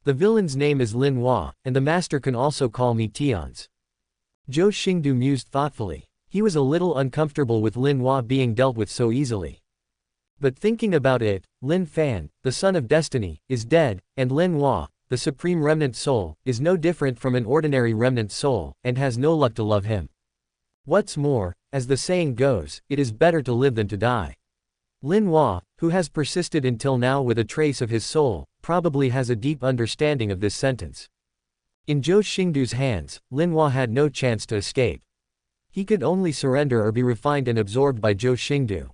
The villain's name is Lin Hua, and the master can also call me Tians. Zhou Xingdou mused thoughtfully. He was a little uncomfortable with Lin Hua being dealt with so easily. But thinking about it, Lin Fan, the son of destiny, is dead, and Lin Hua, the supreme remnant soul, is no different from an ordinary remnant soul, and has no luck to love him. What's more, as the saying goes, it is better to live than to die. Lin Hua, who has persisted until now with a trace of his soul, probably has a deep understanding of this sentence. In Zhou Xingdou's hands, Lin Hua had no chance to escape. He could only surrender or be refined and absorbed by Zhou Xingdou.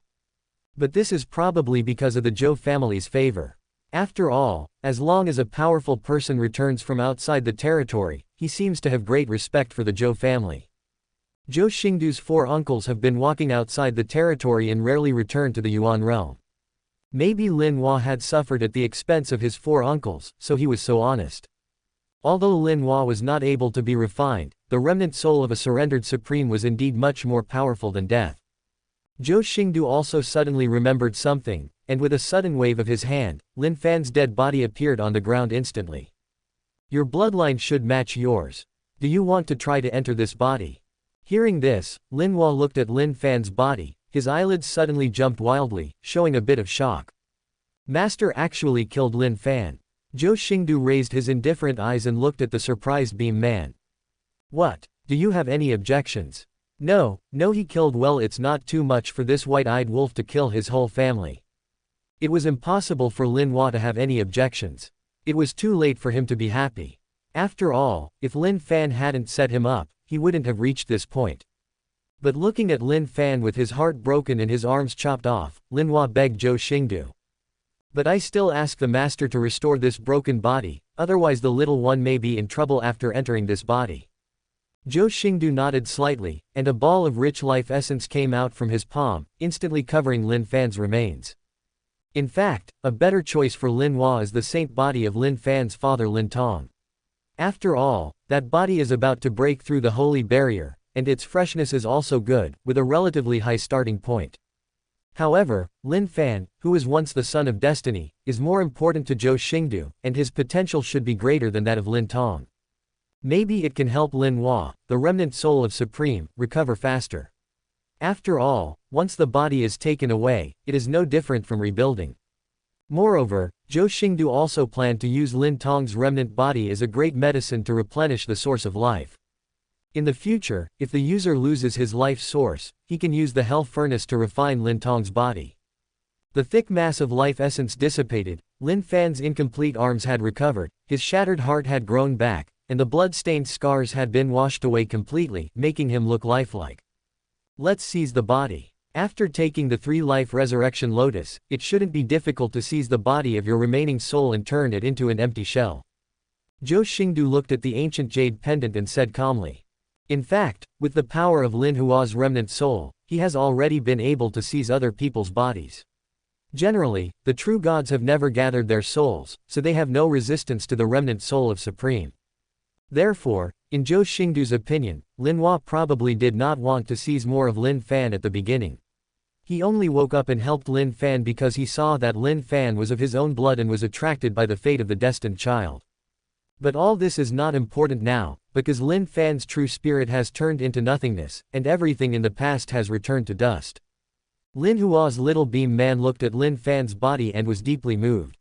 But this is probably because of the Zhou family's favor. After all, as long as a powerful person returns from outside the territory, he seems to have great respect for the Zhou family. Zhou Xingdou's 4 uncles have been walking outside the territory and rarely return to the Yuan realm. Maybe Lin Hua had suffered at the expense of his 4 uncles, so he was so honest. Although Lin Hua was not able to be refined, the remnant soul of a surrendered supreme was indeed much more powerful than death. Zhou Xingdou also suddenly remembered something, and with a sudden wave of his hand, Lin Fan's dead body appeared on the ground instantly. Your bloodline should match yours. Do you want to try to enter this body? Hearing this, Lin Hua looked at Lin Fan's body, his eyelids suddenly jumped wildly, showing a bit of shock. Master actually killed Lin Fan. Zhou Xingdou raised his indifferent eyes and looked at the surprised beam man. What? Do you have any objections? No, he killed well. It's not too much for this white-eyed wolf to kill his whole family. It was impossible for Lin Hua to have any objections. It was too late for him to be happy. After all, if Lin Fan hadn't set him up, he wouldn't have reached this point. But looking at Lin Fan with his heart broken and his arms chopped off, Lin Hua begged Zhou Xingdou. But I still ask the master to restore this broken body, otherwise the little one may be in trouble after entering this body. Zhou Xingdou nodded slightly, and a ball of rich life essence came out from his palm, instantly covering Lin Fan's remains. In fact, a better choice for Lin Hua is the saint body of Lin Fan's father Lin Tong. After all, that body is about to break through the holy barrier, and its freshness is also good, with a relatively high starting point. However, Lin Fan, who was once the son of destiny, is more important to Zhou Xingdou, and his potential should be greater than that of Lin Tong. Maybe it can help Lin Hua, the remnant soul of Supreme, recover faster. After all, once the body is taken away, it is no different from rebuilding. Moreover, Zhou Xingdou also planned to use Lin Tong's remnant body as a great medicine to replenish the source of life. In the future, if the user loses his life source, he can use the hell furnace to refine Lin Tong's body. The thick mass of life essence dissipated, Lin Fan's incomplete arms had recovered, his shattered heart had grown back, and the blood-stained scars had been washed away completely, making him look lifelike. Let's seize the body. After taking the 3-life resurrection lotus, it shouldn't be difficult to seize the body of your remaining soul and turn it into an empty shell. Zhou Xingdou looked at the ancient jade pendant and said calmly. In fact, with the power of Lin Hua's remnant soul, he has already been able to seize other people's bodies. Generally, the true gods have never gathered their souls, so they have no resistance to the remnant soul of Supreme. Therefore, in Zhou Xingdou's opinion, Lin Hua probably did not want to seize more of Lin Fan at the beginning. He only woke up and helped Lin Fan because he saw that Lin Fan was of his own blood and was attracted by the fate of the destined child. But all this is not important now, because Lin Fan's true spirit has turned into nothingness, and everything in the past has returned to dust. Lin Hua's little beam man looked at Lin Fan's body and was deeply moved.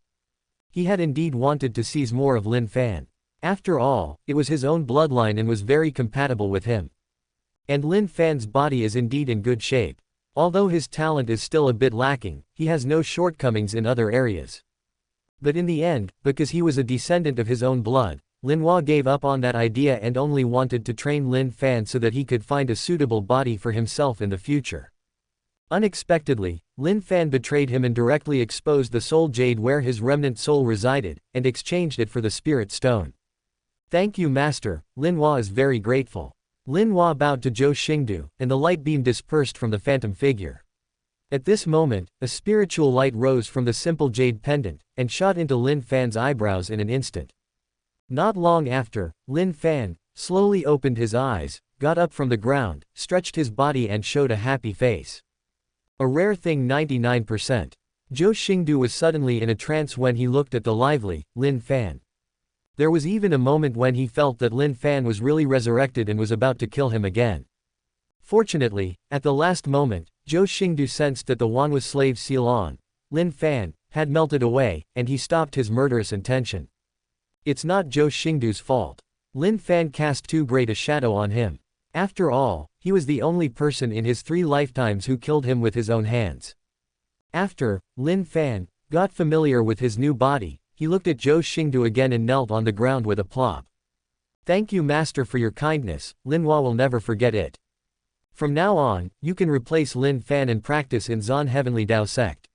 He had indeed wanted to seize more of Lin Fan. After all, it was his own bloodline and was very compatible with him. And Lin Fan's body is indeed in good shape. Although his talent is still a bit lacking, he has no shortcomings in other areas. But in the end, because he was a descendant of his own blood, Lin Hua gave up on that idea and only wanted to train Lin Fan so that he could find a suitable body for himself in the future. Unexpectedly, Lin Fan betrayed him and directly exposed the soul jade where his remnant soul resided, and exchanged it for the spirit stone. Thank you, Master. Lin Hua is very grateful. Lin Hua bowed to Zhou Xingdou, and the light beam dispersed from the phantom figure. At this moment, a spiritual light rose from the simple jade pendant, and shot into Lin Fan's eyebrows in an instant. Not long after, Lin Fan slowly opened his eyes, got up from the ground, stretched his body and showed a happy face. A rare thing. 99%. Zhou Xingdou was suddenly in a trance when he looked at the lively Lin Fan. There was even a moment when he felt that Lin Fan was really resurrected and was about to kill him again. Fortunately, at the last moment, Zhou Xingdou sensed that the Wanhua slave Xilon, Lin Fan, had melted away, and he stopped his murderous intention. It's not Zhou Xingdou's fault. Lin Fan cast too great a shadow on him. After all, he was the only person in his 3 lifetimes who killed him with his own hands. After Lin Fan got familiar with his new body, he looked at Zhou Xingdou again and knelt on the ground with a plop. "Thank you, master, for your kindness. Lin Hua will never forget it. From now on, you can replace Lin Fan and practice in Zhan Heavenly Dao sect."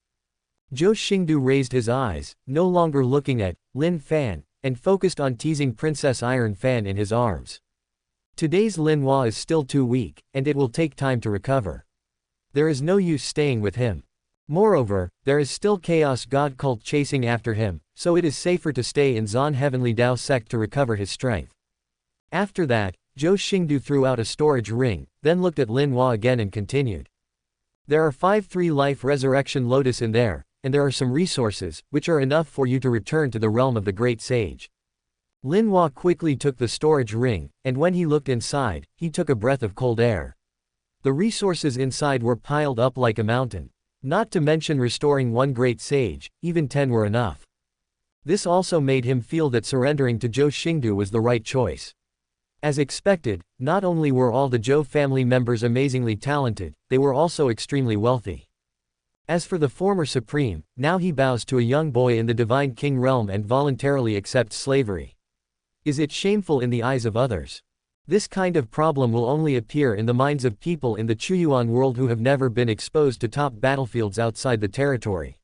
Zhou Xingdou raised his eyes, no longer looking at Lin Fan, and focused on teasing Princess Iron Fan in his arms. Today's Lin Hua is still too weak, and it will take time to recover. There is no use staying with him. Moreover, there is still Chaos God cult chasing after him, so it is safer to stay in Zhan Heavenly Dao sect to recover his strength. After that, Zhou Xingdou threw out a storage ring, then looked at Lin Hua again and continued. "There are 5 3-life resurrection lotus in there, and there are some resources, which are enough for you to return to the realm of the great sage." Lin Hua quickly took the storage ring, and when he looked inside, he took a breath of cold air. The resources inside were piled up like a mountain. Not to mention restoring 1 great sage, even 10 were enough. This also made him feel that surrendering to Zhou Xingdou was the right choice. As expected, not only were all the Zhou family members amazingly talented, they were also extremely wealthy. As for the former supreme, now he bows to a young boy in the divine king realm and voluntarily accepts slavery. Is it shameful in the eyes of others? This kind of problem will only appear in the minds of people in the Chuyuan world who have never been exposed to top battlefields outside the territory.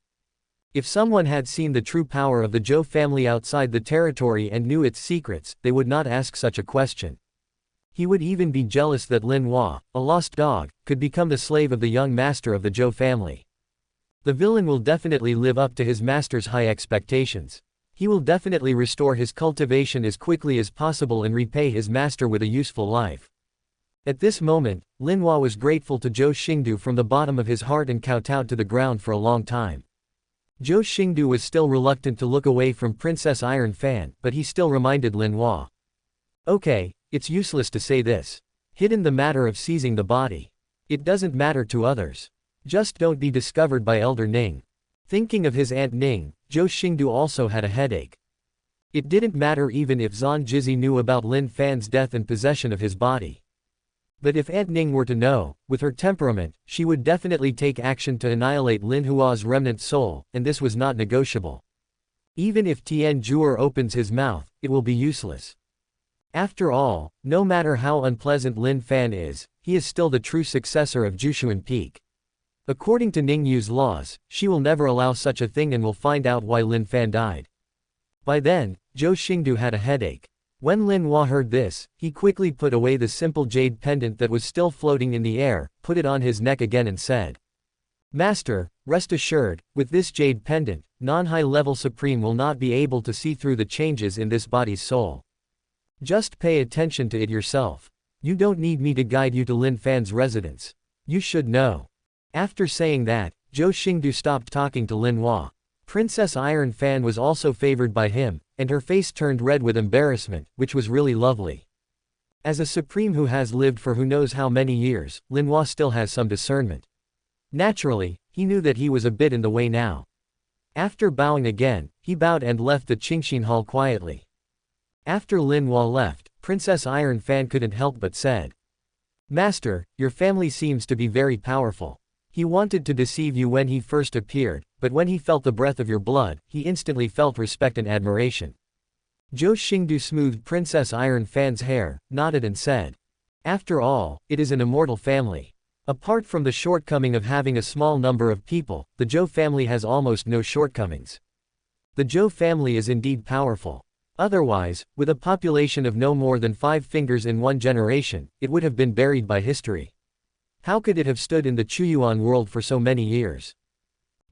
If someone had seen the true power of the Zhou family outside the territory and knew its secrets, they would not ask such a question. He would even be jealous that Lin Hua, a lost dog, could become the slave of the young master of the Zhou family. The villain will definitely live up to his master's high expectations. He will definitely restore his cultivation as quickly as possible and repay his master with a useful life. At this moment, Lin Hua was grateful to Zhou Xingdou from the bottom of his heart and kowtowed to the ground for a long time. Zhou Xingdou was still reluctant to look away from Princess Iron Fan, but he still reminded Lin Hua. "Okay, it's useless to say this. Hidden the matter of seizing the body. It doesn't matter to others. Just don't be discovered by Elder Ning." Thinking of his Aunt Ning, Zhou Xingdou also had a headache. It didn't matter even if Zhan Jizi knew about Lin Fan's death and possession of his body. But if Aunt Ning were to know, with her temperament, she would definitely take action to annihilate Lin Hua's remnant soul, and this was not negotiable. Even if Tian Zhuer opens his mouth, it will be useless. After all, no matter how unpleasant Lin Fan is, he is still the true successor of Jushuan Peak. According to Ning Yu's laws, she will never allow such a thing and will find out why Lin Fan died. By then, Zhou Xingdou had a headache. When Lin Hua heard this, he quickly put away the simple jade pendant that was still floating in the air, put it on his neck again and said, "Master, rest assured, with this jade pendant, non-high-level supreme will not be able to see through the changes in this body's soul. Just pay attention to it yourself. You don't need me to guide you to Lin Fan's residence. You should know." After saying that, Zhou Xingdou stopped talking to Lin Hua. Princess Iron Fan was also favored by him, and her face turned red with embarrassment, which was really lovely. As a supreme who has lived for who knows how many years, Lin Hua still has some discernment. Naturally, he knew that he was a bit in the way now. After bowing again, he bowed and left the Qingxin Hall quietly. After Lin Hua left, Princess Iron Fan couldn't help but said, "Master, your family seems to be very powerful. He wanted to deceive you when he first appeared, but when he felt the breath of your blood, he instantly felt respect and admiration." Zhou Xingdou smoothed Princess Iron Fan's hair, nodded and said, "After all, it is an immortal family. Apart from the shortcoming of having a small number of people, the Zhou family has almost no shortcomings. The Zhou family is indeed powerful. Otherwise, with a population of no more than 5 fingers in one generation, it would have been buried by history. How could it have stood in the Chuyuan world for so many years?"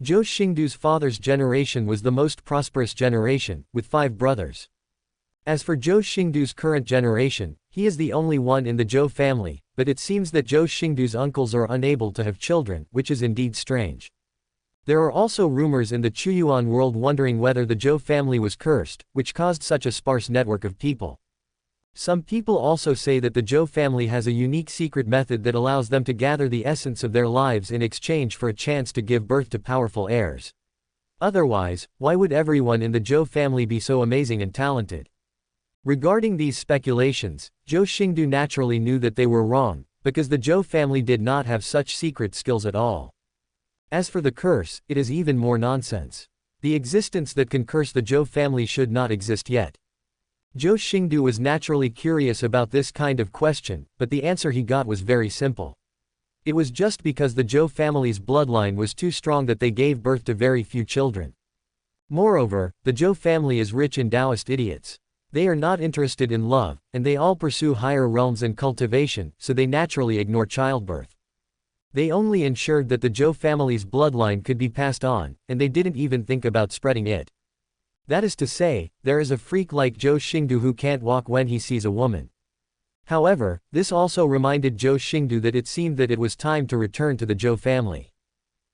Zhou Xingdou's father's generation was the most prosperous generation, with 5 brothers. As for Zhou Xingdou's current generation, he is the only one in the Zhou family, but it seems that Zhou Xingdou's uncles are unable to have children, which is indeed strange. There are also rumors in the Chuyuan world wondering whether the Zhou family was cursed, which caused such a sparse network of people. Some people also say that the Zhou family has a unique secret method that allows them to gather the essence of their lives in exchange for a chance to give birth to powerful heirs. Otherwise, why would everyone in the Zhou family be so amazing and talented? Regarding these speculations, Zhou Xingdou naturally knew that they were wrong, because the Zhou family did not have such secret skills at all. As for the curse, it is even more nonsense. The existence that can curse the Zhou family should not exist yet. Zhou Xingdou was naturally curious about this kind of question, but the answer he got was very simple. It was just because the Zhou family's bloodline was too strong that they gave birth to very few children. Moreover, the Zhou family is rich in Taoist idiots. They are not interested in love, and they all pursue higher realms and cultivation, so they naturally ignore childbirth. They only ensured that the Zhou family's bloodline could be passed on, and they didn't even think about spreading it. That is to say, there is a freak like Zhou Xingdou who can't walk when he sees a woman. However, this also reminded Zhou Xingdou that it seemed that it was time to return to the Zhou family.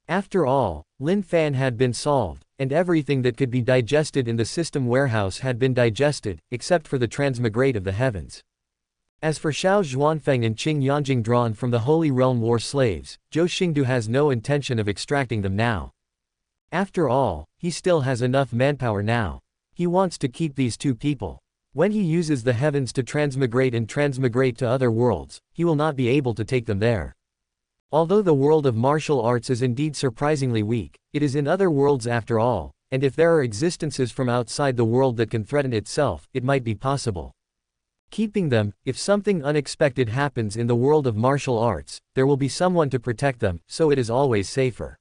After all, Lin Fan had been solved, and everything that could be digested in the system warehouse had been digested, except for the transmigrate of the heavens. As for Xiao Zhuanfeng and Qing Yanjing drawn from the Holy Realm war slaves, Zhou Xingdou has no intention of extracting them now. After all, he still has enough manpower now. He wants to keep these two people. When he uses the heavens to transmigrate and transmigrate to other worlds, he will not be able to take them there. Although the world of martial arts is indeed surprisingly weak, it is in other worlds after all, and if there are existences from outside the world that can threaten itself, it might be possible. Keeping them, if something unexpected happens in the world of martial arts, there will be someone to protect them, so it is always safer.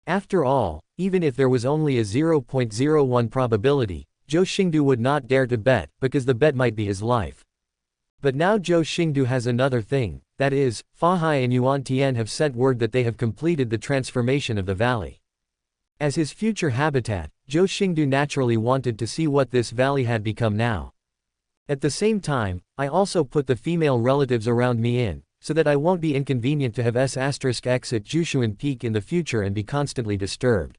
After all, even if there was only a 0.01 probability, Zhou Xingdou would not dare to bet, because the bet might be his life. But now Zhou Xingdou has another thing, that is, Fa Hai and Yuan Tian have sent word that they have completed the transformation of the valley. As his future habitat, Zhou Xingdou naturally wanted to see what this valley had become now. At the same time, I also put the female relatives around me in, so that I won't be inconvenient to have S*X at Jushuan Peak in the future and be constantly disturbed.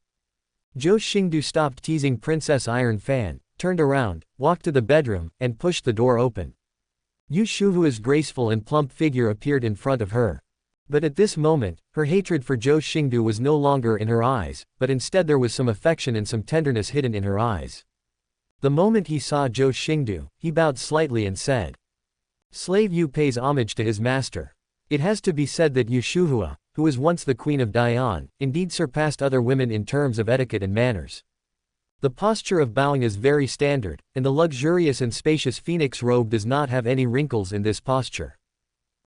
Zhou Xingdou stopped teasing Princess Iron Fan, turned around, walked to the bedroom, and pushed the door open. Yu Shuhua's graceful and plump figure appeared in front of her. But at this moment, her hatred for Zhou Xingdou was no longer in her eyes, but instead there was some affection and some tenderness hidden in her eyes. The moment he saw Zhou Xingdou, he bowed slightly and said, "Slave Yu pays homage to his master." It has to be said that Yu Shuhua, who was once the queen of Dai'an, indeed surpassed other women in terms of etiquette and manners. The posture of bowing is very standard, and the luxurious and spacious phoenix robe does not have any wrinkles in this posture.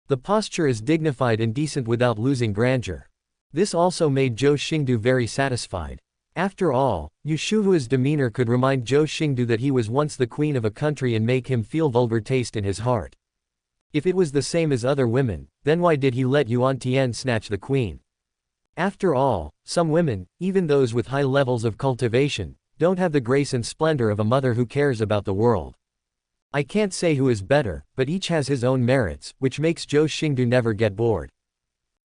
The posture is dignified and decent without losing grandeur. This also made Zhou Xingdou very satisfied. After all, Yu Shuhua's demeanor could remind Zhou Xingdou that he was once the queen of a country and make him feel vulgar taste in his heart. If it was the same as other women, then why did he let Yuan Tian snatch the queen? After all, some women, even those with high levels of cultivation, don't have the grace and splendor of a mother who cares about the world. I can't say who is better, but each has his own merits, which makes Zhou Xingdou never get bored.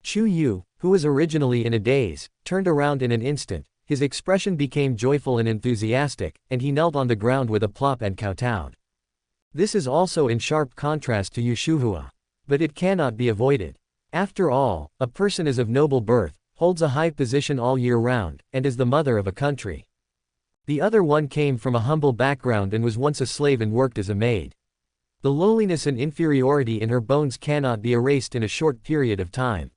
Chu Yu, who was originally in a daze, turned around in an instant, his expression became joyful and enthusiastic, and he knelt on the ground with a plop and kowtowed. This is also in sharp contrast to Yu Shuhua. But it cannot be avoided. After all, a person is of noble birth, holds a high position all year round, and is the mother of a country. The other one came from a humble background and was once a slave and worked as a maid. The lowliness and inferiority in her bones cannot be erased in a short period of time.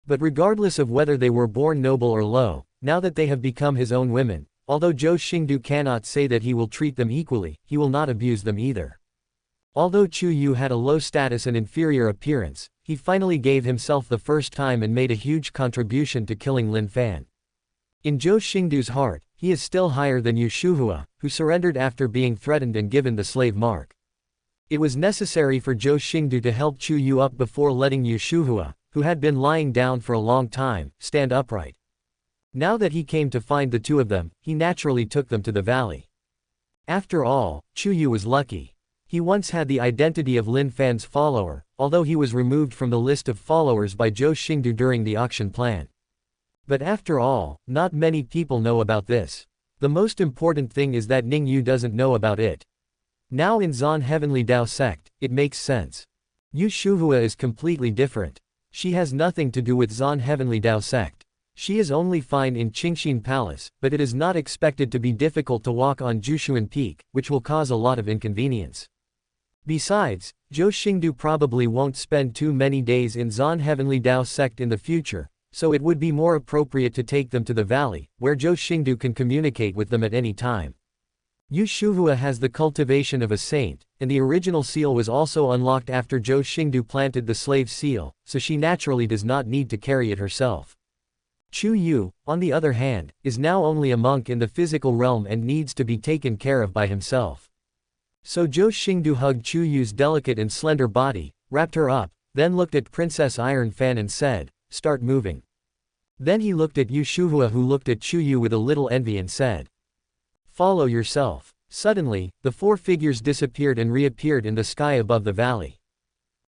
But regardless of whether they were born noble or low, now that they have become his own women, although Zhou Xingdou cannot say that he will treat them equally, he will not abuse them either. Although Chu Yu had a low status and inferior appearance, he finally gave himself the first time and made a huge contribution to killing Lin Fan. In Zhou Xingdou's heart, he is still higher than Yu Shuhua, who surrendered after being threatened and given the slave mark. It was necessary for Zhou Xingdou to help Chu Yu up before letting Yu Shuhua, who had been lying down for a long time, stand upright. Now that he came to find the two of them, he naturally took them to the valley. After all, Chu Yu was lucky. He once had the identity of Lin Fan's follower, although he was removed from the list of followers by Zhou Xingdou during the auction plan. But after all, not many people know about this. The most important thing is that Ning Yu doesn't know about it. Now in Zan Heavenly Dao sect, it makes sense. Yu Shuhua is completely different. She has nothing to do with Zan Heavenly Dao sect. She is only fine in Qingxin Palace, but it is not expected to be difficult to walk on Jushuan Peak, which will cause a lot of inconvenience. Besides, Zhou Xingdou probably won't spend too many days in Zan Heavenly Dao sect in the future, so it would be more appropriate to take them to the valley, where Zhou Xingdou can communicate with them at any time. Yu Shuhua has the cultivation of a saint, and the original seal was also unlocked after Zhou Xingdou planted the slave seal, so she naturally does not need to carry it herself. Chu Yu, on the other hand, is now only a monk in the physical realm and needs to be taken care of by himself. So Zhou Xingdou hugged Chu Yu's delicate and slender body, wrapped her up, then looked at Princess Iron Fan and said, "Start moving." Then he looked at Yu Shuhua, who looked at Chu Yu with a little envy and said, "Follow yourself." Suddenly, the four figures disappeared and reappeared in the sky above the valley.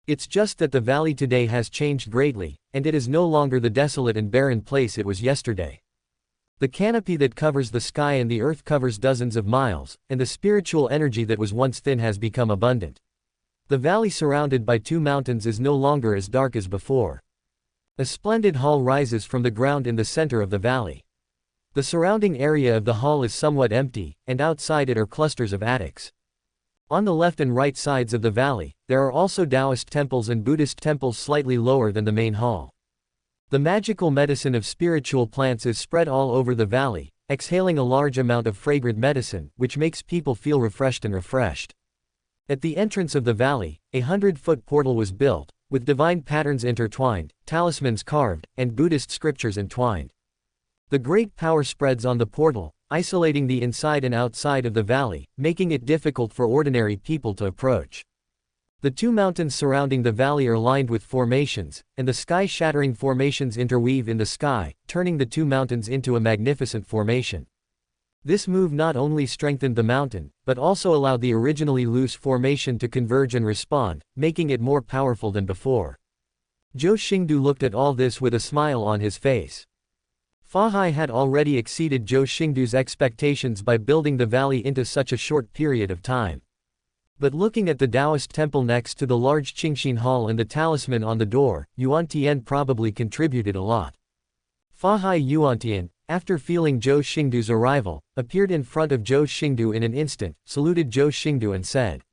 It's just that the valley today has changed greatly, and it is no longer the desolate and barren place it was yesterday. The canopy that covers the sky and the earth covers dozens of miles, and the spiritual energy that was once thin has become abundant. The valley surrounded by two mountains is no longer as dark as before. A splendid hall rises from the ground in the center of the valley. The surrounding area of the hall is somewhat empty, and outside it are clusters of attics. On the left and right sides of the valley, there are also Taoist temples and Buddhist temples slightly lower than the main hall. The magical medicine of spiritual plants is spread all over the valley, exhaling a large amount of fragrant medicine, which makes people feel refreshed and refreshed. At the entrance of the valley, a 100-foot portal was built, with divine patterns intertwined, talismans carved, and Buddhist scriptures entwined. The great power spreads on the portal, isolating the inside and outside of the valley, making it difficult for ordinary people to approach. The two mountains surrounding the valley are lined with formations, and the sky-shattering formations interweave in the sky, turning the two mountains into a magnificent formation. This move not only strengthened the mountain, but also allowed the originally loose formation to converge and respond, making it more powerful than before. Zhou Xingdou looked at all this with a smile on his face. Fa Hai had already exceeded Zhou Xingdou's expectations by building the valley into such a short period of time. But looking at the Taoist temple next to the large Qingxin Hall and the talisman on the door, Yuan Tian probably contributed a lot. Fa Hai Yuan Tian, after feeling Zhou Xingdou's arrival, appeared in front of Zhou Xingdou in an instant, saluted Zhou Xingdou and said,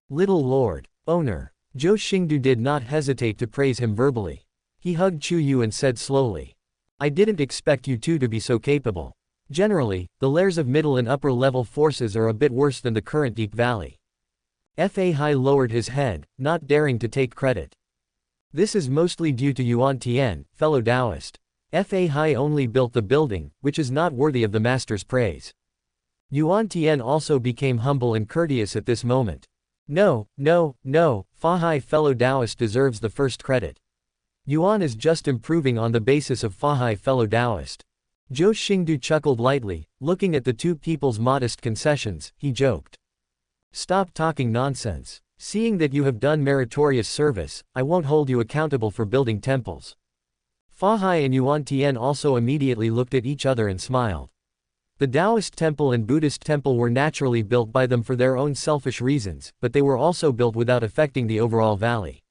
"Little Lord, Owner." Zhou Xingdou did not hesitate to praise him verbally. He hugged Chu Yu and said slowly, "I didn't expect you two to be so capable. Generally, the layers of middle and upper level forces are a bit worse than the current Deep Valley." Fa Hai lowered his head, not daring to take credit. This is mostly due to Yuan Tian, fellow Taoist. Fa Hai only built the building, which is not worthy of the master's praise. Yuan Tian also became humble and courteous at this moment. No, Fa Hai fellow Taoist deserves the first credit. Yuan is just improving on the basis of Fa Hai fellow Taoist. Zhou Xingdou chuckled lightly, looking at the two people's modest concessions, he joked. "Stop talking nonsense. Seeing that you have done meritorious service, I won't hold you accountable for building temples." Fa Hai and Yuan Tian also immediately looked at each other and smiled. The Taoist temple and Buddhist temple were naturally built by them for their own selfish reasons, but they were also built without affecting the overall valley.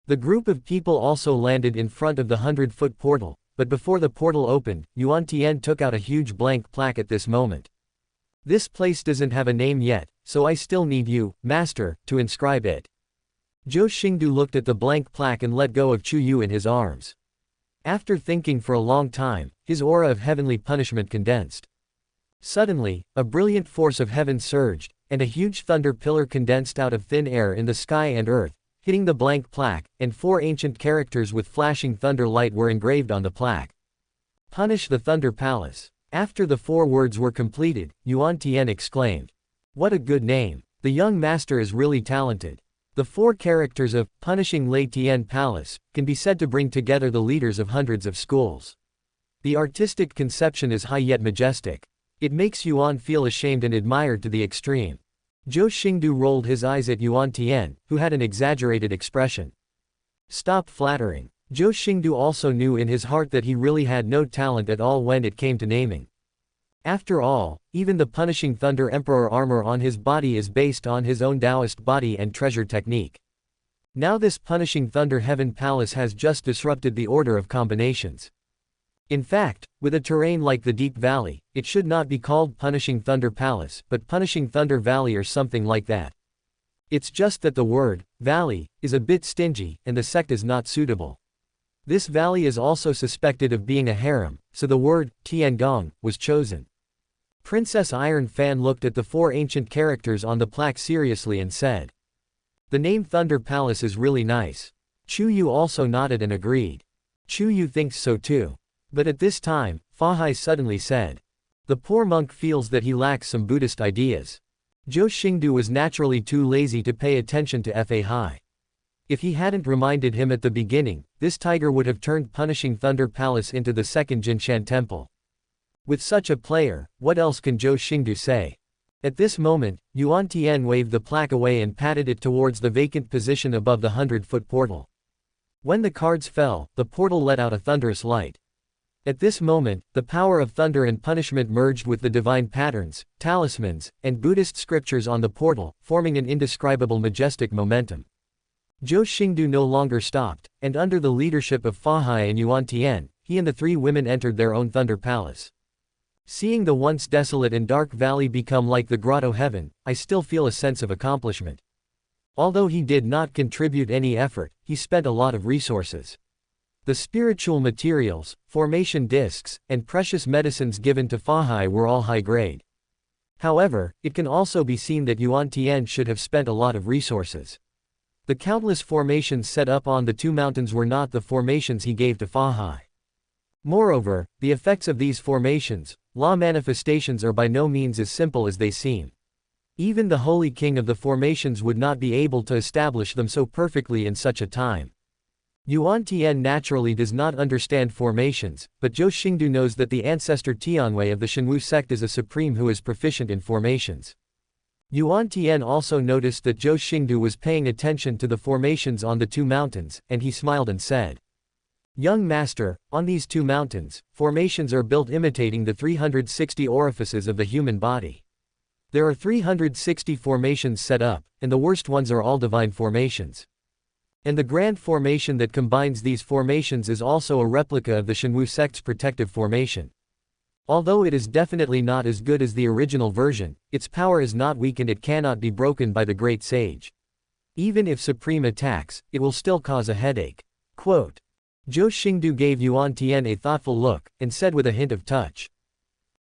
The group of people also landed in front of the 100-foot portal, but before the portal opened, Yuan Tian took out a huge blank plaque at this moment. "This place doesn't have a name yet, so I still need you, Master, to inscribe it." Zhou Xingdou looked at the blank plaque and let go of Chu Yu in his arms. After thinking for a long time, his aura of heavenly punishment condensed. Suddenly, a brilliant force of heaven surged, and a huge thunder pillar condensed out of thin air in the sky and earth, hitting the blank plaque, and 4 ancient characters with flashing thunder light were engraved on the plaque. "Punish the Thunder Palace." After the 4 words were completed, Yuan Tian exclaimed, "What a good name. The young master is really talented." The 4 characters of Punishing Lei Tian Palace can be said to bring together the leaders of hundreds of schools. The artistic conception is high yet majestic. It makes Yuan feel ashamed and admired to the extreme. Zhou Xingdou rolled his eyes at Yuan Tian, who had an exaggerated expression. "Stop flattering. Zhou Xingdou also knew in his heart that he really had no talent at all when it came to naming. After all, even the punishing Thunder Emperor armor on his body is based on his own Taoist body and treasure technique. Now this punishing Thunder Heaven Palace has just disrupted the order of combinations. In fact, with a terrain like the Deep Valley, it should not be called Punishing Thunder Palace but Punishing Thunder Valley or something like that. It's just that the word, valley, is a bit stingy, and the sect is not suitable. This valley is also suspected of being a harem, so the word, Tiangong, was chosen. Princess Lin Fan looked at the 4 ancient characters on the plaque seriously and said, "The name Thunder Palace is really nice." Chuyuan also nodded and agreed. Chuyuan thinks so too. But at this time, Fa Hai suddenly said, "The poor monk feels that he lacks some Buddhist ideas." Zhou Xingdou was naturally too lazy to pay attention to Fa Hai. If he hadn't reminded him at the beginning, this tiger would have turned Punishing Thunder Palace into the second Jinshan Temple. With such a player, what else can Zhou Xingdou say? At this moment, Yuan Tian waved the plaque away and patted it towards the vacant position above the 100-foot portal. When the cards fell, the portal let out a thunderous light. At this moment, the power of thunder and punishment merged with the divine patterns, talismans, and Buddhist scriptures on the portal, forming an indescribable majestic momentum. Zhou Xingdou no longer stopped, and under the leadership of Fa Hai and Yuan Tian, he and the 3 women entered their own Thunder Palace. Seeing the once desolate and dark valley become like the grotto heaven, I still feel a sense of accomplishment. Although he did not contribute any effort, he spent a lot of resources. The spiritual materials, formation discs, and precious medicines given to Fa Hai were all high grade. However, it can also be seen that Yuan Tian should have spent a lot of resources. The countless formations set up on the 2 mountains were not the formations he gave to Fa Hai. Moreover, the effects of these formations, law manifestations, are by no means as simple as they seem. Even the holy king of the formations would not be able to establish them so perfectly in such a time. Yuan Tian naturally does not understand formations, but Zhou Xingdou knows that the ancestor Tianwei of the Shenwu sect is a supreme who is proficient in formations. Yuan Tian also noticed that Zhou Xingdou was paying attention to the formations on the 2 mountains, and he smiled and said, "Young master, on these 2 mountains, formations are built imitating the 360 orifices of the human body. There are 360 formations set up, and the worst ones are all divine formations. And the grand formation that combines these formations is also a replica of the Shenwu sect's protective formation. Although it is definitely not as good as the original version, its power is not weak and it cannot be broken by the great sage. Even if Supreme attacks, it will still cause a headache." Quote. Zhou Xingdou gave Yuan Tian a thoughtful look, and said with a hint of touch,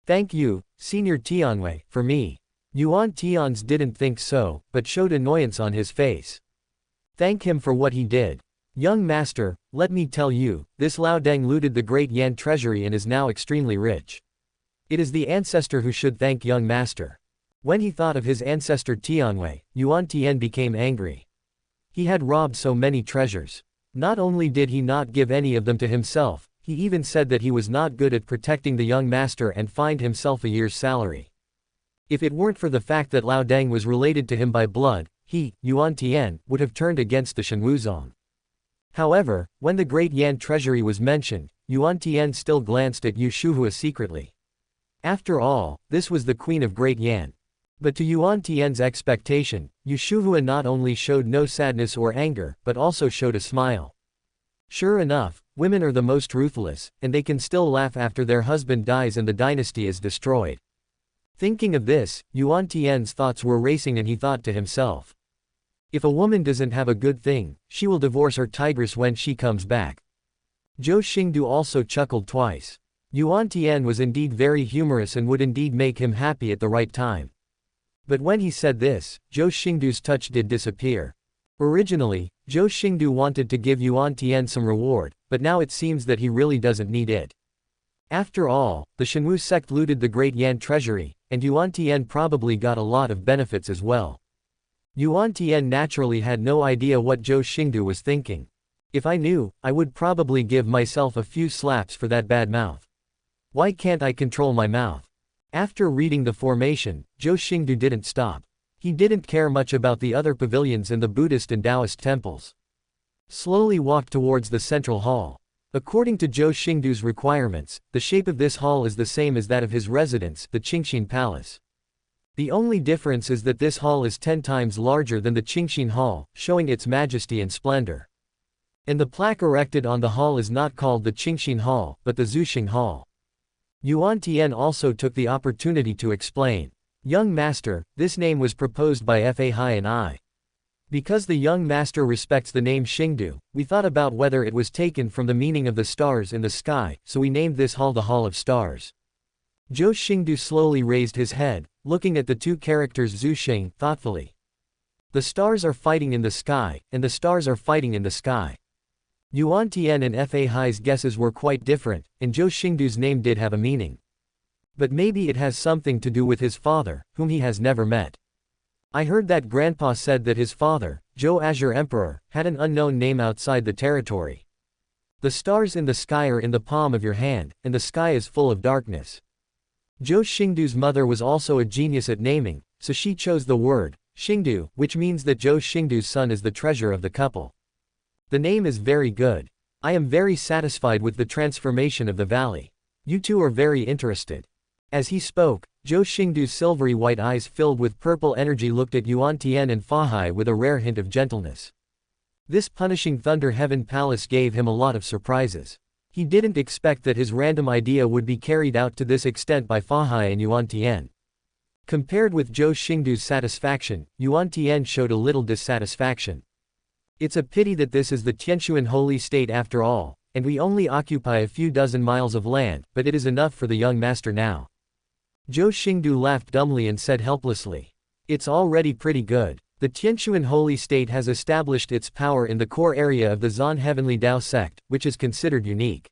"Thank you, Senior Tianwei, for me." Yuan Tian's didn't think so, but showed annoyance on his face. "Thank him for what he did. Young master, let me tell you, this Lao Deng looted the great Yan treasury and is now extremely rich. It is the ancestor who should thank young master." When he thought of his ancestor Tianwei, Yuan Tian became angry. He had robbed so many treasures. Not only did he not give any of them to himself, he even said that he was not good at protecting the young master and fined himself a year's salary. If it weren't for the fact that Lao Deng was related to him by blood, he, Yuan Tian, would have turned against the Shenwuzong. However, when the great Yan treasury was mentioned, Yuan Tian still glanced at Yu Shuhua secretly. After all, this was the queen of Great Yan. But to Yuan Tian's expectation, Yu Shuhua not only showed no sadness or anger, but also showed a smile. Sure enough, women are the most ruthless, and they can still laugh after their husband dies and the dynasty is destroyed. Thinking of this, Yuan Tian's thoughts were racing and he thought to himself, "If a woman doesn't have a good thing, she will divorce her tigress when she comes back." Zhou Xingdou also chuckled twice. Yuan Tian was indeed very humorous and would indeed make him happy at the right time. But when he said this, Zhou Xingdou's touch did disappear. Originally, Zhou Xingdou wanted to give Yuan Tian some reward, but now it seems that he really doesn't need it. After all, the Shenwu sect looted the great Yan treasury, and Yuan Tian probably got a lot of benefits as well. Yuan Tian naturally had no idea what Zhou Xingdou was thinking. If I knew, I would probably give myself a few slaps for that bad mouth. Why can't I control my mouth? After reading the formation, Zhou Xingdou didn't stop. He didn't care much about the other pavilions in the Buddhist and Taoist temples. slowly walked towards the central hall. According to Zhou Xingdou's requirements, the shape of this hall is the same as that of his residence, the Qingxin Palace. The only difference is that this hall is 10 times larger than the Qingxin Hall, showing its majesty and splendor. And the plaque erected on the hall is not called the Qingxin Hall, but the Zhuxing Hall. Yuan Tian also took the opportunity to explain. Young master, this name was proposed by Fa Hai and I. Because the young master respects the name Xingdou, we thought about whether it was taken from the meaning of the stars in the sky, so we named this hall the Hall of Stars. Zhou Xingdou slowly raised his head, looking at the two characters Zhuxing thoughtfully. The stars are fighting in the sky, and the stars are fighting in the sky. Yuan Tian and Fa Hai's guesses were quite different, and Zhou Xingdou's name did have a meaning. But maybe it has something to do with his father, whom he has never met. I heard that Grandpa said that his father, Zhou Azure Emperor, had an unknown name outside the territory. The stars in the sky are in the palm of your hand, and the sky is full of darkness. Zhou Xingdou's mother was also a genius at naming, so she chose the word, Xingdou, which means that Zhou Xingdou's son is the treasure of the couple. The name is very good. I am very satisfied with the transformation of the valley. You two are very interested. As he spoke, Zhou Xingdou's silvery white eyes filled with purple energy looked at Yuan Tian and Fa Hai with a rare hint of gentleness. This punishing Thunder Heaven Palace gave him a lot of surprises. He didn't expect that his random idea would be carried out to this extent by Fa Hai and Yuan Tian. Compared with Zhou Xingdou's satisfaction, Yuan Tian showed a little dissatisfaction. It's a pity that this is the Tianchuan holy state after all, and we only occupy a few dozen miles of land, but it is enough for the young master now. Zhou Xingdou laughed dumbly and said helplessly. It's already pretty good. The Tianchuan holy state has established its power in the core area of the Zan Heavenly Dao sect, which is considered unique.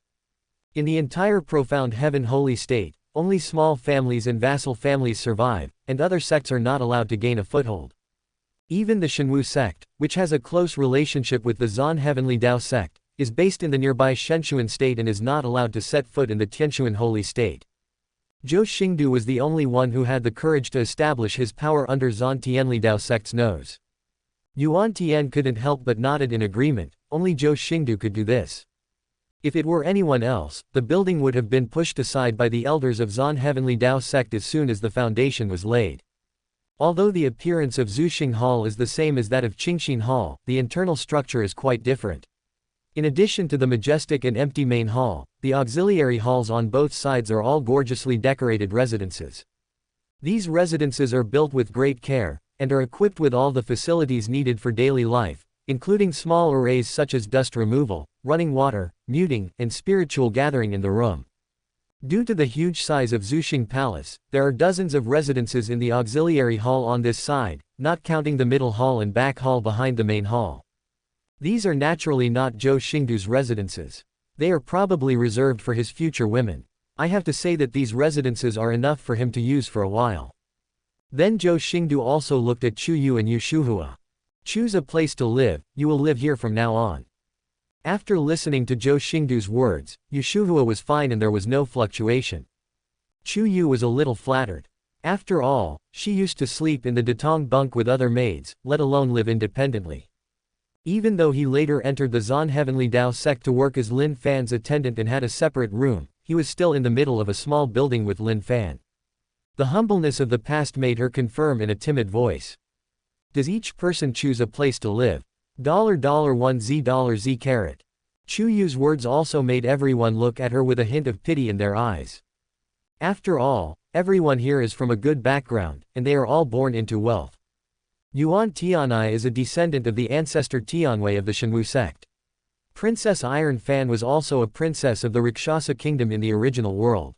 In the entire Profound Heaven holy state, only small families and vassal families survive, and other sects are not allowed to gain a foothold. Even the Shenwu sect, which has a close relationship with the Zan Heavenly Dao sect, is based in the nearby Shenchuan state and is not allowed to set foot in the Tianchuan holy state. Zhou Xingdou was the only one who had the courage to establish his power under Zan Tianli Dao sect's nose. Yuan Tian couldn't help but nodded in agreement, only Zhou Xingdou could do this. If it were anyone else, the building would have been pushed aside by the elders of Zan Heavenly Dao sect as soon as the foundation was laid. Although the appearance of Zhuxing Hall is the same as that of Qingxin Hall, the internal structure is quite different. In addition to the majestic and empty main hall, the auxiliary halls on both sides are all gorgeously decorated residences. These residences are built with great care, and are equipped with all the facilities needed for daily life, including small arrays such as dust removal, running water, muting, and spiritual gathering in the room. Due to the huge size of Zhuxing Palace, there are dozens of residences in the auxiliary hall on this side, not counting the middle hall and back hall behind the main hall. These are naturally not Zhou Xingdou's residences. They are probably reserved for his future women. I have to say that these residences are enough for him to use for a while. Then Zhou Xingdou also looked at Chuyuan and Yushuhua. Choose a place to live, you will live here from now on. After listening to Zhou Xingdou's words, Yushuhua was fine and there was no fluctuation. Chuyu was a little flattered. After all, she used to sleep in the Datong bunk with other maids, let alone live independently. Even though he later entered the Zan Heavenly Dao sect to work as Lin Fan's attendant and had a separate room, he was still in the middle of a small building with Lin Fan. The humbleness of the past made her confirm in a timid voice. Does each person choose a place to live? $1Z carat. Chuyu's words also made everyone look at her with a hint of pity in their eyes. After all, everyone here is from a good background, and they are all born into wealth. Yuan Tianai is a descendant of the ancestor Tianwei of the Shenwu sect. Princess Iron Fan was also a princess of the Rakshasa kingdom in the original world.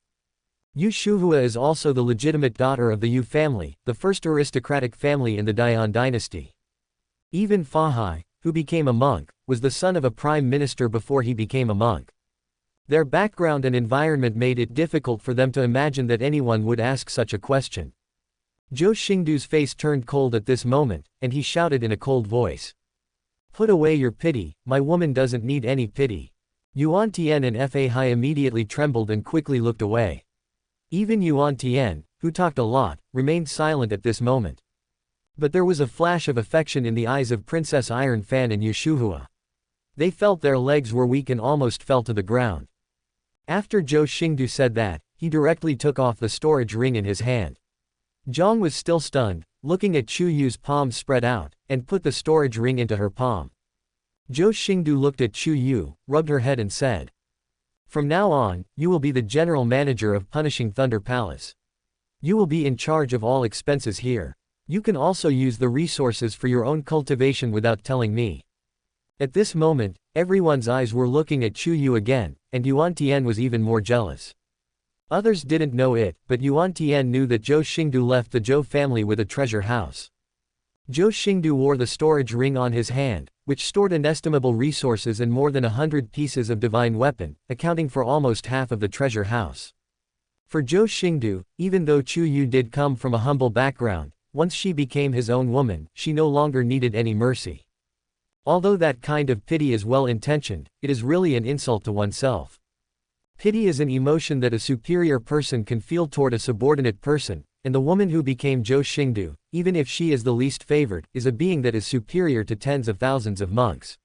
Yu Shuhua is also the legitimate daughter of the Yu family, the first aristocratic family in the Dian dynasty. Even Fa Hai, who became a monk, was the son of a prime minister before he became a monk. Their background and environment made it difficult for them to imagine that anyone would ask such a question. Zhou Xingdou's face turned cold at this moment, and he shouted in a cold voice. Put away your pity, my woman doesn't need any pity. Yuan Tian and Fa Hai immediately trembled and quickly looked away. Even Yuan Tian, who talked a lot, remained silent at this moment. But there was a flash of affection in the eyes of Princess Iron Fan and Yushuhua. They felt their legs were weak and almost fell to the ground. After Zhou Xingdou said that, he directly took off the storage ring in his hand. Zhang was still stunned, looking at Chuyu's palms spread out, and put the storage ring into her palm. Zhou Xingdou looked at Chuyu, rubbed her head and said, "From now on, you will be the general manager of Punishing Thunder Palace. You will be in charge of all expenses here. You can also use the resources for your own cultivation without telling me." At this moment, everyone's eyes were looking at Chuyu again, and Yuan Tian was even more jealous. Others didn't know it, but Yuan Tian knew that Zhou Xingdou left the Zhou family with a treasure house. Zhou Xingdou wore the storage ring on his hand, which stored inestimable resources and more than 100 pieces of divine weapon, accounting for almost half of the treasure house. For Zhou Xingdou, even though Chuyu did come from a humble background, once she became his own woman, she no longer needed any mercy. Although that kind of pity is well-intentioned, it is really an insult to oneself. Pity is an emotion that a superior person can feel toward a subordinate person, and the woman who became Zhou Xingdou, even if she is the least favored, is a being that is superior to tens of thousands of monks.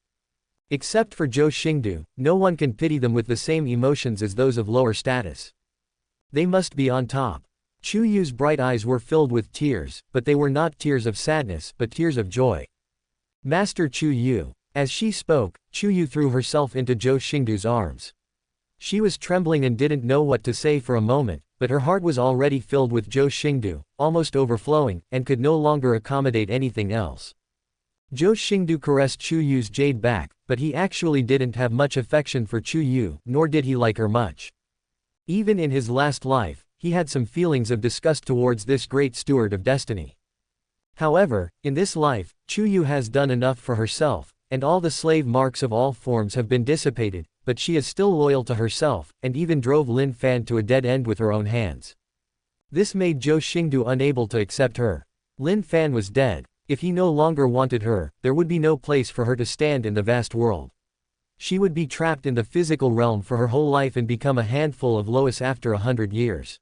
Except for Zhou Xingdou, no one can pity them with the same emotions as those of lower status. They must be on top. Chuyu's bright eyes were filled with tears, but they were not tears of sadness but tears of joy. "Master Chuyu." As she spoke, Chuyu threw herself into Zhou Xingdou's arms. She was trembling and didn't know what to say for a moment, but her heart was already filled with Zhou Xingdou, almost overflowing, and could no longer accommodate anything else. Zhou Xingdou caressed Chuyu's jade back, but he actually didn't have much affection for Chuyu, nor did he like her much. Even in his last life, he had some feelings of disgust towards this great steward of destiny. However, in this life, Chuyu has done enough for herself, and all the slave marks of all forms have been dissipated, but she is still loyal to herself, and even drove Lin Fan to a dead end with her own hands. This made Zhou Xingdou unable to accept her. Lin Fan was dead. If he no longer wanted her, there would be no place for her to stand in the vast world. She would be trapped in the physical realm for her whole life and become a handful of Lois after 100 years.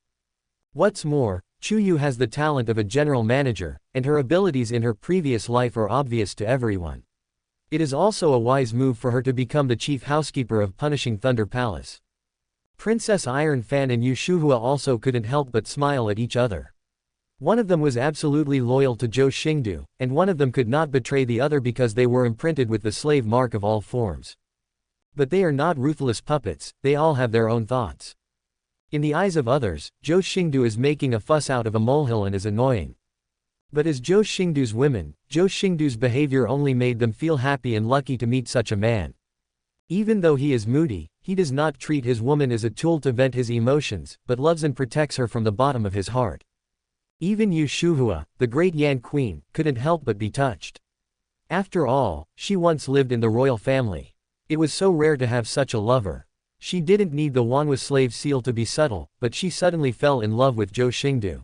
What's more, Chuyu has the talent of a general manager, and her abilities in her previous life are obvious to everyone. It is also a wise move for her to become the chief housekeeper of Punishing Thunder Palace. Princess Iron Fan and Yu Shuhua also couldn't help but smile at each other. One of them was absolutely loyal to Zhou Xingdou, and one of them could not betray the other because they were imprinted with the slave mark of all forms. But they are not ruthless puppets, they all have their own thoughts. In the eyes of others, Zhou Xingdou is making a fuss out of a molehill and is annoying. But as Zhou Xingdou's women, Zhou Xingdou's behavior only made them feel happy and lucky to meet such a man. Even though he is moody, he does not treat his woman as a tool to vent his emotions, but loves and protects her from the bottom of his heart. Even Yu Shuhua, the great Yan Queen, couldn't help but be touched. After all, she once lived in the royal family. It was so rare to have such a lover. She didn't need the Wanhua slave seal to be subtle, but she suddenly fell in love with Zhou Xingdou.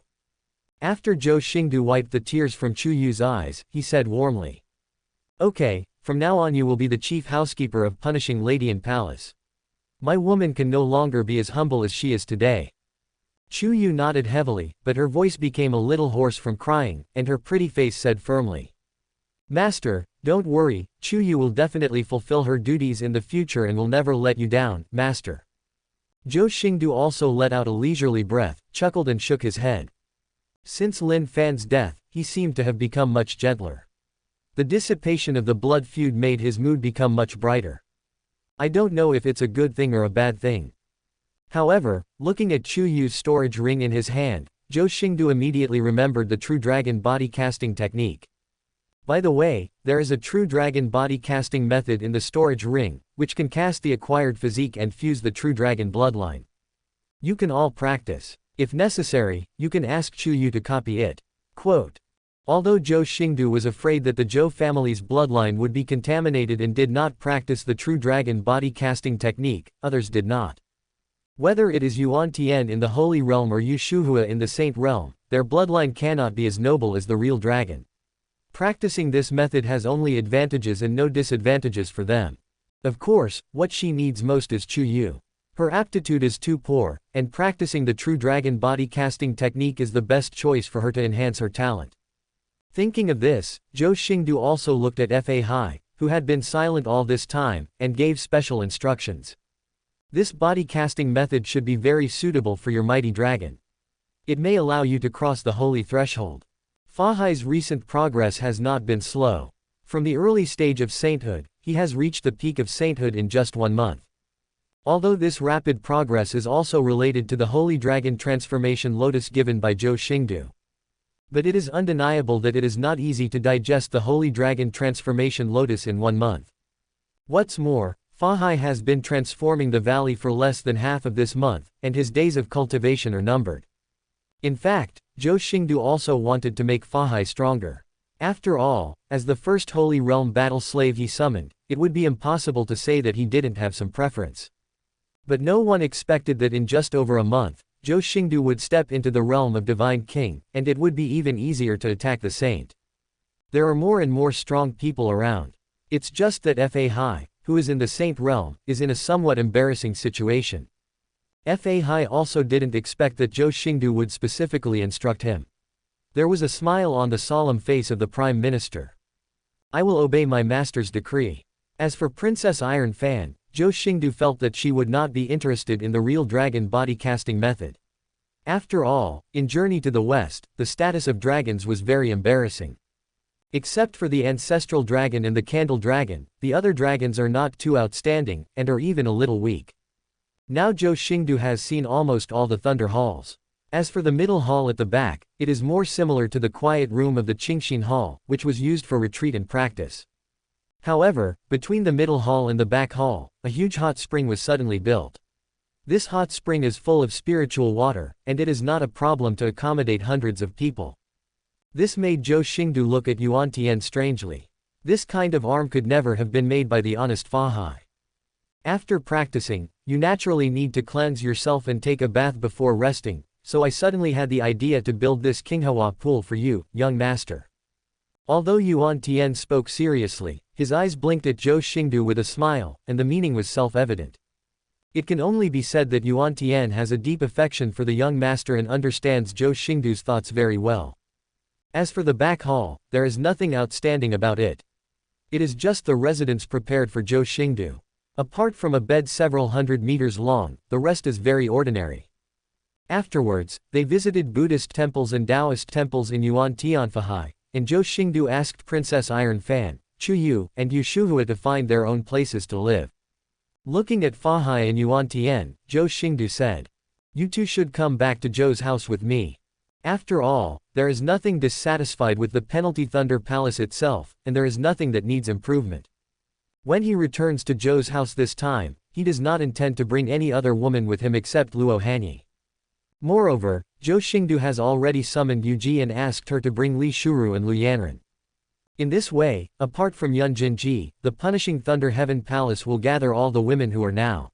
After Zhou Xingdou wiped the tears from Chuyu's eyes, he said warmly, "Okay, from now on you will be the chief housekeeper of Punishing Ladian Palace. My woman can no longer be as humble as she is today." Chuyu nodded heavily, but her voice became a little hoarse from crying, and her pretty face said firmly, "Master, don't worry, Chuyu will definitely fulfill her duties in the future and will never let you down, Master." Zhou Xingdou also let out a leisurely breath, chuckled and shook his head. Since Lin Fan's death, he seemed to have become much gentler. The dissipation of the blood feud made his mood become much brighter. I don't know if it's a good thing or a bad thing. However, looking at Chuyu's storage ring in his hand, Zhou Xingdou immediately remembered the true dragon body casting technique. By the way, there is a true dragon body casting method in the storage ring, which can cast the acquired physique and fuse the true dragon bloodline. You can all practice. If necessary, you can ask Chuyu to copy it. Quote. Although Zhou Xingdou was afraid that the Zhou family's bloodline would be contaminated and did not practice the true dragon body casting technique, others did not. Whether it is Yuan Tian in the Holy Realm or Yu Shuhua in the Saint Realm, their bloodline cannot be as noble as the real dragon. Practicing this method has only advantages and no disadvantages for them. Of course, what she needs most is Chuyu. Her aptitude is too poor, and practicing the true dragon body casting technique is the best choice for her to enhance her talent. Thinking of this, Zhou Xingdou also looked at Fa Hai, who had been silent all this time, and gave special instructions. This body casting method should be very suitable for your mighty dragon. It may allow you to cross the holy threshold. Fa Hai's recent progress has not been slow. From the early stage of sainthood, he has reached the peak of sainthood in just 1 month. Although this rapid progress is also related to the holy dragon transformation lotus given by Zhou Xingdou. But it is undeniable that it is not easy to digest the holy dragon transformation lotus in 1 month. What's more, Fa Hai has been transforming the valley for less than half of this month, and his days of cultivation are numbered. In fact, Zhou Xingdou also wanted to make Fa Hai stronger. After all, as the first Holy Realm battle slave he summoned, it would be impossible to say that he didn't have some preference. But no one expected that in just over a month, Zhou Xingdou would step into the realm of Divine King, and it would be even easier to attack the saint. There are more and more strong people around. It's just that Fa Hai, who is in the saint realm, is in a somewhat embarrassing situation. Fa Hai also didn't expect that Zhou Xingdou would specifically instruct him. There was a smile on the solemn face of the Prime Minister. I will obey my master's decree. As for Princess Iron Fan, Zhou Xingdou felt that she would not be interested in the real dragon body casting method. After all, in Journey to the West, the status of dragons was very embarrassing. Except for the ancestral dragon and the candle dragon, the other dragons are not too outstanding, and are even a little weak. Now Zhou Xingdou has seen almost all the Thunder Halls. As for the middle hall at the back, it is more similar to the quiet room of the Qingxin Hall, which was used for retreat and practice. However, between the middle hall and the back hall, a huge hot spring was suddenly built. This hot spring is full of spiritual water, and it is not a problem to accommodate hundreds of people. This made Zhou Xingdou look at Yuan Tian strangely. This kind of arm could never have been made by the honest Fa Hai. After practicing, you naturally need to cleanse yourself and take a bath before resting, so I suddenly had the idea to build this Qinghua pool for you, young master. Although Yuan Tian spoke seriously, his eyes blinked at Zhou Xingdou with a smile, and the meaning was self-evident. It can only be said that Yuan Tian has a deep affection for the young master and understands Zhou Xingdou's thoughts very well. As for the back hall, there is nothing outstanding about it. It is just the residence prepared for Zhou Xingdou. Apart from a bed several hundred meters long, the rest is very ordinary. Afterwards, they visited Buddhist temples and Taoist temples in Yuan Tianfahai, and Zhou Xingdou asked Princess Iron Fan, Chuyuan, and Yushuhua to find their own places to live. Looking at Fa Hai and Yuan Tian, Zhou Xingdou said, "You two should come back to Zhou's house with me. After all, there is nothing dissatisfied with the Penalty Thunder Palace itself, and there is nothing that needs improvement." When he returns to Zhou's house this time, he does not intend to bring any other woman with him except Luo Hanyi. Moreover, Zhou Xingdou has already summoned Yu Ji and asked her to bring Li Shuru and Lu Yanran. In this way, apart from Yun Jinji, the punishing Thunder Heaven Palace will gather all the women who are now.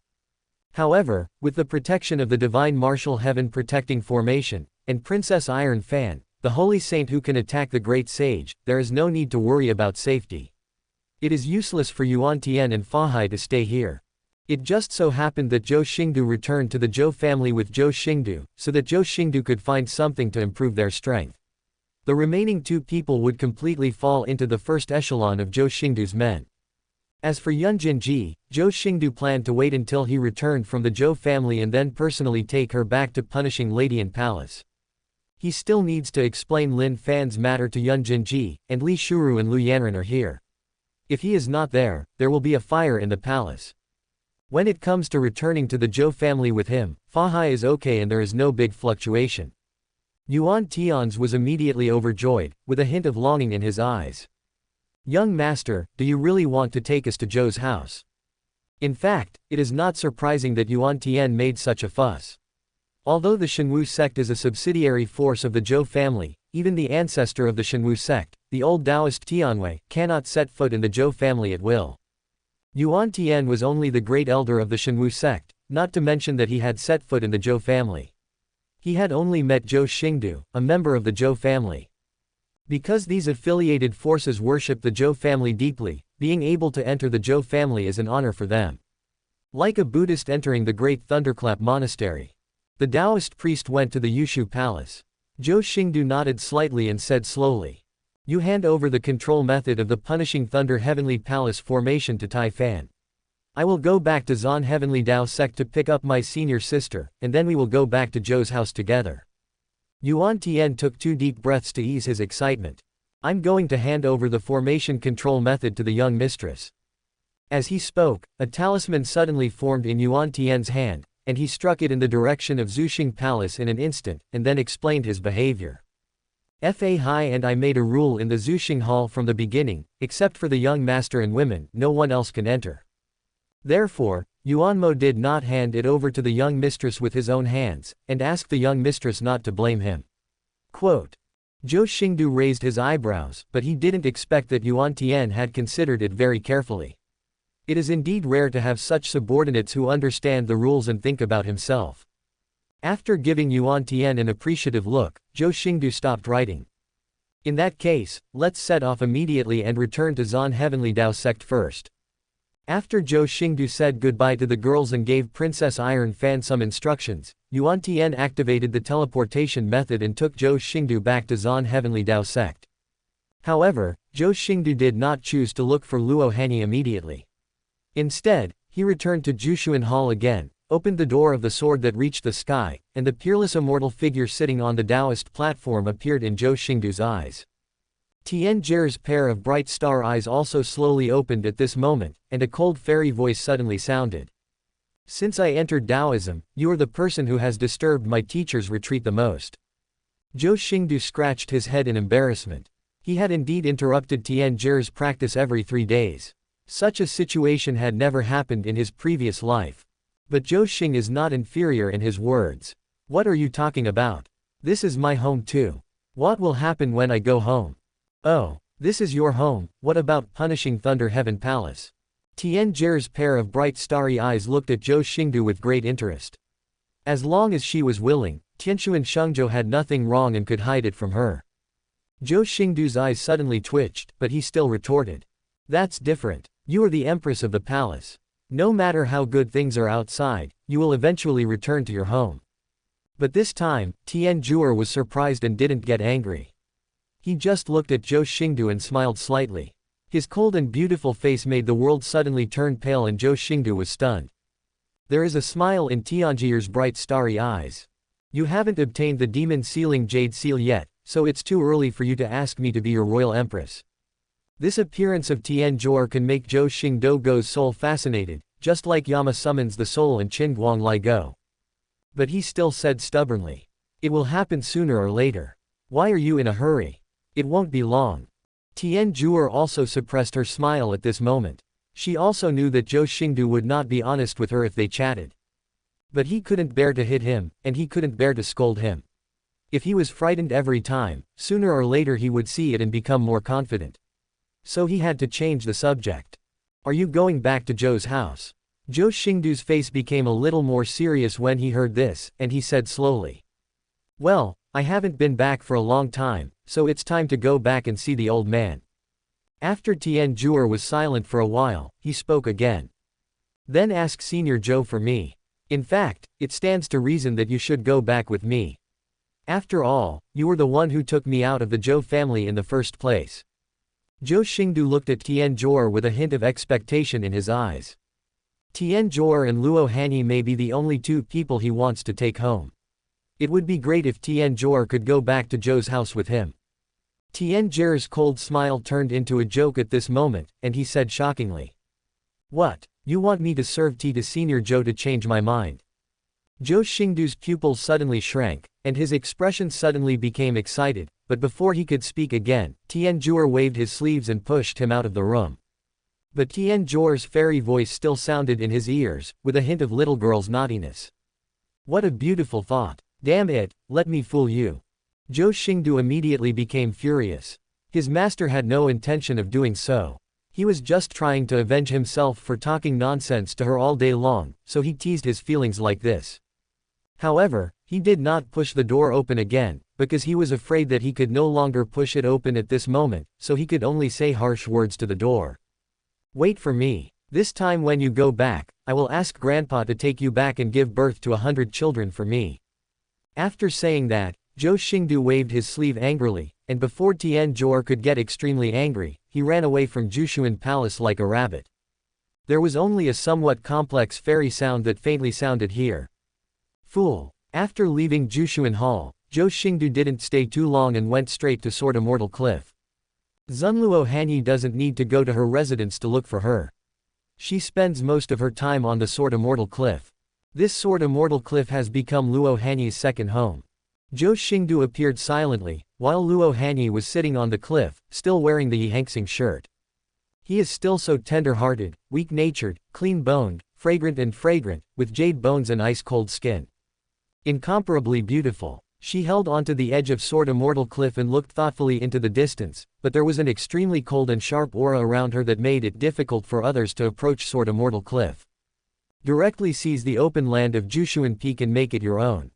However, with the protection of the Divine Martial Heaven Protecting Formation, and Princess Iron Fan, the holy saint who can attack the great sage, there is no need to worry about safety. It is useless for Yuan Tian and Fa Hai to stay here. It just so happened that Zhou Xingdou returned to the Zhou family with Zhou Xingdou, so that Zhou Xingdou could find something to improve their strength. The remaining 2 people would completely fall into the first echelon of Zhou Xingdou's men. As for Yun Jinji, Zhou Xingdou planned to wait until he returned from the Zhou family and then personally take her back to punishing Ladian Palace. He still needs to explain Lin Fan's matter to Yun Jinji, and Li Shuru and Lu Yanran are here. If he is not there, there will be a fire in the palace. When it comes to returning to the Zhou family with him, Fa Hai is okay and there is no big fluctuation. Yuan Tian's was immediately overjoyed, with a hint of longing in his eyes. Young master, do you really want to take us to Zhou's house? In fact, it is not surprising that Yuan Tian made such a fuss. Although the Shenwu sect is a subsidiary force of the Zhou family, even the ancestor of the Shenwu sect, the old Taoist Tianwei, cannot set foot in the Zhou family at will. Yuan Tian was only the great elder of the Shenwu sect, not to mention that he had set foot in the Zhou family. He had only met Zhou Xingdou, a member of the Zhou family. Because these affiliated forces worship the Zhou family deeply, being able to enter the Zhou family is an honor for them. Like a Buddhist entering the Great Thunderclap Monastery. The Taoist priest went to the Yushu Palace. Zhou Xingdou nodded slightly and said slowly, You hand over the control method of the Punishing Thunder Heavenly Palace formation to Tai Fan. I will go back to Zon Heavenly Dao sect to pick up my senior sister, and then we will go back to Zhou's house together. Yuan Tian took 2 deep breaths to ease his excitement. I'm going to hand over the formation control method to the young mistress. As he spoke, a talisman suddenly formed in Yuan Tian's hand, and he struck it in the direction of Zhuxing Palace in an instant, and then explained his behavior. Fa and I made a rule in the Zhuxing Hall from the beginning, except for the young master and women, no one else can enter. Therefore, Yuan Mo did not hand it over to the young mistress with his own hands, and asked the young mistress not to blame him. Quote. Zhou Xingdou raised his eyebrows, but he didn't expect that Yuan Tian had considered it very carefully. It is indeed rare to have such subordinates who understand the rules and think about himself. After giving Yuan Tian an appreciative look, Zhou Xingdou stopped writing. In that case, let's set off immediately and return to Zon Heavenly Dao sect first. After Zhou Xingdou said goodbye to the girls and gave Princess Iron Fan some instructions, Yuan Tian activated the teleportation method and took Zhou Xingdou back to Zon Heavenly Dao sect. However, Zhou Xingdou did not choose to look for Luo Hanyi immediately. Instead, he returned to Jushuan Hall again, opened the door of the sword that reached the sky, and the peerless immortal figure sitting on the Taoist platform appeared in Zhou Xingdou's eyes. Tian Zhi's pair of bright star eyes also slowly opened at this moment, and a cold fairy voice suddenly sounded. Since I entered Taoism, you are the person who has disturbed my teacher's retreat the most. Zhou Xingdou scratched his head in embarrassment. He had indeed interrupted Tian Zhi's practice every 3 days. Such a situation had never happened in his previous life. But Zhou Xing is not inferior in his words. What are you talking about? This is my home too. What will happen when I go home? Oh, this is your home, what about Punishing Thunder Heaven Palace? Tian Zhi's pair of bright starry eyes looked at Zhou Xingdou with great interest. As long as she was willing, Tianxuan Shengzhou had nothing wrong and could hide it from her. Zhou Xingdou's eyes suddenly twitched, but he still retorted. That's different. You are the empress of the palace. No matter how good things are outside, you will eventually return to your home. But this time, Tian Zhuer was surprised and didn't get angry. He just looked at Zhou Xingdou and smiled slightly. His cold and beautiful face made the world suddenly turn pale and Zhou Xingdou was stunned. There is a smile in Tianjier's bright starry eyes. You haven't obtained the demon sealing jade seal yet, so it's too early for you to ask me to be your royal empress. This appearance of Tian Zhuer can make Zhou Xingdou's soul fascinated, just like Yama summons the soul in Qin Guang Lai Go. But he still said stubbornly. It will happen sooner or later. Why are you in a hurry? It won't be long. Tian Zhuer also suppressed her smile at this moment. She also knew that Zhou Xingdou would not be honest with her if they chatted. But he couldn't bear to hit him, and he couldn't bear to scold him. If he was frightened every time, sooner or later he would see it and become more confident. So he had to change the subject. Are you going back to Zhou's house? Zhou Xingdou's face became a little more serious when he heard this, and he said slowly. Well, I haven't been back for a long time, so it's time to go back and see the old man. After Tian Zhuer was silent for a while, he spoke again. Then ask Senior Zhou for me. In fact, it stands to reason that you should go back with me. After all, you were the one who took me out of the Zhou family in the first place. Zhou Xingdou looked at Tian Zhuer with a hint of expectation in his eyes. Tian Zhuer and Luo Hanyi may be the only 2 people he wants to take home. It would be great if Tian Zhuer could go back to Zhou's house with him. Tian Zhuer's cold smile turned into a joke at this moment, and he said shockingly. What, you want me to serve tea to Senior Zhou to change my mind? Zhou Xingdou's pupils suddenly shrank, and his expression suddenly became excited, but before he could speak again, Tian Zhuer waved his sleeves and pushed him out of the room. But Tian Zhuer's fairy voice still sounded in his ears, with a hint of little girl's naughtiness. What a beautiful thought. Damn it, let me fool you. Zhou Xingdou immediately became furious. His master had no intention of doing so. He was just trying to avenge himself for talking nonsense to her all day long, so he teased his feelings like this. However, he did not push the door open again, because he was afraid that he could no longer push it open at this moment, so he could only say harsh words to the door. Wait for me. This time when you go back, I will ask Grandpa to take you back and give birth to 100 children for me. After saying that, Zhou Xingdou waved his sleeve angrily, and before Tian Zhuo could get extremely angry, he ran away from Chuyuan Palace like a rabbit. There was only a somewhat complex fairy sound that faintly sounded here. Fool. After leaving Jushuan Hall, Zhou Xingdou didn't stay too long and went straight to Sword Immortal Cliff. Zunluo Hanyi doesn't need to go to her residence to look for her. She spends most of her time on the Sword Immortal Cliff. This Sword Immortal Cliff has become Luo Hanyi's second home. Zhou Xingdou appeared silently, while Luo Hanyi was sitting on the cliff, still wearing the Yihangsing shirt. He is still so tender-hearted, weak-natured, clean-boned, fragrant and fragrant, with jade bones and ice-cold skin. Incomparably beautiful. She held onto the edge of Sword Immortal Cliff and looked thoughtfully into the distance, but there was an extremely cold and sharp aura around her that made it difficult for others to approach Sword Immortal Cliff. Directly seize the open land of Jushuan Peak and make it your own.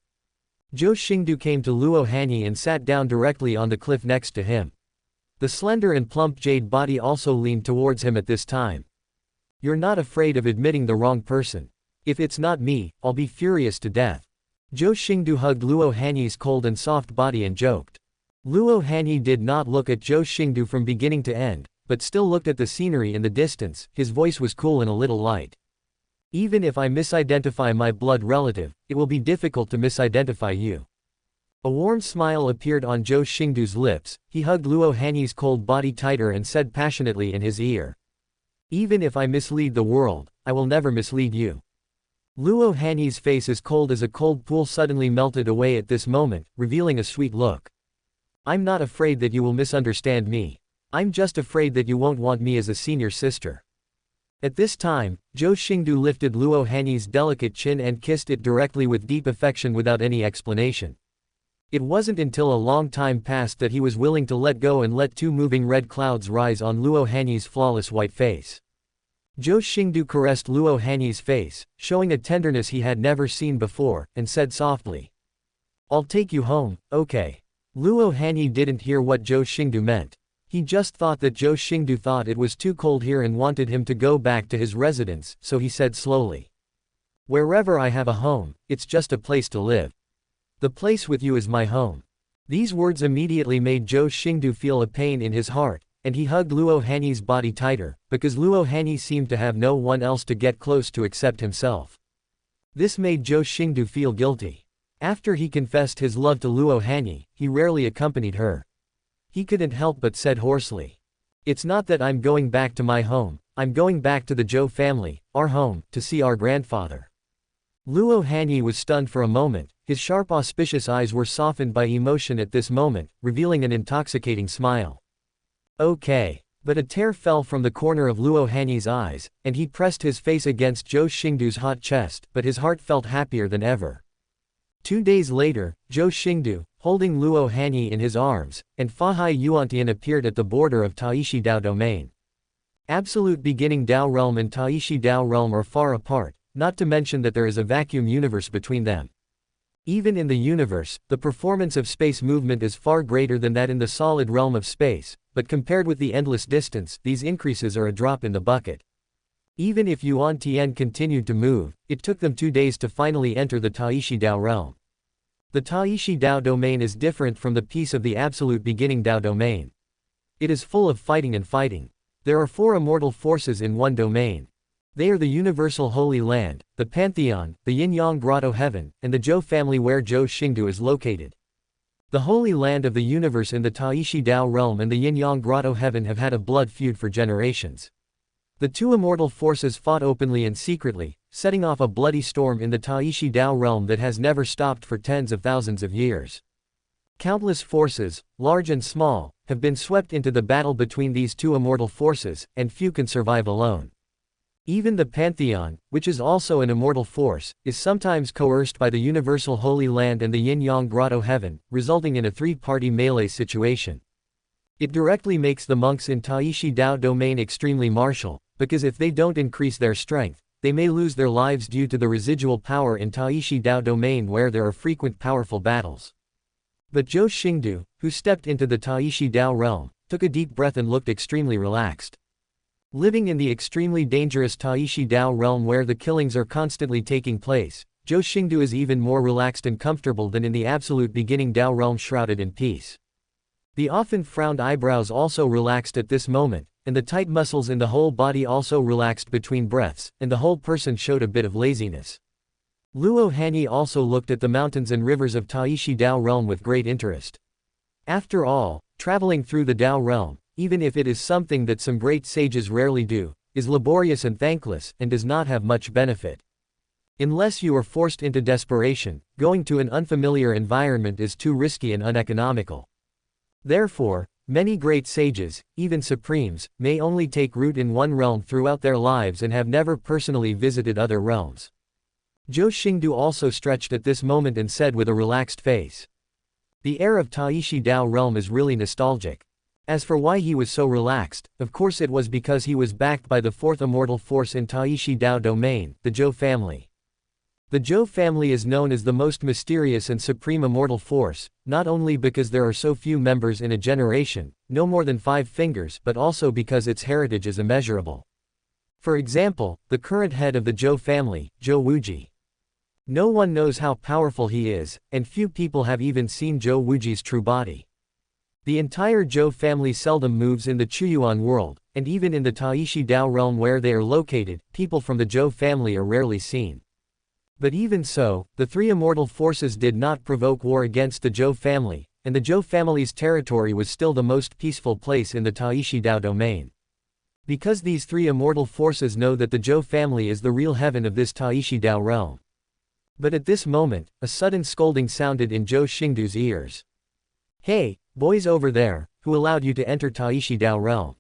Zhou Xingdou came to Luo Hanyi and sat down directly on the cliff next to him. The slender and plump jade body also leaned towards him at this time. You're not afraid of admitting the wrong person. If it's not me, I'll be furious to death. Zhou Xingdou hugged Luo Hanyi's cold and soft body and joked. Luo Hanyi did not look at Zhou Xingdou from beginning to end, but still looked at the scenery in the distance. His voice was cool and a little light. Even if I misidentify my blood relative, it will be difficult to misidentify you. A warm smile appeared on Zhou Xingdou's lips. He hugged Luo Hanyi's cold body tighter and said passionately in his ear. Even if I mislead the world, I will never mislead you. Luo Hanyi's face as cold as a cold pool suddenly melted away at this moment, revealing a sweet look. I'm not afraid that you will misunderstand me. I'm just afraid that you won't want me as a senior sister. At this time, Zhou Xingdou lifted Luo Hanyi's delicate chin and kissed it directly with deep affection without any explanation. It wasn't until a long time passed that he was willing to let go and let two moving red clouds rise on Luo Hanyi's flawless white face. Zhou Xingdou caressed Luo Hanyi's face, showing a tenderness he had never seen before, and said softly. I'll take you home, okay. Luo Hanyi didn't hear what Zhou Xingdou meant. He just thought that Zhou Xingdou thought it was too cold here and wanted him to go back to his residence, so he said slowly. Wherever I have a home, it's just a place to live. The place with you is my home. These words immediately made Zhou Xingdou feel a pain in his heart, and he hugged Luo Hanyi's body tighter, because Luo Hanyi seemed to have no one else to get close to except himself. This made Zhou Xingdou feel guilty. After he confessed his love to Luo Hanyi, he rarely accompanied her. He couldn't help but said hoarsely. It's not that I'm going back to my home, I'm going back to the Zhou family, our home, to see our grandfather. Luo Hanyi was stunned for a moment. His sharp auspicious eyes were softened by emotion at this moment, revealing an intoxicating smile. Okay. But a tear fell from the corner of Luo Hanyi's eyes, and he pressed his face against Zhou Xingdou's hot chest, but his heart felt happier than ever. 2 days later, Zhou Xingdou, holding Luo Hanyi in his arms, and Fahai Yuantian appeared at the border of Taishi Dao domain. Absolute Beginning Dao realm and Taishi Dao realm are far apart, not to mention that there is a vacuum universe between them. Even in the universe, the performance of space movement is far greater than that in the solid realm of space, but compared with the endless distance, these increases are a drop in the bucket. Even if Yuan Tian continued to move, it took them 2 days to finally enter the Taishi Dao realm. The Taishi Dao domain is different from the peace of the Absolute Beginning Dao domain. It is full of fighting and fighting. There are 4 immortal forces in one domain. They are the Universal Holy Land, the Pantheon, the Yin-Yang Grotto Heaven, and the Zhou family where Zhou Xingdou is located. The Holy Land of the Universe in the Taishi Dao realm and the Yin-Yang Grotto Heaven have had a blood feud for generations. The 2 immortal forces fought openly and secretly, setting off a bloody storm in the Taishi Dao realm that has never stopped for tens of thousands of years. Countless forces, large and small, have been swept into the battle between these 2 immortal forces, and few can survive alone. Even the Pantheon, which is also an immortal force, is sometimes coerced by the Universal Holy Land and the Yin-Yang Grotto Heaven, resulting in a 3-party melee situation. It directly makes the monks in Taishi Dao domain extremely martial, because if they don't increase their strength, they may lose their lives due to the residual power in Taishi Dao domain where there are frequent powerful battles. But Zhou Xingdou, who stepped into the Taishi Dao realm, took a deep breath and looked extremely relaxed. Living in the extremely dangerous Taishi Dao realm where the killings are constantly taking place, Zhou Xingdou is even more relaxed and comfortable than in the Absolute Beginning Dao realm shrouded in peace. The often frowned eyebrows also relaxed at this moment, and the tight muscles in the whole body also relaxed between breaths, and the whole person showed a bit of laziness. Luo Hanyi also looked at the mountains and rivers of Taishi Dao realm with great interest. After all, traveling through the Dao realm, even if it is something that some great sages rarely do, is laborious and thankless, and does not have much benefit. Unless you are forced into desperation, going to an unfamiliar environment is too risky and uneconomical. Therefore, many great sages, even supremes, may only take root in one realm throughout their lives and have never personally visited other realms. Zhou Xingdou also stretched at this moment and said with a relaxed face. The air of Taishi Dao realm is really nostalgic. As for why he was so relaxed, of course it was because he was backed by the fourth immortal force in Taishi Dao domain, the Zhou family. The Zhou family is known as the most mysterious and supreme immortal force, not only because there are so few members in a generation, no more than 5 fingers, but also because its heritage is immeasurable. For example, the current head of the Zhou family, Zhou Wuji. No one knows how powerful he is, and few people have even seen Zhou Wuji's true body. The entire Zhou family seldom moves in the Chuyuan world, and even in the Taishi Dao realm where they are located, people from the Zhou family are rarely seen. But even so, the 3 immortal forces did not provoke war against the Zhou family, and the Zhou family's territory was still the most peaceful place in the Taishi Dao domain. Because these 3 immortal forces know that the Zhou family is the real heaven of this Taishi Dao realm. But at this moment, a sudden scolding sounded in Zhou Xingdou's ears. "Hey, boys over there, who allowed you to enter Taishi Dao realm?"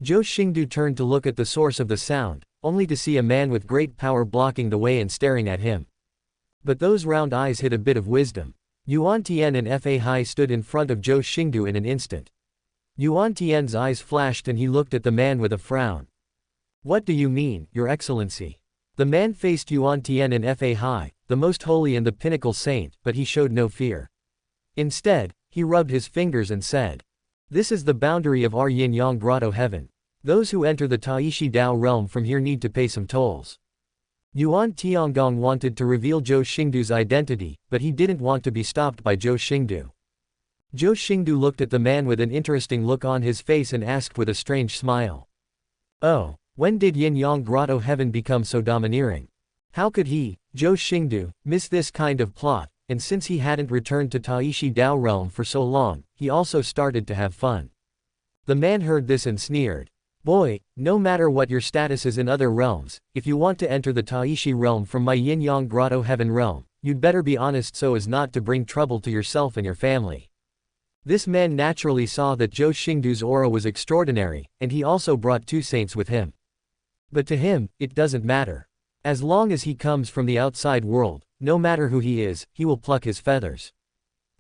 Zhou Xingdou turned to look at the source of the sound, only to see a man with great power blocking the way and staring at him. But those round eyes hid a bit of wisdom. Yuan Tian and Fa Hai stood in front of Zhou Xingdou in an instant. Yuan Tian's eyes flashed and he looked at the man with a frown. "What do you mean, Your Excellency?" The man faced Yuan Tian and Fa Hai, the most holy and the pinnacle saint, but he showed no fear. Instead, he rubbed his fingers and said, "This is the boundary of our Yin-Yang Grotto heaven. Those who enter the Taishi Dao realm from here need to pay some tolls." Yuan Tiangong wanted to reveal Zhou Xingdou's identity, but he didn't want to be stopped by Zhou Xingdou. Zhou Xingdou looked at the man with an interesting look on his face and asked with a strange smile. "Oh, when did Yin-Yang Grotto heaven become so domineering? How could he, Zhou Xingdou, miss this kind of plot?" And since he hadn't returned to Taishi Dao realm for so long, he also started to have fun. The man heard this and sneered. "Boy, no matter what your status is in other realms, if you want to enter the Taishi realm from my Yin-Yang Grotto heaven realm, you'd better be honest so as not to bring trouble to yourself and your family." This man naturally saw that Zhou Xingdou's aura was extraordinary, and he also brought 2 saints with him. But to him, it doesn't matter. As long as he comes from the outside world, no matter who he is, he will pluck his feathers.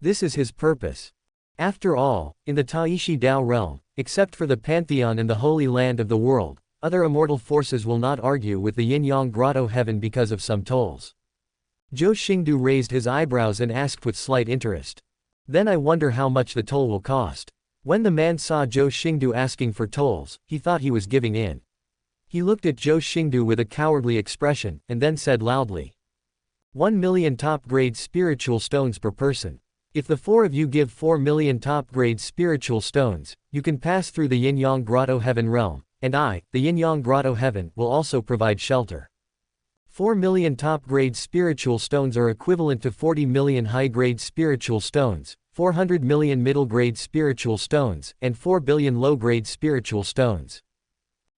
This is his purpose. After all, in the Taishi Dao realm, except for the Pantheon and the Holy Land of the world, other immortal forces will not argue with the Yin-Yang Grotto heaven because of some tolls. Zhou Xingdou raised his eyebrows and asked with slight interest. "Then I wonder how much the toll will cost." When the man saw Zhou Xingdou asking for tolls, he thought he was giving in. He looked at Zhou Xingdou with a cowardly expression, and then said loudly, 1 million top-grade spiritual stones per person. If the 4 of you give 4 million top-grade spiritual stones, you can pass through the Yin-Yang Grotto heaven realm, and I, the Yin-Yang Grotto heaven, will also provide shelter. 4 million top-grade spiritual stones are equivalent to 40 million high-grade spiritual stones, 400 million middle-grade spiritual stones, and 4 billion low-grade spiritual stones.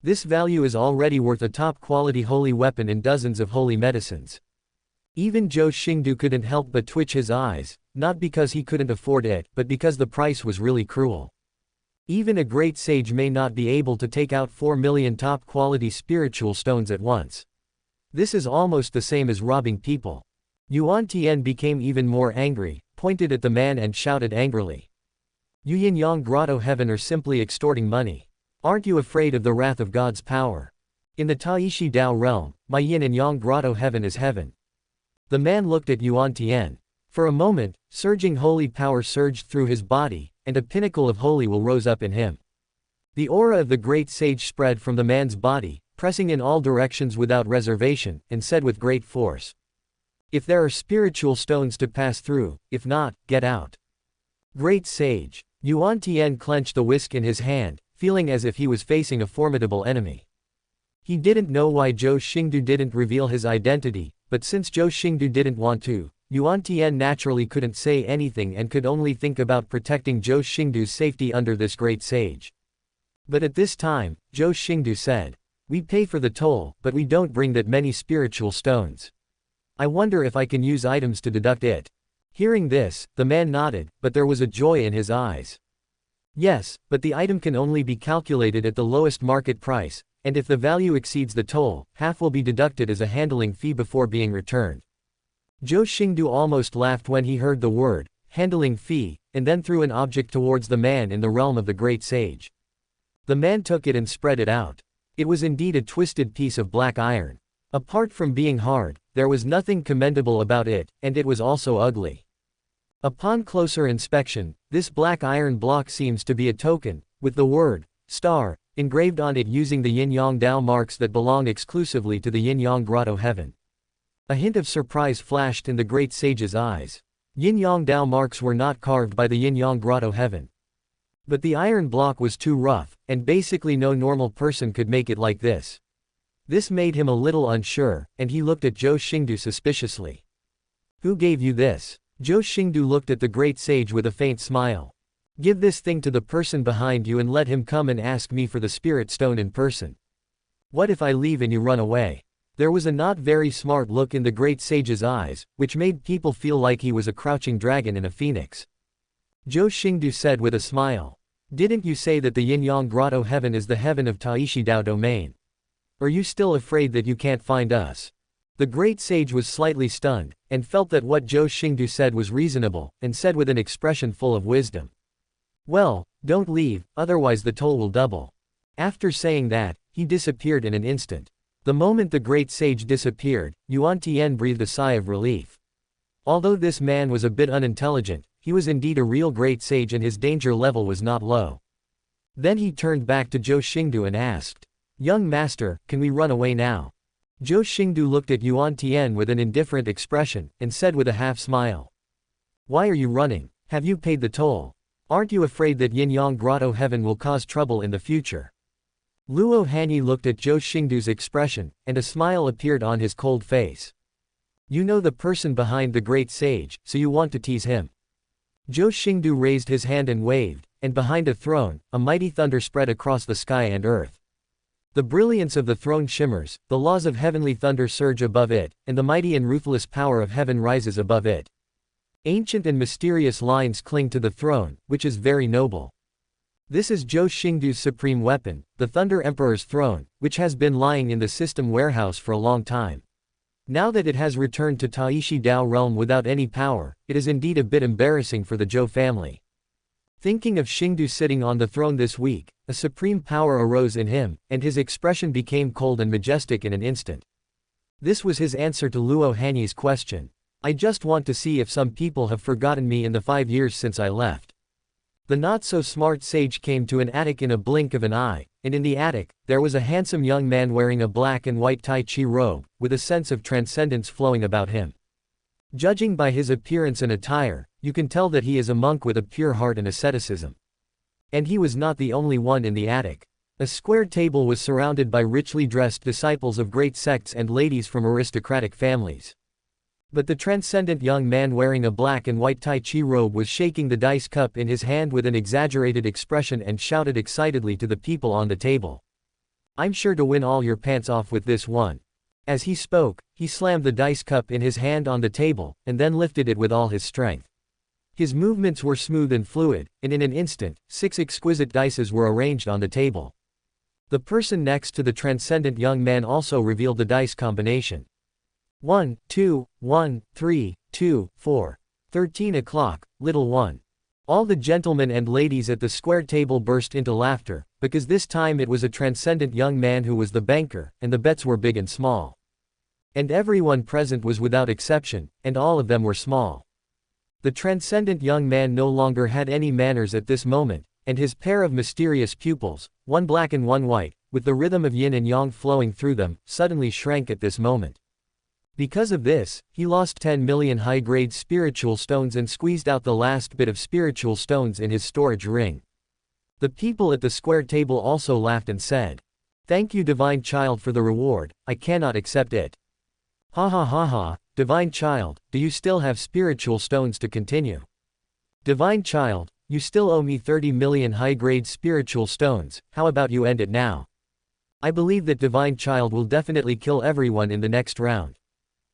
This value is already worth a top-quality holy weapon and dozens of holy medicines. Even Zhou Xingdou couldn't help but twitch his eyes, not because he couldn't afford it, but because the price was really cruel. Even a great sage may not be able to take out 4 million top-quality spiritual stones at once. This is almost the same as robbing people. Yuan Tian became even more angry, pointed at the man and shouted angrily. "You Yin-Yang Grotto heaven are simply extorting money. Aren't you afraid of the wrath of God's power? In the Taishi Dao realm, my Yin and Yang Grotto heaven is heaven." The man looked at Yuan Tian. For a moment, surging holy power surged through his body, and a pinnacle of holy will rose up in him. The aura of the great sage spread from the man's body, pressing in all directions without reservation, and said with great force, "If there are spiritual stones to pass through, if not, get out." Great sage. Yuan Tian clenched the whisk in his hand, feeling as if he was facing a formidable enemy. He didn't know why Zhou Xingdou didn't reveal his identity, but since Zhou Xingdou didn't want to, Yuan Tian naturally couldn't say anything and could only think about protecting Zhou Xingdou's safety under this great sage. But at this time, Zhou Xingdou said, "We pay for the toll, but we don't bring that many spiritual stones. I wonder if I can use items to deduct it." Hearing this, the man nodded, but there was a joy in his eyes. "Yes, but the item can only be calculated at the lowest market price, and if the value exceeds the toll, half will be deducted as a handling fee before being returned." Zhou Xingdou almost laughed when he heard the word, handling fee, and then threw an object towards the man in the realm of the great sage. The man took it and spread it out. It was indeed a twisted piece of black iron. Apart from being hard, there was nothing commendable about it, and it was also ugly. Upon closer inspection, this black iron block seems to be a token, with the word, star, engraved on it using the yin-yang Dao marks that belong exclusively to the yin-yang grotto heaven. A hint of surprise flashed in the great sage's eyes. Yin-yang Dao marks were not carved by the yin-yang grotto heaven. But the iron block was too rough, and basically no normal person could make it like this. This made him a little unsure, and he looked at Zhou Xingdou suspiciously. "Who gave you this?" Zhou Xingdou looked at the great sage with a faint smile. "Give this thing to the person behind you and let him come and ask me for the spirit stone in person." "What if I leave and you run away?" There was a not very smart look in the great sage's eyes, which made people feel like he was a crouching dragon in a phoenix. Zhou Xingdou said with a smile, "Didn't you say that the yin-yang grotto heaven is the heaven of Taishi Dao domain? Are you still afraid that you can't find us?" The great sage was slightly stunned, and felt that what Zhou Xingdou said was reasonable, and said with an expression full of wisdom, "Well, don't leave, otherwise the toll will double." After saying that, he disappeared in an instant. The moment the great sage disappeared, Yuan Tian breathed a sigh of relief. Although this man was a bit unintelligent, he was indeed a real great sage and his danger level was not low. Then he turned back to Zhou Xingdou and asked, "Young master, can we run away now?" Zhou Xingdou looked at Yuan Tian with an indifferent expression, and said with a half-smile, "Why are you running? Have you paid the toll? Aren't you afraid that Yin-Yang Grotto Heaven will cause trouble in the future?" Luo Hanyi looked at Zhou Xingdou's expression, and a smile appeared on his cold face. "You know the person behind the great sage, so you want to tease him." Zhou Xingdou raised his hand and waved, and behind a throne, a mighty thunder spread across the sky and earth. The brilliance of the throne shimmers, the laws of heavenly thunder surge above it, and the mighty and ruthless power of heaven rises above it. Ancient and mysterious lines cling to the throne, which is very noble. This is Zhou Xingdou's supreme weapon, the Thunder Emperor's throne, which has been lying in the system warehouse for a long time. Now that it has returned to Taishi Dao realm without any power, it is indeed a bit embarrassing for the Zhou family. Thinking of Xingdou sitting on the throne this week, a supreme power arose in him, and his expression became cold and majestic in an instant. This was his answer to Luo Hanyi's question. "I just want to see if some people have forgotten me in the 5 years since I left." The not-so-smart sage came to an attic in a blink of an eye, and in the attic, there was a handsome young man wearing a black and white Tai Chi robe, with a sense of transcendence flowing about him. Judging by his appearance and attire, you can tell that he is a monk with a pure heart and asceticism. And he was not the only one in the attic. A square table was surrounded by richly dressed disciples of great sects and ladies from aristocratic families. But the transcendent young man wearing a black and white Tai Chi robe was shaking the dice cup in his hand with an exaggerated expression and shouted excitedly to the people on the table, "I'm sure to win all your pants off with this one." As he spoke, he slammed the dice cup in his hand on the table, and then lifted it with all his strength. His movements were smooth and fluid, and in an instant, 6 exquisite dices were arranged on the table. The person next to the transcendent young man also revealed the dice combination. 1, 2, 1, 3, 2, 4. 13 o'clock, little one. All the gentlemen and ladies at the square table burst into laughter, because this time it was a transcendent young man who was the banker, and the bets were big and small. And everyone present was without exception, and all of them were small. The transcendent young man no longer had any manners at this moment, and his pair of mysterious pupils, one black and one white, with the rhythm of yin and yang flowing through them, suddenly shrank at this moment. Because of this, he lost 10 million high-grade spiritual stones and squeezed out the last bit of spiritual stones in his storage ring. The people at the square table also laughed and said, "Thank you, Divine Child, for the reward. I cannot accept it." Ha ha ha ha, Divine Child, do you still have spiritual stones to continue? Divine Child, you still owe me 30 million high-grade spiritual stones, how about you end it now? I believe that Divine Child will definitely kill everyone in the next round.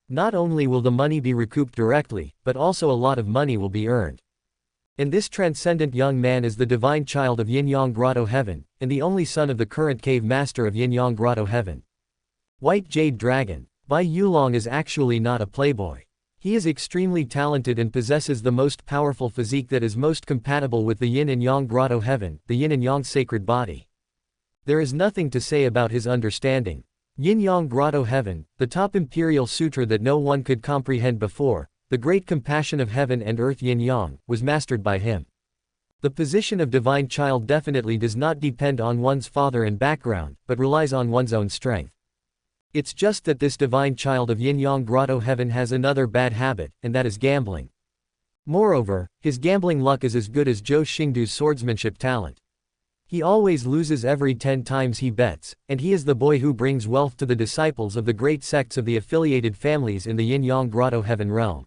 Not only will the money be recouped directly, but also a lot of money will be earned. And this transcendent young man is the Divine Child of Yin-Yang Grotto Heaven, and the only son of the current cave master of Yin-Yang Grotto Heaven. White Jade Dragon. Bai Yulong is actually not a playboy. He is extremely talented and possesses the most powerful physique that is most compatible with the Yin and Yang Grotto Heaven, the Yin and Yang sacred body. There is nothing to say about his understanding. Yin-Yang Grotto Heaven, the top imperial sutra that no one could comprehend before, the great compassion of heaven and earth Yin-Yang, was mastered by him. The position of Divine Child definitely does not depend on one's father and background, but relies on one's own strength. It's just that this Divine Child of Yin-Yang Grotto Heaven has another bad habit, and that is gambling. Moreover, his gambling luck is as good as Zhou Xingdou's swordsmanship talent. He always loses every 10 times he bets, and he is the boy who brings wealth to the disciples of the great sects of the affiliated families in the Yin-Yang Grotto Heaven realm.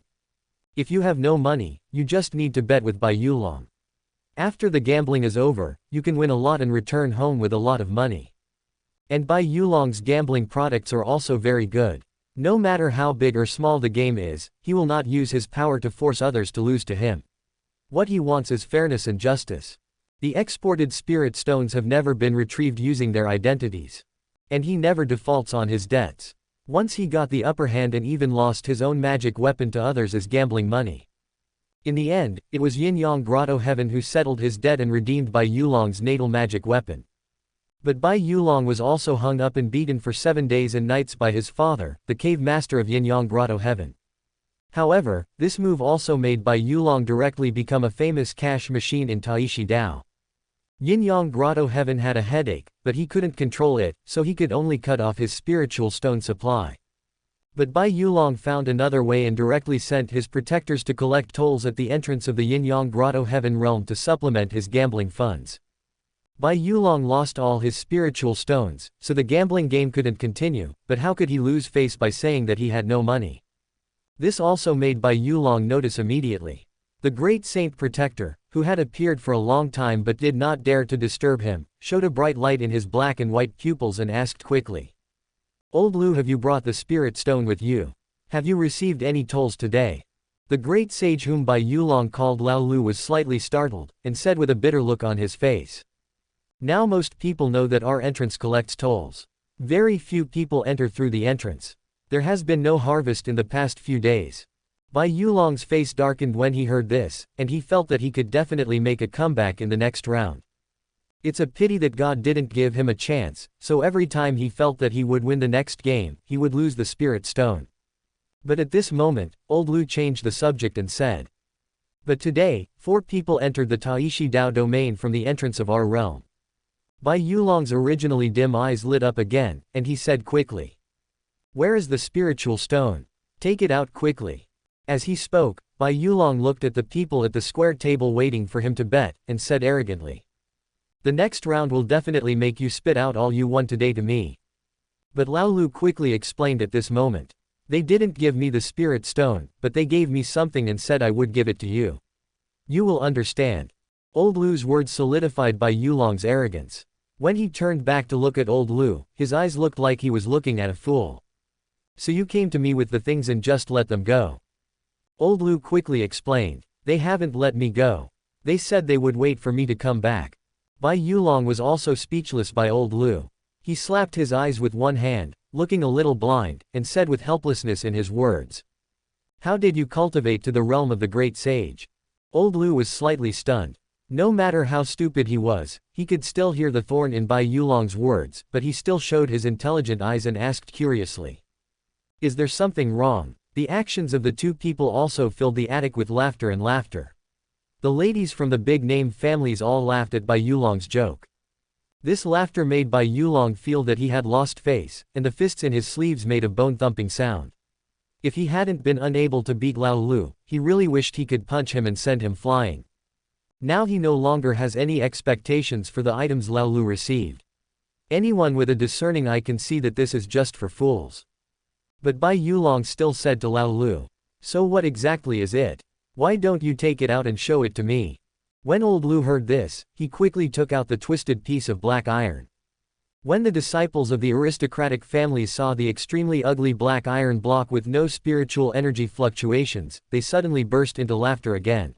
If you have no money, you just need to bet with Bai Yulong. After the gambling is over, you can win a lot and return home with a lot of money. And Bai Yulong's gambling products are also very good. No matter how big or small the game is, he will not use his power to force others to lose to him. What he wants is fairness and justice. The exported spirit stones have never been retrieved using their identities. And he never defaults on his debts. Once he got the upper hand and even lost his own magic weapon to others as gambling money. In the end, it was Yin-Yang Grotto Heaven who settled his debt and redeemed Bai Yulong's natal magic weapon. But Bai Yulong was also hung up and beaten for 7 days and nights by his father, the cave master of Yin-Yang Grotto Heaven. However, this move also made Bai Yulong directly become a famous cash machine in Taishi Dao. Yin-Yang Grotto Heaven had a headache, but he couldn't control it, so he could only cut off his spiritual stone supply. But Bai Yulong found another way and directly sent his protectors to collect tolls at the entrance of the Yin-Yang Grotto Heaven realm to supplement his gambling funds. Bai Yulong lost all his spiritual stones, so the gambling game couldn't continue, but how could he lose face by saying that he had no money? This also made Bai Yulong notice immediately. The great saint protector, who had appeared for a long time but did not dare to disturb him, showed a bright light in his black and white pupils and asked quickly, "Old Lu, have you brought the spirit stone with you? Have you received any tolls today?" The great sage whom Bai Yulong called Lao Lu was slightly startled, and said with a bitter look on his face, "Now most people know that our entrance collects tolls. Very few people enter through the entrance. There has been no harvest in the past few days." Bai Yulong's face darkened when he heard this, and he felt that he could definitely make a comeback in the next round. It's a pity that God didn't give him a chance, so every time he felt that he would win the next game, he would lose the spirit stone. But at this moment, Old Lu changed the subject and said, "But today, 4 people entered the Taishi Dao domain from the entrance of our realm." Bai Yulong's originally dim eyes lit up again, and he said quickly, "Where is the spiritual stone? Take it out quickly." As he spoke, Bai Yulong looked at the people at the square table waiting for him to bet, and said arrogantly, "The next round will definitely make you spit out all you won today to me." But Lao Lu quickly explained at this moment, "They didn't give me the spirit stone, but they gave me something and said I would give it to you. You will understand." Old Lu's words solidified Bai Yulong's arrogance. When he turned back to look at Old Lu, his eyes looked like he was looking at a fool. "So you came to me with the things and just let them go?" Old Lu quickly explained, "They haven't let me go. They said they would wait for me to come back." Bai Yulong was also speechless by Old Lu. He slapped his eyes with one hand, looking a little blind, and said with helplessness in his words, "How did you cultivate to the realm of the great sage?" Old Lu was slightly stunned. No matter how stupid he was, he could still hear the thorn in Bai Yulong's words, but he still showed his intelligent eyes and asked curiously, "Is there something wrong?" The actions of the 2 people also filled the attic with laughter and laughter. The ladies from the big-name families all laughed at Bai Yulong's joke. This laughter made Bai Yulong feel that he had lost face, and the fists in his sleeves made a bone-thumping sound. If he hadn't been unable to beat Lao Lu, he really wished he could punch him and send him flying. Now he no longer has any expectations for the items Lao Lu received. Anyone with a discerning eye can see that this is just for fools. But Bai Yulong still said to Lao Lu, "So what exactly is it? Why don't you take it out and show it to me?" When old Lu heard this, he quickly took out the twisted piece of black iron. When the disciples of the aristocratic families saw the extremely ugly black iron block with no spiritual energy fluctuations, they suddenly burst into laughter again.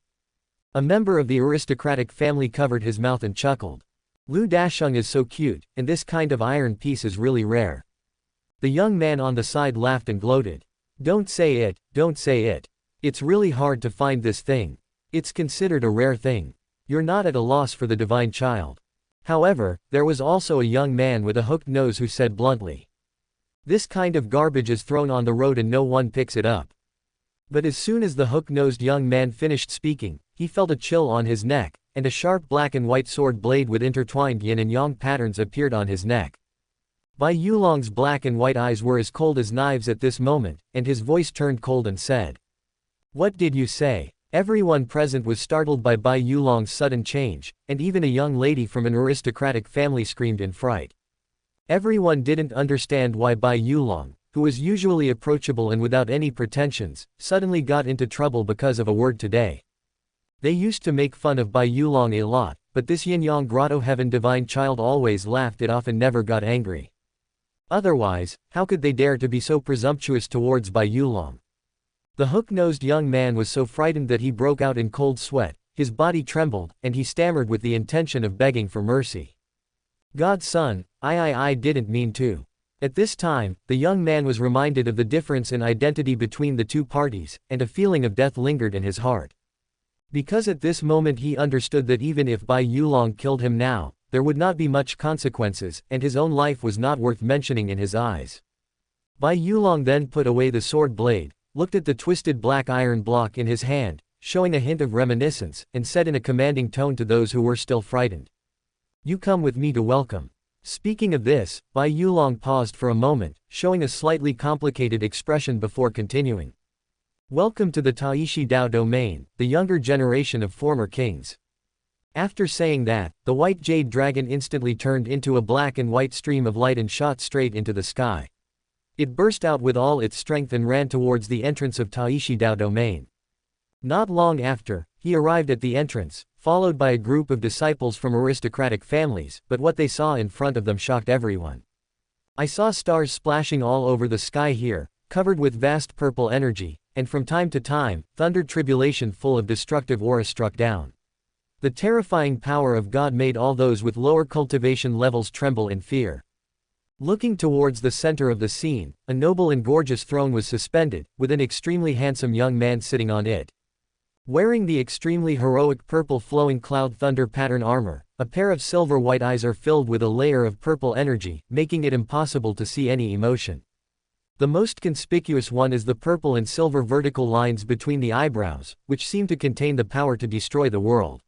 A member of the aristocratic family covered his mouth and chuckled. "Lu Dasheng is so cute, and this kind of iron piece is really rare." The young man on the side laughed and gloated. "Don't say it, don't say it. It's really hard to find this thing. It's considered a rare thing. You're not at a loss for the divine child." However, there was also a young man with a hooked nose who said bluntly, "This kind of garbage is thrown on the road and no one picks it up." But as soon as the hook-nosed young man finished speaking, he felt a chill on his neck, and a sharp black and white sword blade with intertwined yin and yang patterns appeared on his neck. Bai Yulong's black and white eyes were as cold as knives at this moment, and his voice turned cold and said, "What did you say?" Everyone present was startled by Bai Yulong's sudden change, and even a young lady from an aristocratic family screamed in fright. Everyone didn't understand why Bai Yulong, who was usually approachable and without any pretensions, suddenly got into trouble because of a word today. They used to make fun of Bai Yulong a lot, but this yin-yang grotto heaven divine child always laughed it off and never got angry. Otherwise, how could they dare to be so presumptuous towards Bai Yulong? The hook-nosed young man was so frightened that he broke out in cold sweat, his body trembled, and he stammered with the intention of begging for mercy. "God's son, I didn't mean to." At this time, the young man was reminded of the difference in identity between the two parties, and a feeling of death lingered in his heart. Because at this moment he understood that even if Bai Yulong killed him now, there would not be much consequences, and his own life was not worth mentioning in his eyes. Bai Yulong then put away the sword blade, looked at the twisted black iron block in his hand, showing a hint of reminiscence, and said in a commanding tone to those who were still frightened, "You come with me to welcome." Speaking of this, Bai Yulong paused for a moment, showing a slightly complicated expression before continuing. "Welcome to the Taishi Dao domain, the younger generation of former kings." After saying that, the white jade dragon instantly turned into a black and white stream of light and shot straight into the sky. It burst out with all its strength and ran towards the entrance of Taishi Dao domain. Not long after, he arrived at the entrance, followed by a group of disciples from aristocratic families, but what they saw in front of them shocked everyone. "I saw stars splashing all over the sky here, covered with vast purple energy, and from time to time, thundered tribulation full of destructive aura struck down. The terrifying power of God made all those with lower cultivation levels tremble in fear." Looking towards the center of the scene, a noble and gorgeous throne was suspended, with an extremely handsome young man sitting on it. Wearing the extremely heroic purple flowing cloud thunder pattern armor, a pair of silver white eyes are filled with a layer of purple energy, making it impossible to see any emotion. The most conspicuous one is the purple and silver vertical lines between the eyebrows, which seem to contain the power to destroy the world.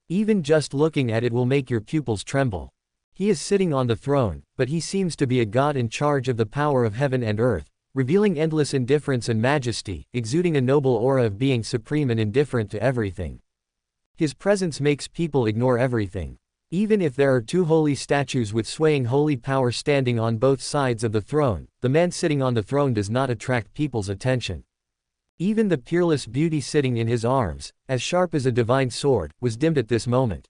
Even just looking at it will make your pupils tremble. He is sitting on the throne, but he seems to be a god in charge of the power of heaven and earth, revealing endless indifference and majesty, exuding a noble aura of being supreme and indifferent to everything. His presence makes people ignore everything. Even if there are two holy statues with swaying holy power standing on both sides of the throne, the man sitting on the throne does not attract people's attention. Even the peerless beauty sitting in his arms, as sharp as a divine sword, was dimmed at this moment.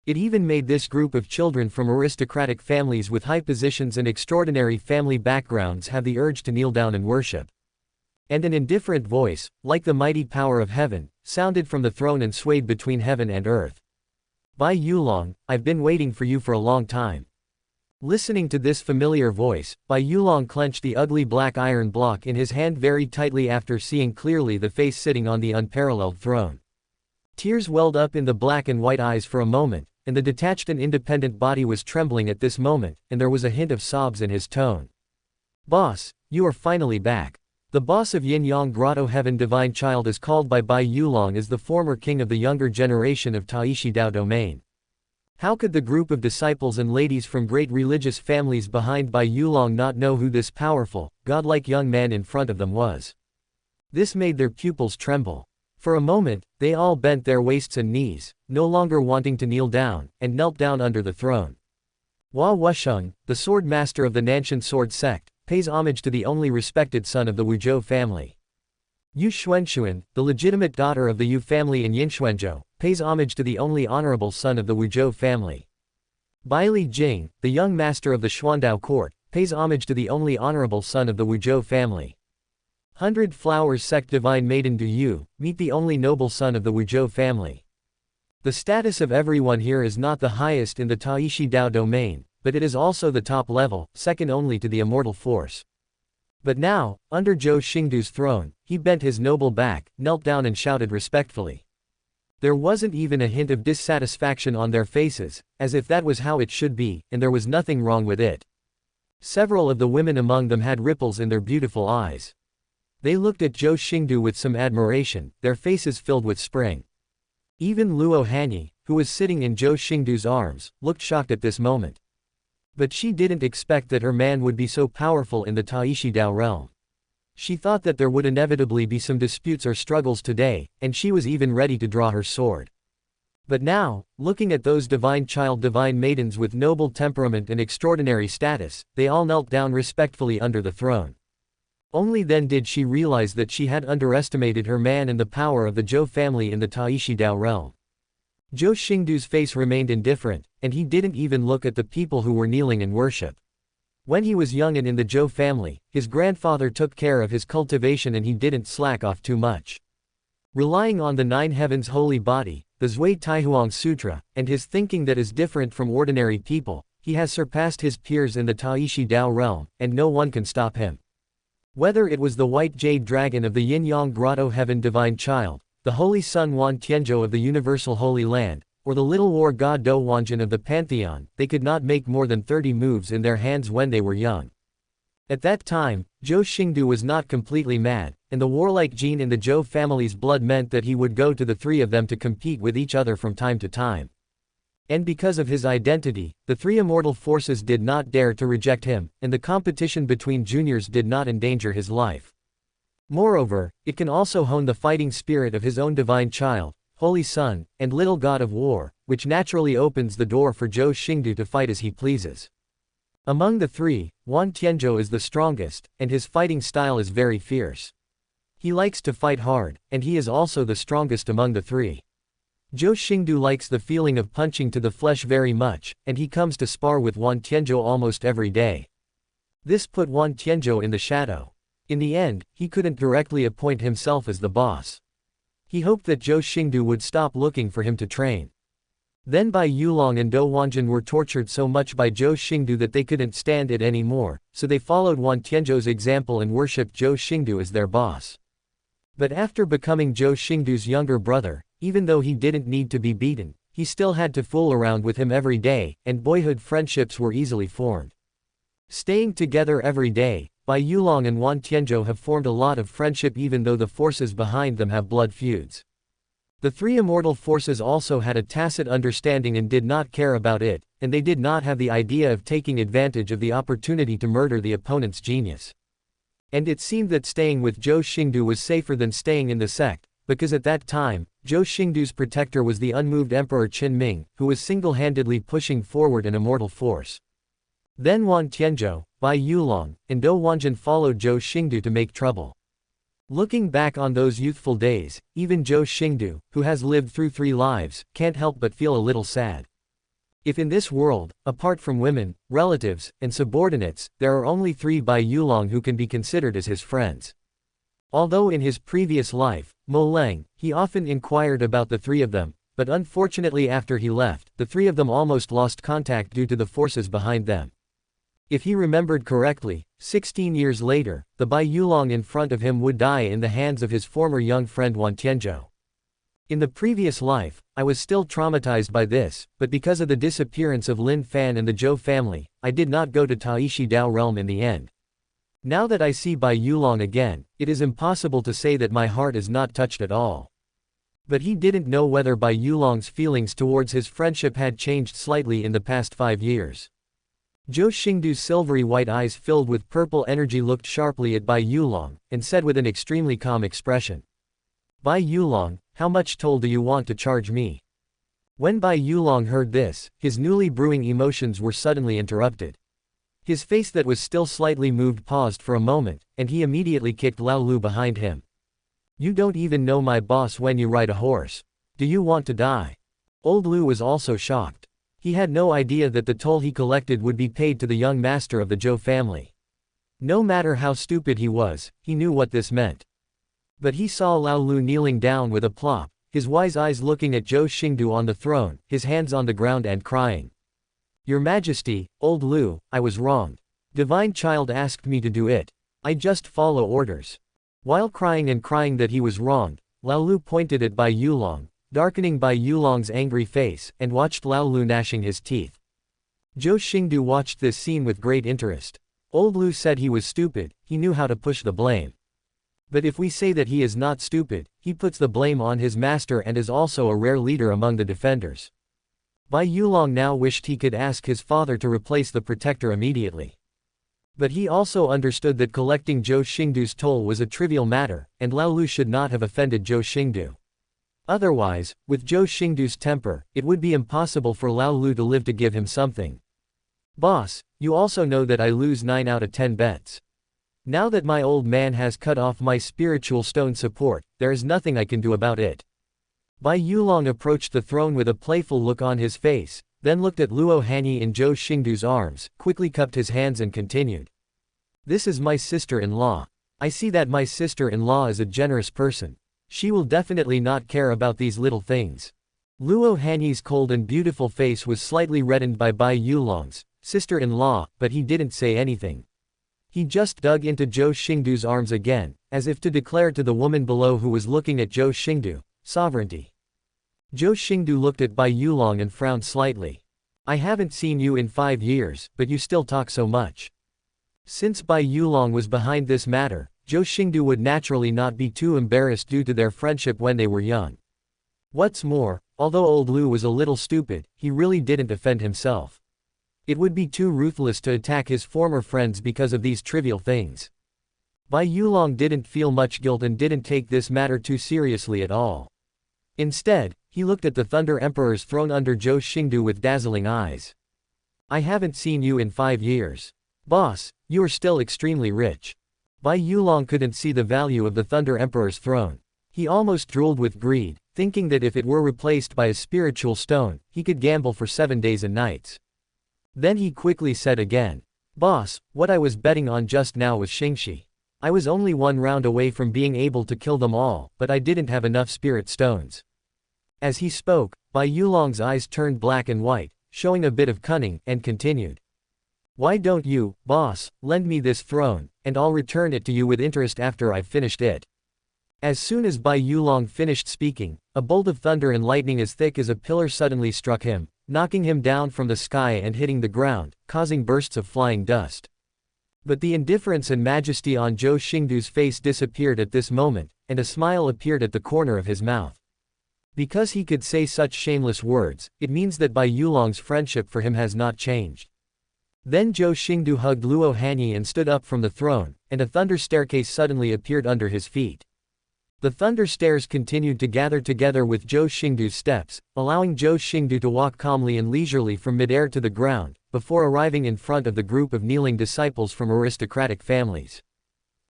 It even made this group of children from aristocratic families with high positions and extraordinary family backgrounds have the urge to kneel down and worship. And an indifferent voice, like the mighty power of heaven, sounded from the throne and swayed between heaven and earth. "Bai Yulong, I've been waiting for you for a long time." Listening to this familiar voice, Bai Yulong clenched the ugly black iron block in his hand very tightly after seeing clearly the face sitting on the unparalleled throne. Tears welled up in the black and white eyes for a moment, and the detached and independent body was trembling at this moment, and there was a hint of sobs in his tone. "Boss, you are finally back." The boss of Yin-Yang Grotto Heaven Divine Child is called by Bai Yulong as the former king of the younger generation of Taishi Dao domain. How could the group of disciples and ladies from great religious families behind Bai Yulong not know who this powerful, godlike young man in front of them was? This made their pupils tremble. For a moment, they all bent their waists and knees, no longer wanting to kneel down, and knelt down under the throne. Hua Wusheng, the sword master of the Nanshan sword sect, pays homage to the only respected son of the Wuzhou family. Yu Xuanxuan, the legitimate daughter of the Yu family in Yinxuanzhou, pays homage to the only honorable son of the Wuzhou family. Bai Li Jing, the young master of the Xuandao court, pays homage to the only honorable son of the Wuzhou family. 100 Flowers sect divine maiden Du Yu, meet the only noble son of the Wuzhou family. The status of everyone here is not the highest in the Taishi Dao domain, but it is also the top level, second only to the immortal force. But now, under Zhou Xingdou's throne, he bent his noble back, knelt down and shouted respectfully. There wasn't even a hint of dissatisfaction on their faces, as if that was how it should be, and there was nothing wrong with it. Several of the women among them had ripples in their beautiful eyes. They looked at Zhou Xingdou with some admiration, their faces filled with spring. Even Luo Hanyi, who was sitting in Zhou Xingdou's arms, looked shocked at this moment. But she didn't expect that her man would be so powerful in the Taishi Dao realm. She thought that there would inevitably be some disputes or struggles today, and she was even ready to draw her sword. But now, looking at those divine maidens with noble temperament and extraordinary status, they all knelt down respectfully under the throne. Only then did she realize that she had underestimated her man and the power of the Zhou family in the Taishi Dao realm. Zhou Xingdou's face remained indifferent, and he didn't even look at the people who were kneeling in worship. When he was young and in the Zhou family, his grandfather took care of his cultivation and he didn't slack off too much. Relying on the Nine Heavens' holy body, the Zui Taihuang Sutra, and his thinking that is different from ordinary people, he has surpassed his peers in the Taishi Dao realm, and no one can stop him. Whether it was the white jade dragon of the Yin-Yang Grotto Heaven Divine Child, the Holy Sun Wan Tianzhou of the Universal Holy Land, or the Little War God Do Wanjin of the Pantheon, they could not make more than 30 moves in their hands when they were young. At that time, Zhou Xingdou was not completely mad, and the warlike gene in the Zhou family's blood meant that he would go to the three of them to compete with each other from time to time. And because of his identity, the three immortal forces did not dare to reject him, and the competition between juniors did not endanger his life. Moreover, it can also hone the fighting spirit of his own divine child, Holy Son, and Little God of War, which naturally opens the door for Zhou Xingdou to fight as he pleases. Among the three, Wan Tianzhou is the strongest, and his fighting style is very fierce. He likes to fight hard, and he is also the strongest among the three. Zhou Xingdou likes the feeling of punching to the flesh very much, and he comes to spar with Wan Tianzhou almost every day. This put Wan Tianzhou in the shadow. In the end, he couldn't directly appoint himself as the boss. He hoped that Zhou Xingdou would stop looking for him to train. Then Bai Yulong and Dou Wanjin were tortured so much by Zhou Xingdou that they couldn't stand it anymore, so they followed Wan Tianzhou's example and worshipped Zhou Xingdou as their boss. But after becoming Zhou Xingdou's younger brother, even though he didn't need to be beaten, he still had to fool around with him every day, and boyhood friendships were easily formed. Staying together every day, Bai Yulong and Wan Tianzhou have formed a lot of friendship even though the forces behind them have blood feuds. The three immortal forces also had a tacit understanding and did not care about it, and they did not have the idea of taking advantage of the opportunity to murder the opponent's genius. And it seemed that staying with Zhou Xingdou was safer than staying in the sect, because at that time, Zhou Xingdou's protector was the unmoved Emperor Qin Ming, who was single-handedly pushing forward an immortal force. Then Wan Tianzhou, Bai Yulong, and Dou Wanjin followed Zhou Xingdou to make trouble. Looking back on those youthful days, even Zhou Xingdou, who has lived through 3 lives, can't help but feel a little sad. If in this world, apart from women, relatives, and subordinates, there are only 3 Bai Yulong who can be considered as his friends. Although in his previous life, Mo Leng, he often inquired about the 3 of them, but unfortunately after he left, the 3 of them almost lost contact due to the forces behind them. If he remembered correctly, 16 years later, the Bai Yulong in front of him would die in the hands of his former young friend Wan Tianzhou. In the previous life, I was still traumatized by this, but because of the disappearance of Lin Fan and the Zhou family, I did not go to Taishi Dao realm in the end. Now that I see Bai Yulong again, it is impossible to say that my heart is not touched at all. But he didn't know whether Bai Yulong's feelings towards his friendship had changed slightly in the past 5 years. Zhou Xingdou's silvery white eyes filled with purple energy looked sharply at Bai Yulong, and said with an extremely calm expression. Bai Yulong, how much toll do you want to charge me? When Bai Yulong heard this, his newly brewing emotions were suddenly interrupted. His face that was still slightly moved paused for a moment, and he immediately kicked Lao Lu behind him. You don't even know my boss when you ride a horse. Do you want to die? Old Lu was also shocked. He had no idea that the toll he collected would be paid to the young master of the Zhou family. No matter how stupid he was, he knew what this meant. But he saw Lao Lu kneeling down with a plop, his wise eyes looking at Zhou Xingdou on the throne, his hands on the ground and crying. Your Majesty, old Lu, I was wronged. Divine Child asked me to do it. I just follow orders. While crying that he was wronged, Lao Lu pointed at Bai Yulong, darkening Bai Yulong's angry face, and watched Lao Lu gnashing his teeth. Zhou Xingdou watched this scene with great interest. Old Lu said he was stupid, he knew how to push the blame. But if we say that he is not stupid, he puts the blame on his master and is also a rare leader among the defenders. Bai Yulong now wished he could ask his father to replace the protector immediately. But he also understood that collecting Zhou Xingdou's toll was a trivial matter, and Lao Lu should not have offended Zhou Xingdou. Otherwise, with Zhou Xingdou's temper, it would be impossible for Lao Lu to live to give him something. Boss, you also know that I lose 9 out of 10 bets. Now that my old man has cut off my spiritual stone support, there is nothing I can do about it. Bai Yulong approached the throne with a playful look on his face, then looked at Luo Hanyi in Zhou Xingdou's arms, quickly cupped his hands and continued. This is my sister-in-law. I see that my sister-in-law is a generous person. She will definitely not care about these little things. Luo Hanyi's cold and beautiful face was slightly reddened by Bai Yulong's sister-in-law, but he didn't say anything. He just dug into Zhou Xingdou's arms again, as if to declare to the woman below who was looking at Zhou Xingdou, sovereignty. Zhou Xingdou looked at Bai Yulong and frowned slightly. I haven't seen you in 5 years, but you still talk so much. Since Bai Yulong was behind this matter, Zhou Xingdou would naturally not be too embarrassed due to their friendship when they were young. What's more, although old Lu was a little stupid, he really didn't offend himself. It would be too ruthless to attack his former friends because of these trivial things. Bai Yulong didn't feel much guilt and didn't take this matter too seriously at all. Instead, he looked at the Thunder Emperor's throne under Zhou Xingdou with dazzling eyes. I haven't seen you in 5 years. Boss, you are still extremely rich. Bai Yulong couldn't see the value of the Thunder Emperor's throne. He almost drooled with greed, thinking that if it were replaced by a spiritual stone, he could gamble for 7 days and nights. Then he quickly said again. Boss, what I was betting on just now was Xingxi. I was only 1 round away from being able to kill them all, but I didn't have enough spirit stones. As he spoke, Bai Yulong's eyes turned black and white, showing a bit of cunning, and continued. Why don't you, boss, lend me this throne, and I'll return it to you with interest after I've finished it. As soon as Bai Yulong finished speaking, a bolt of thunder and lightning as thick as a pillar suddenly struck him, knocking him down from the sky and hitting the ground, causing bursts of flying dust. But the indifference and majesty on Zhou Xingdou's face disappeared at this moment, and a smile appeared at the corner of his mouth. Because he could say such shameless words, it means that Bai Yulong's friendship for him has not changed. Then Zhou Xingdou hugged Luo Hanyi and stood up from the throne, and a thunder staircase suddenly appeared under his feet. The thunder stairs continued to gather together with Zhou Xingdou's steps, allowing Zhou Xingdou to walk calmly and leisurely from midair to the ground, before arriving in front of the group of kneeling disciples from aristocratic families.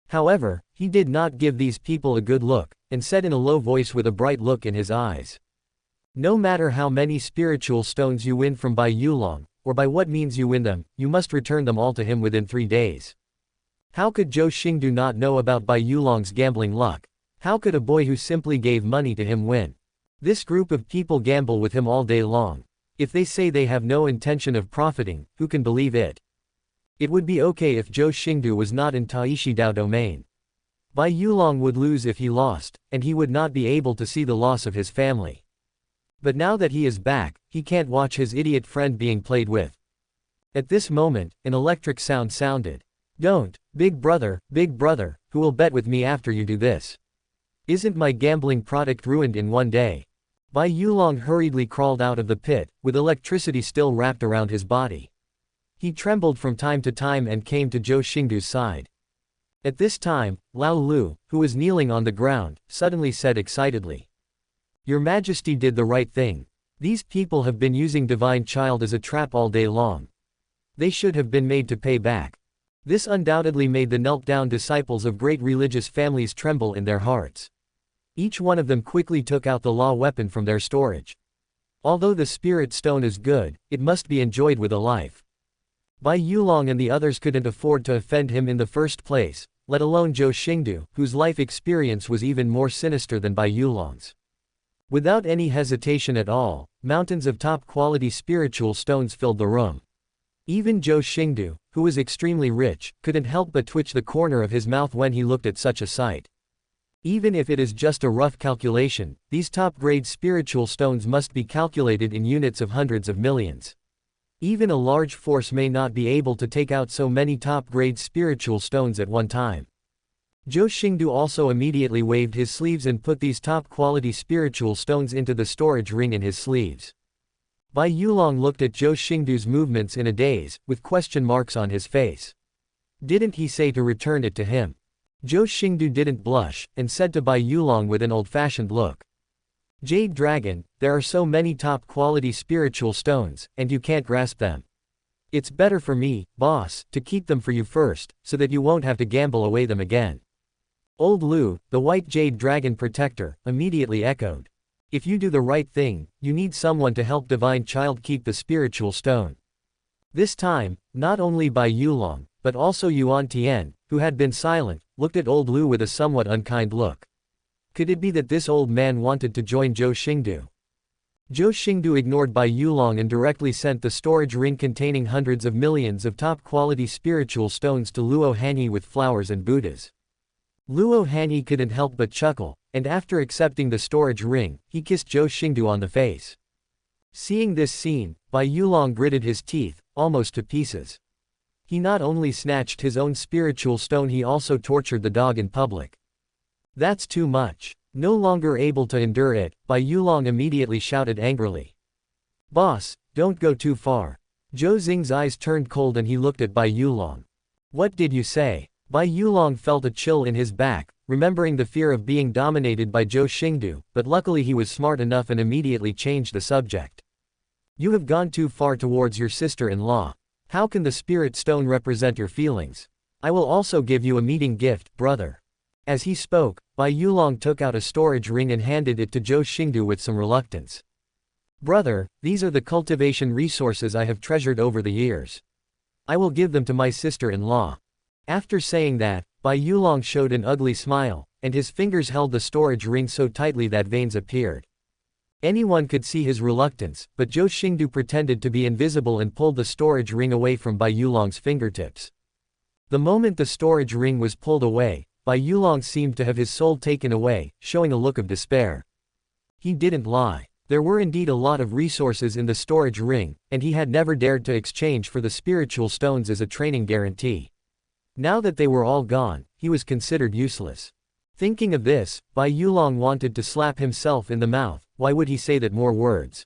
However, he did not give these people a good look, and said in a low voice with a bright look in his eyes. No matter how many spiritual stones you win from Bai Yulong, or by what means you win them, you must return them all to him within 3 days. How could Zhou Xingdou not know about Bai Yulong's gambling luck? How could a boy who simply gave money to him win? This group of people gamble with him all day long. If they say they have no intention of profiting, who can believe it? It would be okay if Zhou Xingdou was not in Taishi Dao domain. Bai Yulong would lose if he lost, and he would not be able to see the loss of his family. But now that he is back, he can't watch his idiot friend being played with. At this moment, an electric sound sounded. Don't, big brother, who will bet with me after you do this? Isn't my gambling product ruined in 1 day? Bai Yulong hurriedly crawled out of the pit, with electricity still wrapped around his body. He trembled from time to time and came to Zhou Xingdou's side. At this time, Lao Lu, who was kneeling on the ground, suddenly said excitedly, "Your Majesty did the right thing. These people have been using Divine Child as a trap all day long. They should have been made to pay back." This undoubtedly made the knelt-down disciples of great religious families tremble in their hearts. Each one of them quickly took out the law weapon from their storage. Although the spirit stone is good, it must be enjoyed with a life. Bai Yulong and the others couldn't afford to offend him in the first place, let alone Zhou Xingdou, whose life experience was even more sinister than Bai Yulong's. Without any hesitation at all, mountains of top-quality spiritual stones filled the room. Even Zhou Xingdou, who was extremely rich, couldn't help but twitch the corner of his mouth when he looked at such a sight. Even if it is just a rough calculation, these top-grade spiritual stones must be calculated in units of hundreds of millions. Even a large force may not be able to take out so many top-grade spiritual stones at one time. Zhou Xingdou also immediately waved his sleeves and put these top-quality spiritual stones into the storage ring in his sleeves. Bai Yulong looked at Zhou Xingdou's movements in a daze, with question marks on his face. Didn't he say to return it to him? Zhou Xingdou didn't blush, and said to Bai Yulong with an old-fashioned look, "Jade Dragon, there are so many top-quality spiritual stones, and you can't grasp them. It's better for me, boss, to keep them for you first, so that you won't have to gamble away them again." Old Lu, the white Jade Dragon protector, immediately echoed, "If you do the right thing, you need someone to help Divine Child keep the spiritual stone." This time, not only Bai Yulong, but also Yuan Tian, who had been silent, looked at Old Lu with a somewhat unkind look. Could it be that this old man wanted to join Zhou Xingdou? Zhou Xingdou ignored Bai Yulong and directly sent the storage ring containing hundreds of millions of top-quality spiritual stones to Luo Hanyi with flowers and Buddhas. Luo Hanyi couldn't help but chuckle, and after accepting the storage ring, he kissed Zhou Xingdou on the face. Seeing this scene, Bai Yulong gritted his teeth, almost to pieces. He not only snatched his own spiritual stone, he also tortured the dog in public. That's too much. No longer able to endure it, Bai Yulong immediately shouted angrily, "Boss, don't go too far." Zhou Xing's eyes turned cold and he looked at Bai Yulong. "What did you say?" Bai Yulong felt a chill in his back, remembering the fear of being dominated by Zhou Xingdou, but luckily he was smart enough and immediately changed the subject. "You have gone too far towards your sister-in-law. How can the spirit stone represent your feelings? I will also give you a meeting gift, brother." As he spoke, Bai Yulong took out a storage ring and handed it to Zhou Xingdou with some reluctance. "Brother, these are the cultivation resources I have treasured over the years. I will give them to my sister-in-law." After saying that, Bai Yulong showed an ugly smile, and his fingers held the storage ring so tightly that veins appeared. Anyone could see his reluctance, but Zhou Xingdou pretended to be invisible and pulled the storage ring away from Bai Yulong's fingertips. The moment the storage ring was pulled away, Bai Yulong seemed to have his soul taken away, showing a look of despair. He didn't lie. There were indeed a lot of resources in the storage ring, and he had never dared to exchange for the spiritual stones as a training guarantee. Now that they were all gone, he was considered useless. Thinking of this, Bai Yulong wanted to slap himself in the mouth. Why would he say that more words?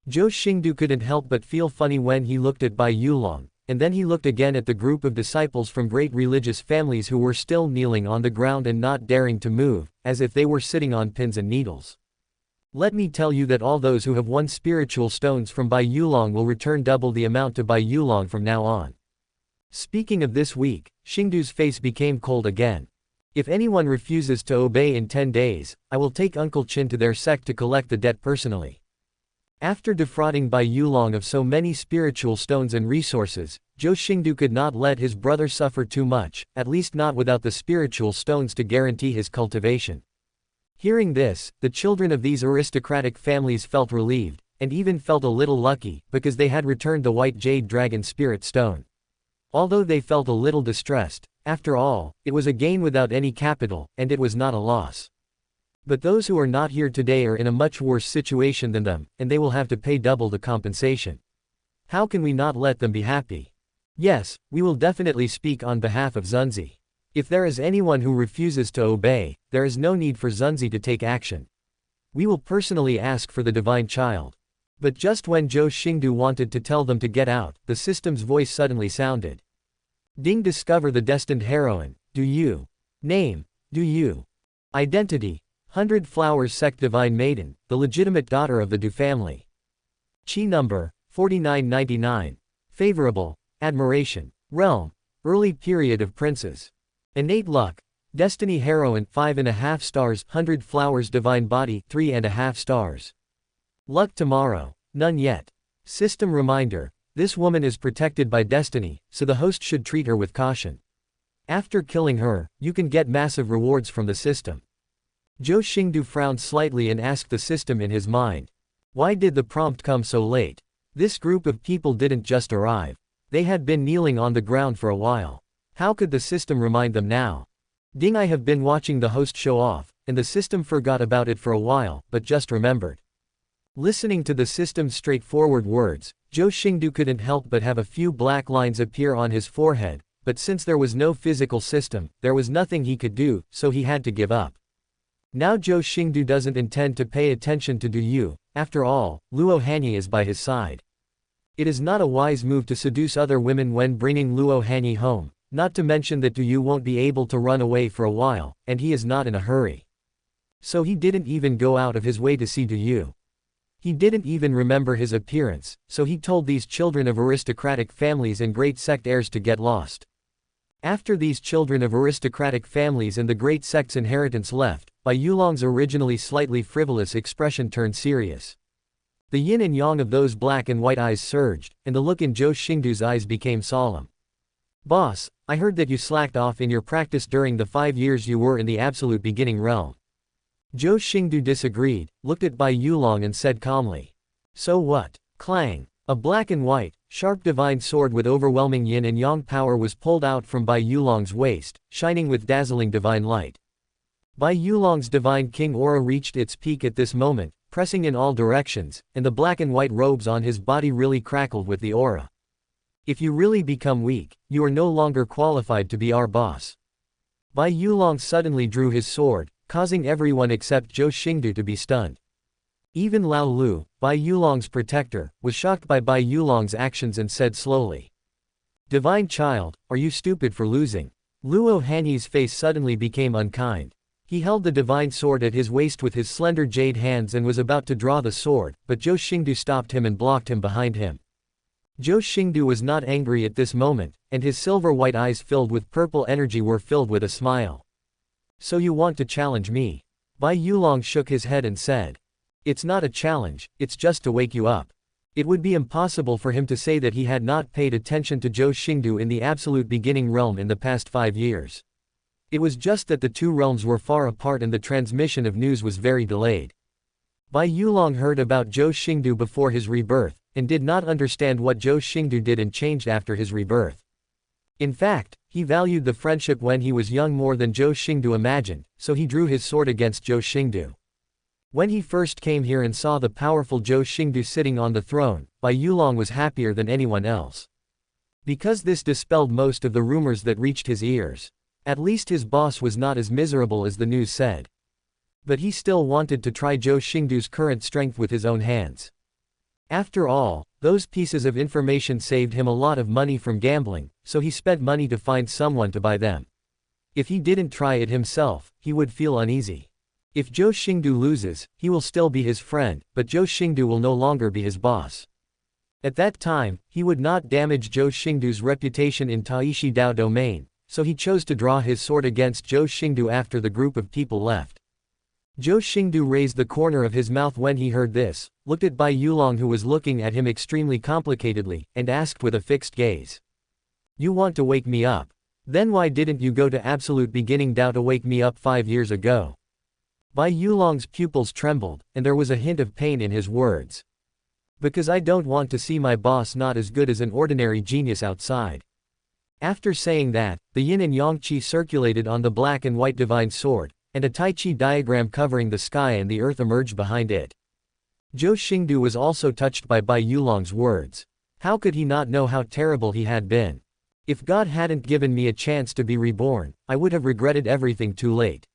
Zhou Xingdou couldn't help but feel funny when he looked at Bai Yulong, and then he looked again at the group of disciples from great religious families who were still kneeling on the ground and not daring to move, as if they were sitting on pins and needles. Let me tell you that all those who have won spiritual stones from Bai Yulong will return double the amount to Bai Yulong from now on. Speaking of this week, Xingdou's face became cold again. "If anyone refuses to obey in 10 days, I will take Uncle Chin to their sect to collect the debt personally." After defrauding Bai Yulong of so many spiritual stones and resources, Zhou Xingdou could not let his brother suffer too much, at least not without the spiritual stones to guarantee his cultivation. Hearing this, the children of these aristocratic families felt relieved, and even felt a little lucky, because they had returned the white jade dragon spirit stone. Although they felt a little distressed, after all, it was a gain without any capital, and it was not a loss. But those who are not here today are in a much worse situation than them, and they will have to pay double the compensation. How can we not let them be happy? Yes, we will definitely speak on behalf of Zunzi. If there is anyone who refuses to obey, there is no need for Zunzi to take action. We will personally ask for the Divine Child. But just when Zhou Xingdou wanted to tell them to get out, the system's voice suddenly sounded. Ding, discover the destined heroine. Do you? Name. Do you? Identity. 100 Flowers Sect Divine Maiden, the legitimate daughter of the Du family. Chi number. 4999. Favorable. Admiration. Realm. Early period of princes. Innate luck. Destiny heroine 5.5 stars. 100 Flowers Divine Body 3.5 stars. Luck tomorrow. None yet. System reminder. This woman is protected by destiny, so the host should treat her with caution. After killing her, you can get massive rewards from the system. Zhou Xingdou frowned slightly and asked the system in his mind. Why did the prompt come so late? This group of people didn't just arrive. They had been kneeling on the ground for a while. How could the system remind them now? Ding, I have been watching the host show off, and the system forgot about it for a while, but just remembered. Listening to the system's straightforward words, Zhou Xingdou couldn't help but have a few black lines appear on his forehead, but since there was no physical system, there was nothing he could do, so he had to give up. Now Zhou Xingdou doesn't intend to pay attention to Du Yu. After all, Luo Hanyi is by his side. It is not a wise move to seduce other women when bringing Luo Hanyi home, not to mention that Du Yu won't be able to run away for a while, and he is not in a hurry. So he didn't even go out of his way to see Du Yu. He didn't even remember his appearance, so he told these children of aristocratic families and great sect heirs to get lost. After these children of aristocratic families and the great sect's inheritance left, Bai Yulong's originally slightly frivolous expression turned serious. The yin and yang of those black and white eyes surged, and the look in Zhou Xingdou's eyes became solemn. Boss, I heard that you slacked off in your practice during the 5 years you were in the absolute beginning realm. Zhou Xingdou disagreed, looked at Bai Yulong and said calmly. So what? Clang. A black and white, sharp divine sword with overwhelming yin and yang power was pulled out from Bai Yulong's waist, shining with dazzling divine light. Bai Yulong's divine king aura reached its peak at this moment, pressing in all directions, and the black and white robes on his body really crackled with the aura. If you really become weak, you are no longer qualified to be our boss. Bai Yulong suddenly drew his sword, causing everyone except Zhou Xingdou to be stunned. Even Lao Lu, Bai Yulong's protector, was shocked by Bai Yulong's actions and said slowly. Divine child, are you stupid for losing? Luo Hanyi's face suddenly became unkind. He held the divine sword at his waist with his slender jade hands and was about to draw the sword, but Zhou Xingdou stopped him and blocked him behind him. Zhou Xingdou was not angry at this moment, and his silver-white eyes filled with purple energy were filled with a smile. So you want to challenge me? Bai Yulong shook his head and said. It's not a challenge, it's just to wake you up. It would be impossible for him to say that he had not paid attention to Zhou Xingdou in the absolute beginning realm in the past 5 years. It was just that the two realms were far apart and the transmission of news was very delayed. Bai Yulong heard about Zhou Xingdou before his rebirth, and did not understand what Zhou Xingdou did and changed after his rebirth. In fact, he valued the friendship when he was young more than Zhou Xingdou imagined, so he drew his sword against Zhou Xingdou. When he first came here and saw the powerful Zhou Xingdou sitting on the throne, Bai Yulong was happier than anyone else. Because this dispelled most of the rumors that reached his ears. At least his boss was not as miserable as the news said. But he still wanted to try Zhou Xingdou's current strength with his own hands. After all, those pieces of information saved him a lot of money from gambling, so he spent money to find someone to buy them. If he didn't try it himself, he would feel uneasy. If Zhou Xingdou loses, he will still be his friend, but Zhou Xingdou will no longer be his boss. At that time, he would not damage Zhou Xingdou's reputation in Taishi Dao domain, so he chose to draw his sword against Zhou Xingdou after the group of people left. Zhou Xingdou raised the corner of his mouth when he heard this, looked at Bai Yulong who was looking at him extremely complicatedly, and asked with a fixed gaze. You want to wake me up? Then why didn't you go to absolute beginning Dao to wake me up 5 years ago? Bai Yulong's pupils trembled, and there was a hint of pain in his words. Because I don't want to see my boss not as good as an ordinary genius outside. After saying that, the yin and yang qi circulated on the black and white divine sword, and a Tai Chi diagram covering the sky and the earth emerged behind it. Zhou Xingdou was also touched by Bai Yulong's words. How could he not know how terrible he had been? If God hadn't given me a chance to be reborn, I would have regretted everything too late.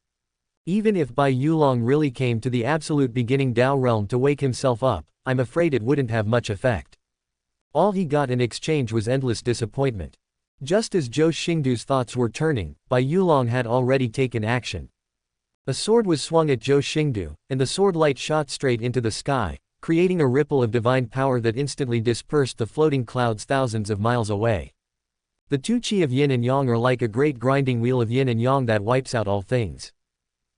Even if Bai Yulong really came to the absolute beginning Dao realm to wake himself up, I'm afraid it wouldn't have much effect. All he got in exchange was endless disappointment. Just as Zhou Xingdou's thoughts were turning, Bai Yulong had already taken action. A sword was swung at Zhou Xingdou, and the sword light shot straight into the sky, creating a ripple of divine power that instantly dispersed the floating clouds thousands of miles away. The two chi of yin and yang are like a great grinding wheel of yin and yang that wipes out all things.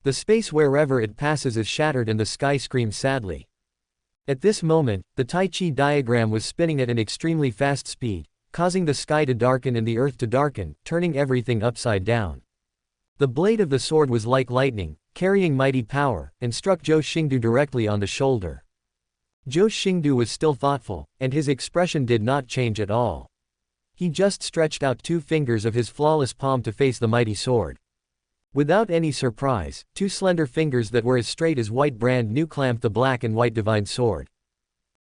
The space wherever it passes is shattered and the sky screams sadly. At this moment, the Tai Chi diagram was spinning at an extremely fast speed, causing the sky to darken and the earth to darken, turning everything upside down. The blade of the sword was like lightning, carrying mighty power, and struck Zhou Xingdou directly on the shoulder. Zhou Xingdou was still thoughtful, and his expression did not change at all. He just stretched out two fingers of his flawless palm to face the mighty sword. Without any surprise, two slender fingers that were as straight as white brand new clamped the black and white divine sword.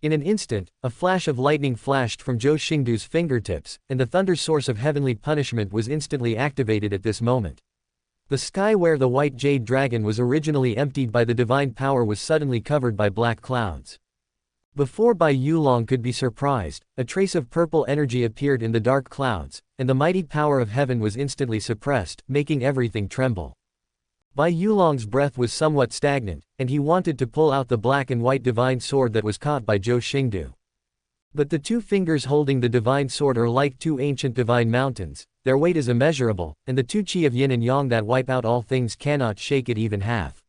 In an instant, a flash of lightning flashed from Zhou Xingdou's fingertips, and the thunder source of heavenly punishment was instantly activated at this moment. The sky where the white jade dragon was originally emptied by the divine power was suddenly covered by black clouds. Before Bai Yulong could be surprised, a trace of purple energy appeared in the dark clouds, and the mighty power of heaven was instantly suppressed, making everything tremble. Bai Yulong's breath was somewhat stagnant, and he wanted to pull out the black and white divine sword that was caught by Zhou Xingdou. But the two fingers holding the divine sword are like two ancient divine mountains, their weight is immeasurable, and the two chi of yin and yang that wipe out all things cannot shake it even half.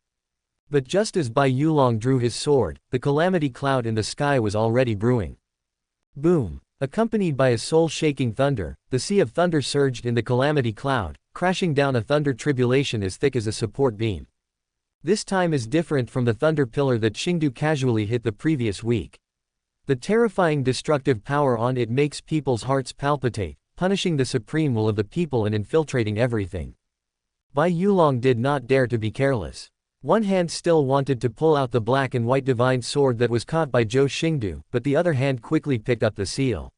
But just as Bai Yulong drew his sword, the calamity cloud in the sky was already brewing. Boom! Accompanied by a soul-shaking thunder, the sea of thunder surged in the calamity cloud, crashing down a thunder tribulation as thick as a support beam. This time is different from the thunder pillar that Xingdou casually hit the previous week. The terrifying destructive power on it makes people's hearts palpitate, punishing the supreme will of the people and infiltrating everything. Bai Yulong did not dare to be careless. One hand still wanted to pull out the black and white divine sword that was caught by Zhou Xingdou, but the other hand quickly picked up the seal.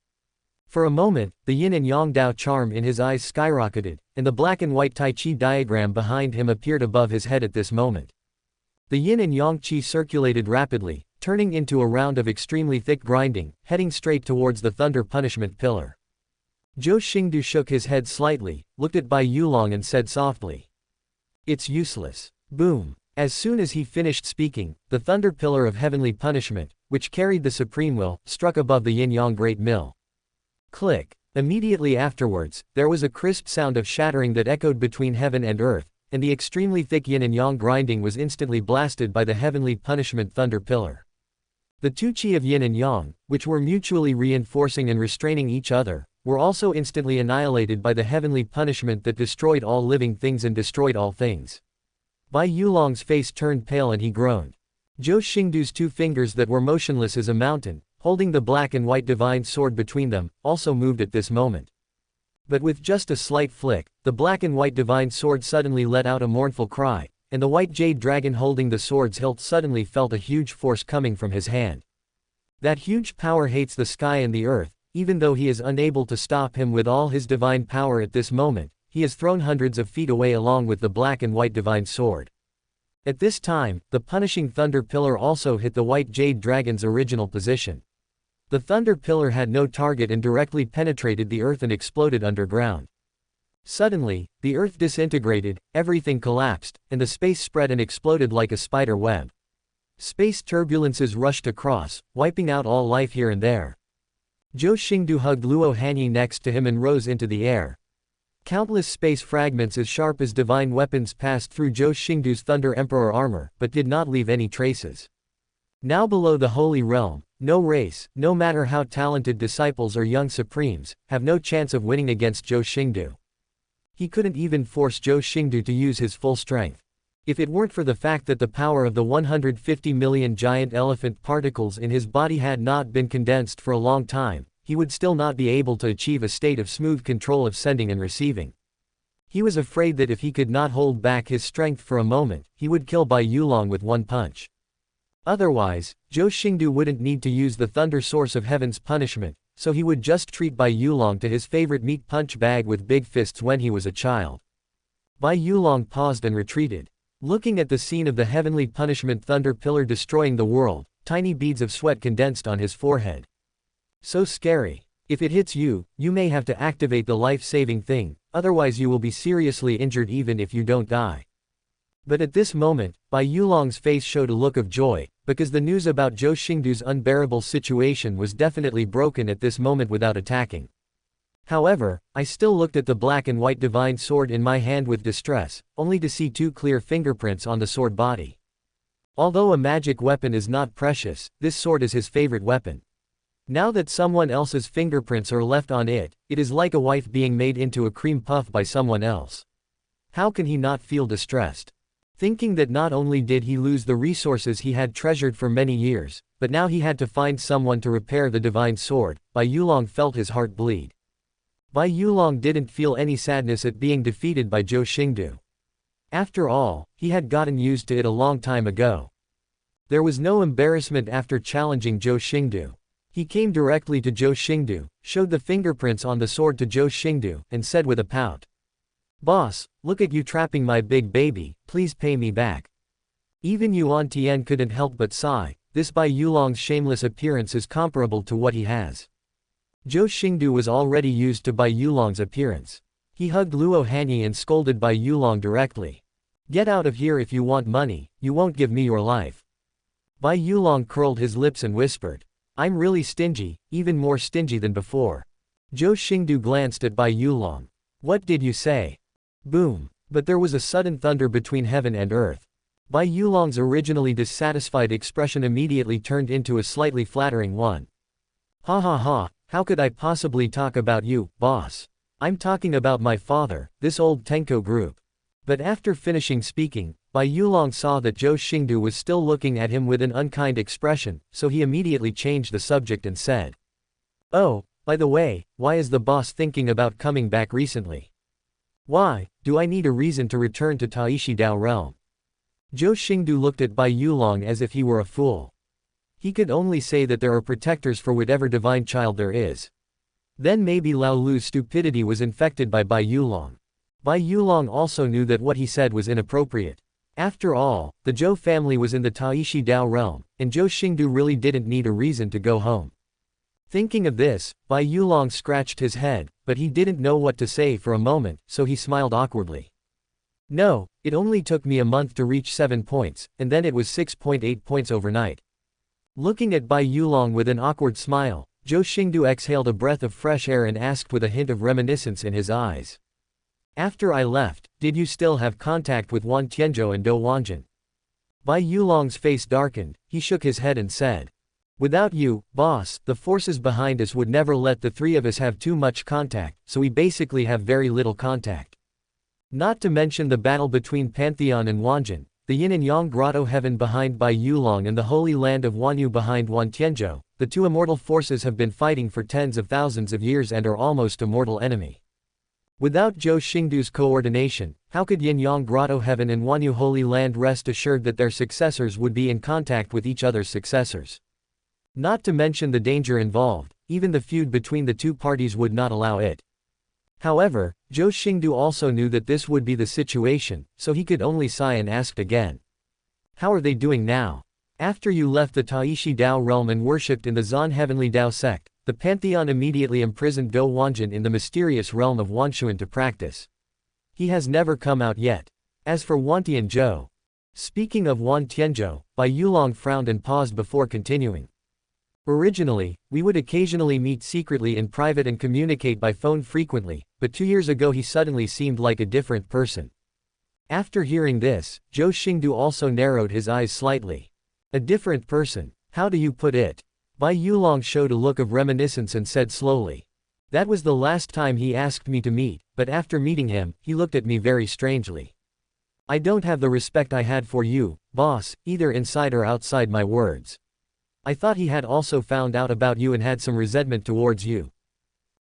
For a moment, the yin and yang Dao charm in his eyes skyrocketed, and the black and white Tai Chi diagram behind him appeared above his head at this moment. The yin and yang Qi circulated rapidly, turning into a round of extremely thick grinding, heading straight towards the thunder punishment pillar. Zhou Xingdou shook his head slightly, looked at Bai Yulong and said softly, "It's useless." Boom! As soon as he finished speaking, the thunder pillar of heavenly punishment, which carried the supreme will, struck above the yin-yang great mill. Click! Immediately afterwards, there was a crisp sound of shattering that echoed between heaven and earth, and the extremely thick yin and yang grinding was instantly blasted by the heavenly punishment thunder pillar. The two chi of yin and yang, which were mutually reinforcing and restraining each other, were also instantly annihilated by the heavenly punishment that destroyed all living things and destroyed all things. Bai Yulong's face turned pale and he groaned. Zhou Xingdou's two fingers that were motionless as a mountain, holding the black and white divine sword between them, also moved at this moment. But with just a slight flick, the black and white divine sword suddenly let out a mournful cry, and the white jade dragon holding the sword's hilt suddenly felt a huge force coming from his hand. That huge power hates the sky and the earth, even though he is unable to stop him with all his divine power at this moment. He is thrown hundreds of feet away along with the black and white divine sword. At this time, the punishing thunder pillar also hit the white jade dragon's original position. The thunder pillar had no target and directly penetrated the earth and exploded underground. Suddenly, the earth disintegrated, everything collapsed, and the space spread and exploded like a spider web. Space turbulences rushed across, wiping out all life here and there. Zhou Xingdou hugged Luo Hanyi next to him and rose into the air. Countless space fragments as sharp as divine weapons passed through Zhou Xingdou's Thunder Emperor armor, but did not leave any traces. Now below the Holy Realm, no race, no matter how talented disciples or young supremes, have no chance of winning against Zhou Xingdou. He couldn't even force Zhou Xingdou to use his full strength. If it weren't for the fact that the power of the 150 million giant elephant particles in his body had not been condensed for a long time, he would still not be able to achieve a state of smooth control of sending and receiving. He was afraid that if he could not hold back his strength for a moment, he would kill Bai Yulong with one punch. Otherwise, Zhou Xingdou wouldn't need to use the thunder source of heaven's punishment, so he would just treat Bai Yulong to his favorite meat punch bag with big fists when he was a child. Bai Yulong paused and retreated. Looking at the scene of the heavenly punishment thunder pillar destroying the world, tiny beads of sweat condensed on his forehead. So scary. If it hits you, you may have to activate the life-saving thing, otherwise you will be seriously injured even if you don't die. But at this moment, Bai Yulong's face showed a look of joy, because the news about Zhou Xingdou's unbearable situation was definitely broken at this moment without attacking. However, I still looked at the black and white divine sword in my hand with distress, only to see 2 clear fingerprints on the sword body. Although a magic weapon is not precious, this sword is his favorite weapon. Now that someone else's fingerprints are left on it, it is like a wife being made into a cream puff by someone else. How can he not feel distressed? Thinking that not only did he lose the resources he had treasured for many years, but now he had to find someone to repair the divine sword, Bai Yulong felt his heart bleed. Bai Yulong didn't feel any sadness at being defeated by Zhou Xingdou. After all, he had gotten used to it a long time ago. There was no embarrassment after challenging Zhou Xingdou. He came directly to Zhou Xingdou, showed the fingerprints on the sword to Zhou Xingdou, and said with a pout, "Boss, look at you trapping my big baby, please pay me back." Even Yuan Tian couldn't help but sigh, this Bai Yulong's shameless appearance is comparable to what he has. Zhou Xingdou was already used to Bai Yulong's appearance. He hugged Luo Hanyi and scolded Bai Yulong directly. "Get out of here if you want money, you won't give me your life." Bai Yulong curled his lips and whispered, "I'm really stingy, even more stingy than before." Zhou Xingdou glanced at Bai Yulong. "What did you say?" Boom. But there was a sudden thunder between heaven and earth. Bai Yulong's originally dissatisfied expression immediately turned into a slightly flattering one. "Ha ha ha, how could I possibly talk about you, boss? I'm talking about my father, this old Tenko group." But after finishing speaking, Bai Yulong saw that Zhou Xingdou was still looking at him with an unkind expression, so he immediately changed the subject and said, "Oh, by the way, why is the boss thinking about coming back recently? Why, do I need a reason to return to Taishi Dao realm?" Zhou Xingdou looked at Bai Yulong as if he were a fool. He could only say that there are protectors for whatever divine child there is. Then maybe Lao Lu's stupidity was infected by Bai Yulong. Bai Yulong also knew that what he said was inappropriate. After all, the Zhou family was in the Taishi Dao realm, and Zhou Xingdou really didn't need a reason to go home. Thinking of this, Bai Yulong scratched his head, but he didn't know what to say for a moment, so he smiled awkwardly. "No, it only took me a month to reach 7 points, and then it was 6.8 points overnight." Looking at Bai Yulong with an awkward smile, Zhou Xingdou exhaled a breath of fresh air and asked with a hint of reminiscence in his eyes, "After I left, did you still have contact with Wan Tianzhou and Do Wanjun?" Bai Yulong's face darkened, he shook his head and said, "Without you, boss, the forces behind us would never let the 3 of us have too much contact, so we basically have very little contact. Not to mention the battle between Pantheon and Wanjun, the yin and yang grotto heaven behind Bai Yulong and the holy land of Wanyu behind Wan Tianzhou, the 2 immortal forces have been fighting for tens of thousands of years and are almost a mortal enemy. Without Zhou Xingdou's coordination, how could Yin-Yang Grotto Heaven and Wanyu Holy Land rest assured that their successors would be in contact with each other's successors? Not to mention the danger involved, even the feud between the 2 parties would not allow it." However, Zhou Xingdou also knew that this would be the situation, so he could only sigh and asked again, "How are they doing now? After you left the Taishi Dao realm and worshipped in the Zan Heavenly Dao sect, the Pantheon immediately imprisoned Do Wanjun in the mysterious realm of Wanshuan to practice. He has never come out yet. As for Wan Tianzhou..." Speaking of Wan Tianzhou, Bai Yulong frowned and paused before continuing. "Originally, we would occasionally meet secretly in private and communicate by phone frequently, but 2 years ago he suddenly seemed like a different person." After hearing this, Zhou Xingdou also narrowed his eyes slightly. "A different person, how do you put it?" Bai Yulong showed a look of reminiscence and said slowly, "That was the last time he asked me to meet, but after meeting him, he looked at me very strangely. I don't have the respect I had for you, boss, either inside or outside my words. I thought he had also found out about you and had some resentment towards you."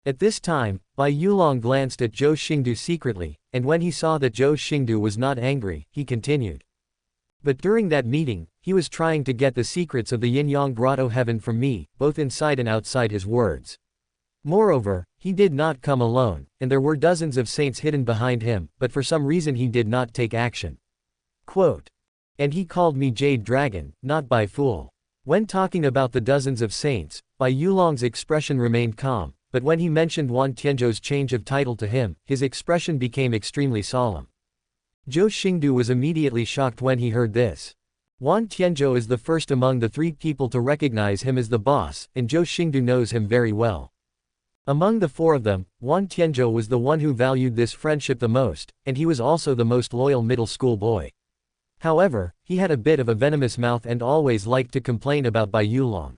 At this time, Bai Yulong glanced at Zhou Xingdou secretly, and when he saw that Zhou Xingdou was not angry, he continued, "But during that meeting, he was trying to get the secrets of the Yin-Yang Grotto Heaven from me, both inside and outside his words. Moreover, he did not come alone, and there were dozens of saints hidden behind him, but for some reason he did not take action. Quote. And he called me Jade Dragon, not Bai Fool. When talking about the dozens of saints, Bai Yulong's expression remained calm, but when he mentioned Wan Tianzhou's change of title to him, his expression became extremely solemn. Zhou Xingdou was immediately shocked when he heard this. Wan Tianzhou is the first among the 3 people to recognize him as the boss, and Zhou Xingdou knows him very well. Among the 4 of them, Wan Tianzhou was the one who valued this friendship the most, and he was also the most loyal middle school boy. However, he had a bit of a venomous mouth and always liked to complain about Bai Yulong.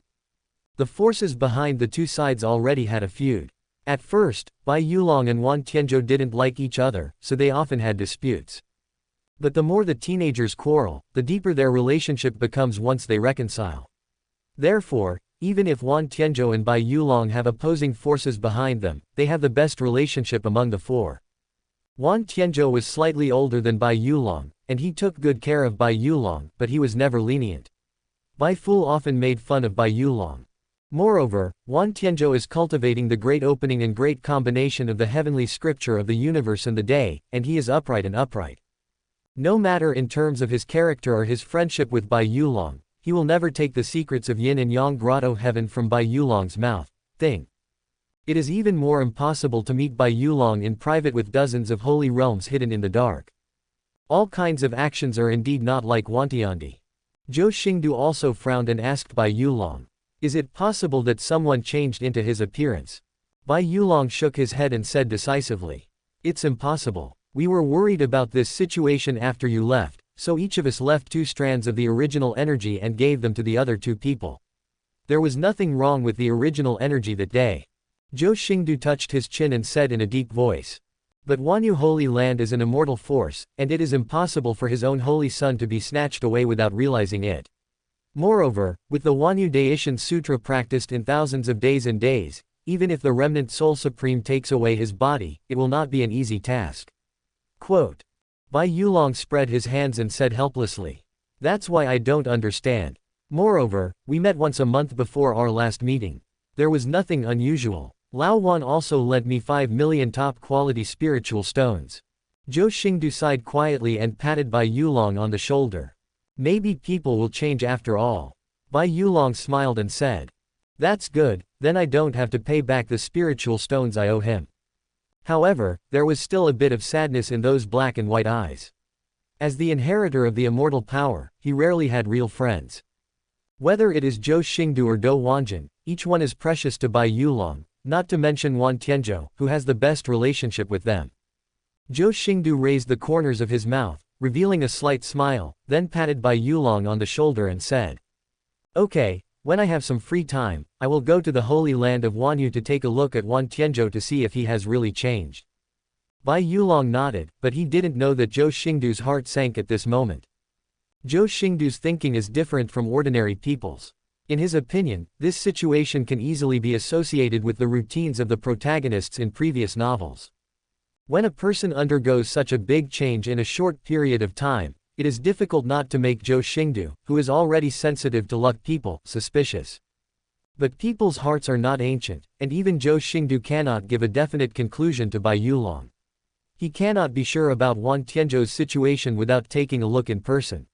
The forces behind the 2 sides already had a feud. At first, Bai Yulong and Wan Tianzhou didn't like each other, so they often had disputes. But the more the teenagers quarrel, the deeper their relationship becomes once they reconcile. Therefore, even if Wan Tianzhou and Bai Yulong have opposing forces behind them, they have the best relationship among the 4. Wan Tianzhou was slightly older than Bai Yulong, and he took good care of Bai Yulong, but he was never lenient. Bai Fool often made fun of Bai Yulong. Moreover, Wan Tianzhou is cultivating the great opening and great combination of the heavenly scripture of the universe and the day, and he is upright and upright. No matter in terms of his character or his friendship with Bai Yulong, he will never take the secrets of yin and yang grotto heaven from Bai Yulong's mouth. It is even more impossible to meet Bai Yulong in private with dozens of holy realms hidden in the dark. All kinds of actions are indeed not like Wantiandi. Zhou Xingdou also frowned and asked Bai Yulong, "Is it possible that someone changed into his appearance?" Bai Yulong shook his head and said decisively, "It's impossible. We were worried about this situation after you left, so each of us left 2 strands of the original energy and gave them to the other 2 people. There was nothing wrong with the original energy that day." Zhou Xingdou touched his chin and said in a deep voice, "But Wanyu Holy Land is an immortal force, and it is impossible for his own holy son to be snatched away without realizing it. Moreover, with the Wanyu Daishin Sutra practiced in thousands of days and days, even if the remnant Soul Supreme takes away his body, it will not be an easy task." Quote. Bai Yulong spread his hands and said helplessly, "That's why I don't understand. Moreover, we met once a month before our last meeting. There was nothing unusual. Lao Wan also lent me 5 million top-quality spiritual stones." Zhou Xingdou sighed quietly and patted Bai Yulong on the shoulder. "Maybe people will change after all." Bai Yulong smiled and said, "That's good, then I don't have to pay back the spiritual stones I owe him." However, there was still a bit of sadness in those black and white eyes. As the inheritor of the immortal power, he rarely had real friends. Whether it is Zhou Xingdou or Dou Wanjin, each one is precious to Bai Yulong, not to mention Wan Tianzhou, who has the best relationship with them. Zhou Xingdou raised the corners of his mouth, revealing a slight smile, then patted Bai Yulong on the shoulder and said, "Okay, when I have some free time, I will go to the holy land of Wanyu to take a look at Wan Tianzhou to see if he has really changed." Bai Yulong nodded, but he didn't know that Zhou Xingdou's heart sank at this moment. Zhou Xingdou's thinking is different from ordinary people's. In his opinion, this situation can easily be associated with the routines of the protagonists in previous novels. When a person undergoes such a big change in a short period of time, it is difficult not to make Zhou Xingdou, who is already sensitive to luck people, suspicious. But people's hearts are not ancient, and even Zhou Xingdou cannot give a definite conclusion to Bai Yulong. He cannot be sure about Wan Tianzhou's situation without taking a look in person.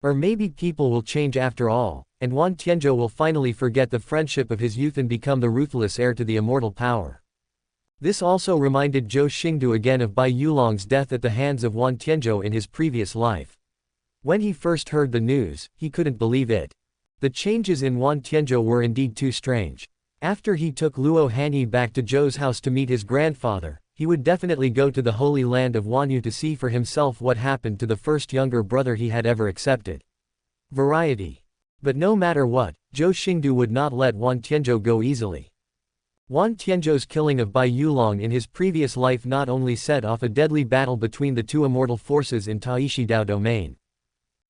Or maybe people will change after all, and Wan Tianzhou will finally forget the friendship of his youth and become the ruthless heir to the immortal power. This also reminded Zhou Xingdou again of Bai Yulong's death at the hands of Wan Tianzhou in his previous life. When he first heard the news, he couldn't believe it. The changes in Wan Tianzhou were indeed too strange. After he took Luo Hanyi back to Zhou's house to meet his grandfather, he would definitely go to the holy land of Wanyu to see for himself what happened to the first younger brother he had ever accepted. Variety. But no matter what, Zhou Xingdou would not let Wan Tianzhou go easily. Wan Tianzhou's killing of Bai Yulong in his previous life not only set off a deadly battle between the 2 immortal forces in Taishi Dao domain.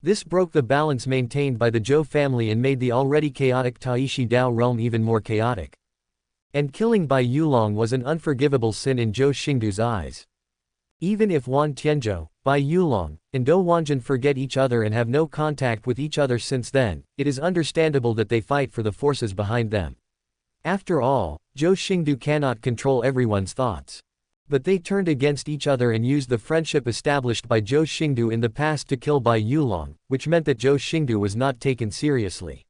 This broke the balance maintained by the Zhou family and made the already chaotic Taishi Dao realm even more chaotic. And killing Bai Yulong was an unforgivable sin in Zhou Xingdou's eyes. Even if Wan Tianzhou, Bai Yulong, and Dou Wanjin forget each other and have no contact with each other since then, it is understandable that they fight for the forces behind them. After all, Zhou Xingdou cannot control everyone's thoughts. But they turned against each other and used the friendship established by Zhou Xingdou in the past to kill Bai Yulong, which meant that Zhou Xingdou was not taken seriously.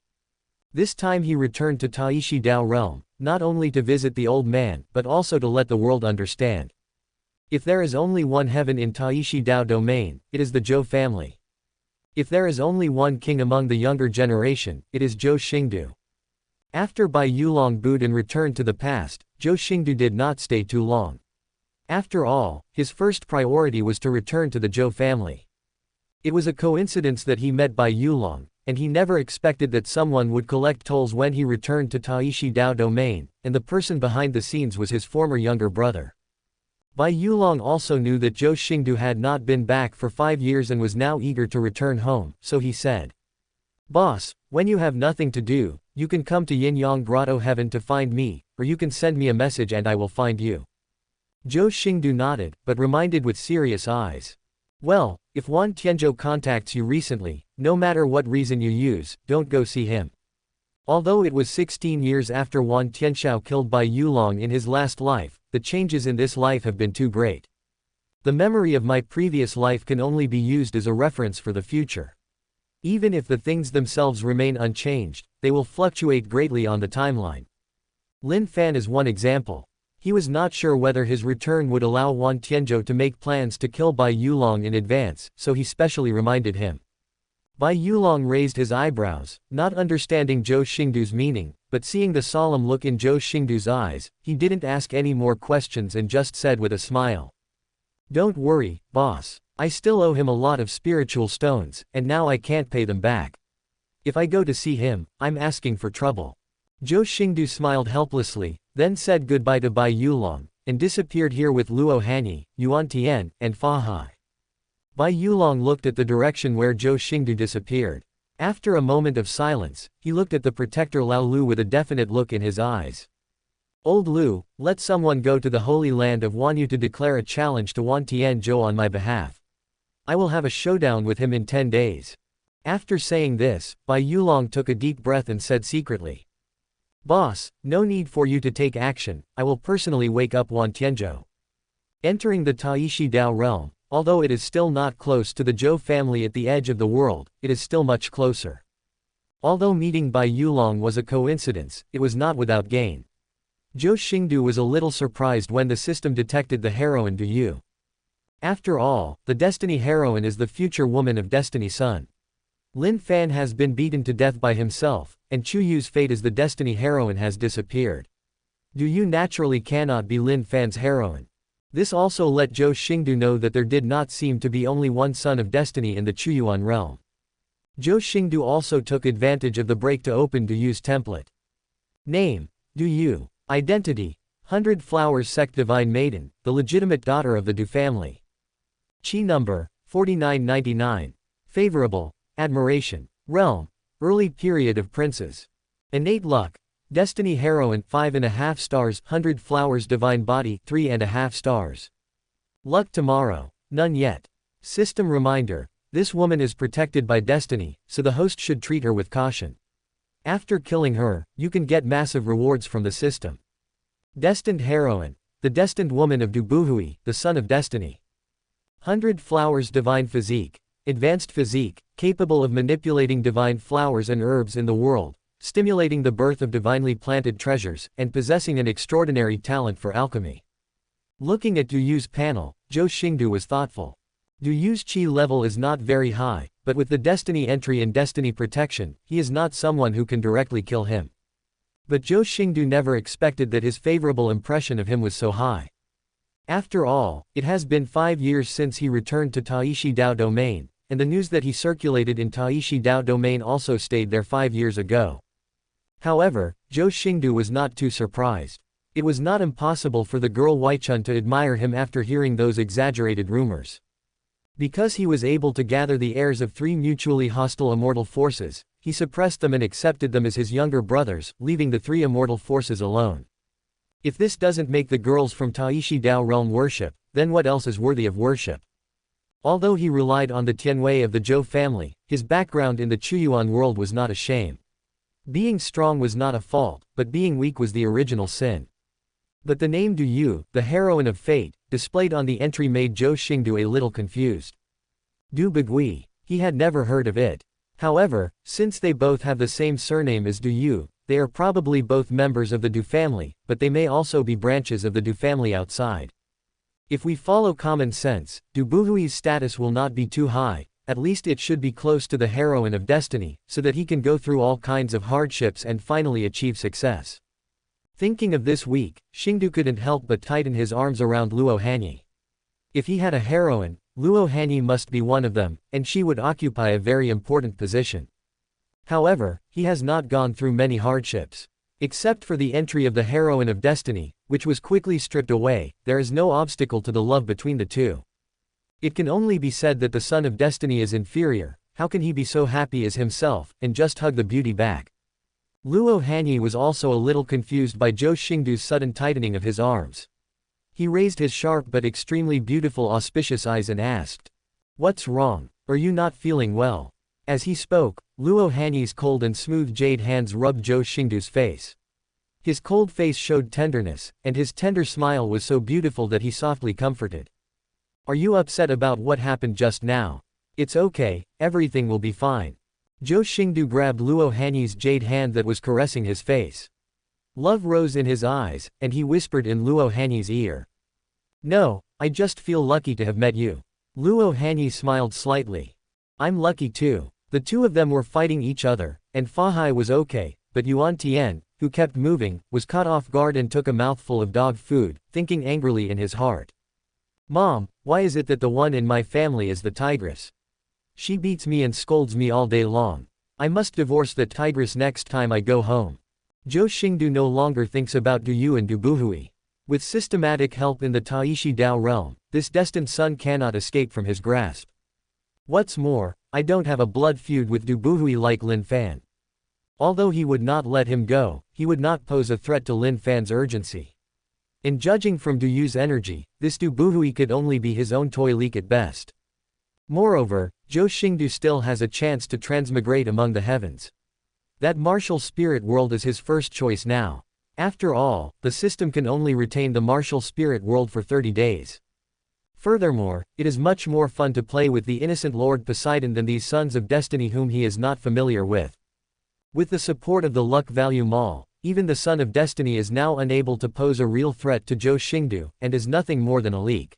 This time he returned to Taishi Dao realm, not only to visit the old man, but also to let the world understand. If there is only one heaven in Taishi Dao domain, it is the Zhou family. If there is only one king among the younger generation, it is Zhou Xingdou. After Bai Yulong bowed and returned to the past, Zhou Xingdou did not stay too long. After all, his first priority was to return to the Zhou family. It was a coincidence that he met Bai Yulong, and he never expected that someone would collect tolls when he returned to Taishi Dao domain, and the person behind the scenes was his former younger brother. Bai Yulong also knew that Zhou Xingdou had not been back for 5 years and was now eager to return home, so he said, "Boss, when you have nothing to do, you can come to Yin-Yang Grotto Heaven to find me, or you can send me a message and I will find you." Zhou Xingdou nodded, but reminded with serious eyes. "Well, if Wan Tianzhou contacts you recently, no matter what reason you use, don't go see him." Although it was 16 years after Wan Tianzhou killed Bai Yulong in his last life, the changes in this life have been too great. The memory of my previous life can only be used as a reference for the future. Even if the things themselves remain unchanged, they will fluctuate greatly on the timeline. Lin Fan is one example. He was not sure whether his return would allow Wan Tianzhou to make plans to kill Bai Yulong in advance, so he specially reminded him. Bai Yulong raised his eyebrows, not understanding Zhou Xingdou's meaning, but seeing the solemn look in Zhou Xingdou's eyes, he didn't ask any more questions and just said with a smile, "Don't worry, boss. I still owe him a lot of spiritual stones, and now I can't pay them back. If I go to see him, I'm asking for trouble." Zhou Xingdou smiled helplessly, then said goodbye to Bai Yulong, and disappeared here with Luo Hanyi, Yuan Tian, and Fa Hai. Bai Yulong looked at the direction where Zhou Xingdou disappeared. After a moment of silence, he looked at the protector Lao Lu with a definite look in his eyes. "Old Lu, let someone go to the holy land of Wanyu to declare a challenge to Wan Tianzhou on my behalf. I will have a showdown with him in 10 days. After saying this, Bai Yulong took a deep breath and said secretly, "Boss, no need for you to take action, I will personally wake up Wan Tianzhou." Entering the Taishi Dao realm, although it is still not close to the Zhou family at the edge of the world, it is still much closer. Although meeting Bai Yulong was a coincidence, it was not without gain. Zhou Xingdou was a little surprised when the system detected the heroine Du Yu. After all, the Destiny heroine is the future woman of Destiny Sun. Lin Fan has been beaten to death by himself, and Chu Yu's fate as the Destiny heroine has disappeared. Du Yu naturally cannot be Lin Fan's heroine. This also let Zhou Xingdou know that there did not seem to be only one son of Destiny in the Chuyuan realm. Zhou Xingdou also took advantage of the break to open Du Yu's template. Name: Du Yu. Identity: 100 Flowers Sect Divine Maiden, the legitimate daughter of the Du family. Qi number: 4999. Favorable: Admiration. Realm: Early period of princes. Innate luck: Destiny heroine 5.5 stars, 100 Flowers Divine Body 3.5 stars. Luck tomorrow: None yet. System reminder: this woman is protected by Destiny, so the host should treat her with caution. After killing her, you can get massive rewards from the system. Destined heroine: the destined woman of Du Buhui, the son of Destiny. 100 Flowers Divine Physique. Advanced physique, capable of manipulating divine flowers and herbs in the world, stimulating the birth of divinely planted treasures, and possessing an extraordinary talent for alchemy. Looking at Du Yu's panel, Zhou Xingdou was thoughtful. Du Yu's qi level is not very high, but with the Destiny entry and Destiny protection, he is not someone who can directly kill him. But Zhou Xingdou never expected that his favorable impression of him was so high. After all, it has been 5 years since he returned to Taishi Dao domain, and the news that he circulated in Taishi Dao domain also stayed there 5 years ago. However, Zhou Xingdou was not too surprised. It was not impossible for the girl Weichun to admire him after hearing those exaggerated rumors. Because he was able to gather the heirs of 3 mutually hostile immortal forces, he suppressed them and accepted them as his younger brothers, leaving the 3 immortal forces alone. If this doesn't make the girls from Taishi Dao realm worship, then what else is worthy of worship? Although he relied on the Tianwei of the Zhou family, his background in the Chuyuan world was not a shame. Being strong was not a fault, but being weak was the original sin. But the name Du Yu, the heroine of fate, displayed on the entry made Zhou Xingdou a little confused. Du Bagui. He had never heard of it. However, since they both have the same surname as Du Yu, they are probably both members of the Du family, but they may also be branches of the Du family outside. If we follow common sense, Du Buhui's status will not be too high, at least it should be close to the heroine of destiny, so that he can go through all kinds of hardships and finally achieve success. Thinking of this week, Xingdou couldn't help but tighten his arms around Luo Hanyi. If he had a heroine, Luo Hanyi must be one of them, and she would occupy a very important position. However, he has not gone through many hardships. Except for the entry of the heroine of destiny, which was quickly stripped away, there is no obstacle to the love between the two. It can only be said that the son of destiny is inferior. How can he be so happy as himself, and just hug the beauty back? Luo Hanyi was also a little confused by Zhou Xingdou's sudden tightening of his arms. He raised his sharp but extremely beautiful auspicious eyes and asked, "What's wrong? Are you not feeling well?" As he spoke, Luo Hanyi's cold and smooth jade hands rubbed Zhou Xingdou's face. His cold face showed tenderness, and his tender smile was so beautiful that he softly comforted. "Are you upset about what happened just now? It's okay, everything will be fine." Zhou Xingdou grabbed Luo Hanyi's jade hand that was caressing his face. Love rose in his eyes, and he whispered in Luo Hanyi's ear. "No, I just feel lucky to have met you." Luo Hanyi smiled slightly. "I'm lucky too." The two of them were fighting each other, and Fa Hai was okay, but Yuan Tian, who kept moving, was caught off guard and took a mouthful of dog food, thinking angrily in his heart. "Mom, why is it that the one in my family is the tigress? She beats me and scolds me all day long. I must divorce that tigress next time I go home." Zhou Xingdou no longer thinks about Du Yu and Du Buhui. With systematic help in the Taishi Dao realm, this destined son cannot escape from his grasp. What's more, I don't have a blood feud with Du Buhui like Lin Fan. Although he would not let him go, he would not pose a threat to Lin Fan's urgency. In judging from Du Yu's energy, this Du Buhui could only be his own toy leak at best. Moreover, Zhou Xingdou still has a chance to transmigrate among the heavens. That martial spirit world is his first choice now. After all, the system can only retain the martial spirit world for 30 days. Furthermore, it is much more fun to play with the innocent Lord Poseidon than these sons of destiny whom he is not familiar with. With the support of the luck value mall, even the son of destiny is now unable to pose a real threat to Zhou Xingdou, and is nothing more than a leak.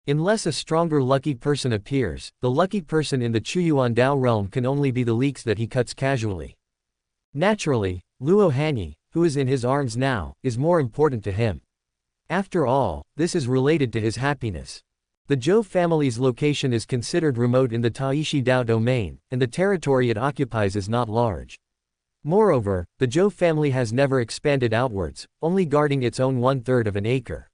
Unless a stronger lucky person appears, the lucky person in the Chuyuan Dao realm can only be the leaks that he cuts casually. Naturally, Luo Hanyi, who is in his arms now, is more important to him. After all, this is related to his happiness. The Zhou family's location is considered remote in the Taishi Dao domain, and the territory it occupies is not large. Moreover, the Zhou family has never expanded outwards, only guarding its own 1/3 of an acre.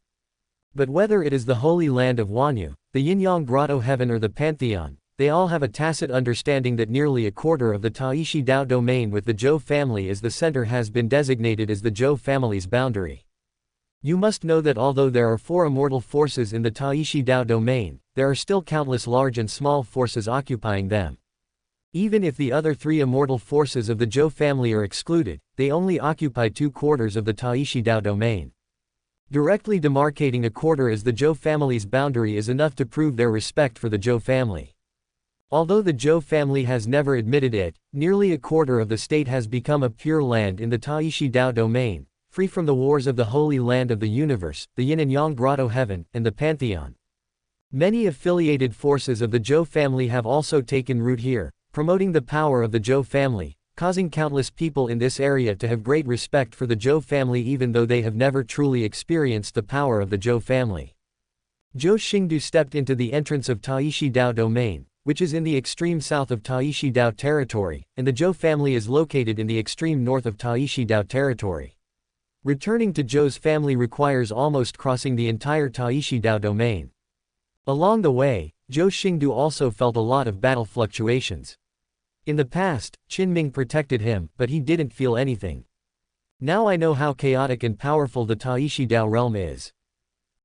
But whether it is the holy land of Wanyu, the Yin-Yang Grotto Heaven or the Pantheon, they all have a tacit understanding that nearly a quarter of the Taishi Dao domain with the Zhou family as the center has been designated as the Zhou family's boundary. You must know that although there are 4 immortal forces in the Taishi Dao domain, there are still countless large and small forces occupying them. Even if the other 3 immortal forces of the Zhou family are excluded, they only occupy 2/4 of the Taishi Dao domain. Directly demarcating a quarter as the Zhou family's boundary is enough to prove their respect for the Zhou family. Although the Zhou family has never admitted it, nearly a quarter of the state has become a pure land in the Taishi Dao domain, free from the wars of the holy land of the universe, the Yin and Yang Grotto Heaven, and the Pantheon. Many affiliated forces of the Zhou family have also taken root here, promoting the power of the Zhou family, causing countless people in this area to have great respect for the Zhou family even though they have never truly experienced the power of the Zhou family. Zhou Xingdou stepped into the entrance of Taishi Dao domain, which is in the extreme south of Taishi Dao territory, and the Zhou family is located in the extreme north of Taishi Dao territory. Returning to Zhou's family requires almost crossing the entire Taishi Dao domain. Along the way, Zhou Xingdou also felt a lot of battle fluctuations. In the past, Qinming protected him, but he didn't feel anything. Now I know how chaotic and powerful the Taishi Dao realm is.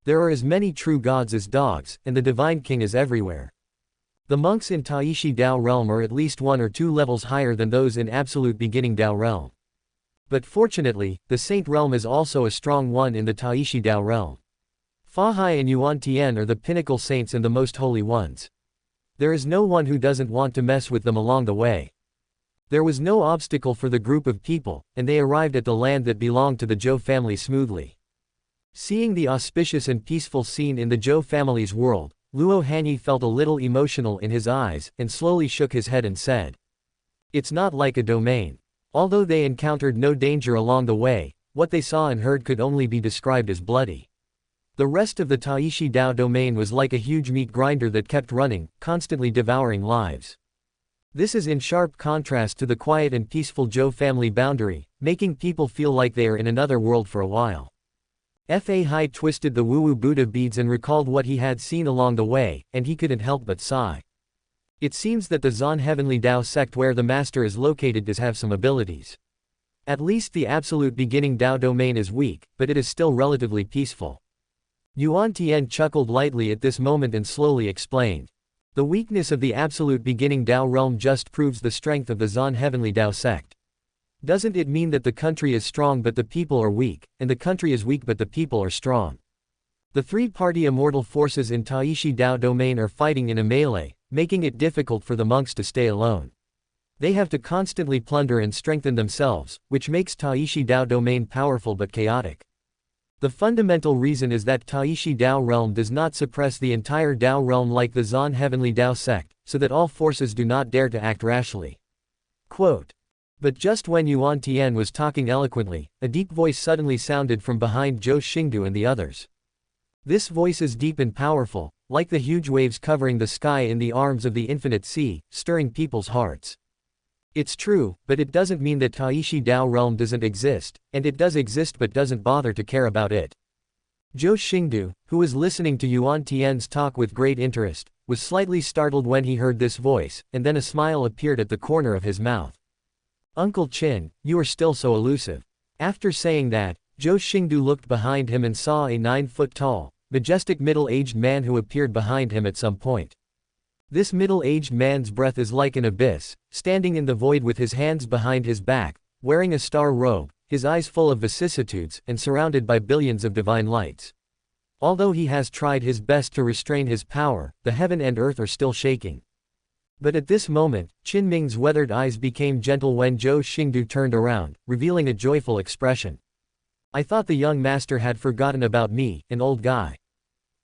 There are as many true gods as dogs, and the Divine King is everywhere. The monks in Taishi Dao realm are at least 1 or 2 levels higher than those in Absolute Beginning Dao realm. But fortunately, the Saint realm is also a strong one in the Taishi Dao realm. Fa Hai and Yuan Tian are the pinnacle saints and the most holy ones. There is no one who doesn't want to mess with them along the way. There was no obstacle for the group of people, and they arrived at the land that belonged to the Zhou family smoothly. Seeing the auspicious and peaceful scene in the Zhou family's world, Luo Hanyi felt a little emotional in his eyes, and slowly shook his head and said, "It's not like a domain." Although they encountered no danger along the way, what they saw and heard could only be described as bloody. The rest of the Taishi Dao domain was like a huge meat grinder that kept running, constantly devouring lives. This is in sharp contrast to the quiet and peaceful Zhou family boundary, making people feel like they are in another world for a while. Fa Hai twisted the Wu Buddha beads and recalled what he had seen along the way, and he couldn't help but sigh. It seems that the Zan Heavenly Dao sect where the master is located does have some abilities. At least the absolute beginning Dao domain is weak, but it is still relatively peaceful. Yuan Tian chuckled lightly at this moment and slowly explained. The weakness of the absolute beginning Dao realm just proves the strength of the Zan Heavenly Dao sect. Doesn't it mean that the country is strong but the people are weak, and the country is weak but the people are strong? The three-party immortal forces in Taishi Dao domain are fighting in a melee, making it difficult for the monks to stay alone. They have to constantly plunder and strengthen themselves, which makes Taishi Dao domain powerful but chaotic. The fundamental reason is that Taishi Dao realm does not suppress the entire Dao realm like the Zan Heavenly Dao sect, so that all forces do not dare to act rashly. Quote. But just when Yuan Tian was talking eloquently, a deep voice suddenly sounded from behind Zhou Xingdou and the others. This voice is deep and powerful, like the huge waves covering the sky in the arms of the infinite sea, stirring people's hearts. It's true, but it doesn't mean that Taishi Dao realm doesn't exist, and it does exist but doesn't bother to care about it. Zhou Xingdou, who was listening to Yuan Tian's talk with great interest, was slightly startled when he heard this voice, and then a smile appeared at the corner of his mouth. "Uncle Qin, you are still so elusive." After saying that, Zhou Xingdou looked behind him and saw a 9-foot-tall, majestic middle-aged man who appeared behind him at some point. This middle-aged man's breath is like an abyss, standing in the void with his hands behind his back, wearing a star robe, his eyes full of vicissitudes, and surrounded by billions of divine lights. Although he has tried his best to restrain his power, the heaven and earth are still shaking. But at this moment, Qin Ming's weathered eyes became gentle when Zhou Xingdou turned around, revealing a joyful expression. "I thought the young master had forgotten about me, an old guy."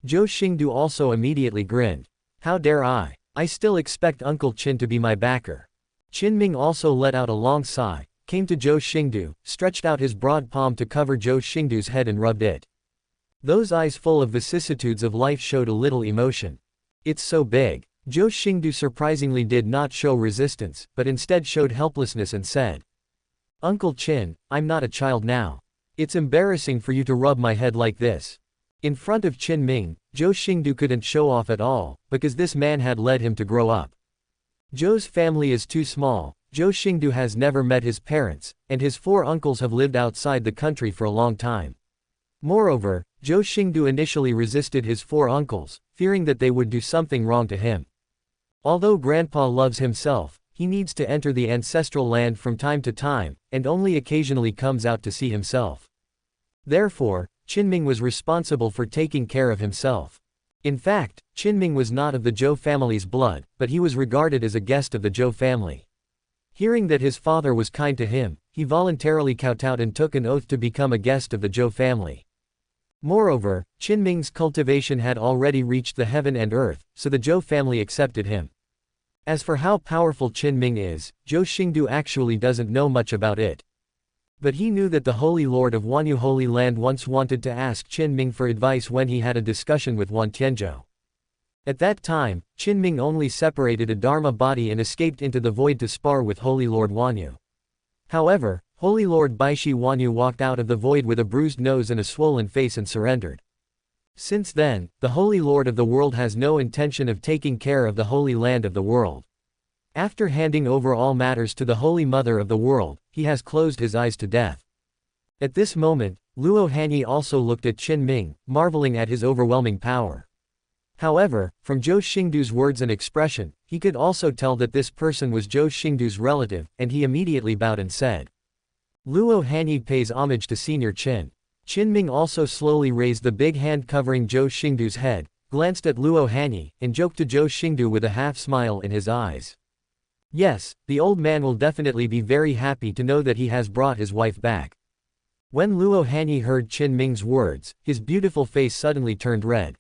Zhou Xingdou also immediately grinned. "How dare I? I still expect Uncle Qin to be my backer." Qin Ming also let out a long sigh, came to Zhou Xingdou, stretched out his broad palm to cover Zhou Xingdou's head and rubbed it. Those eyes full of vicissitudes of life showed a little emotion. "It's so big." Zhou Xingdou surprisingly did not show resistance, but instead showed helplessness and said, "Uncle Qin, I'm not a child now. It's embarrassing for you to rub my head like this." In front of Qin Ming, Zhou Xingdou couldn't show off at all, because this man had led him to grow up. Zhou's family is too small, Zhou Xingdou has never met his parents, and his 4 uncles have lived outside the country for a long time. Moreover, Zhou Xingdou initially resisted his 4 uncles, fearing that they would do something wrong to him. Although Grandpa loves himself, he needs to enter the ancestral land from time to time, and only occasionally comes out to see himself. Therefore, Qin Ming was responsible for taking care of himself. In fact, Qin Ming was not of the Zhou family's blood, but he was regarded as a guest of the Zhou family. Hearing that his father was kind to him, he voluntarily kowtowed and took an oath to become a guest of the Zhou family. Moreover, Qin Ming's cultivation had already reached the heaven and earth, so the Zhou family accepted him. As for how powerful Qin Ming is, Zhou Xingdou actually doesn't know much about it. But he knew that the Holy Lord of Wanyu Holy Land once wanted to ask Qin Ming for advice when he had a discussion with Wan Tianzhou. At that time, Qin Ming only separated a Dharma body and escaped into the void to spar with Holy Lord Wanyu. However, Holy Lord Baishi Wanyu walked out of the void with a bruised nose and a swollen face and surrendered. Since then, the Holy Lord of the world has no intention of taking care of the Holy Land of the world. After handing over all matters to the Holy Mother of the world, he has closed his eyes to death. At this moment, Luo Hanyi also looked at Qin Ming, marveling at his overwhelming power. However, from Zhou Xingdou's words and expression, he could also tell that this person was Zhou Xingdou's relative, and he immediately bowed and said, Luo Hanyi pays homage to Senior Qin. Qin Ming also slowly raised the big hand covering Zhou Xingdou's head, glanced at Luo Hanyi, and joked to Zhou Xingdou with a half-smile in his eyes. Yes, the old man will definitely be very happy to know that he has brought his wife back. When Luo Hanyi heard Qin Ming's words, his beautiful face suddenly turned red.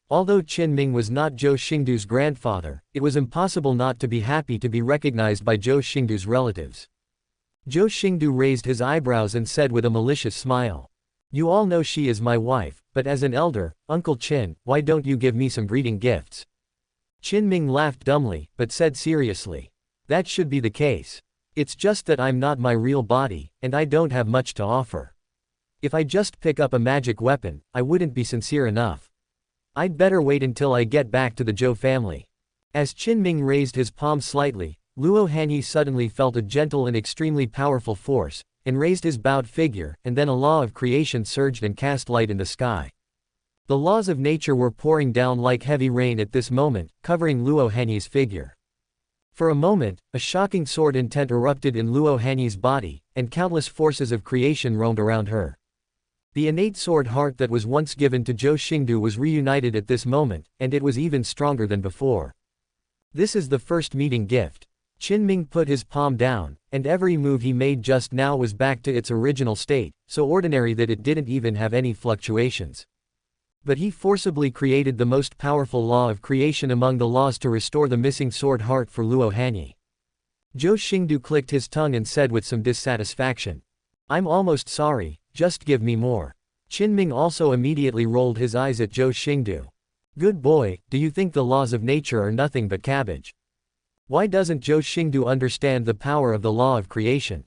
Although Qin Ming was not Zhou Xingdou's grandfather, it was impossible not to be happy to be recognized by Zhou Xingdou's relatives. Zhou Xingdou raised his eyebrows and said with a malicious smile, "You all know she is my wife, but as an elder, Uncle Qin, why don't you give me some greeting gifts?" Qin Ming laughed dumbly, but said seriously, "That should be the case. It's just that I'm not my real body, and I don't have much to offer. If I just pick up a magic weapon, I wouldn't be sincere enough. I'd better wait until I get back to the Zhou family." As Qin Ming raised his palm slightly, Luo Hanyi suddenly felt a gentle and extremely powerful force, and raised his bowed figure, and then a law of creation surged and cast light in the sky. The laws of nature were pouring down like heavy rain at this moment, covering Luo Hanyi's figure. For a moment, a shocking sword intent erupted in Luo Hanyi's body, and countless forces of creation roamed around her. The innate sword heart that was once given to Zhou Xingdou was reunited at this moment, and it was even stronger than before. This is the first meeting gift. Qin Ming put his palm down, and every move he made just now was back to its original state, so ordinary that it didn't even have any fluctuations. But he forcibly created the most powerful law of creation among the laws to restore the missing sword heart for Luo Hanyi. Zhou Xingdou clicked his tongue and said with some dissatisfaction, "I'm almost sorry, just give me more." Qin Ming also immediately rolled his eyes at Zhou Xingdou. "Good boy, do you think the laws of nature are nothing but cabbage? Why doesn't Zhou Xingdou understand the power of the law of creation?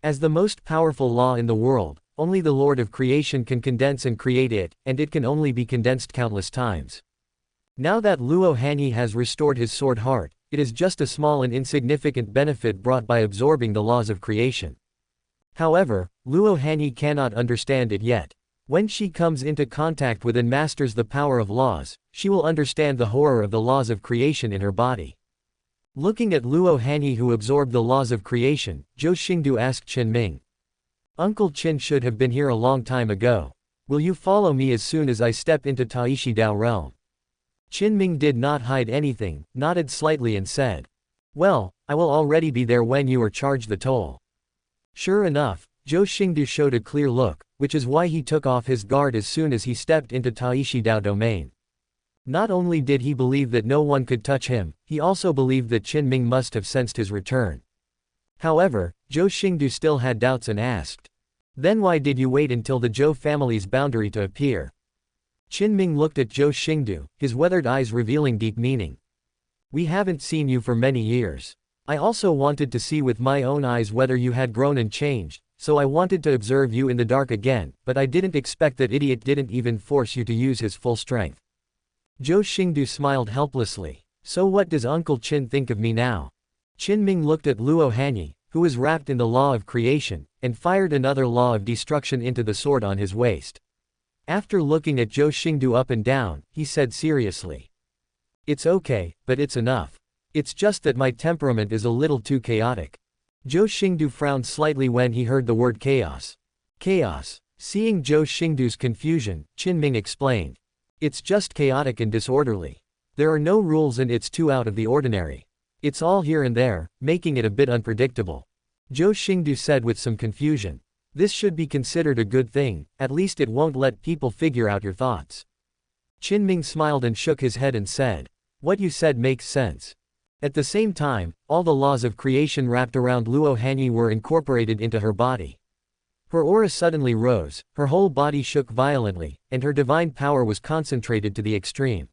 As the most powerful law in the world, only the Lord of creation can condense and create it, and it can only be condensed countless times. Now that Luo Hanyi has restored his sword heart, it is just a small and insignificant benefit brought by absorbing the laws of creation. However, Luo Hanyi cannot understand it yet. When she comes into contact with and masters the power of laws, she will understand the horror of the laws of creation in her body." Looking at Luo Hanyi who absorbed the laws of creation, Zhou Xingdou asked Qin Ming, "Uncle Qin should have been here a long time ago. Will you follow me as soon as I step into Taishi Dao realm?" Qin Ming did not hide anything, nodded slightly and said, "Well, I will already be there when you are charged the toll." Sure enough, Zhou Xingdou showed a clear look, which is why he took off his guard as soon as he stepped into Taishi Dao domain. Not only did he believe that no one could touch him, he also believed that Qin Ming must have sensed his return. However, Zhou Xingdou still had doubts and asked, "Then why did you wait until the Zhou family's boundary to appear?" Qin Ming looked at Zhou Xingdou, his weathered eyes revealing deep meaning. "We haven't seen you for many years. I also wanted to see with my own eyes whether you had grown and changed, so I wanted to observe you in the dark again, but I didn't expect that idiot didn't even force you to use his full strength." Zhou Xingdou smiled helplessly. "So what does Uncle Qin think of me now?" Qin Ming looked at Luo Hanyi, who was wrapped in the law of creation, and fired another law of destruction into the sword on his waist. After looking at Zhou Xingdou up and down, he said seriously, "It's okay, but it's enough. It's just that my temperament is a little too chaotic." Zhou Xingdou frowned slightly when he heard the word chaos. Chaos. Seeing Zhou Xingdou's confusion, Qin Ming explained, "It's just chaotic and disorderly. There are no rules and it's too out of the ordinary. It's all here and there, making it a bit unpredictable." Zhou Xingdou said with some confusion, "This should be considered a good thing, at least it won't let people figure out your thoughts." Qin Ming smiled and shook his head and said, "What you said makes sense." At the same time, all the laws of creation wrapped around Luo Hanyi were incorporated into her body. Her aura suddenly rose, her whole body shook violently, and her divine power was concentrated to the extreme.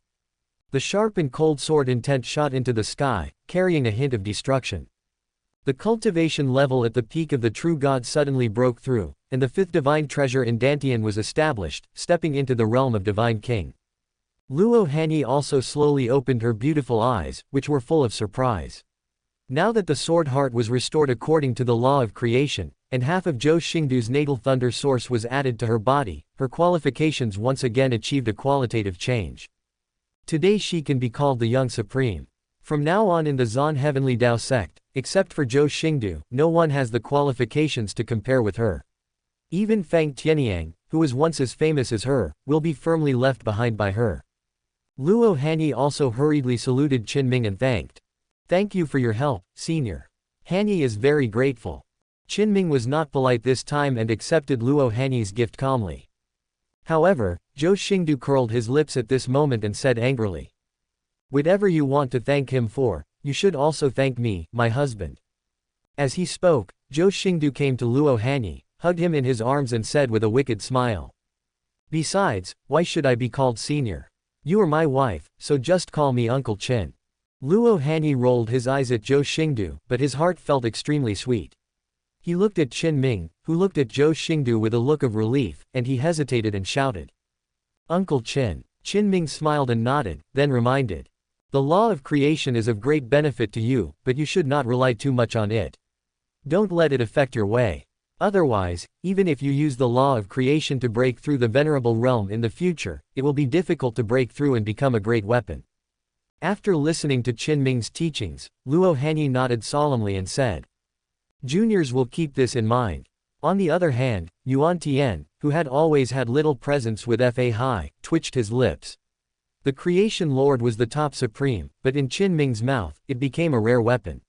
The sharp and cold sword intent shot into the sky, carrying a hint of destruction. The cultivation level at the peak of the true God suddenly broke through, and the fifth divine treasure in Dantian was established, stepping into the realm of Divine King. Luo Hanyi also slowly opened her beautiful eyes, which were full of surprise. Now that the sword heart was restored according to the law of creation, and half of Zhou Xingdou's natal thunder source was added to her body, her qualifications once again achieved a qualitative change. Today she can be called the Young Supreme. From now on in the Zan Heavenly Dao sect, except for Zhou Xingdou, no one has the qualifications to compare with her. Even Fang Tianyang, who was once as famous as her, will be firmly left behind by her. Luo Hanyi also hurriedly saluted Qinming and thanked. Thank you for your help, senior. Hanyi is very grateful. Qinming was not polite this time and accepted Luo Hanyi's gift calmly. However, Zhou Xingdou curled his lips at this moment and said angrily. Whatever you want to thank him for, you should also thank me, my husband. As he spoke, Zhou Xingdou came to Luo Hanyi, hugged him in his arms and said with a wicked smile. Besides, why should I be called senior? You are my wife, so just call me Uncle Qin. Luo Hanyi rolled his eyes at Zhou Xingdou, but his heart felt extremely sweet. He looked at Qinming, who looked at Zhou Xingdou with a look of relief, and he hesitated and shouted. Uncle Qin. Qinming smiled and nodded, then reminded. The law of creation is of great benefit to you, but you should not rely too much on it. Don't let it affect your way. Otherwise, even if you use the law of creation to break through the venerable realm in the future, it will be difficult to break through and become a great weapon. After listening to Qinming's teachings, Luo Hanyi nodded solemnly and said. Juniors will keep this in mind. On the other hand, Yuan Tian, who had always had little presence with Fa Hai, twitched his lips. The creation lord was the top supreme, but in Qinming's mouth, it became a rare weapon.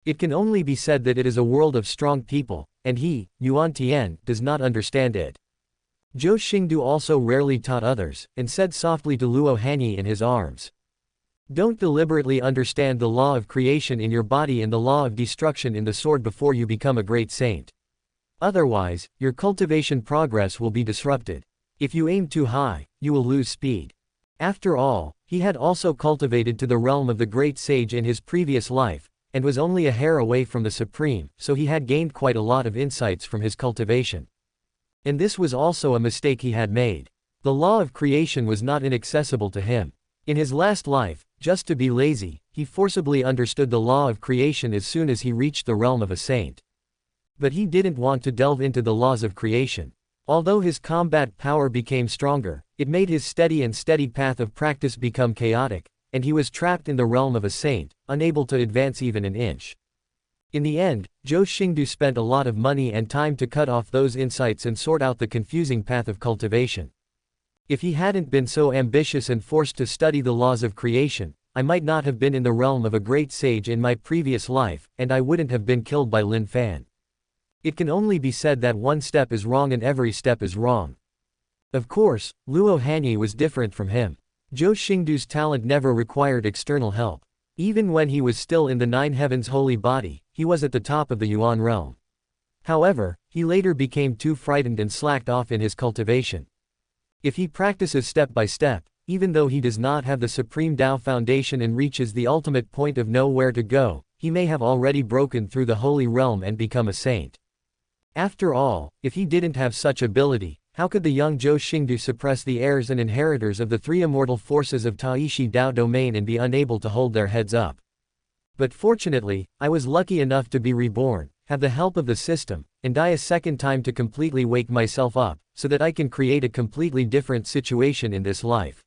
It can only be said that it is a world of strong people, and he, Yuan Tian, does not understand it. Zhou Xingdou also rarely taught others, and said softly to Luo Hanyi in his arms. Don't deliberately understand the law of creation in your body and the law of destruction in the sword before you become a great saint. Otherwise, your cultivation progress will be disrupted. If you aim too high, you will lose speed. After all, he had also cultivated to the realm of the great sage in his previous life, and was only a hair away from the supreme, so he had gained quite a lot of insights from his cultivation. And this was also a mistake he had made. The law of creation was not inaccessible to him. In his last life, just to be lazy, he forcibly understood the law of creation as soon as he reached the realm of a saint. But he didn't want to delve into the laws of creation. Although his combat power became stronger, it made his steady path of practice become chaotic, and he was trapped in the realm of a saint, unable to advance even an inch. In the end, Zhou Xingdou spent a lot of money and time to cut off those insights and sort out the confusing path of cultivation. If he hadn't been so ambitious and forced to study the laws of creation, I might not have been in the realm of a great sage in my previous life, and I wouldn't have been killed by Lin Fan. It can only be said that one step is wrong and every step is wrong. Of course, Luo Hanyi was different from him. Zhou Xingdou's talent never required external help. Even when he was still in the Nine Heavens holy body, he was at the top of the Yuan realm. However, he later became too frightened and slacked off in his cultivation. If he practices step by step, even though he does not have the supreme Tao foundation and reaches the ultimate point of nowhere to go, he may have already broken through the holy realm and become a saint. After all, if he didn't have such ability, how could the young Zhou Xingdou suppress the heirs and inheritors of the three immortal forces of Taishi Dao domain and be unable to hold their heads up? But fortunately, I was lucky enough to be reborn, have the help of the system, and die a second time to completely wake myself up, so that I can create a completely different situation in this life.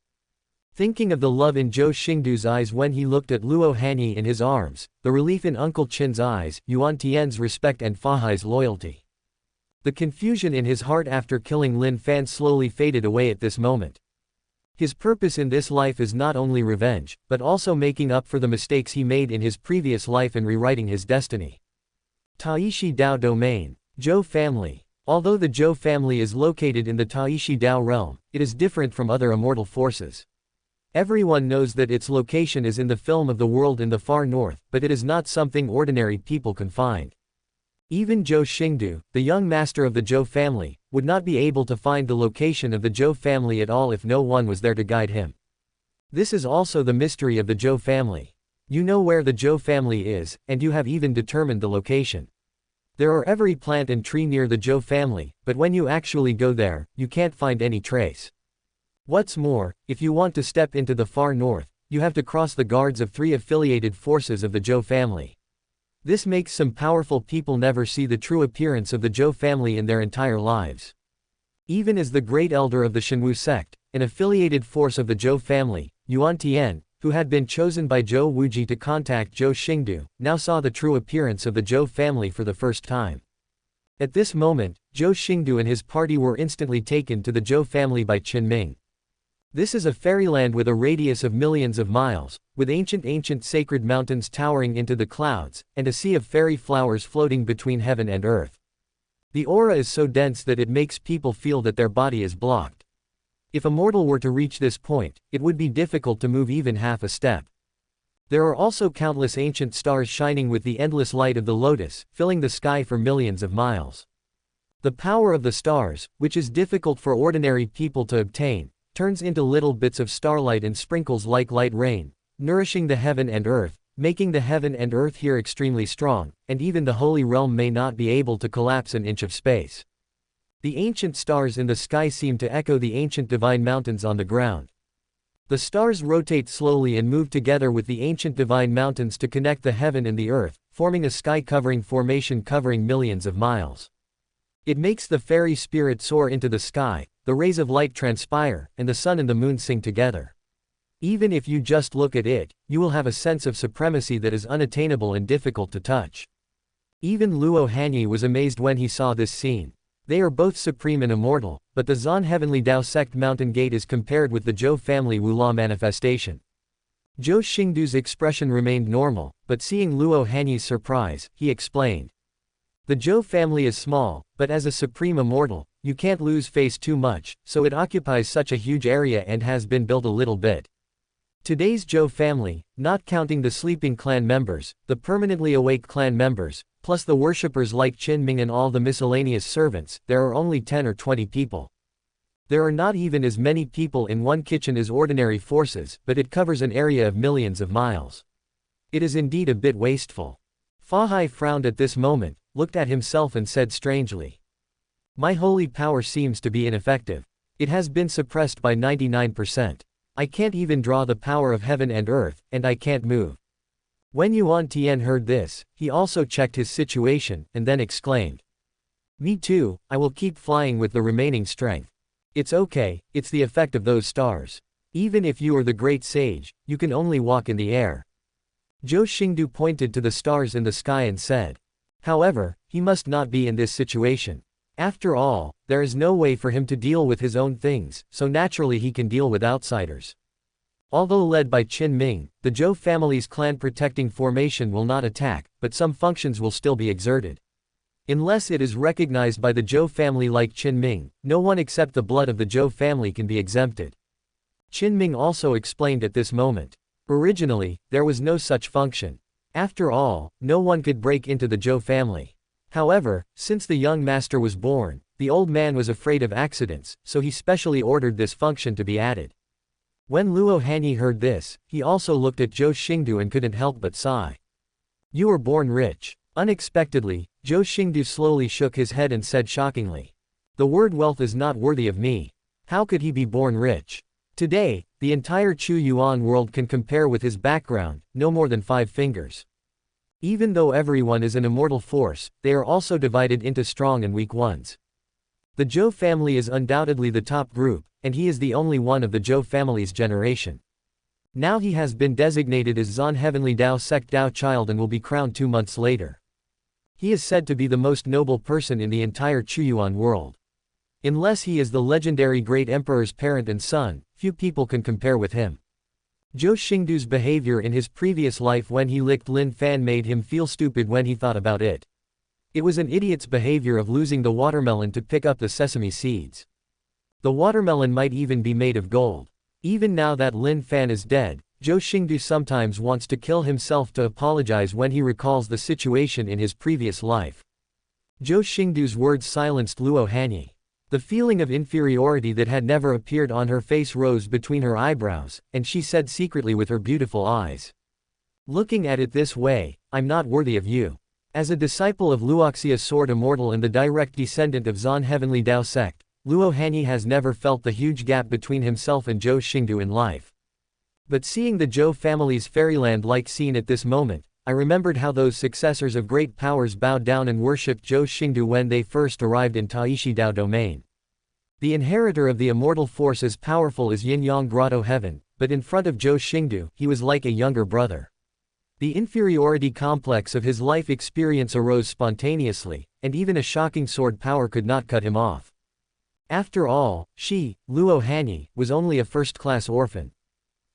Thinking of the love in Zhou Xingdou's eyes when he looked at Luo Hanyi in his arms, the relief in Uncle Qin's eyes, Yuan Tian's respect and Fa Hai's loyalty. The confusion in his heart after killing Lin Fan slowly faded away at this moment. His purpose in this life is not only revenge, but also making up for the mistakes he made in his previous life and rewriting his destiny. Taishi Dao Domain. Zhou family. Although the Zhou family is located in the Taishi Dao realm, it is different from other immortal forces. Everyone knows that its location is in the film of the world in the far north, but it is not something ordinary people can find. Even Zhou Xingdou, the young master of the Zhou family, would not be able to find the location of the Zhou family at all if no one was there to guide him. This is also the mystery of the Zhou family. You know where the Zhou family is, and you have even determined the location. There are every plant and tree near the Zhou family, but when you actually go there, you can't find any trace. What's more, if you want to step into the far north, you have to cross the guards of three affiliated forces of the Zhou family. This makes some powerful people never see the true appearance of the Zhou family in their entire lives. Even as the great elder of the Shenwu sect, an affiliated force of the Zhou family, Yuan Tian, who had been chosen by Zhou Wuji to contact Zhou Xingdou, now saw the true appearance of the Zhou family for the first time. At this moment, Zhou Xingdou and his party were instantly taken to the Zhou family by Qin. This is a fairyland with a radius of millions of miles, with ancient sacred mountains towering into the clouds, and a sea of fairy flowers floating between heaven and earth. The aura is so dense that it makes people feel that their body is blocked. If a mortal were to reach this point, it would be difficult to move even half a step. There are also countless ancient stars shining with the endless light of the lotus, filling the sky for millions of miles. The power of the stars, which is difficult for ordinary people to obtain, turns into little bits of starlight and sprinkles like light rain, nourishing the heaven and earth, making the heaven and earth here extremely strong, and even the holy realm may not be able to collapse an inch of space. The ancient stars in the sky seem to echo the ancient divine mountains on the ground. The stars rotate slowly and move together with the ancient divine mountains to connect the heaven and the earth, forming a sky-covering formation covering millions of miles. It makes the fairy spirit soar into the sky, the rays of light transpire, and the sun and the moon sing together. Even if you just look at it, you will have a sense of supremacy that is unattainable and difficult to touch. Even Luo Hanyi was amazed when he saw this scene. They are both supreme and immortal, but the Zhan Heavenly Dao Sect Mountain Gate is compared with the Zhou family Wula manifestation. Zhou Xingdou's expression remained normal, but seeing Luo Hanyi's surprise, he explained. The Zhou family is small, but as a supreme immortal, you can't lose face too much, so it occupies such a huge area and has been built a little bit. Today's Zhou family, not counting the sleeping clan members, the permanently awake clan members, plus the worshippers like Qin and all the miscellaneous servants, there are only 10 or 20 people. There are not even as many people in one kitchen as ordinary forces, but it covers an area of millions of miles. It is indeed a bit wasteful. Fa Hai frowned at this moment, looked at himself and said strangely. My holy power seems to be ineffective. It has been suppressed by 99%. I can't even draw the power of heaven and earth, and I can't move. When Yuan Tian heard this, he also checked his situation, and then exclaimed. Me too, I will keep flying with the remaining strength. It's okay, it's the effect of those stars. Even if you are the great sage, you can only walk in the air. Zhou Xingdou pointed to the stars in the sky and said. However, he must not be in this situation. After all, there is no way for him to deal with his own things, so naturally he can deal with outsiders. Although led by Qin, the Zhou family's clan protecting formation will not attack, but some functions will still be exerted. Unless it is recognized by the Zhou family like Qin, no one except the blood of the Zhou family can be exempted. Qin also explained at this moment. Originally, there was no such function. After all, no one could break into the Zhou family. However, since the young master was born, the old man was afraid of accidents, so he specially ordered this function to be added. When Luo Hanyi heard this, he also looked at Zhou Xingdou and couldn't help but sigh. You were born rich. Unexpectedly, Zhou Xingdou slowly shook his head and said shockingly. The word wealth is not worthy of me. How could he be born rich? Today, the entire Chuyuan world can compare with his background, no more than 5 fingers. Even though everyone is an immortal force, they are also divided into strong and weak ones. The Zhou family is undoubtedly the top group, and he is the only one of the Zhou family's generation. Now he has been designated as Zhan Heavenly Dao Sect Dao Child and will be crowned 2 months later. He is said to be the most noble person in the entire Chuyuan world. Unless he is the legendary Great Emperor's parent and son, few people can compare with him. Zhou Xingdou's behavior in his previous life when he licked Lin Fan made him feel stupid when he thought about it. It was an idiot's behavior of losing the watermelon to pick up the sesame seeds. The watermelon might even be made of gold. Even now that Lin Fan is dead, Zhou Xingdou sometimes wants to kill himself to apologize when he recalls the situation in his previous life. Zhou Xingdou's words silenced Luo Hanyi. The feeling of inferiority that had never appeared on her face rose between her eyebrows, and she said secretly with her beautiful eyes. Looking at it this way, I'm not worthy of you. As a disciple of Luoxia Sword Immortal and the direct descendant of Zhan Heavenly Dao Sect, Luo Hanyi has never felt the huge gap between himself and Zhou Xingdou in life. But seeing the Zhou family's fairyland-like scene at this moment, I remembered how those successors of great powers bowed down and worshipped Zhou Xingdou when they first arrived in Taishi Dao domain. The inheritor of the immortal force as powerful as Yin-Yang Grotto Heaven, but in front of Zhou Xingdou, he was like a younger brother. The inferiority complex of his life experience arose spontaneously, and even a shocking sword power could not cut him off. After all, she, Luo Hanyi, was only a first-class orphan.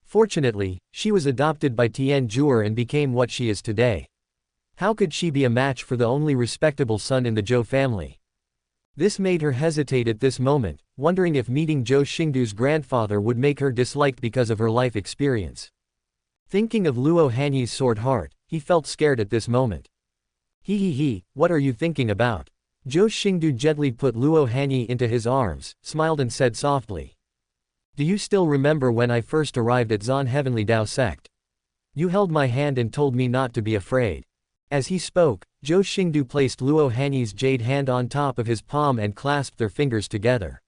Fortunately, she was adopted by Tian Zhuer and became what she is today. How could she be a match for the only respectable son in the Zhou family? This made her hesitate at this moment, wondering if meeting Zhou Xingdou's grandfather would make her disliked because of her life experience. Thinking of Luo Hanyi's sword heart, he felt scared at this moment. He, what are you thinking about? Zhou Xingdou gently put Luo Hanyi into his arms, smiled and said softly. Do you still remember when I first arrived at Zan Heavenly Dao sect? You held my hand and told me not to be afraid. As he spoke, Zhou Xingdou placed Luo Hanyi's jade hand on top of his palm and clasped their fingers together.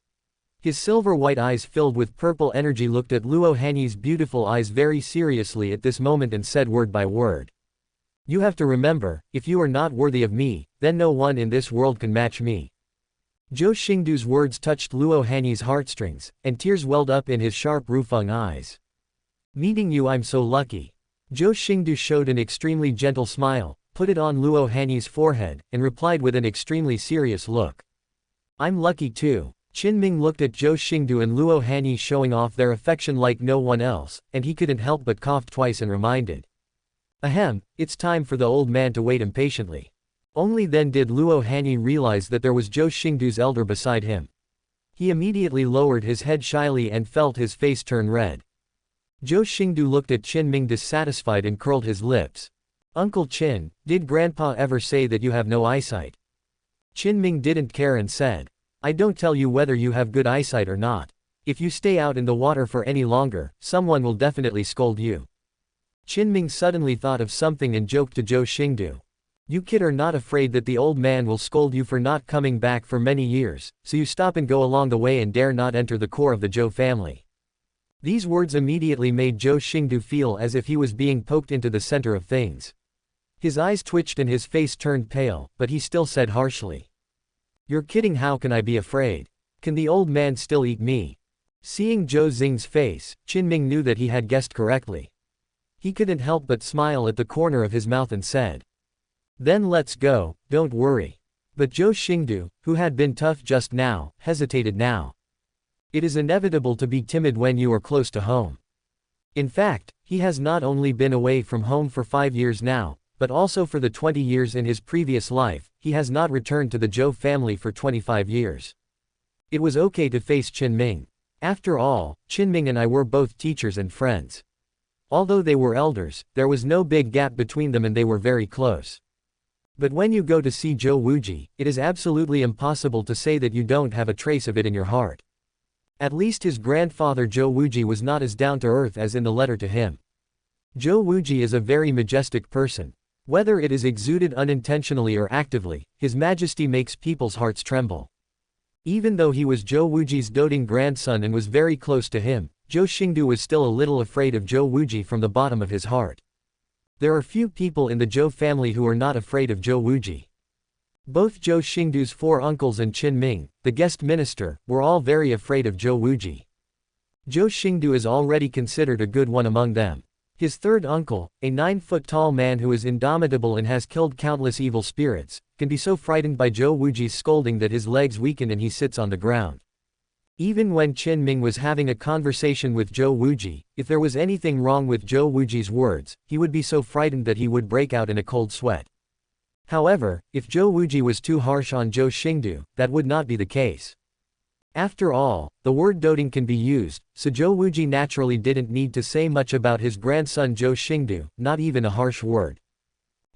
His silver-white eyes filled with purple energy looked at Luo Hanyi's beautiful eyes very seriously at this moment and said word by word. You have to remember, if you are not worthy of me, then no one in this world can match me. Zhou Xingdou's words touched Luo Hanyi's heartstrings, and tears welled up in his sharp Rufeng eyes. Meeting you I'm so lucky. Zhou Xingdou showed an extremely gentle smile, put it on Luo Hanyi's forehead, and replied with an extremely serious look. I'm lucky too. Qinming looked at Zhou Xingdou and Luo Hanyi showing off their affection like no one else, and he couldn't help but cough twice and reminded. Ahem, it's time for the old man to wait impatiently. Only then did Luo Hanyi realize that there was Zhou Xingdou's elder beside him. He immediately lowered his head shyly and felt his face turn red. Zhou Xingdou looked at Qinming dissatisfied and curled his lips. Uncle Qin, did Grandpa ever say that you have no eyesight? Qinming didn't care and said. I don't tell you whether you have good eyesight or not. If you stay out in the water for any longer, someone will definitely scold you. Qinming suddenly thought of something and joked to Zhou Xingdou. You kid are not afraid that the old man will scold you for not coming back for many years, so you stop and go along the way and dare not enter the core of the Zhou family. These words immediately made Zhou Xingdou feel as if he was being poked into the center of things. His eyes twitched and his face turned pale, but he still said harshly. You're kidding, how can I be afraid? Can the old man still eat me? Seeing Zhou Xing's face, Qinming knew that he had guessed correctly. He couldn't help but smile at the corner of his mouth and said. Then let's go, don't worry. But Zhou Xingdou, who had been tough just now, hesitated now. It is inevitable to be timid when you are close to home. In fact, he has not only been away from home for 5 years now, but also for the 20 years in his previous life, he has not returned to the Zhou family for 25 years. It was okay to face Qinming. After all, Qinming and I were both teachers and friends. Although they were elders, there was no big gap between them and they were very close. But when you go to see Zhou Wuji, it is absolutely impossible to say that you don't have a trace of it in your heart. At least his grandfather Zhou Wuji was not as down-to-earth as in the letter to him. Zhou Wuji is a very majestic person. Whether it is exuded unintentionally or actively, His Majesty makes people's hearts tremble. Even though he was Zhou Wuji's doting grandson and was very close to him, Zhou Xingdou was still a little afraid of Zhou Wuji from the bottom of his heart. There are few people in the Zhou family who are not afraid of Zhou Wuji. Both Zhou Xingdou's 4 uncles and Qinming, the guest minister, were all very afraid of Zhou Wuji. Zhou Xingdou is already considered a good one among them. His third uncle, a 9-foot-tall man who is indomitable and has killed countless evil spirits, can be so frightened by Zhou Wuji's scolding that his legs weaken and he sits on the ground. Even when Qinming was having a conversation with Zhou Wuji, if there was anything wrong with Zhou Wuji's words, he would be so frightened that he would break out in a cold sweat. However, if Zhou Wuji was too harsh on Zhou Xingdou, that would not be the case. After all, the word doting can be used, so Zhou Wuji naturally didn't need to say much about his grandson Zhou Xingdou, not even a harsh word.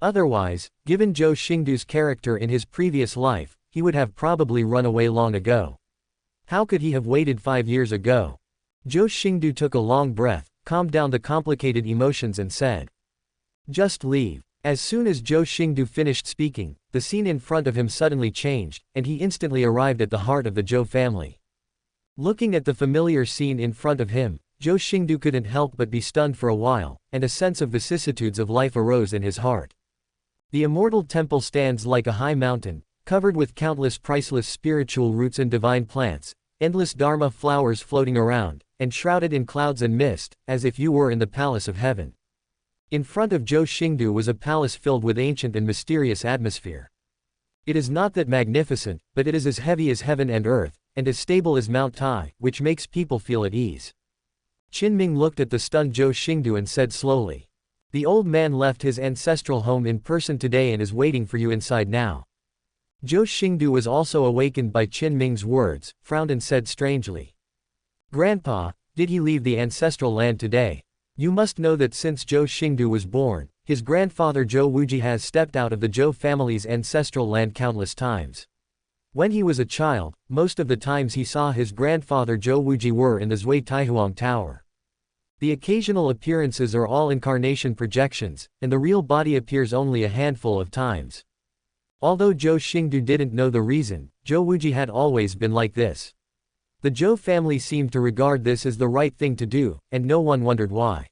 Otherwise, given Zhou Xingdou's character in his previous life, he would have probably run away long ago. How could he have waited 5 years ago? Zhou Xingdou took a long breath, calmed down the complicated emotions and said. Just leave. As soon as Zhou Xingdou finished speaking, the scene in front of him suddenly changed, and he instantly arrived at the heart of the Zhou family. Looking at the familiar scene in front of him, Zhou Xingdou couldn't help but be stunned for a while, and a sense of vicissitudes of life arose in his heart. The immortal temple stands like a high mountain, covered with countless priceless spiritual roots and divine plants, endless dharma flowers floating around, and shrouded in clouds and mist, as if you were in the palace of heaven. In front of Zhou Xingdou was a palace filled with ancient and mysterious atmosphere. It is not that magnificent, but it is as heavy as heaven and earth, and as stable as Mount Tai, which makes people feel at ease. Qinming looked at the stunned Zhou Xingdou and said slowly, "The old man left his ancestral home in person today and is waiting for you inside now." Zhou Xingdou was also awakened by Qinming's words, frowned and said strangely, "Grandpa, did he leave the ancestral land today? You must know that since Zhou Xingdou was born, his grandfather Zhou Wuji has stepped out of the Zhou family's ancestral land countless times. When he was a child, most of the times he saw his grandfather Zhou Wuji were in the Zui Taihuang Tower. The occasional appearances are all incarnation projections, and the real body appears only a handful of times. Although Zhou Xingdou didn't know the reason, Zhou Wuji had always been like this. The Zhou family seemed to regard this as the right thing to do, and no one wondered why.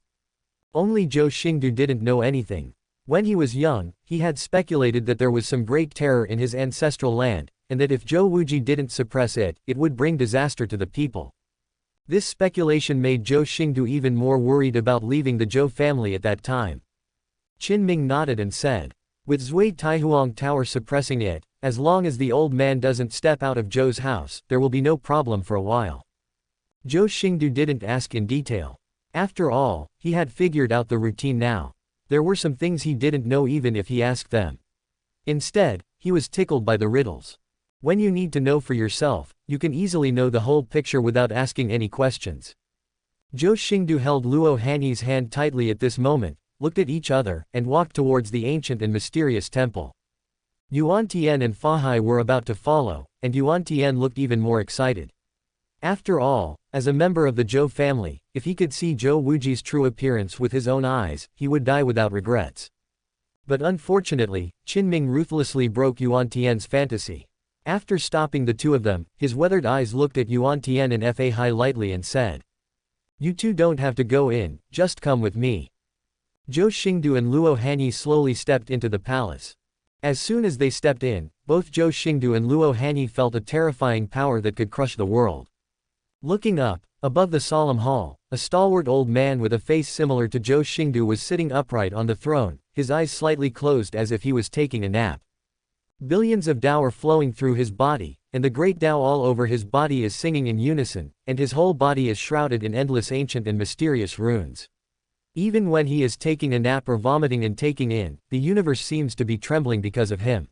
Only Zhou Xingdou didn't know anything. When he was young, he had speculated that there was some great terror in his ancestral land, and that if Zhou Wuji didn't suppress it, it would bring disaster to the people. This speculation made Zhou Xingdou even more worried about leaving the Zhou family at that time. Qinming nodded and said, "With Zui Taihuang Tower suppressing it, as long as the old man doesn't step out of Zhou's house, there will be no problem for a while." Zhou Xingdou didn't ask in detail. After all, he had figured out the routine now. There were some things he didn't know even if he asked them. Instead, he was tickled by the riddles. When you need to know for yourself, you can easily know the whole picture without asking any questions. Zhou Xingdou held Luo Hanyi's hand tightly at this moment, looked at each other, and walked towards the ancient and mysterious temple. Yuan Tian and Fa Hai were about to follow, and Yuan Tian looked even more excited. After all, as a member of the Zhou family, if he could see Zhou Wuji's true appearance with his own eyes, he would die without regrets. But unfortunately, Qinming ruthlessly broke Yuan Tian's fantasy. After stopping the two of them, his weathered eyes looked at Yuan Tian and Fa Hai lightly and said, "You two don't have to go in, just come with me." Zhou Xingdou and Luo Hanyi slowly stepped into the palace. As soon as they stepped in, both Zhou Xingdou and Luo Hanyi felt a terrifying power that could crush the world. Looking up, above the solemn hall, a stalwart old man with a face similar to Zhou Xingdou was sitting upright on the throne, his eyes slightly closed as if he was taking a nap. Billions of Tao are flowing through his body, and the great Tao all over his body is singing in unison, and his whole body is shrouded in endless ancient and mysterious runes. Even when he is taking a nap or vomiting and taking in, the universe seems to be trembling because of him.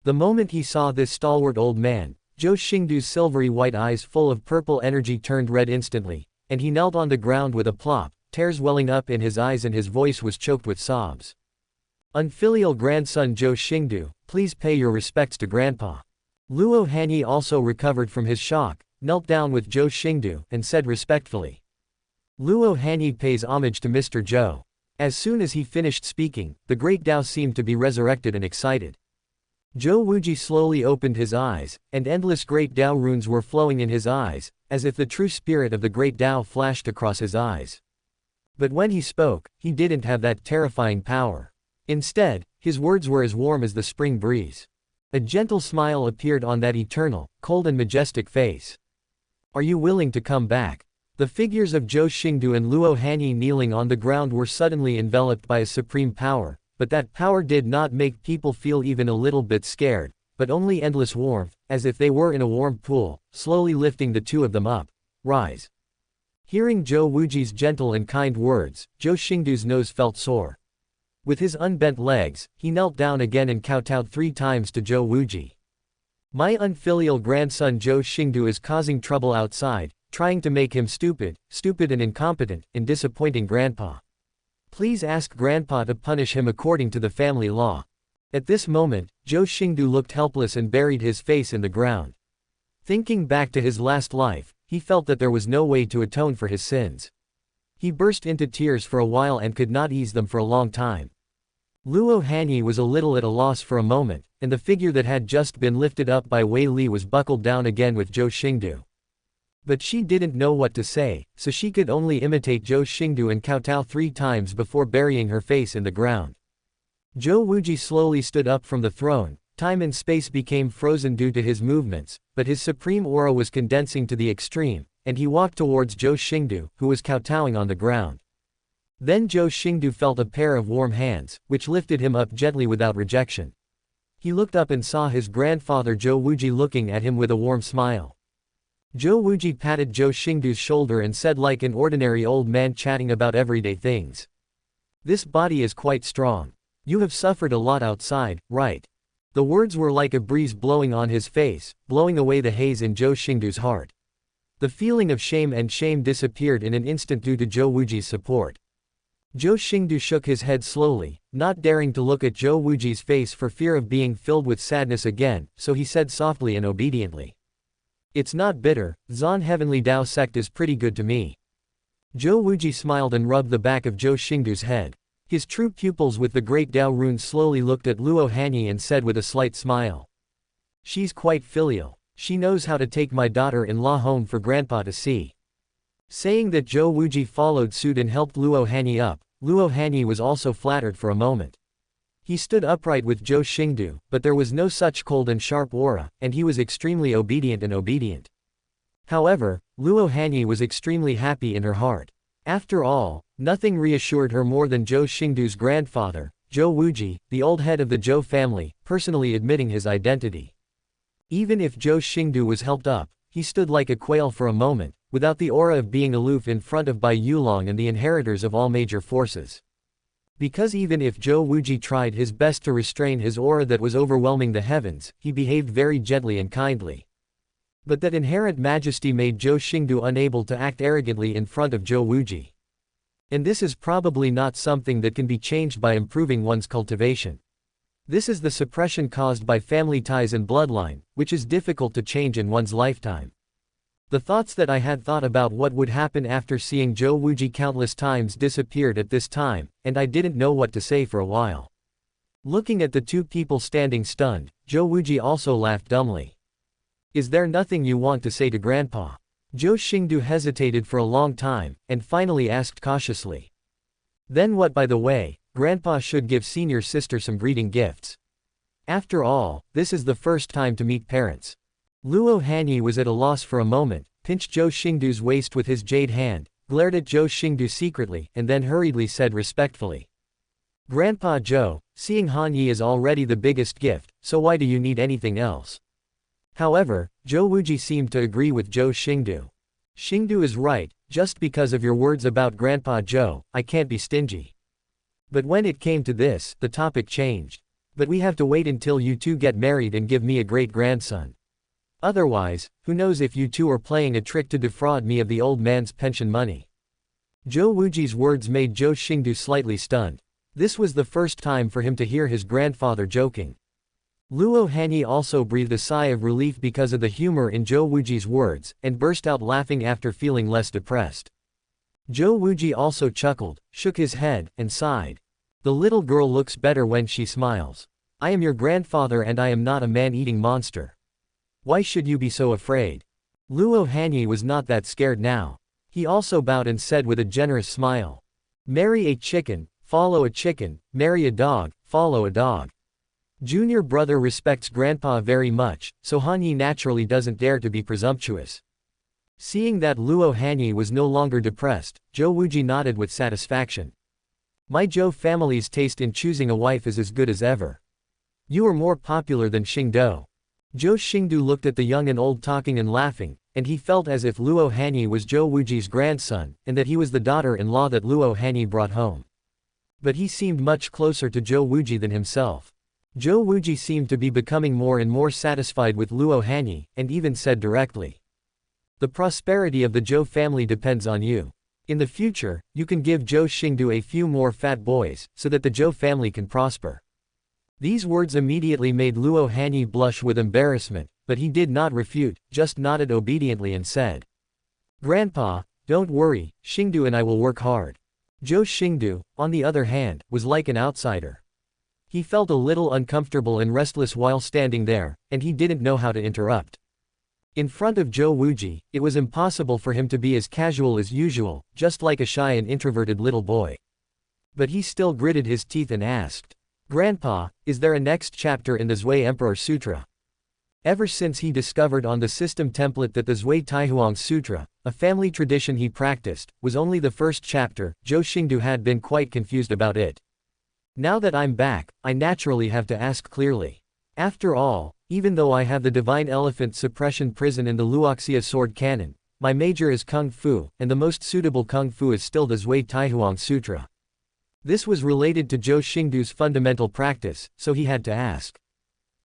The moment he saw this stalwart old man, Zhou Xingdou's silvery white eyes full of purple energy turned red instantly, and he knelt on the ground with a plop, tears welling up in his eyes and his voice was choked with sobs. "Unfilial grandson Zhou Xingdou, please pay your respects to Grandpa." Luo Hanyi also recovered from his shock, knelt down with Zhou Xingdou, and said respectfully, "Luo Hanyi pays homage to Mr. Zhou." As soon as he finished speaking, the great Tao seemed to be resurrected and excited. Zhou Wuji slowly opened his eyes, and endless great Tao runes were flowing in his eyes, as if the true spirit of the great Tao flashed across his eyes. But when he spoke, he didn't have that terrifying power. Instead, his words were as warm as the spring breeze. A gentle smile appeared on that eternal, cold and majestic face. "Are you willing to come back?" The figures of Zhou Xingdou and Luo Hanyi kneeling on the ground were suddenly enveloped by a supreme power, but that power did not make people feel even a little bit scared, but only endless warmth, as if they were in a warm pool, slowly lifting the two of them up. "Rise." Hearing Zhou Wuji's gentle and kind words, Zhou Xingdou's nose felt sore. With his unbent legs, he knelt down again and kowtowed 3 times to Zhou Wuji. "My unfilial grandson Zhou Xingdou is causing trouble outside, trying to make him stupid and incompetent, and disappointing Grandpa. Please ask Grandpa to punish him according to the family law." At this moment, Zhou Xingdou looked helpless and buried his face in the ground. Thinking back to his last life, he felt that there was no way to atone for his sins. He burst into tears for a while and could not ease them for a long time. Luo Hanyi was a little at a loss for a moment, and the figure that had just been lifted up by Wei Li was buckled down again with Zhou Xingdou. But she didn't know what to say, so she could only imitate Zhou Xingdou and kowtow 3 times before burying her face in the ground. Zhou Wuji slowly stood up from the throne. Time and space became frozen due to his movements, but his supreme aura was condensing to the extreme, and he walked towards Zhou Xingdou, who was kowtowing on the ground. Then Zhou Xingdou felt a pair of warm hands, which lifted him up gently without rejection. He looked up and saw his grandfather Zhou Wuji looking at him with a warm smile. Zhou Wuji patted Zhou Xingdou's shoulder and said like an ordinary old man chatting about everyday things. "This body is quite strong. You have suffered a lot outside, right?" The words were like a breeze blowing on his face, blowing away the haze in Zhou Xingdou's heart. The feeling of shame disappeared in an instant due to Zhou Wuji's support. Zhou Xingdou shook his head slowly, not daring to look at Zhou Wuji's face for fear of being filled with sadness again, so he said softly and obediently. "It's not bitter, Zan Heavenly Dao sect is pretty good to me." Zhou Wuji smiled and rubbed the back of Zhou Xingdou's head. His true pupils with the great Dao runes slowly looked at Luo Hanyi and said with a slight smile. "She's quite filial. She knows how to take my daughter-in-law home for grandpa to see." Saying that, Zhou Wuji followed suit and helped Luo Hanyi up. Luo Hanyi was also flattered for a moment. He stood upright with Zhou Xingdou, but there was no such cold and sharp aura, and he was extremely obedient. However, Luo Hanyi was extremely happy in her heart. After all, nothing reassured her more than Zhou Xingdou's grandfather, Zhou Wuji, the old head of the Zhou family, personally admitting his identity. Even if Zhou Xingdou was helped up, he stood like a quail for a moment, without the aura of being aloof in front of Bai Yulong and the inheritors of all major forces. Because even if Zhou Wuji tried his best to restrain his aura that was overwhelming the heavens, he behaved very gently and kindly. But that inherent majesty made Zhou Xingdou unable to act arrogantly in front of Zhou Wuji. And this is probably not something that can be changed by improving one's cultivation. This is the suppression caused by family ties and bloodline, which is difficult to change in one's lifetime. The thoughts that I had thought about what would happen after seeing Zhou Wuji countless times disappeared at this time, and I didn't know what to say for a while. Looking at the two people standing stunned, Zhou Wuji also laughed dumbly. "Is there nothing you want to say to Grandpa?" Zhou Xingdou hesitated for a long time, and finally asked cautiously. "Then what, by the way, Grandpa should give senior sister some greeting gifts. After all, this is the first time to meet parents." Luo Hanyi was at a loss for a moment, pinched Zhou Xingdou's waist with his jade hand, glared at Zhou Xingdou secretly, and then hurriedly said respectfully. "Grandpa Zhou, seeing Hanyi is already the biggest gift, so why do you need anything else?" However, Zhou Wuji seemed to agree with Zhou Xingdou. "Xingdou is right, just because of your words about Grandpa Zhou, I can't be stingy." But when it came to this, the topic changed. "But we have to wait until you two get married and give me a great-grandson. Otherwise, who knows if you two are playing a trick to defraud me of the old man's pension money." Zhou Wuji's words made Zhou Xingdou slightly stunned. This was the first time for him to hear his grandfather joking. Luo Hanyi also breathed a sigh of relief because of the humor in Zhou Wuji's words, and burst out laughing after feeling less depressed. Zhou Wuji also chuckled, shook his head, and sighed. "The little girl looks better when she smiles. I am your grandfather and I am not a man-eating monster. Why should you be so afraid?" Luo Hanyi was not that scared now. He also bowed and said with a generous smile. "Marry a chicken, follow a chicken, marry a dog, follow a dog." Junior brother respects grandpa very much, so Hanyi naturally doesn't dare to be presumptuous. Seeing that Luo Hanyi was no longer depressed, Zhou Wuji nodded with satisfaction. "My Zhou family's taste in choosing a wife is as good as ever. You are more popular than Xingdou." Zhou Xingdou looked at the young and old talking and laughing, and he felt as if Luo Hanyi was Zhou Wuji's grandson, and that he was the daughter-in-law that Luo Hanyi brought home. But he seemed much closer to Zhou Wuji than himself. Zhou Wuji seemed to be becoming more and more satisfied with Luo Hanyi, and even said directly, "The prosperity of the Zhou family depends on you. In the future, you can give Zhou Xingdou a few more fat boys, so that the Zhou family can prosper." These words immediately made Luo Hanyi blush with embarrassment, but he did not refute, just nodded obediently and said, "Grandpa, don't worry, Xingdou and I will work hard." Zhou Xingdou, on the other hand, was like an outsider. He felt a little uncomfortable and restless while standing there, and he didn't know how to interrupt. In front of Zhou Wuji, it was impossible for him to be as casual as usual, just like a shy and introverted little boy. But he still gritted his teeth and asked, "Grandpa, is there a next chapter in the Zhui Emperor Sutra?" Ever since he discovered on the system template that the Zhui Taihuang Sutra, a family tradition he practiced, was only the first chapter, Zhou Xingdou had been quite confused about it. Now that I'm back, I naturally have to ask clearly. After all, even though I have the Divine Elephant Suppression Prison and the Luoxia Sword Cannon, my major is Kung Fu, and the most suitable Kung Fu is still the Zhui Taihuang Sutra. This was related to Zhou Xingdou's fundamental practice, so he had to ask.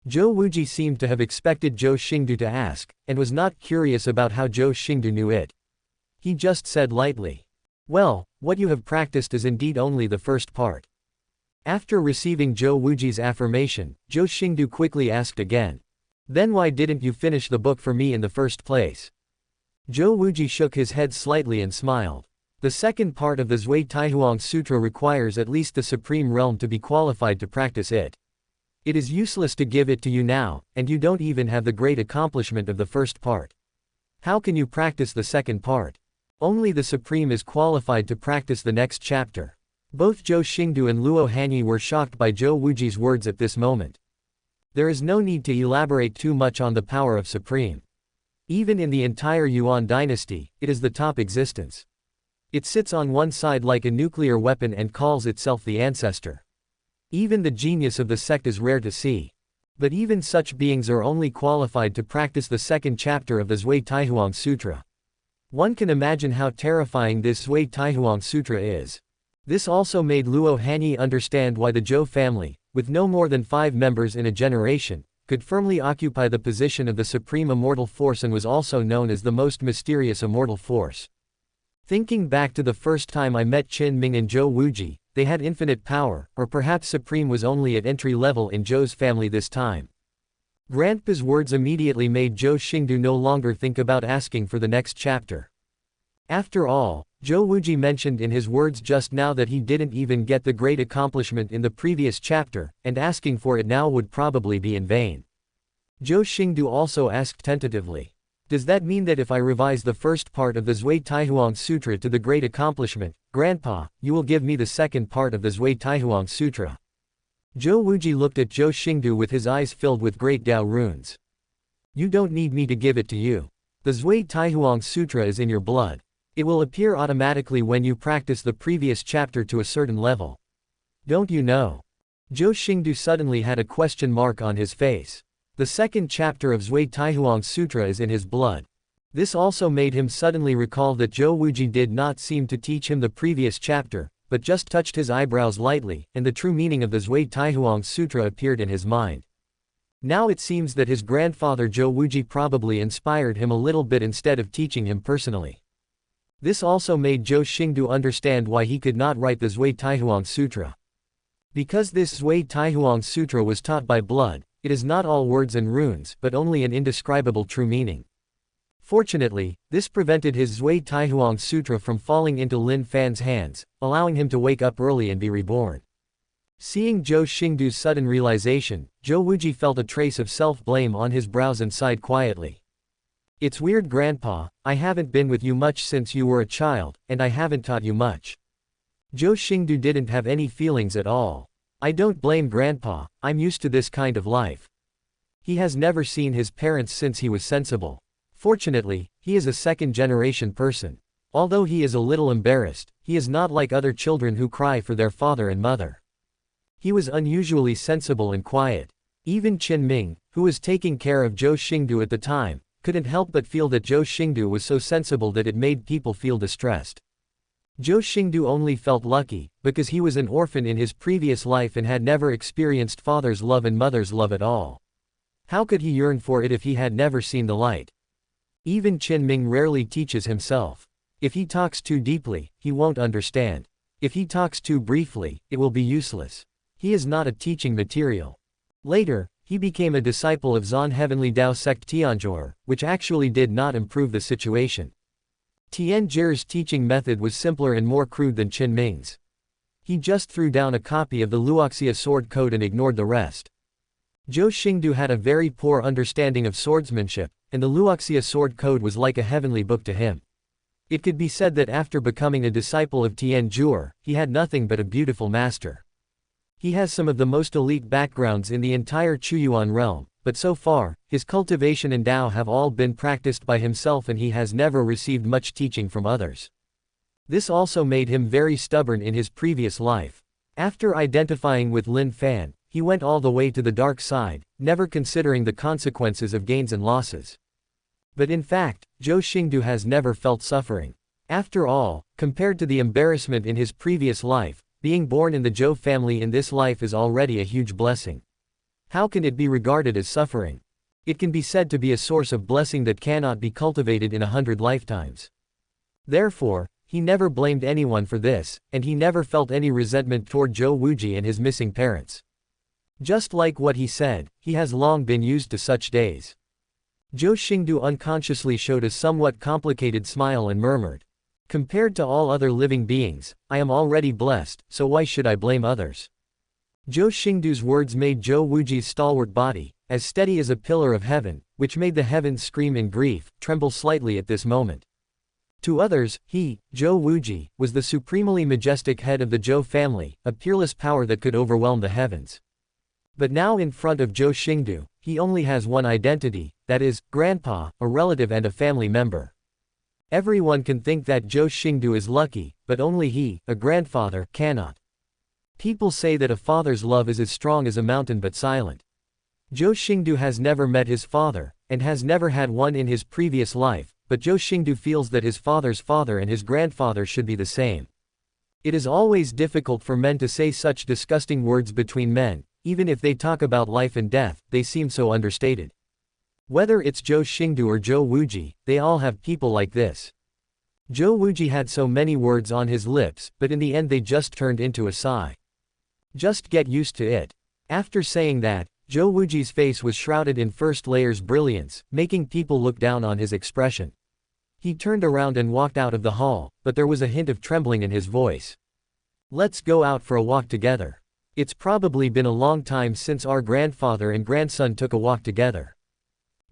Zhou Wuji seemed to have expected Zhou Xingdou to ask, and was not curious about how Zhou Xingdou knew it. He just said lightly, "Well, what you have practiced is indeed only the first part." After receiving Zhou Wuji's affirmation, Zhou Xingdou quickly asked again, "Then why didn't you finish the book for me in the first place?" Zhou Wuji shook his head slightly and smiled. The second part of the Zhui Taihuang Sutra requires at least the Supreme Realm to be qualified to practice it. It is useless to give it to you now, and you don't even have the great accomplishment of the first part. How can you practice the second part? Only the Supreme is qualified to practice the next chapter. Both Zhou Xingdou and Luo Hanyi were shocked by Zhou Wuji's words at this moment. There is no need to elaborate too much on the power of Supreme. Even in the entire Yuan dynasty, it is the top existence. It sits on one side like a nuclear weapon and calls itself the ancestor. Even the genius of the sect is rare to see. But even such beings are only qualified to practice the second chapter of the Zhui Taihuang Sutra. One can imagine how terrifying this Zhui Taihuang Sutra is. This also made Luo Hanyi understand why the Zhou family, with no more than 5 members in a generation, could firmly occupy the position of the supreme immortal force and was also known as the most mysterious immortal force. Thinking back to the first time I met Qin Ming and Zhou Wuji, they had infinite power, or perhaps Supreme was only at entry level in Zhou's family this time. Grandpa's words immediately made Zhou Xingdou no longer think about asking for the next chapter. After all, Zhou Wuji mentioned in his words just now that he didn't even get the great accomplishment in the previous chapter, and asking for it now would probably be in vain. Zhou Xingdou also asked tentatively, "Does that mean that if I revise the first part of the Zhui Taihuang Sutra to the great accomplishment, Grandpa, you will give me the second part of the Zhui Taihuang Sutra?" Zhou Wuji looked at Zhou Xingdou with his eyes filled with great Dao runes. "You don't need me to give it to you. The Zhui Taihuang Sutra is in your blood. It will appear automatically when you practice the previous chapter to a certain level. Don't you know?" Zhou Xingdou suddenly had a question mark on his face. The second chapter of Zhui Taihuang Sutra is in his blood. This also made him suddenly recall that Zhou Wuji did not seem to teach him the previous chapter, but just touched his eyebrows lightly, and the true meaning of the Zhui Taihuang Sutra appeared in his mind. Now it seems that his grandfather Zhou Wuji probably inspired him a little bit instead of teaching him personally. This also made Zhou Xingdou understand why he could not write the Zhui Taihuang Sutra. Because this Zhui Taihuang Sutra was taught by blood, it is not all words and runes but only an indescribable true meaning. Fortunately, this prevented his Zhui Taihuang Sutra from falling into Lin Fan's hands, allowing him to wake up early and be reborn. Seeing Zhou Xingdou's sudden realization, Zhou Wuji felt a trace of self-blame on his brows and sighed quietly. "It's weird, Grandpa, I haven't been with you much since you were a child, and I haven't taught you much." Zhou Xingdou didn't have any feelings at all. "I don't blame Grandpa, I'm used to this kind of life." He has never seen his parents since he was sensible. Fortunately, he is a second-generation person. Although he is a little embarrassed, he is not like other children who cry for their father and mother. He was unusually sensible and quiet. Even Qin Ming, who was taking care of Zhou Xingdou at the time, couldn't help but feel that Zhou Xingdou was so sensible that it made people feel distressed. Zhou Xingdou only felt lucky, because he was an orphan in his previous life and had never experienced father's love and mother's love at all. How could he yearn for it if he had never seen the light? Even Qin Ming rarely teaches himself. If he talks too deeply, he won't understand. If he talks too briefly, it will be useless. He is not a teaching material. Later, he became a disciple of Zan Heavenly Dao sect Tianzhor, which actually did not improve the situation. Tianzhor's teaching method was simpler and more crude than Qin Ming's. He just threw down a copy of the Luoxia sword code and ignored the rest. Zhou Xingdou had a very poor understanding of swordsmanship, and the Luoxia sword code was like a heavenly book to him. It could be said that after becoming a disciple of Tianzhor, he had nothing but a beautiful master. He has some of the most elite backgrounds in the entire Chuyuan realm, but so far, his cultivation and Tao have all been practiced by himself and he has never received much teaching from others. This also made him very stubborn in his previous life. After identifying with Lin Fan, he went all the way to the dark side, never considering the consequences of gains and losses. But in fact, Zhou Xingdou has never felt suffering. After all, compared to the embarrassment in his previous life, being born in the Zhou family in this life is already a huge blessing. How can it be regarded as suffering? It can be said to be a source of blessing that cannot be cultivated in 100 lifetimes. Therefore, he never blamed anyone for this, and he never felt any resentment toward Zhou Wuji and his missing parents. Just like what he said, he has long been used to such days. Zhou Xingdou unconsciously showed a somewhat complicated smile and murmured, "Compared to all other living beings, I am already blessed, so why should I blame others?" Zhou Xingdou's words made Zhou Wuji's stalwart body, as steady as a pillar of heaven, which made the heavens scream in grief, tremble slightly at this moment. To others, he, Zhou Wuji, was the supremely majestic head of the Zhou family, a peerless power that could overwhelm the heavens. But now in front of Zhou Xingdou, he only has one identity, that is, grandpa, a relative and a family member. Everyone can think that Zhou Xingdou is lucky, but only he, a grandfather, cannot. People say that a father's love is as strong as a mountain but silent. Zhou Xingdou has never met his father, and has never had one in his previous life, but Zhou Xingdou feels that his father's father and his grandfather should be the same. It is always difficult for men to say such disgusting words between men, even if they talk about life and death, they seem so understated. Whether it's Zhou Xingdou or Zhou Wuji, they all have people like this. Zhou Wuji had so many words on his lips, but in the end they just turned into a sigh. Just get used to it. After saying that, Zhou Wuji's face was shrouded in first layer's brilliance, making people look down on his expression. He turned around and walked out of the hall, but there was a hint of trembling in his voice. "Let's go out for a walk together. It's probably been a long time since our grandfather and grandson took a walk together."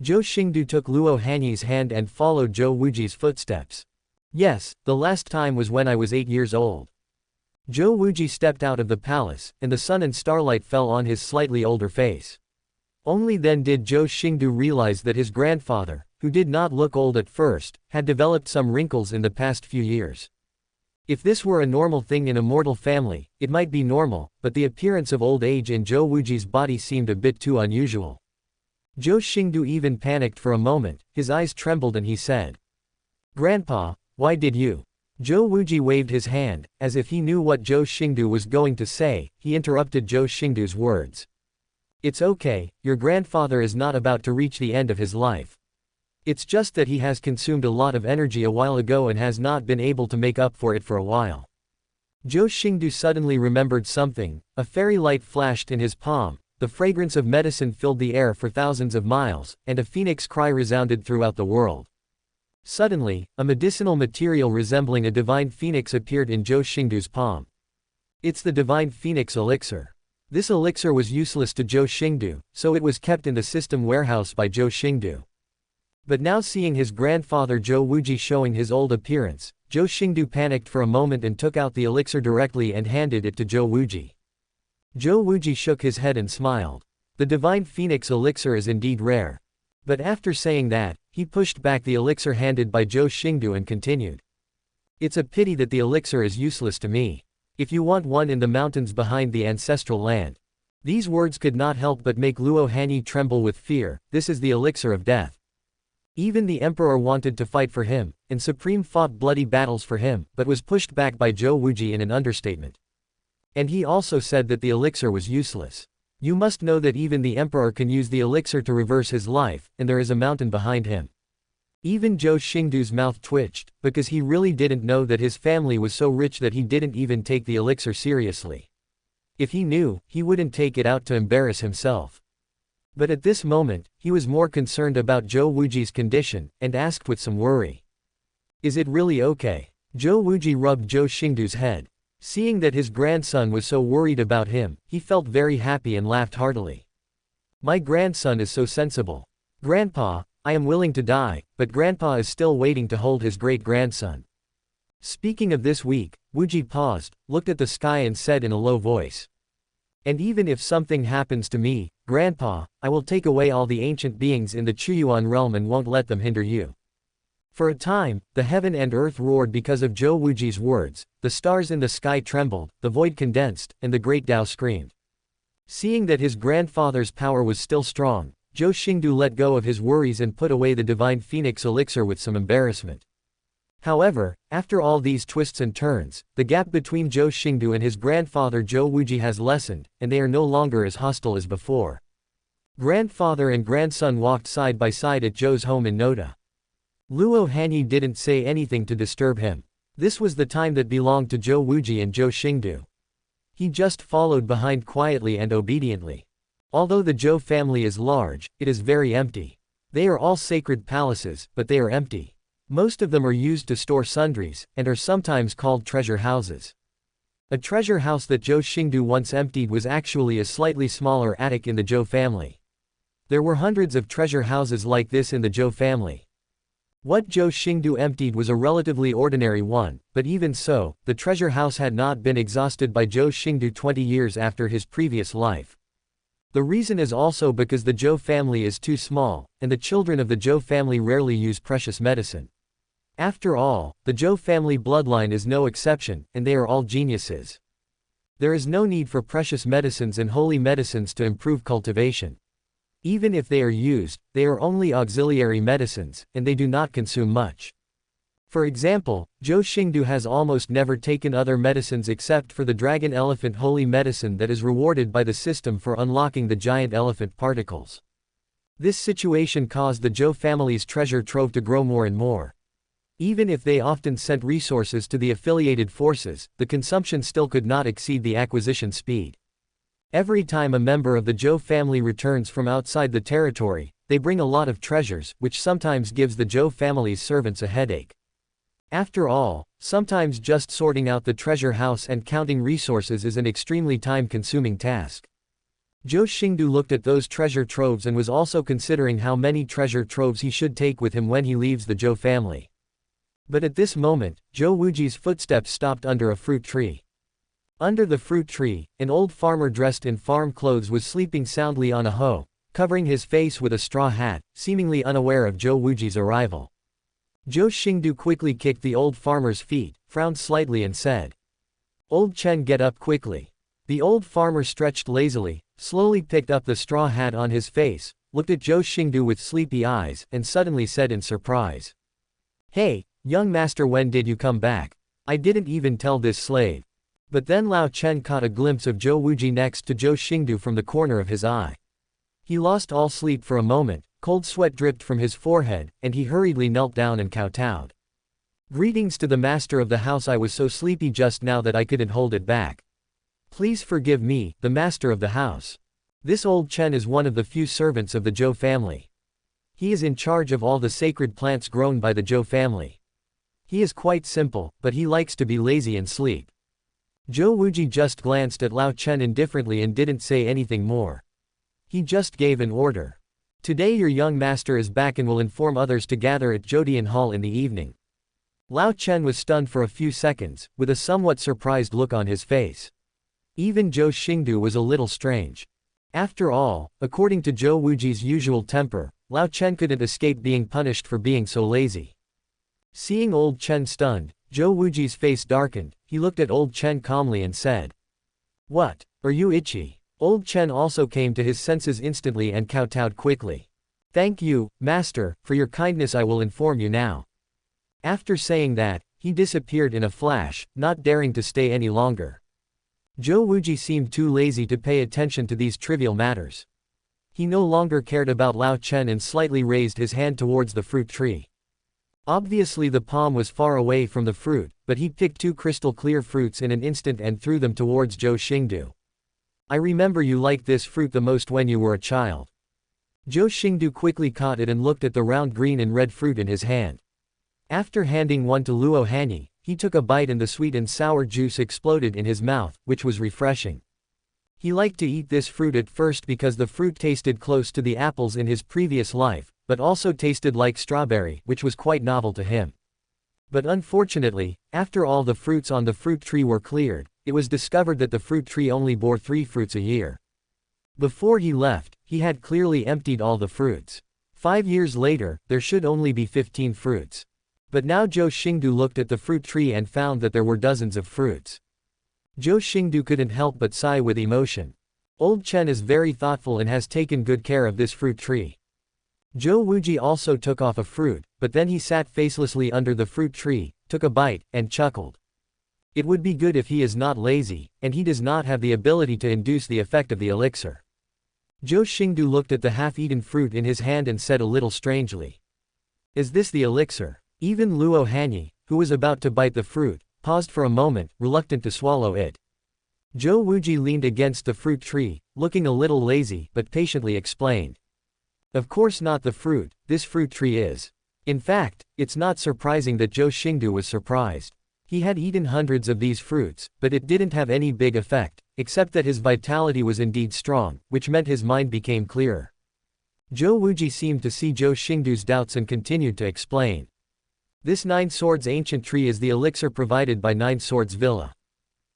Zhou Xingdou took Luo Hanyi's hand and followed Zhou Wuji's footsteps. "Yes, the last time was when I was 8 years old." Zhou Wuji stepped out of the palace, and the sun and starlight fell on his slightly older face. Only then did Zhou Xingdou realize that his grandfather, who did not look old at first, had developed some wrinkles in the past few years. If this were a normal thing in a mortal family, it might be normal, but the appearance of old age in Zhou Wuji's body seemed a bit too unusual. Zhou Xingdou even panicked for a moment, his eyes trembled and he said, "Grandpa, why did you?" Zhou Wuji waved his hand, as if he knew what Zhou Xingdou was going to say. He interrupted Zhou Xingdou's words. "It's okay, your grandfather is not about to reach the end of his life. It's just that he has consumed a lot of energy a while ago and has not been able to make up for it for a while." Zhou Xingdou suddenly remembered something. A fairy light flashed in his palm, the fragrance of medicine filled the air for thousands of miles, and a phoenix cry resounded throughout the world. Suddenly, a medicinal material resembling a divine phoenix appeared in Zhou Xingdou's palm. "It's the divine phoenix elixir." This elixir was useless to Zhou Xingdou, so it was kept in the system warehouse by Zhou Xingdou. But now seeing his grandfather Zhou Wuji showing his old appearance, Zhou Xingdou panicked for a moment and took out the elixir directly and handed it to Zhou Wuji. Zhou Wuji shook his head and smiled. The divine phoenix elixir is indeed rare. But after saying that, he pushed back the elixir handed by Zhou Xingdou and continued. "It's a pity that the elixir is useless to me. If you want one in the mountains behind the ancestral land." These words could not help but make Luo Hanyi tremble with fear. This is the elixir of death. Even the emperor wanted to fight for him, and Supreme fought bloody battles for him, but was pushed back by Zhou Wuji in an understatement. And he also said that the elixir was useless. You must know that even the emperor can use the elixir to reverse his life, and there is a mountain behind him. Even Zhou Xingdou's mouth twitched, because he really didn't know that his family was so rich that he didn't even take the elixir seriously. If he knew, he wouldn't take it out to embarrass himself. But at this moment, he was more concerned about Zhou Wuji's condition, and asked with some worry. "Is it really okay?" Zhou Wuji rubbed Zhou Xingdou's head. Seeing that his grandson was so worried about him, he felt very happy and laughed heartily. "My grandson is so sensible. Grandpa, I am willing to die, but Grandpa is still waiting to hold his great-grandson." Speaking of this week, Wuji paused, looked at the sky and said in a low voice. And even if something happens to me, Grandpa, I will take away all the ancient beings in the Chuyuan realm and won't let them hinder you. For a time, the heaven and earth roared because of Zhou Wuji's words, the stars in the sky trembled, the void condensed, and the great Tao screamed. Seeing that his grandfather's power was still strong, Zhou Xingdou let go of his worries and put away the divine phoenix elixir with some embarrassment. However, after all these twists and turns, the gap between Zhou Xingdou and his grandfather Zhou Wuji has lessened, and they are no longer as hostile as before. Grandfather and grandson walked side by side at Zhou's home in Noda. Luo Hanyi didn't say anything to disturb him. This was the time that belonged to Zhou Wuji and Zhou Xingdou. He just followed behind quietly and obediently. Although the Zhou family is large, it is very empty. They are all sacred palaces, but they are empty. Most of them are used to store sundries, and are sometimes called treasure houses. A treasure house that Zhou Xingdou once emptied was actually a slightly smaller attic in the Zhou family. There were hundreds of treasure houses like this in the Zhou family. What Zhou Xingdou emptied was a relatively ordinary one, but even so, the treasure house had not been exhausted by Zhou Xingdou 20 years after his previous life. The reason is also because the Zhou family is too small, and the children of the Zhou family rarely use precious medicine. After all, the Zhou family bloodline is no exception, and they are all geniuses. There is no need for precious medicines and holy medicines to improve cultivation. Even if they are used, they are only auxiliary medicines, and they do not consume much. For example, Zhou Xingdou has almost never taken other medicines except for the dragon elephant holy medicine that is rewarded by the system for unlocking the giant elephant particles. This situation caused the Zhou family's treasure trove to grow more and more. Even if they often sent resources to the affiliated forces, the consumption still could not exceed the acquisition speed. Every time a member of the Zhou family returns from outside the territory, they bring a lot of treasures, which sometimes gives the Zhou family's servants a headache. After all, sometimes just sorting out the treasure house and counting resources is an extremely time-consuming task. Zhou Xingdou looked at those treasure troves and was also considering how many treasure troves he should take with him when he leaves the Zhou family. But at this moment, Zhou Wuji's footsteps stopped under a fruit tree. Under the fruit tree, an old farmer dressed in farm clothes was sleeping soundly on a hoe, covering his face with a straw hat, seemingly unaware of Zhou Wuji's arrival. Zhou Xingdou quickly kicked the old farmer's feet, frowned slightly and said, "Old Chen, get up quickly." The old farmer stretched lazily, slowly picked up the straw hat on his face, looked at Zhou Xingdou with sleepy eyes, and suddenly said in surprise, "Hey, young master, when did you come back? I didn't even tell this slave." But then Lao Chen caught a glimpse of Zhou Wuji next to Zhou Xingdou from the corner of his eye. He lost all sleep for a moment, cold sweat dripped from his forehead, and he hurriedly knelt down and kowtowed. "Greetings to the master of the house, I was so sleepy just now that I couldn't hold it back. Please forgive me, the master of the house. This old Chen is one of the few servants of the Zhou family. He is in charge of all the sacred plants grown by the Zhou family. He is quite simple, but he likes to be lazy and sleep." Zhou Wuji just glanced at Lao Chen indifferently and didn't say anything more. He just gave an order. "Today your young master is back and will inform others to gather at Zhoudian Hall in the evening." Lao Chen was stunned for a few seconds, with a somewhat surprised look on his face. Even Zhou Xingdou was a little strange. After all, according to Zhou Wuji's usual temper, Lao Chen couldn't escape being punished for being so lazy. Seeing old Chen stunned, Zhou Wuji's face darkened. He looked at old Chen calmly and said, "What? Are you itchy?" Old Chen also came to his senses instantly and kowtowed quickly. "Thank you, master, for your kindness, I will inform you now." After saying that, he disappeared in a flash, not daring to stay any longer. Zhou Wuji seemed too lazy to pay attention to these trivial matters. He no longer cared about Lao Chen and slightly raised his hand towards the fruit tree. Obviously the palm was far away from the fruit, but he picked two crystal clear fruits in an instant and threw them towards Zhou Xingdou. "I remember you liked this fruit the most when you were a child." Zhou Xingdou quickly caught it and looked at the round green and red fruit in his hand. After handing one to Luo Hanyi, he took a bite and the sweet and sour juice exploded in his mouth, which was refreshing. He liked to eat this fruit at first because the fruit tasted close to the apples in his previous life, but also tasted like strawberry, which was quite novel to him. But unfortunately, after all the fruits on the fruit tree were cleared, it was discovered that the fruit tree only bore 3 fruits a year. Before he left, he had clearly emptied all the fruits. 5 years later, there should only be 15 fruits. But now Zhou Xingdou looked at the fruit tree and found that there were dozens of fruits. Zhou Xingdou couldn't help but sigh with emotion. Old Chen is very thoughtful and has taken good care of this fruit tree. Zhou Wuji also took off a fruit, but then he sat facelessly under the fruit tree, took a bite, and chuckled. It would be good if he is not lazy, and he does not have the ability to induce the effect of the elixir. Zhou Xingdou looked at the half-eaten fruit in his hand and said a little strangely. Is this the elixir? Even Luo Hanyi, who was about to bite the fruit, paused for a moment, reluctant to swallow it. Zhou Wuji leaned against the fruit tree, looking a little lazy, but patiently explained. Of course not the fruit, this fruit tree is. In fact, it's not surprising that Zhou Xingdou was surprised. He had eaten hundreds of these fruits, but it didn't have any big effect, except that his vitality was indeed strong, which meant his mind became clearer. Zhou Wuji seemed to see Zhou Xingdou's doubts and continued to explain. This 9 Swords ancient tree is the elixir provided by 9 Swords Villa.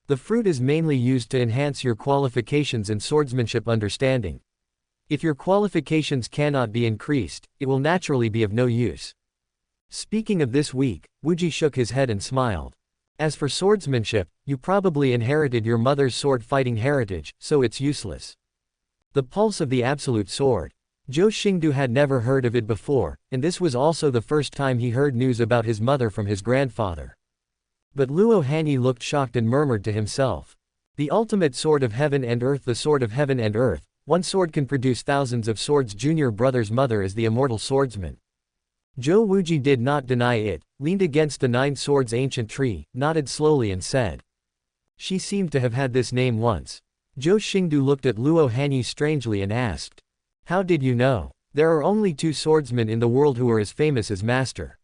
The fruit is mainly used to enhance your qualifications and swordsmanship understanding. If your qualifications cannot be increased, it will naturally be of no use. Speaking of this week, Wuji shook his head and smiled. As for swordsmanship, you probably inherited your mother's sword fighting heritage, so it's useless. The pulse of the absolute sword. Zhou Xingdou had never heard of it before, and this was also the first time he heard news about his mother from his grandfather. But Luo Hanyi looked shocked and murmured to himself. The ultimate sword of heaven and earth, the sword of heaven and earth, one sword can produce thousands of swords. Junior brother's mother is the immortal swordsman. Zhou Wuji did not deny it, leaned against the 9 Swords ancient tree, nodded slowly and said. She seemed to have had this name once. Zhou Xingdou looked at Luo Hanyi strangely and asked. How did you know? There are only 2 swordsmen in the world who are as famous as master.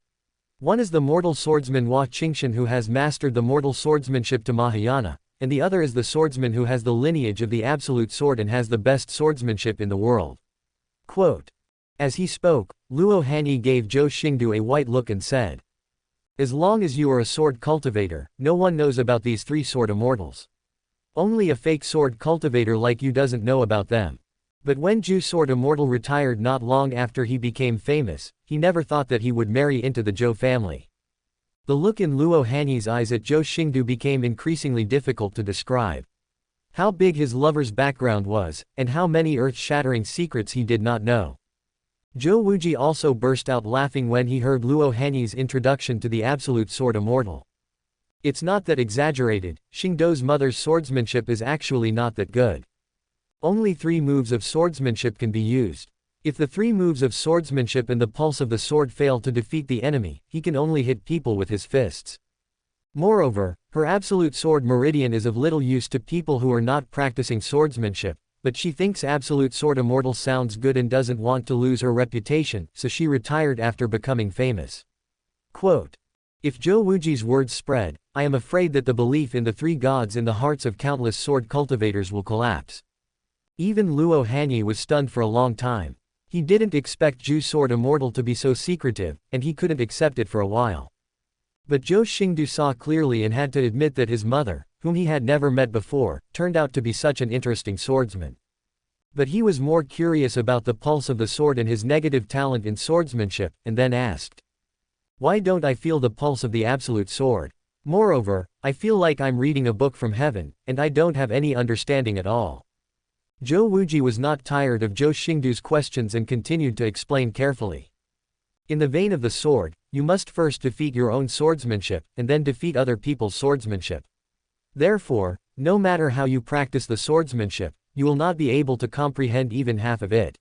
One is the mortal swordsman Hua Qingshan, who has mastered the mortal swordsmanship to Mahayana, and the other is the swordsman who has the lineage of the absolute sword and has the best swordsmanship in the world. Quote. As he spoke, Luo Hanyi gave Zhou Xingdou a white look and said. As long as you are a sword cultivator, no one knows about these 3 sword immortals. Only a fake sword cultivator like you doesn't know about them. But when Zhu Sword Immortal retired not long after he became famous, he never thought that he would marry into the Zhou family. The look in Luo Hanyi's eyes at Zhou Xingdou became increasingly difficult to describe. How big his lover's background was, and how many earth-shattering secrets he did not know. Zhou Wuji also burst out laughing when he heard Luo Hanyi's introduction to the Absolute Sword Immortal. It's not that exaggerated, Xingdou's mother's swordsmanship is actually not that good. Only 3 moves of swordsmanship can be used. If the 3 moves of swordsmanship and the pulse of the sword fail to defeat the enemy, he can only hit people with his fists. Moreover, her absolute sword meridian is of little use to people who are not practicing swordsmanship, but she thinks Absolute Sword Immortal sounds good and doesn't want to lose her reputation, so she retired after becoming famous. Quote. If Zhou Wuji's words spread, I am afraid that the belief in the 3 gods in the hearts of countless sword cultivators will collapse. Even Luo Hanyi was stunned for a long time. He didn't expect Zhu Sword Immortal to be so secretive, and he couldn't accept it for a while. But Zhou Xingdou saw clearly and had to admit that his mother, whom he had never met before, turned out to be such an interesting swordsman. But he was more curious about the pulse of the sword and his negative talent in swordsmanship, and then asked. Why don't I feel the pulse of the absolute sword? Moreover, I feel like I'm reading a book from heaven, and I don't have any understanding at all. Zhou Wuji was not tired of Zhou Xingdou's questions and continued to explain carefully. In the vein of the sword, you must first defeat your own swordsmanship, and then defeat other people's swordsmanship. Therefore, no matter how you practice the swordsmanship, you will not be able to comprehend even half of it.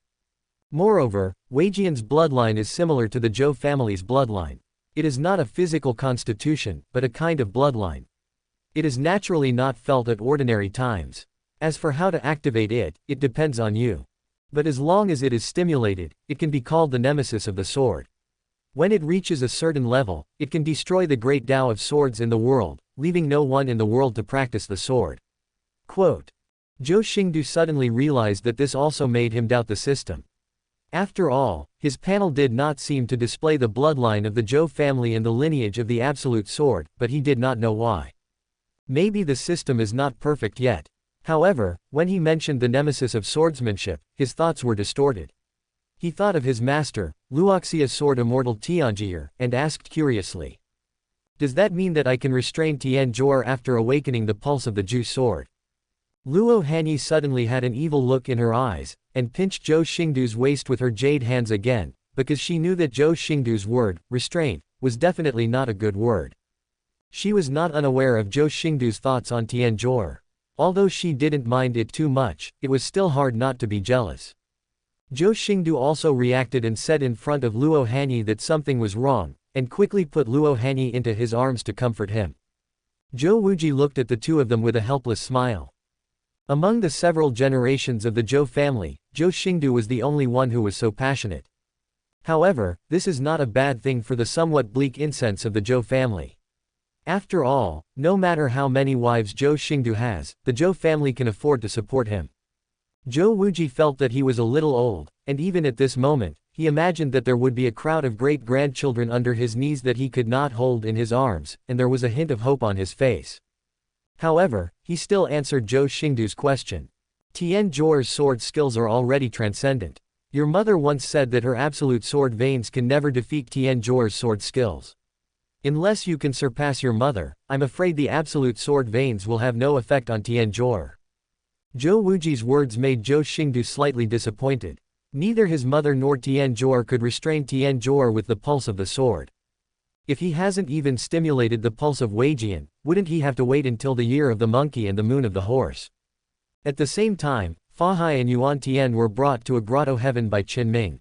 Moreover, Weijian's bloodline is similar to the Zhou family's bloodline. It is not a physical constitution, but a kind of bloodline. It is naturally not felt at ordinary times. As for how to activate it, it depends on you. But as long as it is stimulated, it can be called the nemesis of the sword. When it reaches a certain level, it can destroy the great Tao of swords in the world, leaving no one in the world to practice the sword. Quote. Zhou Xingdou suddenly realized that this also made him doubt the system. After all, his panel did not seem to display the bloodline of the Zhou family and the lineage of the absolute sword, but he did not know why. Maybe the system is not perfect yet. However, when he mentioned the nemesis of swordsmanship, his thoughts were distorted. He thought of his master, Luoxia's sword immortal Tianjie, and asked curiously. Does that mean that I can restrain Tianjie after awakening the pulse of the Zhou sword? Luo Hanyi suddenly had an evil look in her eyes, and pinched Zhou Xingdou's waist with her jade hands again, because she knew that Zhou Xingdou's word, restraint, was definitely not a good word. She was not unaware of Zhou Xingdou's thoughts on Tianjie. Although she didn't mind it too much, it was still hard not to be jealous. Zhou Xingdou also reacted and said in front of Luo Hanyi that something was wrong, and quickly put Luo Hanyi into his arms to comfort him. Zhou Wuji looked at the two of them with a helpless smile. Among the several generations of the Zhou family, Zhou Xingdou was the only one who was so passionate. However, this is not a bad thing for the somewhat bleak incense of the Zhou family. After all, no matter how many wives Zhou Xingdou has, the Zhou family can afford to support him. Zhou Wuji felt that he was a little old, and even at this moment, he imagined that there would be a crowd of great-grandchildren under his knees that he could not hold in his arms, and there was a hint of hope on his face. However, he still answered Zhou Xingdou's question. Tianjuo's sword skills are already transcendent. Your mother once said that her absolute sword veins can never defeat Tianjuo's sword skills. Unless you can surpass your mother, I'm afraid the absolute sword veins will have no effect on Tianjuo. Zhou Wuji's words made Zhou Xingdou slightly disappointed. Neither his mother nor Tianjuo could restrain Tianjuo with the pulse of the sword. If he hasn't even stimulated the pulse of Weijian, wouldn't he have to wait until the year of the monkey and the moon of the horse? At the same time, Fa Hai and Yuan Tian were brought to a grotto heaven by Qin Ming.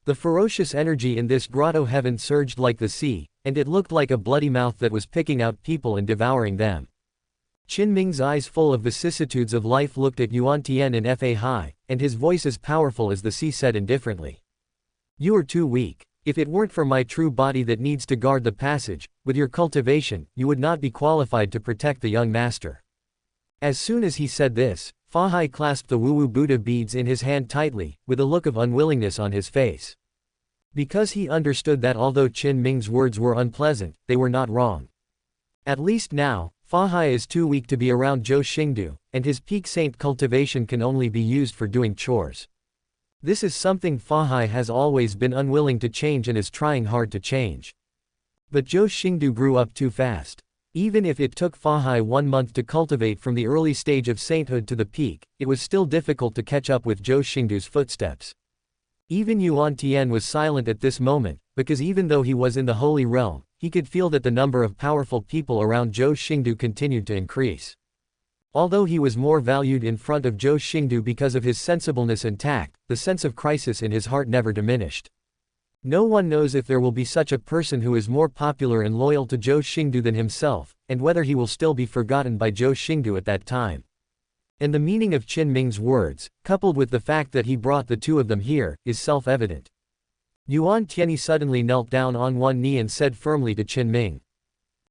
The ferocious energy in this grotto heaven surged like the sea, and it looked like a bloody mouth that was picking out people and devouring them. Qin Ming's eyes full of vicissitudes of life looked at Yuan Tian and Fa Hai, and his voice as powerful as the sea said indifferently. You are too weak. If it weren't for my true body that needs to guard the passage, with your cultivation, you would not be qualified to protect the young master. As soon as he said this, Fa Hai clasped the Wu Buddha beads in his hand tightly, with a look of unwillingness on his face. Because he understood that although Qin Ming's words were unpleasant, they were not wrong. At least now, Fa Hai is too weak to be around Zhou Xingdou, and his peak saint cultivation can only be used for doing chores. This is something Fa Hai has always been unwilling to change and is trying hard to change. But Zhou Xingdou grew up too fast. Even if it took Fa Hai 1 month to cultivate from the early stage of sainthood to the peak, it was still difficult to catch up with Zhou Xingdou's footsteps. Even Yuan Tian was silent at this moment, because even though he was in the Holy Realm, he could feel that the number of powerful people around Zhou Xingdou continued to increase. Although he was more valued in front of Zhou Xingdou because of his sensibleness and tact, the sense of crisis in his heart never diminished. No one knows if there will be such a person who is more popular and loyal to Zhou Xingdou than himself, and whether he will still be forgotten by Zhou Xingdou at that time. And the meaning of Qin Ming's words, coupled with the fact that he brought the two of them here, is self-evident. Yuan Tianyi suddenly knelt down on one knee and said firmly to Qin Ming.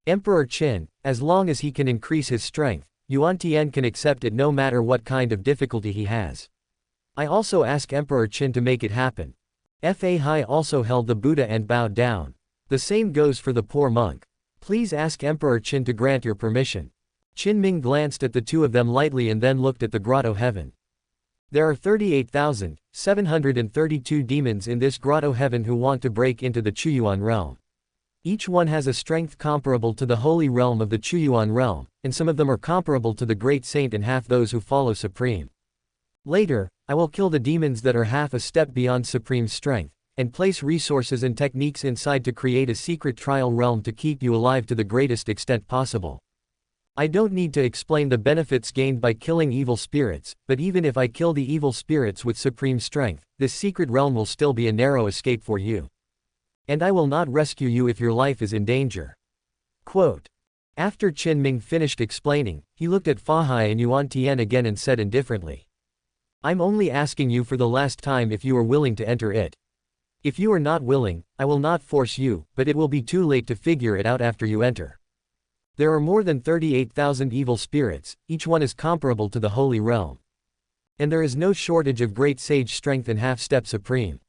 Emperor Qin, as long as he can increase his strength, Yuan Tian can accept it no matter what kind of difficulty he has. I also ask Emperor Qin to make it happen. Fa Hai also held the Buddha and bowed down. The same goes for the poor monk. Please ask Emperor Qin to grant your permission. Qin Ming glanced at the two of them lightly and then looked at the grotto heaven. There are 38,732 demons in this grotto heaven who want to break into the Chuyuan realm. Each one has a strength comparable to the holy realm of the Chuyuan realm, and some of them are comparable to the great saint and half those who follow Supreme. Later, I will kill the demons that are half a step beyond Supreme's strength, and place resources and techniques inside to create a secret trial realm to keep you alive to the greatest extent possible. I don't need to explain the benefits gained by killing evil spirits, but even if I kill the evil spirits with supreme strength, this secret realm will still be a narrow escape for you. And I will not rescue you if your life is in danger. Quote. After Qin Ming finished explaining, he looked at Fa Hai and Yuan Tian again and said indifferently. I'm only asking you for the last time if you are willing to enter it. If you are not willing, I will not force you, but it will be too late to figure it out after you enter. There are more than 38,000 evil spirits, each one is comparable to the Holy Realm. And there is no shortage of great sage strength and half-step supreme.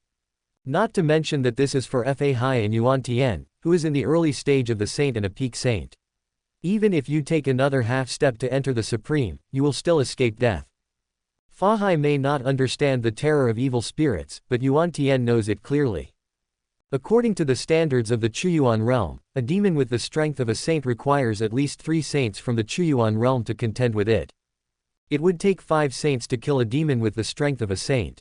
Not to mention that this is for Fa Hai and Yuan Tian, who is in the early stage of the saint and a peak saint. Even if you take another half step to enter the supreme, you will still escape death. Fa Hai may not understand the terror of evil spirits, but Yuan Tian knows it clearly. According to the standards of the Chuyuan realm, a demon with the strength of a saint requires at least 3 saints from the Chuyuan realm to contend with it. It would take 5 saints to kill a demon with the strength of a saint.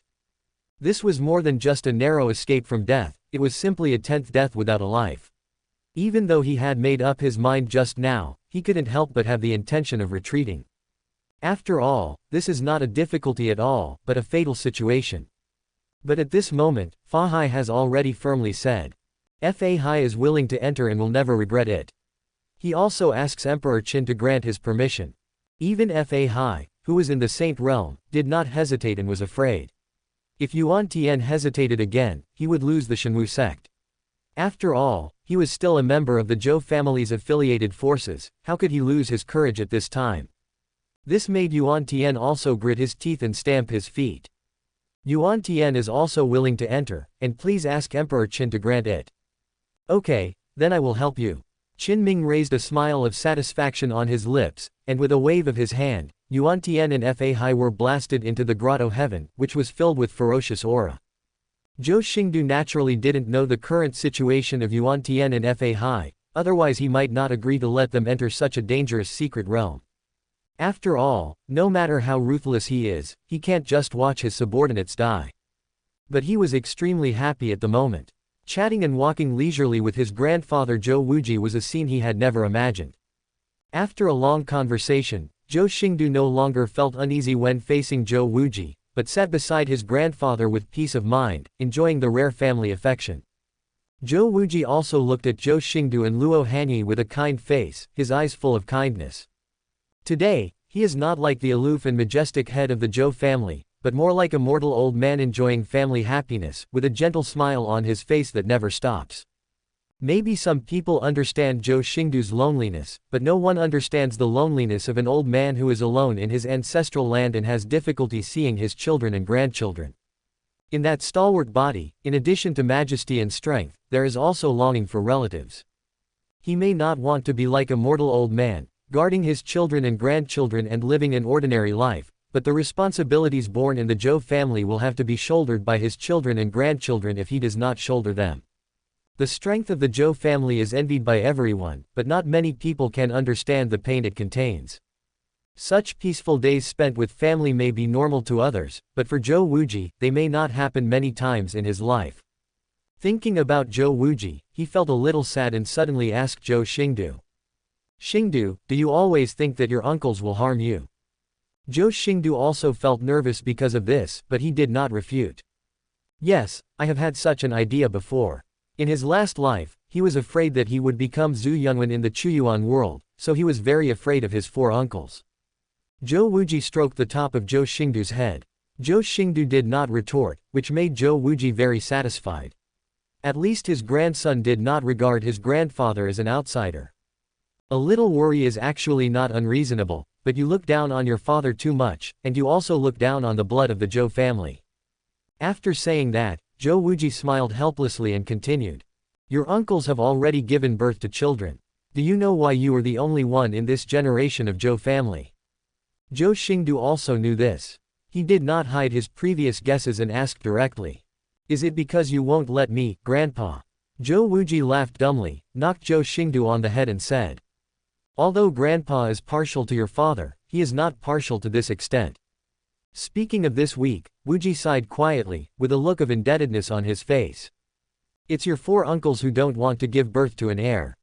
This was more than just a narrow escape from death, it was simply a 10th death without a life. Even though he had made up his mind just now, he couldn't help but have the intention of retreating. After all, this is not a difficulty at all, but a fatal situation. But at this moment, Fa Hai has already firmly said. Fa Hai is willing to enter and will never regret it. He also asks Emperor Qin to grant his permission. Even Fa Hai, who was in the saint realm, did not hesitate and was afraid. If Yuan Tian hesitated again, he would lose the Shenwu sect. After all, he was still a member of the Zhou family's affiliated forces, how could he lose his courage at this time? This made Yuan Tian also grit his teeth and stamp his feet. Yuan Tian is also willing to enter, and please ask Emperor Qin to grant it. Okay, then I will help you. Qin Ming raised a smile of satisfaction on his lips, and with a wave of his hand, Yuan Tian and Fa Hai were blasted into the grotto heaven, which was filled with ferocious aura. Zhou Xingdou naturally didn't know the current situation of Yuan Tian and Fa Hai, otherwise he might not agree to let them enter such a dangerous secret realm. After all, no matter how ruthless he is, he can't just watch his subordinates die. But he was extremely happy at the moment. Chatting and walking leisurely with his grandfather Zhou Wuji was a scene he had never imagined. After a long conversation, Zhou Xingdou no longer felt uneasy when facing Zhou Wuji, but sat beside his grandfather with peace of mind, enjoying the rare family affection. Zhou Wuji also looked at Zhou Xingdou and Luo Hanyi with a kind face, his eyes full of kindness. Today, he is not like the aloof and majestic head of the Zhou family, but more like a mortal old man enjoying family happiness, with a gentle smile on his face that never stops. Maybe some people understand Zhou Xingdou's loneliness, but no one understands the loneliness of an old man who is alone in his ancestral land and has difficulty seeing his children and grandchildren. In that stalwart body, in addition to majesty and strength, there is also longing for relatives. He may not want to be like a mortal old man, guarding his children and grandchildren and living an ordinary life, but the responsibilities born in the Zhou family will have to be shouldered by his children and grandchildren if he does not shoulder them. The strength of the Zhou family is envied by everyone, but not many people can understand the pain it contains. Such peaceful days spent with family may be normal to others, but for Zhou Wuji, they may not happen many times in his life. Thinking about Zhou Wuji, he felt a little sad and suddenly asked Zhou Xingdou. Xingdou, do you always think that your uncles will harm you? Zhou Xingdou also felt nervous because of this, but he did not refute. Yes, I have had such an idea before. In his last life, he was afraid that he would become Zhu Yunwen in the Chuyuan world, so he was very afraid of his 4 uncles. Zhou Wuji stroked the top of Zhou Xingdou's head. Zhou Xingdou did not retort, which made Zhou Wuji very satisfied. At least his grandson did not regard his grandfather as an outsider. A little worry is actually not unreasonable, but you look down on your father too much, and you also look down on the blood of the Zhou family. After saying that, Zhou Wuji smiled helplessly and continued. Your uncles have already given birth to children. Do you know why you are the only one in this generation of Zhou family? Zhou Xingdou also knew this. He did not hide his previous guesses and asked directly. Is it because you won't let me, Grandpa? Zhou Wuji laughed dumbly, knocked Zhou Xingdou on the head and said. Although Grandpa is partial to your father, he is not partial to this extent. Speaking of this week, Wuji sighed quietly, with a look of indebtedness on his face. It's your 4 uncles who don't want to give birth to an heir.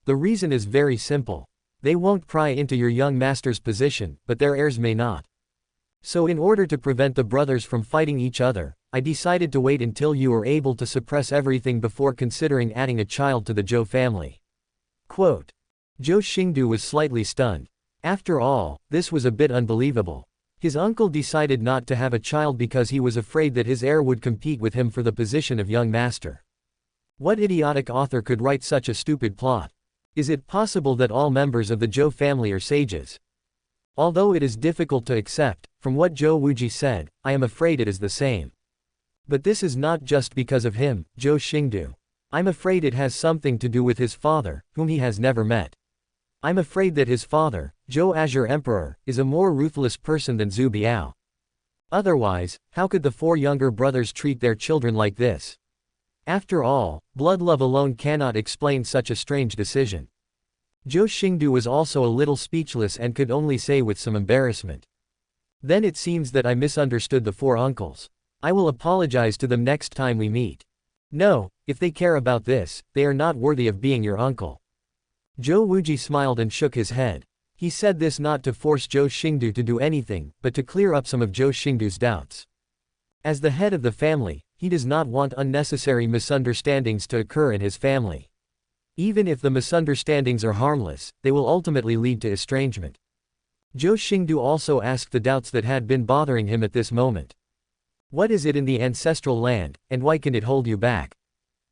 The reason is very simple. They won't pry into your young master's position, but their heirs may not. So in order to prevent the brothers from fighting each other, I decided to wait until you are able to suppress everything before considering adding a child to the Zhou family. Quote. Zhou Xingdou was slightly stunned. After all, this was a bit unbelievable. His uncle decided not to have a child because he was afraid that his heir would compete with him for the position of young master. What idiotic author could write such a stupid plot? Is it possible that all members of the Zhou family are sages? Although it is difficult to accept, from what Zhou Wuji said, I am afraid it is the same. But this is not just because of him, Zhou Xingdou. I'm afraid it has something to do with his father, whom he has never met. I'm afraid that his father, Zhou Azure Emperor, is a more ruthless person than Zhu Biao. Otherwise, how could the 4 younger brothers treat their children like this? After all, blood love alone cannot explain such a strange decision. Zhou Xingdou was also a little speechless and could only say with some embarrassment. Then it seems that I misunderstood the 4 uncles. I will apologize to them next time we meet. No, if they care about this, they are not worthy of being your uncle. Zhou Wuji smiled and shook his head. He said this not to force Zhou Xingdou to do anything, but to clear up some of Zhou Xingdou's doubts. As the head of the family, he does not want unnecessary misunderstandings to occur in his family. Even if the misunderstandings are harmless, they will ultimately lead to estrangement. Zhou Xingdou also asked the doubts that had been bothering him at this moment. What is it in the ancestral land, and why can it hold you back?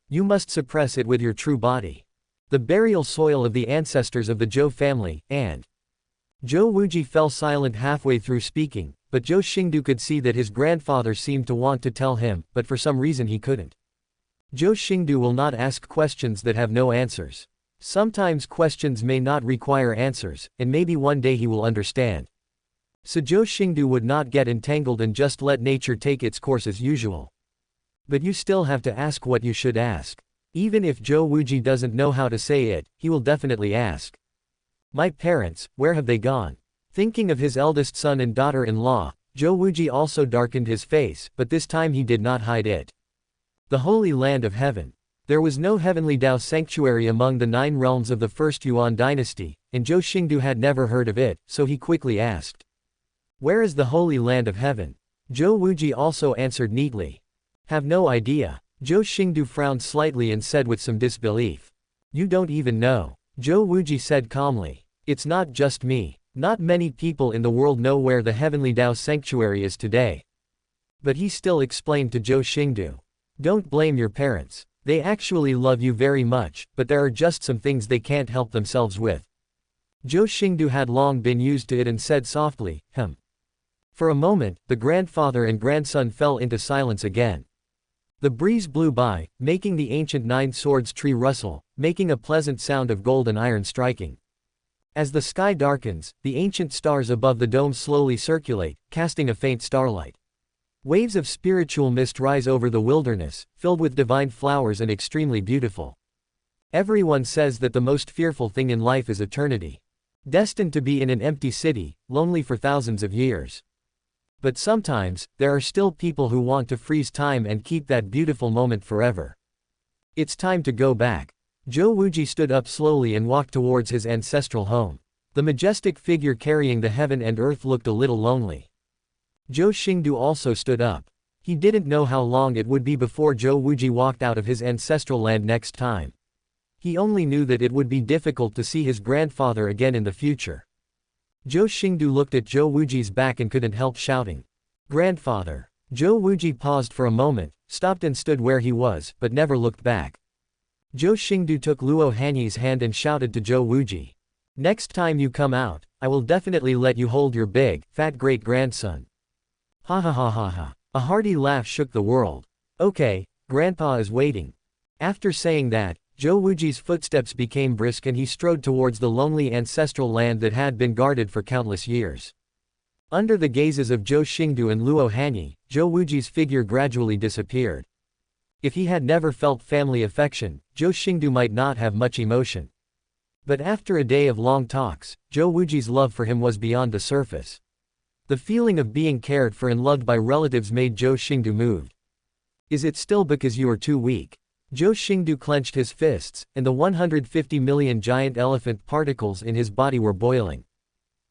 You must suppress it with your true body. The burial soil of the ancestors of the Zhou family, and Zhou Wuji fell silent halfway through speaking, but Zhou Xingdou could see that his grandfather seemed to want to tell him, but for some reason he couldn't. Zhou Xingdou will not ask questions that have no answers. Sometimes questions may not require answers, and maybe one day he will understand. So Zhou Xingdou would not get entangled and just let nature take its course as usual. But you still have to ask what you should ask. Even if Zhou Wuji doesn't know how to say it, he will definitely ask. My parents, where have they gone? Thinking of his eldest son and daughter-in-law, Zhou Wuji also darkened his face, but this time he did not hide it. The Holy Land of Heaven. There was no heavenly Dao sanctuary among the 9 realms of the first Yuan dynasty, and Zhou Xingdou had never heard of it, so he quickly asked. Where is the Holy Land of Heaven? Zhou Wuji also answered neatly. Have no idea. Zhou Xingdou frowned slightly and said with some disbelief. You don't even know. Zhou Wuji said calmly. It's not just me. Not many people in the world know where the heavenly Dao sanctuary is today. But he still explained to Zhou Xingdou. Don't blame your parents. They actually love you very much, but there are just some things they can't help themselves with. Zhou Xingdou had long been used to it and said softly, For a moment, the grandfather and grandson fell into silence again. The breeze blew by, making the ancient 9 swords tree rustle, making a pleasant sound of gold and iron striking. As the sky darkens, the ancient stars above the dome slowly circulate, casting a faint starlight. Waves of spiritual mist rise over the wilderness, filled with divine flowers and extremely beautiful. Everyone says that the most fearful thing in life is eternity. Destined to be in an empty city, lonely for thousands of years. But sometimes, there are still people who want to freeze time and keep that beautiful moment forever. It's time to go back. Zhou Wuji stood up slowly and walked towards his ancestral home. The majestic figure carrying the heaven and earth looked a little lonely. Zhou Xingdou also stood up. He didn't know how long it would be before Zhou Wuji walked out of his ancestral land next time. He only knew that it would be difficult to see his grandfather again in the future. Zhou Xingdou looked at Zhou Wuji's back and couldn't help shouting. Grandfather. Zhou Wuji paused for a moment, stopped and stood where he was, but never looked back. Zhou Xingdou took Luo Hanyi's hand and shouted to Zhou Wuji. Next time you come out, I will definitely let you hold your big, fat great-grandson. Ha ha ha ha ha. A hearty laugh shook the world. Okay, Grandpa is waiting. After saying that, Zhou Wuji's footsteps became brisk and he strode towards the lonely ancestral land that had been guarded for countless years. Under the gazes of Zhou Xingdou and Luo Hanyi, Zhou Wuji's figure gradually disappeared. If he had never felt family affection, Zhou Xingdou might not have much emotion. But after a day of long talks, Zhou Wuji's love for him was beyond the surface. The feeling of being cared for and loved by relatives made Zhou Xingdou moved. Is it still because you are too weak? Zhou Xingdou clenched his fists, and the 150 million giant elephant particles in his body were boiling.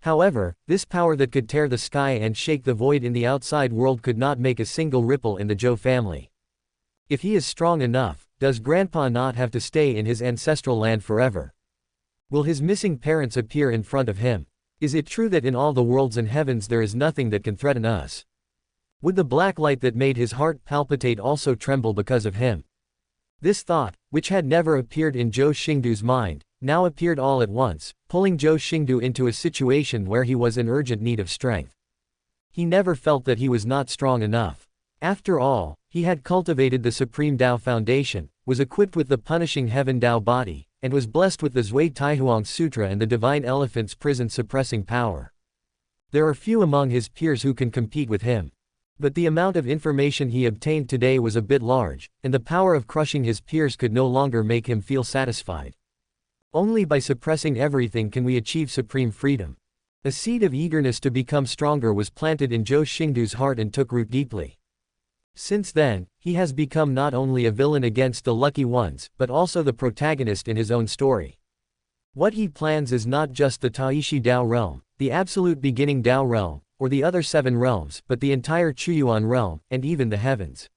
However, this power that could tear the sky and shake the void in the outside world could not make a single ripple in the Zhou family. If he is strong enough, does Grandpa not have to stay in his ancestral land forever? Will his missing parents appear in front of him? Is it true that in all the worlds and heavens there is nothing that can threaten us? Would the black light that made his heart palpitate also tremble because of him? This thought, which had never appeared in Zhou Xingdou's mind, now appeared all at once, pulling Zhou Xingdou into a situation where he was in urgent need of strength. He never felt that he was not strong enough. After all, He had cultivated the Supreme Tao Foundation, was equipped with the punishing Heaven Tao body, and was blessed with the Zui Taihuang Sutra and the Divine Elephant's prison suppressing power. There are few among his peers who can compete with him. But the amount of information he obtained today was a bit large, and the power of crushing his peers could no longer make him feel satisfied. Only by suppressing everything can we achieve supreme freedom. A seed of eagerness to become stronger was planted in Zhou Xingdou's heart and took root deeply. Since then, he has become not only a villain against the lucky ones, but also the protagonist in his own story. What he plans is not just the Taishi Dao realm, the absolute beginning Dao realm, or the other 7 realms, but the entire Chuyuan realm, and even the heavens.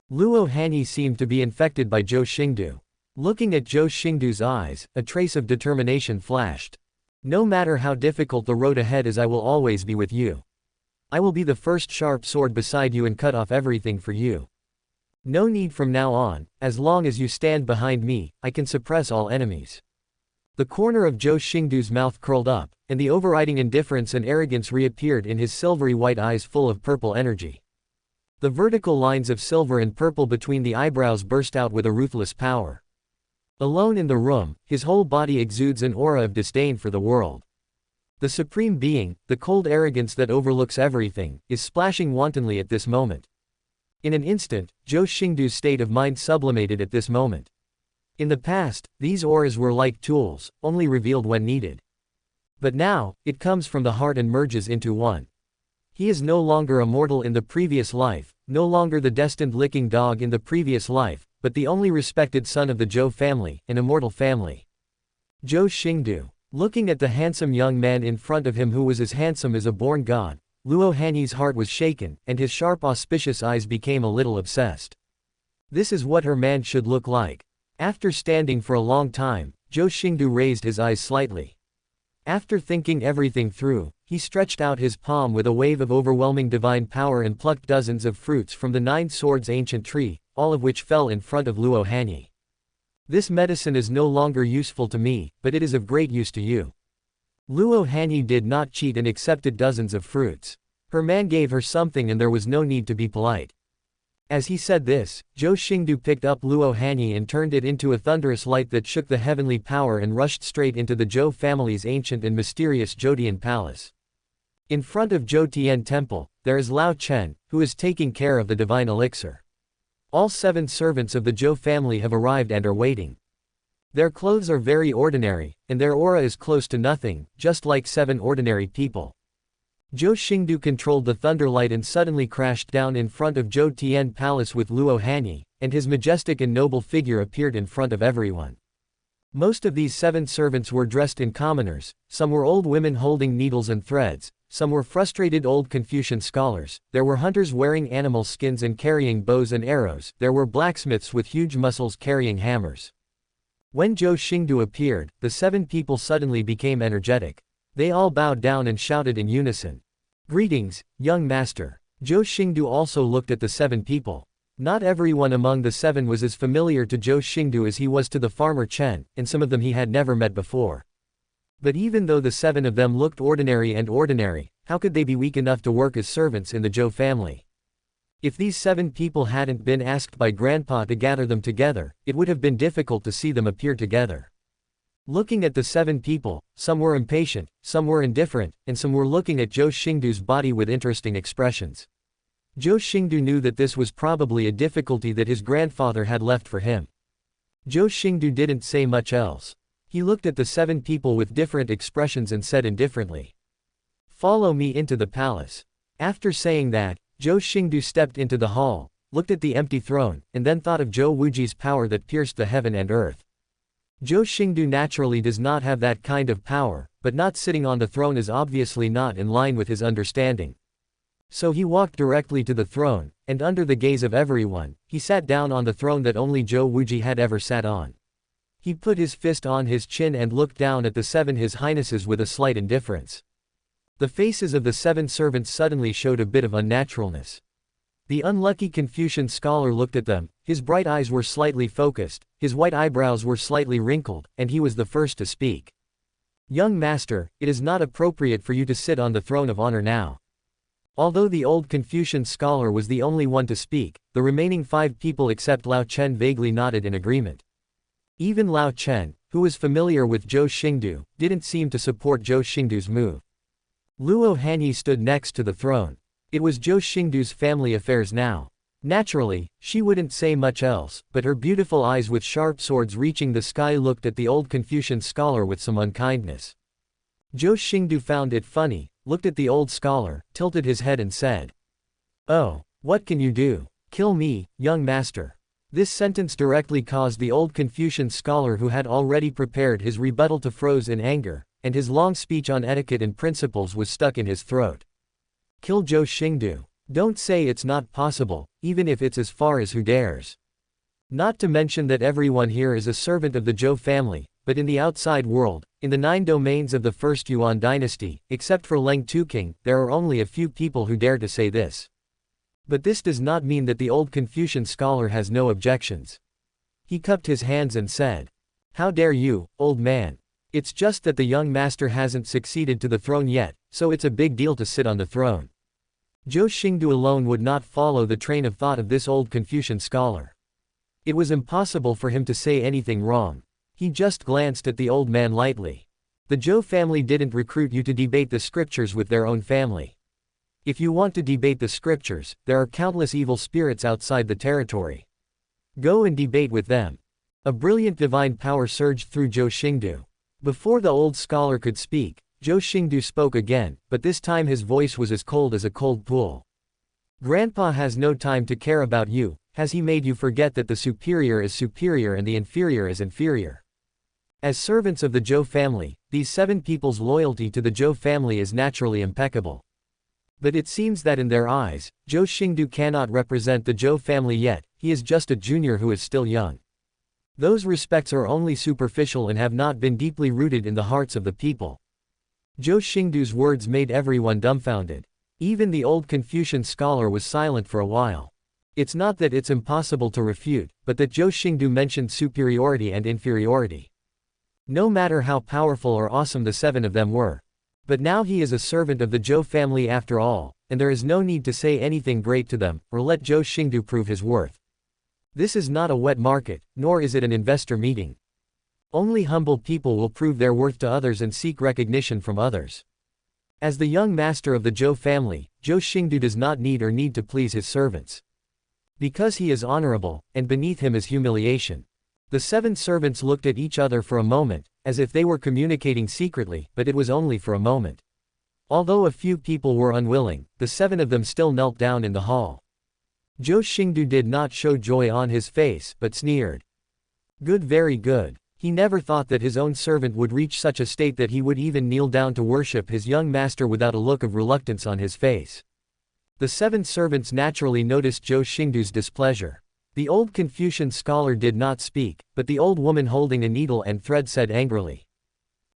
Luo Hanyi seemed to be infected by Zhou Xingdou. Looking at Zhou Xingdou's eyes, a trace of determination flashed. No matter how difficult the road ahead is, I will always be with you. I will be the first sharp sword beside you and cut off everything for you. No need from now on, as long as you stand behind me, I can suppress all enemies. The corner of Zhou Xingdou's mouth curled up, and the overriding indifference and arrogance reappeared in his silvery white eyes full of purple energy. The vertical lines of silver and purple between the eyebrows burst out with a ruthless power. Alone in the room, his whole body exudes an aura of disdain for the world. The Supreme Being, the cold arrogance that overlooks everything, is splashing wantonly at this moment. In an instant, Zhou Xingdou's state of mind sublimated at this moment. In the past, these auras were like tools, only revealed when needed. But now, it comes from the heart and merges into one. He is no longer a mortal in the previous life, no longer the destined licking dog in the previous life, but the only respected son of the Zhou family, an immortal family. Zhou Xingdou. Looking at the handsome young man in front of him who was as handsome as a born god, Luo Hanyi's heart was shaken, and his sharp auspicious eyes became a little obsessed. This is what her man should look like. After standing for a long time, Zhou Xingdou raised his eyes slightly. After thinking everything through, he stretched out his palm with a wave of overwhelming divine power and plucked dozens of fruits from the 9 swords ancient tree, all of which fell in front of Luo Hanyi. This medicine is no longer useful to me, but it is of great use to you. Luo Hanyi did not cheat and accepted dozens of fruits. Her man gave her something and there was no need to be polite. As he said this, Zhou Xingdou picked up Luo Hanyi and turned it into a thunderous light that shook the heavenly power and rushed straight into the Zhou family's ancient and mysterious Zhoudian palace. In front of Zhou Tian Temple, there is Lao Chen, who is taking care of the divine elixir. All 7 servants of the Zhou family have arrived and are waiting. Their clothes are very ordinary, and their aura is close to nothing, just like 7 ordinary people. Zhou Xingdou controlled the thunderlight and suddenly crashed down in front of Zhou Tian Palace with Luo Hanyi, and his majestic and noble figure appeared in front of everyone. Most of these 7 servants were dressed in commoners, some were old women holding needles and threads, some were frustrated old Confucian scholars, there were hunters wearing animal skins and carrying bows and arrows, there were blacksmiths with huge muscles carrying hammers. When Zhou Xingdou appeared, the 7 people suddenly became energetic. They all bowed down and shouted in unison. "Greetings, young master." Zhou Xingdou also looked at the 7 people. Not everyone among the 7 was as familiar to Zhou Xingdou as he was to the farmer Chen, and some of them he had never met before. But even though the 7 of them looked ordinary, how could they be weak enough to work as servants in the Zhou family? If these 7 people hadn't been asked by Grandpa to gather them together, it would have been difficult to see them appear together. Looking at the 7 people, some were impatient, some were indifferent, and some were looking at Zhou Xingdou's body with interesting expressions. Zhou Xingdou knew that this was probably a difficulty that his grandfather had left for him. Zhou Xingdou didn't say much else. He looked at the 7 people with different expressions and said indifferently, "Follow me into the palace." After saying that, Zhou Xingdou stepped into the hall, looked at the empty throne, and then thought of Zhou Wuji's power that pierced the heaven and earth. Zhou Xingdou naturally does not have that kind of power, but not sitting on the throne is obviously not in line with his understanding. So he walked directly to the throne, and under the gaze of everyone, he sat down on the throne that only Zhou Wuji had ever sat on. He put his fist on his chin and looked down at the 7 His Highnesses with a slight indifference. The faces of the 7 servants suddenly showed a bit of unnaturalness. The unlucky Confucian scholar looked at them, his bright eyes were slightly focused, his white eyebrows were slightly wrinkled, and he was the first to speak. "Young master, it is not appropriate for you to sit on the throne of honor now. Although the old Confucian scholar was the only one to speak, the remaining 5 people except Lao Chen vaguely nodded in agreement. Even Lao Chen, who was familiar with Zhou Xingdou, didn't seem to support Zhou Xingdou's move. Luo Hanyi stood next to the throne. It was Zhou Xingdou's family affairs now. Naturally, she wouldn't say much else, but her beautiful eyes with sharp swords reaching the sky looked at the old Confucian scholar with some unkindness. Zhou Xingdou found it funny, looked at the old scholar, tilted his head and said, "Oh, what can you do? Kill me, young master." This sentence directly caused the old Confucian scholar who had already prepared his rebuttal to froze in anger, and his long speech on etiquette and principles was stuck in his throat. Kill Zhou Xingdou. Don't say it's not possible, even if it's as far as who dares. Not to mention that everyone here is a servant of the Zhou family, but in the outside world, in the 9 domains of the first Yuan dynasty, except for Leng Tuking, there are only a few people who dare to say this. But this does not mean that the old Confucian scholar has no objections. He cupped his hands and said, "How dare you, old man? It's just that the young master hasn't succeeded to the throne yet, so it's a big deal to sit on the throne." Zhou Xingdou alone would not follow the train of thought of this old Confucian scholar. It was impossible for him to say anything wrong. He just glanced at the old man lightly. The Zhou family didn't recruit you to debate the scriptures with their own family. If you want to debate the scriptures, there are countless evil spirits outside the territory. Go and debate with them. A brilliant divine power surged through Zhou Xingdou. Before the old scholar could speak, Zhou Xingdou spoke again, but this time his voice was as cold as a cold pool. Grandpa has no time to care about you. Has he made you forget that the superior is superior and the inferior is inferior? As servants of the Zhou family, these 7 people's loyalty to the Zhou family is naturally impeccable. But it seems that in their eyes, Zhou Xingdou cannot represent the Zhou family yet. He is just a junior who is still young. Those respects are only superficial and have not been deeply rooted in the hearts of the people. Zhou Xingdou's words made everyone dumbfounded. Even the old Confucian scholar was silent for a while. It's not that it's impossible to refute, but that Zhou Xingdou mentioned superiority and inferiority. No matter how powerful or awesome the 7 of them were. But now he is a servant of the Zhou family after all, and there is no need to say anything great to them, or let Zhou Xingdou prove his worth. This is not a wet market, nor is it an investor meeting. Only humble people will prove their worth to others and seek recognition from others. As the young master of the Zhou family, Zhou Xingdou does not need to please his servants. Because he is honorable, and beneath him is humiliation. The 7 servants looked at each other for a moment, as if they were communicating secretly, but it was only for a moment. Although a few people were unwilling, the 7 of them still knelt down in the hall. Zhou Xingdou did not show joy on his face, but sneered. Good, very good. He never thought that his own servant would reach such a state that he would even kneel down to worship his young master without a look of reluctance on his face. The 7 servants naturally noticed Zhou Xingdou's displeasure. The old Confucian scholar did not speak, but the old woman holding a needle and thread said angrily,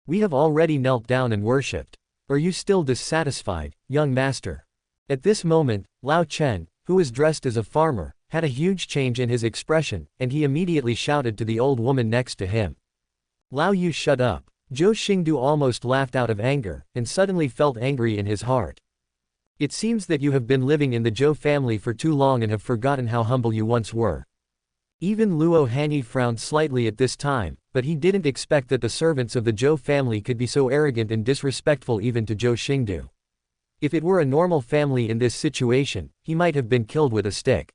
"We have already knelt down and worshipped. Are you still dissatisfied, young master?" At this moment, Lao Chen, who was dressed as a farmer, had a huge change in his expression, and he immediately shouted to the old woman next to him. "Lao, you shut up." Zhou Xingdou almost laughed out of anger, and suddenly felt angry in his heart. It seems that you have been living in the Zhou family for too long and have forgotten how humble you once were. Even Luo Hanyi frowned slightly at this time, but he didn't expect that the servants of the Zhou family could be so arrogant and disrespectful even to Zhou Xingdou. If it were a normal family in this situation, he might have been killed with a stick.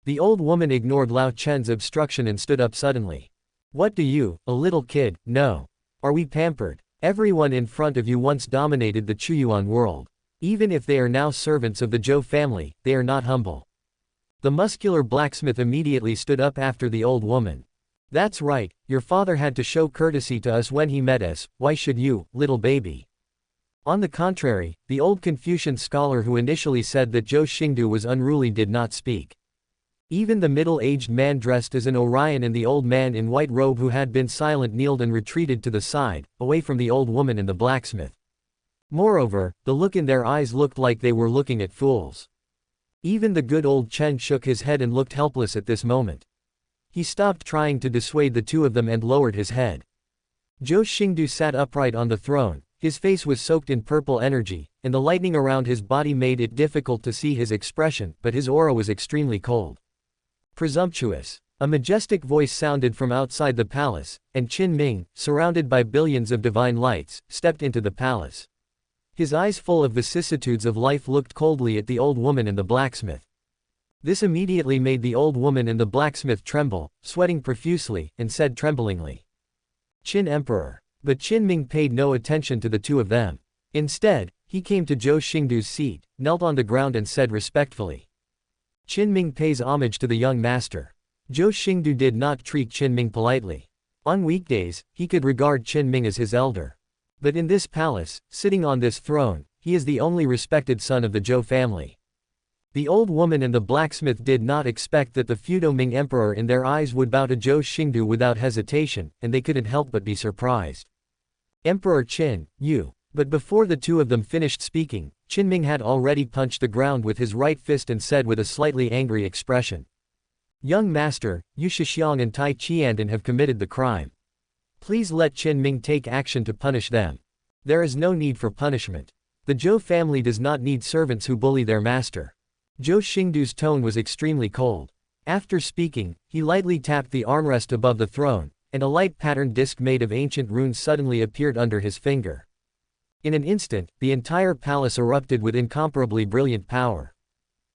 The old woman ignored Lao Chen's obstruction and stood up suddenly. "What do you, a little kid, know? Are we pampered? Everyone in front of you once dominated the Chuyuan world. Even if they are now servants of the Zhou family, they are not humble." The muscular blacksmith immediately stood up after the old woman. "That's right, your father had to show courtesy to us when he met us, why should you, little baby?" On the contrary, the old Confucian scholar who initially said that Zhou Xingdou was unruly did not speak. Even the middle-aged man dressed as an Orion and the old man in white robe who had been silent kneeled and retreated to the side, away from the old woman and the blacksmith. Moreover, the look in their eyes looked like they were looking at fools. Even the good old Chen shook his head and looked helpless at this moment. He stopped trying to dissuade the 2 of them and lowered his head. Zhou Xingdou sat upright on the throne, His face was soaked in purple energy, and the lightning around his body made it difficult to see his expression, but his aura was extremely cold. Presumptuous. A majestic voice sounded from outside the palace, and Qin Ming, surrounded by billions of divine lights, stepped into the palace. His eyes full of vicissitudes of life looked coldly at the old woman and the blacksmith. This immediately made the old woman and the blacksmith tremble, sweating profusely, and said tremblingly, "Qin Emperor." But Qin Ming paid no attention to the two of them. Instead, he came to Zhou Xingdou's seat, knelt on the ground and said respectfully, "Qin Ming pays homage to the young master." Zhou Xingdou did not treat Qin Ming politely. On weekdays, he could regard Qin Ming as his elder. But in this palace, sitting on this throne, he is the only respected son of the Zhou family. The old woman and the blacksmith did not expect that the feudal Ming emperor in their eyes would bow to Zhou Xingdou without hesitation, and they couldn't help but be surprised. "Emperor Qin, you." But before the two of them finished speaking, Qin Ming had already punched the ground with his right fist and said with a slightly angry expression, "Young master, Yu Shixiang and Tai Qiandan have committed the crime. Please let Qin Ming take action to punish them. There is no need for punishment. The Zhou family does not need servants who bully their master." Zhou Xingdou's tone was extremely cold. After speaking, he lightly tapped the armrest above the throne, and a light patterned disc made of ancient runes suddenly appeared under his finger. In an instant, the entire palace erupted with incomparably brilliant power.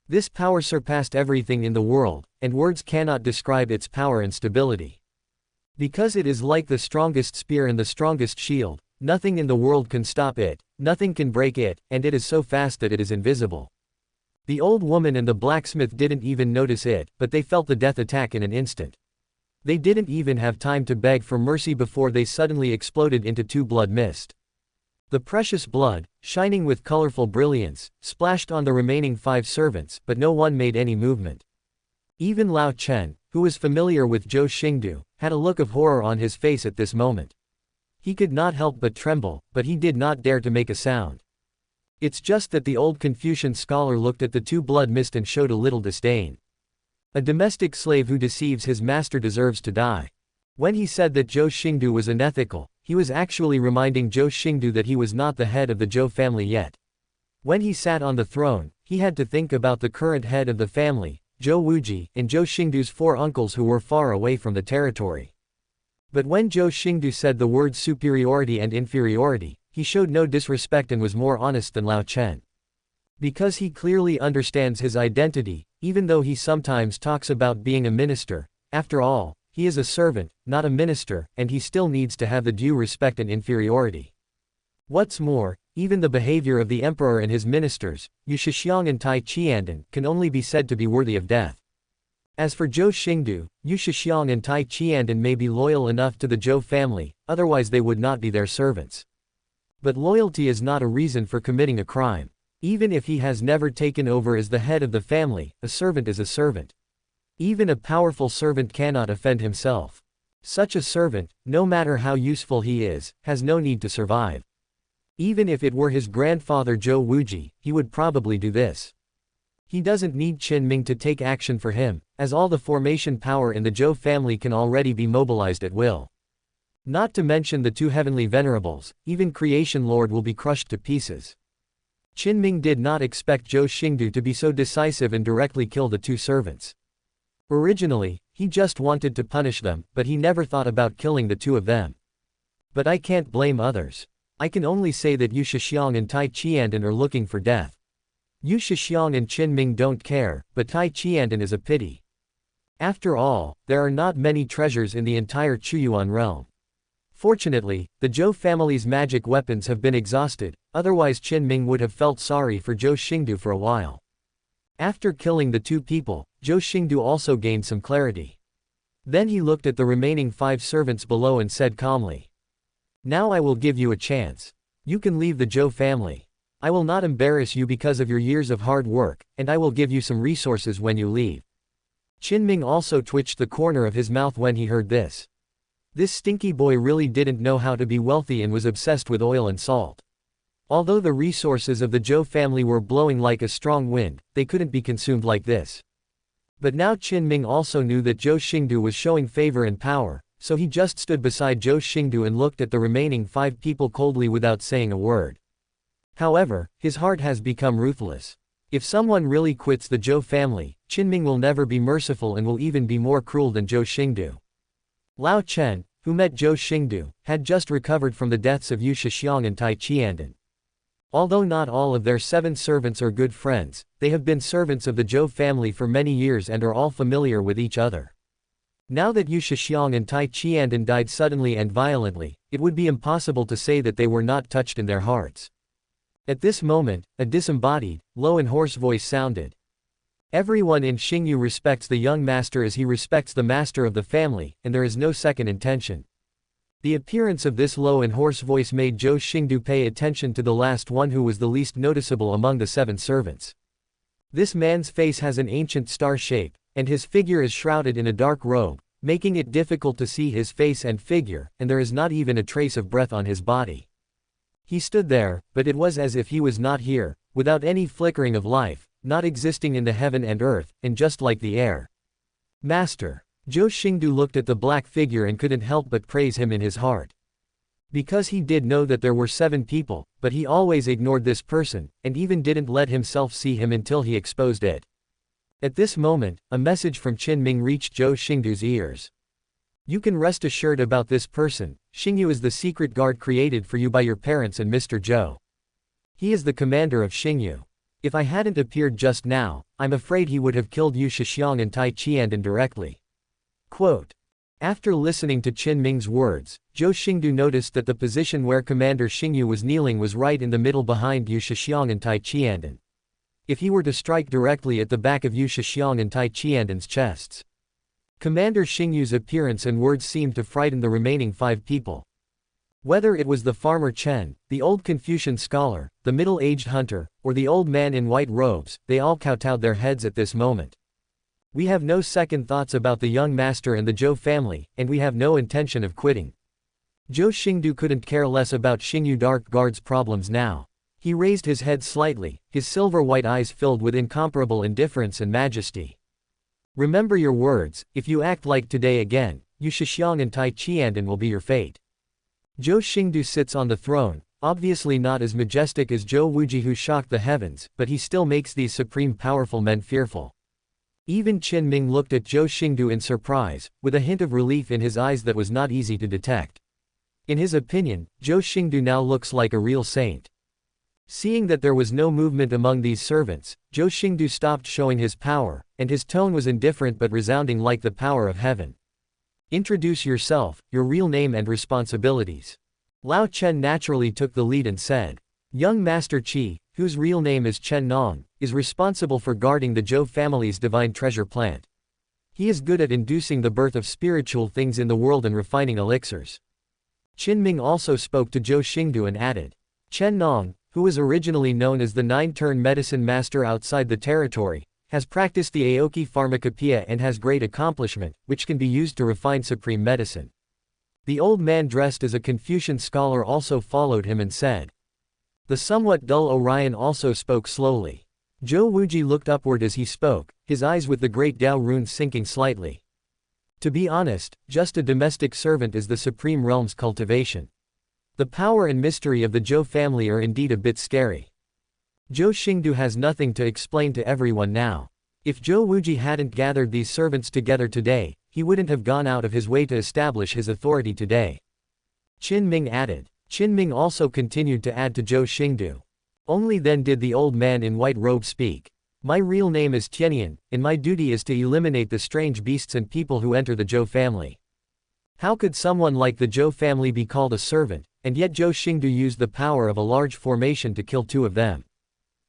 This power surpassed everything in the world, and words cannot describe its power and stability. Because it is like the strongest spear and the strongest shield, nothing in the world can stop it, nothing can break it, and it is so fast that it is invisible. The old woman and the blacksmith didn't even notice it, but they felt the death attack in an instant. They didn't even have time to beg for mercy before they suddenly exploded into two blood mist. The precious blood, shining with colorful brilliance, splashed on the remaining 5 servants, but no one made any movement. Even Lao Chen, who was familiar with Zhou Xingdou, had a look of horror on his face at this moment. He could not help but tremble, but he did not dare to make a sound. It's just that the old Confucian scholar looked at the two blood mist and showed a little disdain. A domestic slave who deceives his master deserves to die. When he said that Zhou Xingdou was unethical, he was actually reminding Zhou Xingdou that he was not the head of the Zhou family yet. When he sat on the throne, he had to think about the current head of the family, Zhou Wuji, and Zhou Xingdou's 4 uncles who were far away from the territory. But when Zhou Xingdou said the words superiority and inferiority, he showed no disrespect and was more honest than Lao Chen. Because he clearly understands his identity, even though he sometimes talks about being a minister, after all, he is a servant, not a minister, and he still needs to have the due respect and inferiority. What's more, even the behavior of the emperor and his ministers, Yu Shixiang and Tai Qiandan, can only be said to be worthy of death. As for Zhou Xingdou, Yu Shixiang and Tai Qiandan may be loyal enough to the Zhou family, otherwise they would not be their servants. But loyalty is not a reason for committing a crime. Even if he has never taken over as the head of the family, a servant is a servant. Even a powerful servant cannot offend himself. Such a servant, no matter how useful he is, has no need to survive. Even if it were his grandfather Zhou Wuji, he would probably do this. He doesn't need Qin Ming to take action for him, as all the formation power in the Zhou family can already be mobilized at will. Not to mention the 2 heavenly venerables, even Creation Lord will be crushed to pieces. Qin Ming did not expect Zhou Xingdou to be so decisive and directly kill the 2 servants. Originally, he just wanted to punish them, but he never thought about killing the 2 of them. But I can't blame others. I can only say that Yu Shixiang and Tai Qiandan are looking for death. Yu Shixiang and Qin Ming don't care, but Tai Qiandan is a pity. After all, there are not many treasures in the entire Chuyuan realm. Fortunately, the Zhou family's magic weapons have been exhausted, otherwise Qin Ming would have felt sorry for Zhou Xingdou for a while. After killing the 2 people, Zhou Xingdou also gained some clarity. Then he looked at the remaining 5 servants below and said calmly, "Now I will give you a chance. You can leave the Zhou family. I will not embarrass you because of your years of hard work, and I will give you some resources when you leave." Qin Ming also twitched the corner of his mouth when he heard this. This stinky boy really didn't know how to be wealthy and was obsessed with oil and salt. Although the resources of the Zhou family were blowing like a strong wind, they couldn't be consumed like this. But now Qin Ming also knew that Zhou Xingdou was showing favor and power, so he just stood beside Zhou Xingdou and looked at the remaining 5 people coldly without saying a word. However, his heart has become ruthless. If someone really quits the Zhou family, Qinming will never be merciful and will even be more cruel than Zhou Xingdou. Lao Chen, who met Zhou Xingdou, had just recovered from the deaths of Yu Shixiang and Tai Qiandan. Although not all of their 7 servants are good friends, they have been servants of the Zhou family for many years and are all familiar with each other. Now that Yu Shixiang and Tai Qiandan died suddenly and violently, it would be impossible to say that they were not touched in their hearts. At this moment, a disembodied, low and hoarse voice sounded. Everyone in Xingyu respects the young master as he respects the master of the family, and there is no second intention. The appearance of this low and hoarse voice made Zhou Xingdou pay attention to the last one who was the least noticeable among the 7 servants. This man's face has an ancient star shape, and his figure is shrouded in a dark robe, making it difficult to see his face and figure, and there is not even a trace of breath on his body. He stood there, but it was as if he was not here, without any flickering of life, not existing in the heaven and earth, and just like the air. Master. Zhou Xingdou looked at the black figure and couldn't help but praise him in his heart. Because he did know that there were 7 people, but he always ignored this person, and even didn't let himself see him until he exposed it. At this moment, a message from Qinming reached Zhou Xingdou's ears. You can rest assured about this person. Xingyu is the secret guard created for you by your parents and Mr. Zhou. He is the commander of Xingyu. If I hadn't appeared just now, I'm afraid he would have killed Yu Shixiang and Tai Qiandan directly. Quote. After listening to Qinming's words, Zhou Xingdou noticed that the position where Commander Xingyu was kneeling was right in the middle behind Yu Shixiang and Tai Qiandan. If he were to strike directly at the back of Yu Shixiang and Tai Qiandan's chests. Commander Xingyu's appearance and words seemed to frighten the remaining 5 people. Whether it was the farmer Chen, the old Confucian scholar, the middle-aged hunter, or the old man in white robes, they all kowtowed their heads at this moment. We have no second thoughts about the young master and the Zhou family, and we have no intention of quitting. Zhou Xingdou couldn't care less about Xingyu Dark Guard's problems now. He raised his head slightly, his silver-white eyes filled with incomparable indifference and majesty. Remember your words, if you act like today again, Yu Shixiang and Tai Qiandan will be your fate. Zhou Xingdou sits on the throne, obviously not as majestic as Zhou Wuji who shocked the heavens, but he still makes these supreme powerful men fearful. Even Qinming looked at Zhou Xingdou in surprise, with a hint of relief in his eyes that was not easy to detect. In his opinion, Zhou Xingdou now looks like a real saint. Seeing that there was no movement among these servants, Zhou Xingdou stopped showing his power, and his tone was indifferent but resounding like the power of heaven. Introduce yourself, your real name and responsibilities. Lao Chen naturally took the lead and said. Young Master Qi, whose real name is Chen Nong, is responsible for guarding the Zhou family's divine treasure plant. He is good at inducing the birth of spiritual things in the world and refining elixirs. Qinming also spoke to Zhou Xingdou and added. Chen Nong, who was originally known as the 9-turn medicine master outside the territory, has practiced the Aoki pharmacopoeia and has great accomplishment, which can be used to refine supreme medicine. The old man dressed as a Confucian scholar also followed him and said. The somewhat dull Orion also spoke slowly. Zhou Wuji looked upward as he spoke, his eyes with the great Dao runes sinking slightly. To be honest, just a domestic servant is the supreme realm's cultivation. The power and mystery of the Zhou family are indeed a bit scary. Zhou Xingdou has nothing to explain to everyone now. If Zhou Wuji hadn't gathered these servants together today, he wouldn't have gone out of his way to establish his authority today. Qinming added. Qinming also continued to add to Zhou Xingdou. Only then did the old man in white robe speak. My real name is Tianyan, and my duty is to eliminate the strange beasts and people who enter the Zhou family. How could someone like the Zhou family be called a servant, and yet Zhou Xingdou used the power of a large formation to kill 2 of them?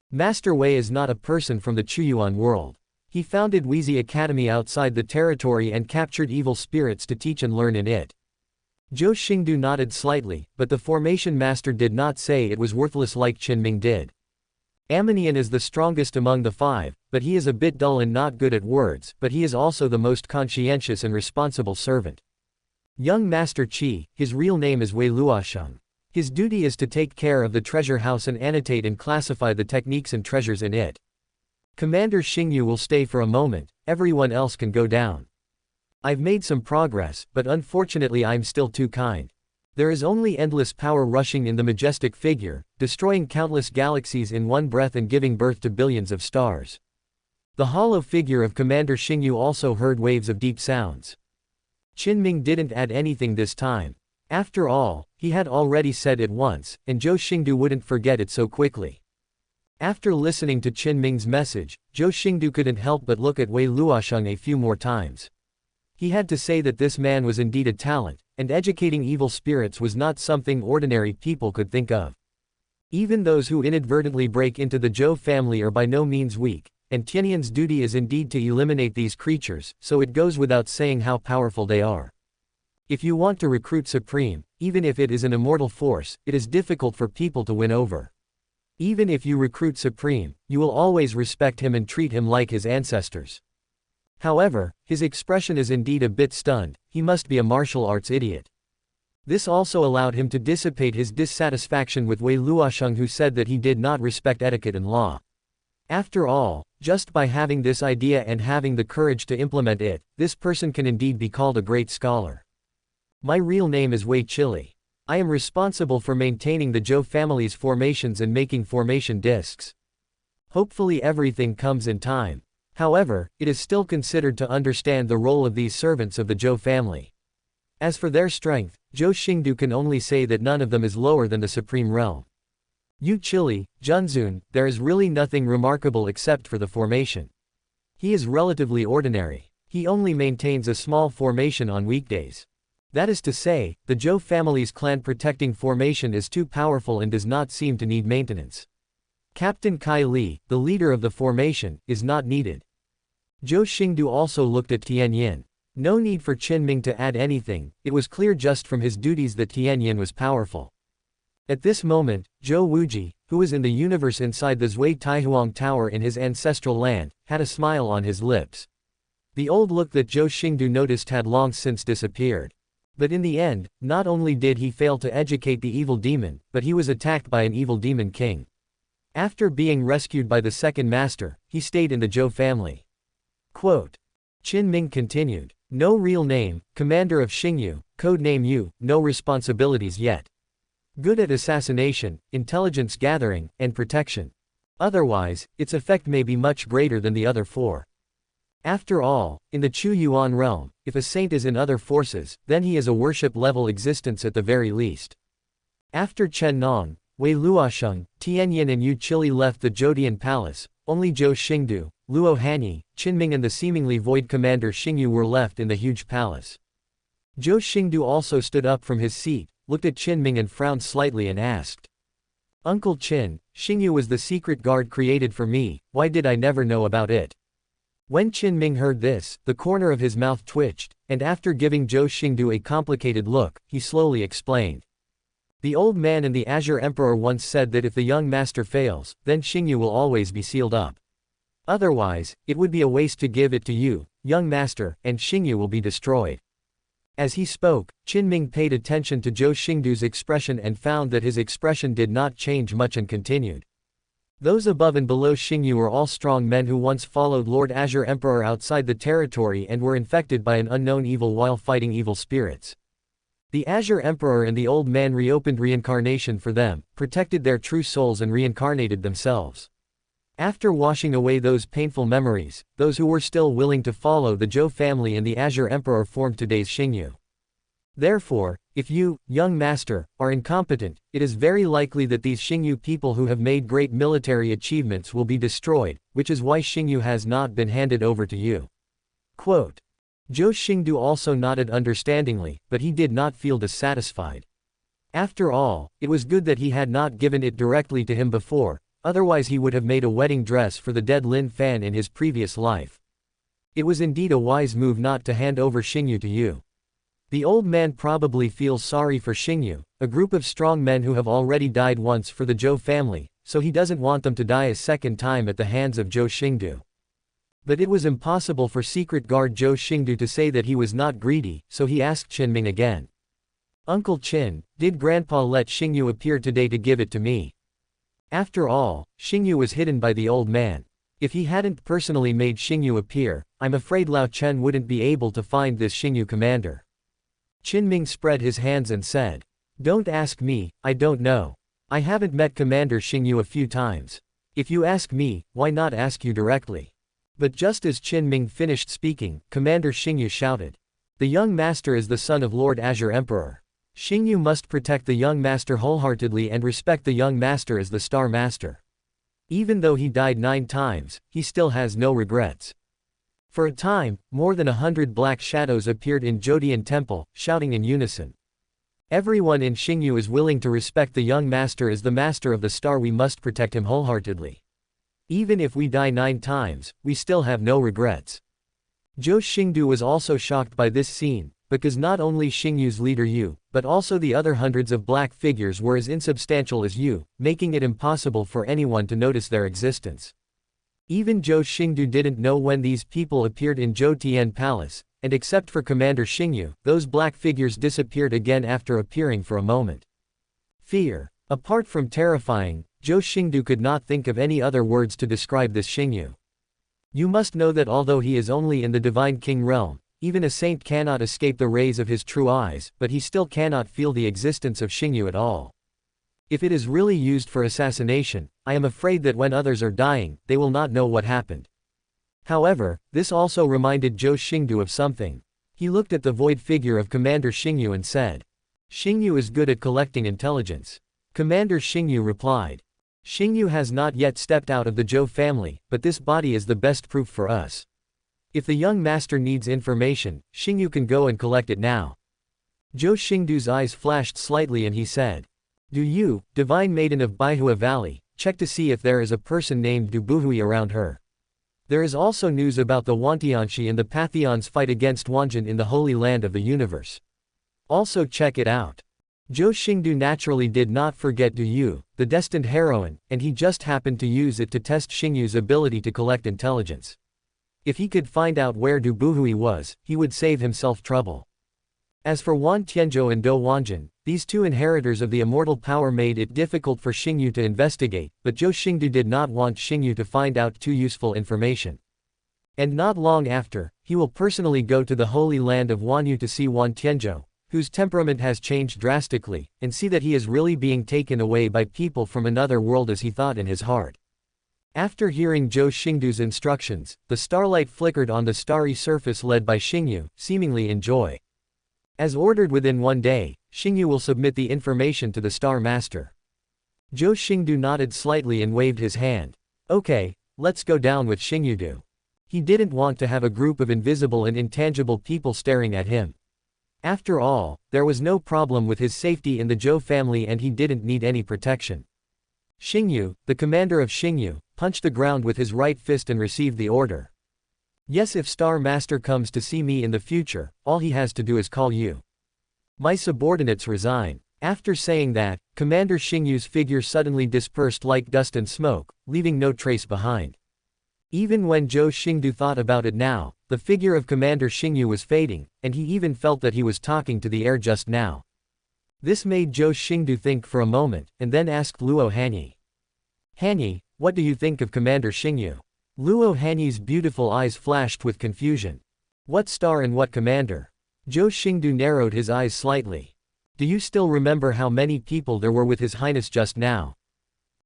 Master Wei is not a person from the Chuyuan world. He founded Wezi Academy outside the territory and captured evil spirits to teach and learn in it. Zhou Xingdou nodded slightly, but the formation master did not say it was worthless like Qinming did. Amanian is the strongest among the 5, but he is a bit dull and not good at words, but he is also the most conscientious and responsible servant. Young Master Qi, his real name is Wei Luosheng. His duty is to take care of the treasure house and annotate and classify the techniques and treasures in it. Commander Xingyu will stay for a moment, everyone else can go down. I've made some progress, but unfortunately I'm still too kind. There is only endless power rushing in the majestic figure, destroying countless galaxies in one breath and giving birth to billions of stars. The hollow figure of Commander Xingyu also heard waves of deep sounds. Qin didn't add anything this time. After all, he had already said it once, and Zhou Xingdou wouldn't forget it so quickly. After listening to Qin message, Zhou Xingdou couldn't help but look at Wei Luosheng a few more times. He had to say that this man was indeed a talent, and educating evil spirits was not something ordinary people could think of. Even those who inadvertently break into the Zhou family are by no means weak, and Tianyan's duty is indeed to eliminate these creatures, so it goes without saying how powerful they are. If you want to recruit Supreme, even if it is an immortal force, it is difficult for people to win over. Even if you recruit Supreme, you will always respect him and treat him like his ancestors. However, his expression is indeed a bit stunned. He must be a martial arts idiot. This also allowed him to dissipate his dissatisfaction with Wei Luosheng, who said that he did not respect etiquette and law. After all, just by having this idea and having the courage to implement it, this person can indeed be called a great scholar. My real name is Wei Chili. I am responsible for maintaining the Zhou family's formations and making formation discs. Hopefully everything comes in time. However, it is still considered to understand the role of these servants of the Zhou family. As for their strength, Zhou Xingdou can only say that none of them is lower than the supreme realm. Yu Chili, Junzun, there is really nothing remarkable except for the formation. He is relatively ordinary. He only maintains a small formation on weekdays. That is to say, the Zhou family's clan protecting formation is too powerful and does not seem to need maintenance. Captain Kai Li, the leader of the formation, is not needed. Zhou Xingdou also looked at Tianyin. No need for Qin to add anything, it was clear just from his duties that Tianyin was powerful. At this moment, Zhou Wuji, who was in the universe inside the Zui Taihuang Tower in his ancestral land, had a smile on his lips. The old look that Zhou Xingdou noticed had long since disappeared. But in the end, not only did he fail to educate the evil demon, but he was attacked by an evil demon king. After being rescued by the second master, he stayed in the Zhou family. Quote. Qin continued. No real name, commander of Xingyu, code name Yu, no responsibilities yet. Good at assassination, intelligence gathering, and protection. Otherwise, its effect may be much greater than the other four. After all, in the Chuyuan realm, if a saint is in other forces, then he is a worship-level existence at the very least. After Chen Nong, Wei Luosheng, Tianyin and Yu Chili left the Zhoudian palace, only Zhou Xingdou, Luo Hanyi, Qin and the seemingly void commander Xingyu were left in the huge palace. Zhou Xingdou also stood up from his seat, looked at Qin and frowned slightly and asked. Uncle Qin, Xingyu was the secret guard created for me, why did I never know about it? When Qin heard this, the corner of his mouth twitched, and after giving Zhou Xingdou a complicated look, he slowly explained. The old man and the Azure Emperor once said that if the young master fails, then Xingyu will always be sealed up. Otherwise, it would be a waste to give it to you, young master, and Xingyu will be destroyed. As he spoke, Qin paid attention to Zhou Xingdou's expression and found that his expression did not change much and continued. Those above and below Xingyu were all strong men who once followed Lord Azure Emperor outside the territory and were infected by an unknown evil while fighting evil spirits. The Azure Emperor and the old man reopened reincarnation for them, protected their true souls and reincarnated themselves. After washing away those painful memories, those who were still willing to follow the Zhou family and the Azure Emperor formed today's Xingyu. Therefore, if you, young master, are incompetent, it is very likely that these Xingyu people who have made great military achievements will be destroyed, which is why Xingyu has not been handed over to you. Quote. Zhou Xingdou also nodded understandingly, but he did not feel dissatisfied. After all, it was good that he had not given it directly to him before, otherwise he would have made a wedding dress for the dead Lin Fan in his previous life. It was indeed a wise move not to hand over Xingyu to you. The old man probably feels sorry for Xingyu, a group of strong men who have already died once for the Zhou family, so he doesn't want them to die a second time at the hands of Zhou Xingdou. But it was impossible for secret guard Zhou Xingdou to say that he was not greedy, so he asked Qin again. Uncle Qin, did Grandpa let Xingyu appear today to give it to me? After all, Xingyu was hidden by the old man. If he hadn't personally made Xingyu appear, I'm afraid Lao Chen wouldn't be able to find this Xingyu commander. Qin spread his hands and said, "Don't ask me, I don't know. I haven't met Commander Xingyu a few times. If you ask me, why not ask you directly?" But just as Qin finished speaking, Commander Xingyu shouted, "The young master is the son of Lord Azure Emperor. Xingyu must protect the young master wholeheartedly and respect the young master as the Star Master. Even though he died 9 times, he still has no regrets." For a time, more than 100 black shadows appeared in Zhoudian Temple, shouting in unison. "Everyone in Xingyu is willing to respect the young master as the master of the star. We must protect him wholeheartedly. Even if we die 9 times, we still have no regrets." Zhou Xingdou was also shocked by this scene, because not only Xingyu's leader Yu, but also the other hundreds of black figures were as insubstantial as Yu, making it impossible for anyone to notice their existence. Even Zhou Xingdou didn't know when these people appeared in Zhou Tian Palace, and except for Commander Xingyu, those black figures disappeared again after appearing for a moment. Fear. Apart from terrifying, Zhou Xingdou could not think of any other words to describe this Xingyu. You must know that although he is only in the Divine King realm, even a saint cannot escape the rays of his true eyes, but he still cannot feel the existence of Xingyu at all. If it is really used for assassination, I am afraid that when others are dying, they will not know what happened. However, this also reminded Zhou Xingdou of something. He looked at the void figure of Commander Xingyu and said, "Xingyu is good at collecting intelligence." Commander Xingyu replied, "Xingyu has not yet stepped out of the Zhou family, but this body is the best proof for us. If the young master needs information, Xingyu can go and collect it now." Zhou Xingdou's eyes flashed slightly and he said, "Do you, divine maiden of Baihua Valley, check to see if there is a person named Dubuhui around her. There is also news about the Wantianshi and the Pantheon's fight against Wanjin in the Holy Land of the Universe. Also check it out." Zhou Xingdou naturally did not forget Du Yu, the destined heroine, and he just happened to use it to test Xingyu's ability to collect intelligence. If he could find out where Du Buhui was, he would save himself trouble. As for Wan Tianzhou and Dou Wanjin, these two inheritors of the immortal power made it difficult for Xingyu to investigate, but Zhou Xingdou did not want Xingyu to find out too useful information. And not long after, he will personally go to the holy land of Wanyu to see Wan Tianzhou, whose temperament has changed drastically, and see that he is really being taken away by people from another world as he thought in his heart. After hearing Zhou Xingdou's instructions, the starlight flickered on the starry surface led by Xingyu, seemingly in joy. As ordered within 1 day, Xingyu will submit the information to the Star Master. Zhou Xingdou nodded slightly and waved his hand. Okay, let's go down with Xingyu. He didn't want to have a group of invisible and intangible people staring at him. After all, there was no problem with his safety in the Zhou family and he didn't need any protection. Xingyu, the commander of Xingyu, punched the ground with his right fist and received the order. Yes, if Star Master comes to see me in the future, all he has to do is call you. My subordinates resign. After saying that, Commander Xingyu's figure suddenly dispersed like dust and smoke, leaving no trace behind. Even when Zhou Xingdou thought about it now, the figure of Commander Xingyu was fading, and he even felt that he was talking to the air just now. This made Zhou Xingdou think for a moment, and then asked Luo Hanyi. "Hanyi, what do you think of Commander Xingyu?" Luo Hanyi's beautiful eyes flashed with confusion. "What star and what commander?" Zhou Xingdou narrowed his eyes slightly. "Do you still remember how many people there were with His Highness just now?"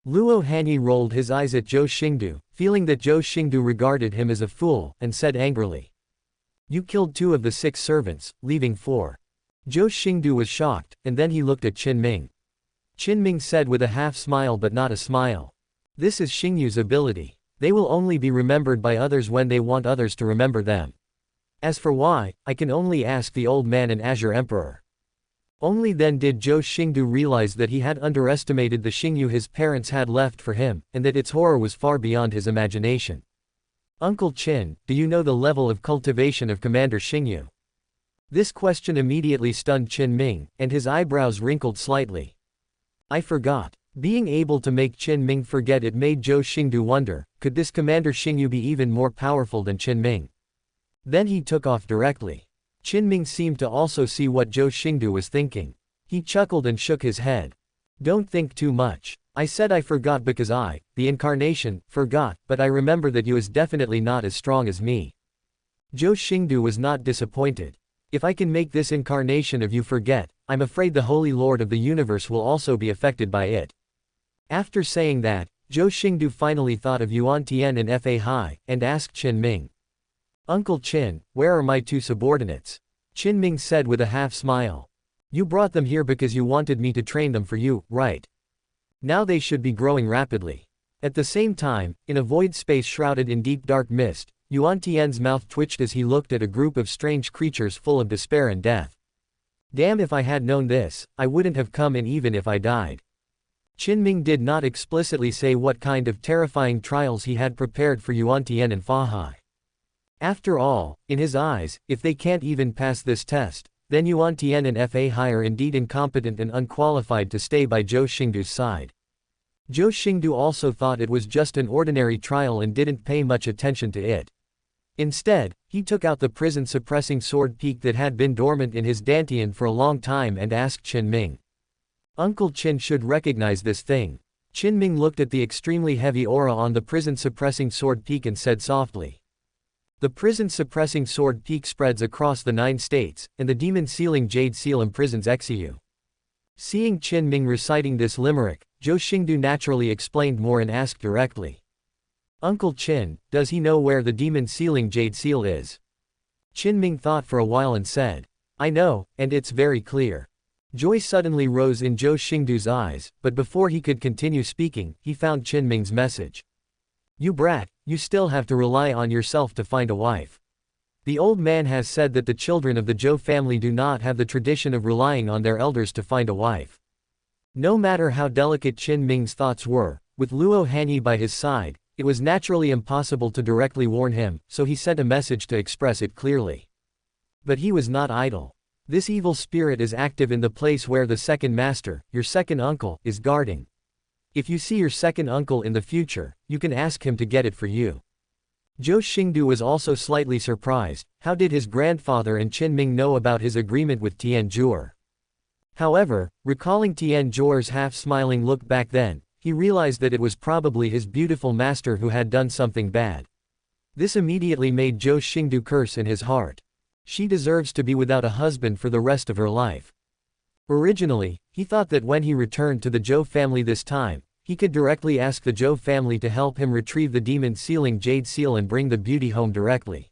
Luo Hanyi rolled his eyes at Zhou Xingdou, feeling that Zhou Xingdou regarded him as a fool, and said angrily, "You killed 2 of the 6 servants, leaving 4. Zhou Xingdou was shocked, and then he looked at Qin. Qin said with a half smile but not a smile, "This is Xingyu's ability. They will only be remembered by others when they want others to remember them. As for why, I can only ask the old man and Azure Emperor." Only then did Zhou Xingdou realize that he had underestimated the Xingyu his parents had left for him, and that its horror was far beyond his imagination. "Uncle Qin, do you know the level of cultivation of Commander Xingyu?" This question immediately stunned Qin, and his eyebrows wrinkled slightly. "I forgot." Being able to make Qin forget it made Zhou Xingdou wonder, could this Commander Xingyu be even more powerful than Qin? Then he took off directly. Qin seemed to also see what Zhou Xingdou was thinking. He chuckled and shook his head. "Don't think too much. I said I forgot because I, the incarnation, forgot, but I remember that you is definitely not as strong as me. Zhou Xingdou was not disappointed. If I can make this incarnation of you forget, I'm afraid the Holy Lord of the Universe will also be affected by it. After saying that, Zhou Xingdou finally thought of Yuan Tian and Fa Hai, and asked Qin Ming. Uncle Qin, where are my two subordinates? Qin Ming said with a half smile. You brought them here because you wanted me to train them for you, right? Now they should be growing rapidly. At the same time, in a void space shrouded in deep dark mist, Yuan Tian's mouth twitched as he looked at a group of strange creatures full of despair and death. Damn, if I had known this, I wouldn't have come in even if I died. Qin Ming did not explicitly say what kind of terrifying trials he had prepared for Yuan Tian and Fa Hai. After all, in his eyes, if they can't even pass this test, then Yuan Tian and Fa Hai are indeed incompetent and unqualified to stay by Zhou Xingdou's side. Zhou Xingdou also thought it was just an ordinary trial and didn't pay much attention to it. Instead, he took out the prison-suppressing sword peak that had been dormant in his dantian for a long time and asked Qin Ming. Uncle Qin should recognize this thing. Qin Ming looked at the extremely heavy aura on the prison-suppressing sword peak and said softly. The prison-suppressing sword peak spreads across the 9 states, and the demon-sealing jade seal imprisons Xiu. Seeing Qin Ming reciting this limerick, Zhou Xingdou naturally explained more and asked directly. Uncle Qin, does he know where the demon-sealing jade seal is? Qin Ming thought for a while and said, I know, and it's very clear. Joy suddenly rose in Zhou Xingdou's eyes, but before he could continue speaking, he found Qin Ming's message. You brat, you still have to rely on yourself to find a wife. The old man has said that the children of the Zhou family do not have the tradition of relying on their elders to find a wife. No matter how delicate Qin Ming's thoughts were, with Luo Hanyi by his side, it was naturally impossible to directly warn him, so he sent a message to express it clearly. But he was not idle. This evil spirit is active in the place where the second master, your second uncle, is guarding. If you see your second uncle in the future, you can ask him to get it for you. Zhou Xingdou was also slightly surprised. How did his grandfather and Qin Ming know about his agreement with Tian Zhuo? However, recalling Tian Zhuo's half-smiling look back then, he realized that it was probably his beautiful master who had done something bad. This immediately made Zhou Xingdou curse in his heart. She deserves to be without a husband for the rest of her life. Originally, he thought that when he returned to the Zhou family this time, he could directly ask the Zhou family to help him retrieve the demon-sealing jade seal and bring the beauty home directly.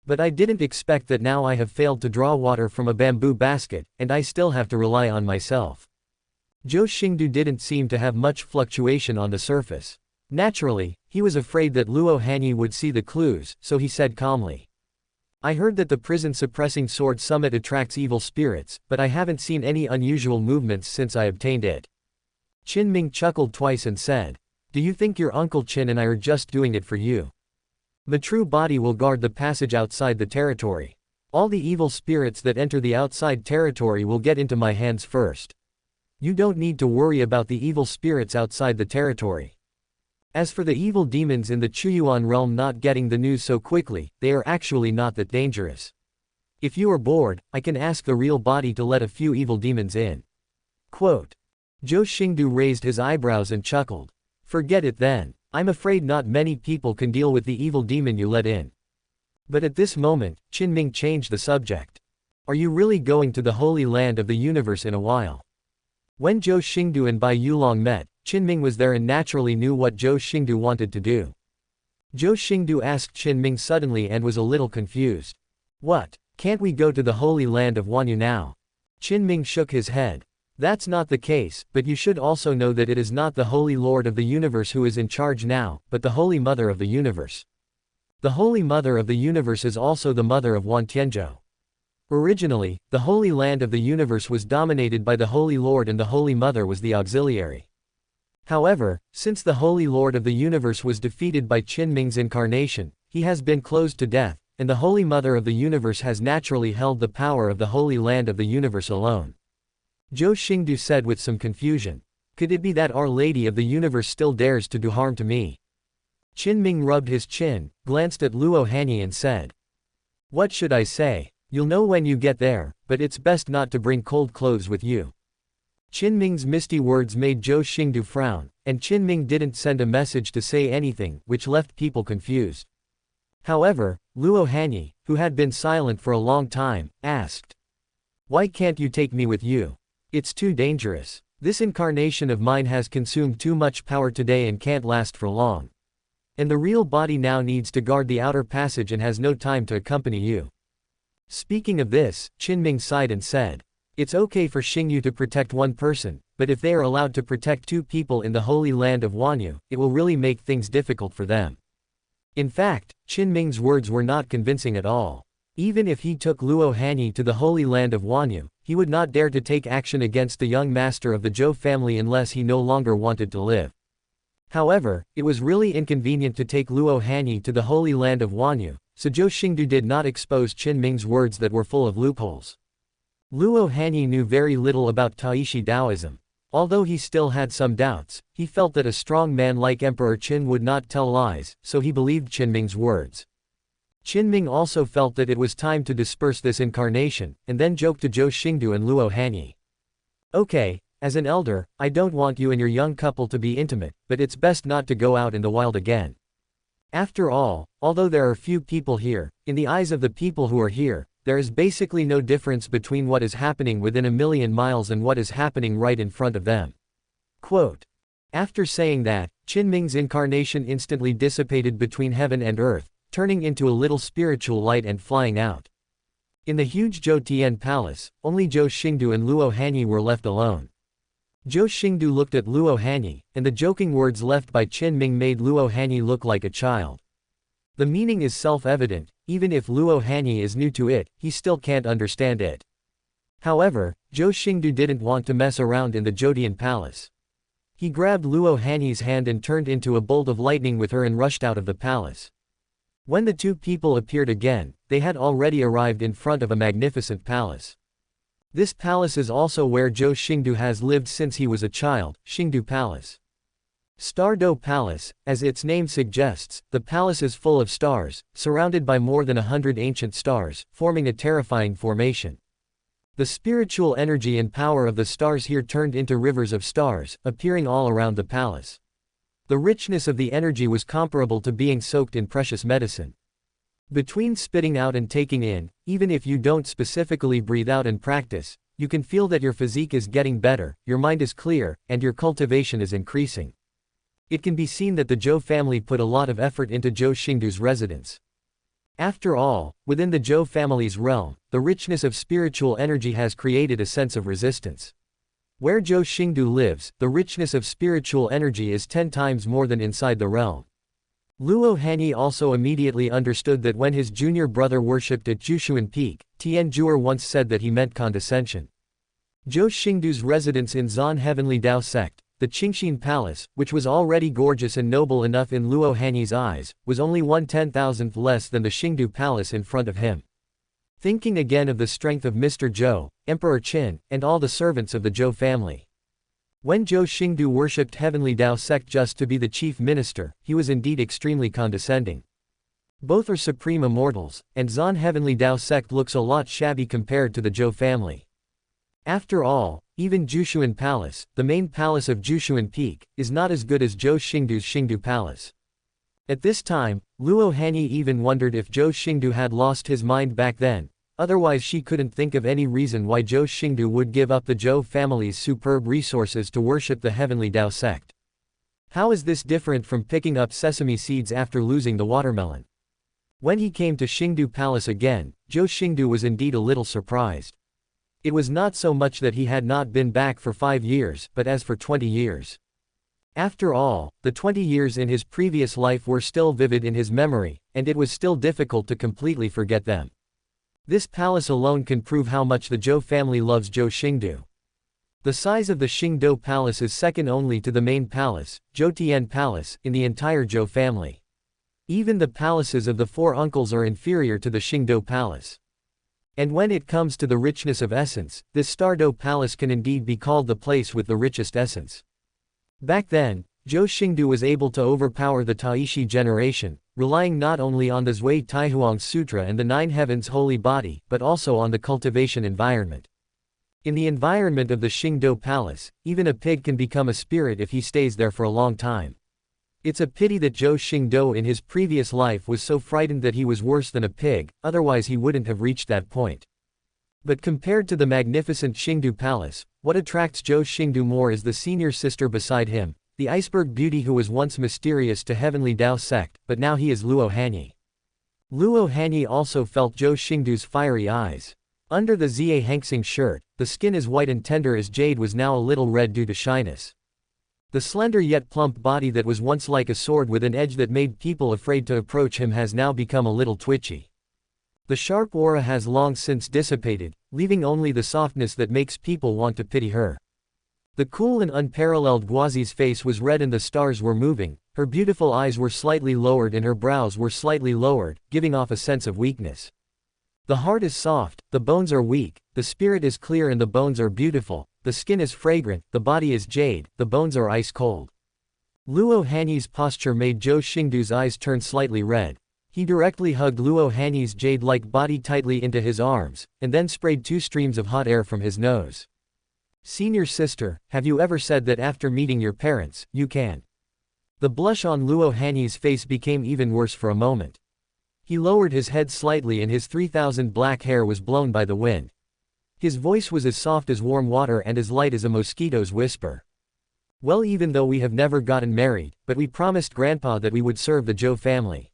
But I didn't expect that now I have failed to draw water from a bamboo basket, and I still have to rely on myself. Zhou Xingdou didn't seem to have much fluctuation on the surface. Naturally, he was afraid that Luo Hanyi would see the clues, so he said calmly. I heard that the prison-suppressing sword summit attracts evil spirits, but I haven't seen any unusual movements since I obtained it. Qin Ming chuckled twice and said, do you think your Uncle Qin and I are just doing it for you? The true body will guard the passage outside the territory. All the evil spirits that enter the outside territory will get into my hands first. You don't need to worry about the evil spirits outside the territory. As for the evil demons in the Chuyuan realm not getting the news so quickly, they are actually not that dangerous. If you are bored, I can ask the real body to let a few evil demons in. Quote. Zhou Xingdou raised his eyebrows and chuckled. Forget it then. I'm afraid not many people can deal with the evil demon you let in. But at this moment, Qin Ming changed the subject. Are you really going to the Holy Land of the Universe in a while? When Zhou Xingdou and Bai Yulong met, Qin Ming was there and naturally knew what Zhou Xingdou wanted to do. Zhou Xingdou asked Qin Ming suddenly and was a little confused. What? Can't we go to the Holy Land of Wanyu now? Qin Ming shook his head. That's not the case, but you should also know that it is not the Holy Lord of the Universe who is in charge now, but the Holy Mother of the Universe. The Holy Mother of the Universe is also the mother of Wan Tianzhou. Originally, the Holy Land of the Universe was dominated by the Holy Lord and the Holy Mother was the auxiliary. However, since the Holy Lord of the Universe was defeated by Qin Ming's incarnation, he has been closed to death, and the Holy Mother of the Universe has naturally held the power of the Holy Land of the Universe alone. Zhou Xingdou said with some confusion. Could it be that Our Lady of the Universe still dares to do harm to me? Qin Ming rubbed his chin, glanced at Luo Hanyi and said. What should I say? You'll know when you get there, but it's best not to bring cold clothes with you. Qinming's misty words made Zhou Xingdou frown, and Qinming didn't send a message to say anything, which left people confused. However, Luo Hanyi, who had been silent for a long time, asked, "Why can't you take me with you? It's too dangerous. This incarnation of mine has consumed too much power today and can't last for long. And the real body now needs to guard the outer passage and has no time to accompany you." Speaking of this, Qinming sighed and said, "It's okay for Xingyu to protect one person, but if they are allowed to protect two people in the holy land of Wanyu, it will really make things difficult for them." In fact, Qinming's words were not convincing at all. Even if he took Luo Hanyi to the holy land of Wanyu, he would not dare to take action against the young master of the Zhou family unless he no longer wanted to live. However, it was really inconvenient to take Luo Hanyi to the holy land of Wanyu, so Zhou Xingdou did not expose Qinming's words that were full of loopholes. Luo Hanyi knew very little about Taishi Taoism. Although he still had some doubts, he felt that a strong man like Emperor Qin would not tell lies, so he believed Qinming's words. Qinming also felt that it was time to disperse this incarnation, and then joked to Zhou Xingdou and Luo Hanyi. "Okay, as an elder, I don't want you and your young couple to be intimate, but it's best not to go out in the wild again. After all, although there are few people here, in the eyes of the people who are here, there is basically no difference between what is happening within a million miles and what is happening right in front of them." Quote. After saying that, Qinming's incarnation instantly dissipated between heaven and earth, turning into a little spiritual light and flying out. In the huge Zhou Tian palace, only Zhou Xingdou and Luo Hanyi were left alone. Zhou Xingdou looked at Luo Hanyi, and the joking words left by Qinming made Luo Hanyi look like a child. The meaning is self-evident, even if Luo Hanyi is new to it, he still can't understand it. However, Zhou Xingdou didn't want to mess around in the Zhoutian palace. He grabbed Luo Hanyi's hand and turned into a bolt of lightning with her and rushed out of the palace. When the two people appeared again, they had already arrived in front of a magnificent palace. This palace is also where Zhou Xingdou has lived since he was a child, Xingdou Palace. Stardo Palace, as its name suggests, the palace is full of stars, surrounded by more than 100 ancient stars, forming a terrifying formation. The spiritual energy and power of the stars here turned into rivers of stars, appearing all around the palace. The richness of the energy was comparable to being soaked in precious medicine. Between spitting out and taking in, even if you don't specifically breathe out and practice, you can feel that your physique is getting better, your mind is clear, and your cultivation is increasing. It can be seen that the Zhou family put a lot of effort into Zhou Xingdou's residence. After all, within the Zhou family's realm, the richness of spiritual energy has created a sense of resistance. Where Zhou Xingdou lives, the richness of spiritual energy is 10 times more than inside the realm. Luo Hanyi also immediately understood that when his junior brother worshipped at Chuyuan Peak, Tian Zhuer once said that he meant condescension. Zhou Xingdou's residence in Zan Heavenly Dao sect, the Qingxin Palace, which was already gorgeous and noble enough in Luo Hanyi's eyes, was only 1/10,000th less than the Xingdou Palace in front of him. Thinking again of the strength of Mr. Zhou, Emperor Qin, and all the servants of the Zhou family. When Zhou Xingdou worshipped Heavenly Dao sect just to be the chief minister, he was indeed extremely condescending. Both are supreme immortals, and Zan Heavenly Dao sect looks a lot shabby compared to the Zhou family. After all, even Jushuan Palace, the main palace of Jushuan Peak, is not as good as Zhou Xingdou's Xingdou Palace. At this time, Luo Hanyi even wondered if Zhou Xingdou had lost his mind back then, otherwise she couldn't think of any reason why Zhou Xingdou would give up the Zhou family's superb resources to worship the Heavenly Dao sect. How is this different from picking up sesame seeds after losing the watermelon? When he came to Xingdou Palace again, Zhou Xingdou was indeed a little surprised. It was not so much that he had not been back for 5 years, but as for 20 years. After all, the 20 years in his previous life were still vivid in his memory, and it was still difficult to completely forget them. This palace alone can prove how much the Zhou family loves Zhou Xingdou. The size of the Xingdou Palace is second only to the main palace, Zhou Tian Palace, in the entire Zhou family. Even the palaces of the 4 uncles are inferior to the Xingdou Palace. And when it comes to the richness of essence, this Stardo Palace can indeed be called the place with the richest essence. Back then, Zhou Xingdou was able to overpower the Taishi generation, relying not only on the Zui Taihuang Sutra and the 9 Heavens Holy Body, but also on the cultivation environment. In the environment of the Xingdou Palace, even a pig can become a spirit if he stays there for a long time. It's a pity that Zhou Xingdou in his previous life was so frightened that he was worse than a pig, otherwise he wouldn't have reached that point. But compared to the magnificent Xingdou Palace, what attracts Zhou Xingdou more is the senior sister beside him, the iceberg beauty who was once mysterious to heavenly Dao sect, but now he is Luo Hanyi. Luo Hanyi also felt Zhou Xingdou's fiery eyes. Under the Zhe Hengxing shirt, the skin as white and tender as jade was now a little red due to shyness. The slender yet plump body that was once like a sword with an edge that made people afraid to approach him has now become a little twitchy. The sharp aura has long since dissipated, leaving only the softness that makes people want to pity her. The cool and unparalleled Guozi's face was red and the stars were moving, her beautiful eyes were slightly lowered and her brows were slightly lowered, giving off a sense of weakness. The heart is soft, the bones are weak, the spirit is clear and the bones are beautiful, the skin is fragrant, the body is jade, the bones are ice cold. Luo Hanyi's posture made Zhou Xingdou's eyes turn slightly red. He directly hugged Luo Hanyi's jade-like body tightly into his arms, and then sprayed 2 streams of hot air from his nose. Senior sister, have you ever said that after meeting your parents, you can? The blush on Luo Hanyi's face became even worse for a moment. He lowered his head slightly and his 3,000 black hair was blown by the wind. His voice was as soft as warm water and as light as a mosquito's whisper. Well, even though we have never gotten married, but we promised Grandpa that we would serve the Zhou family.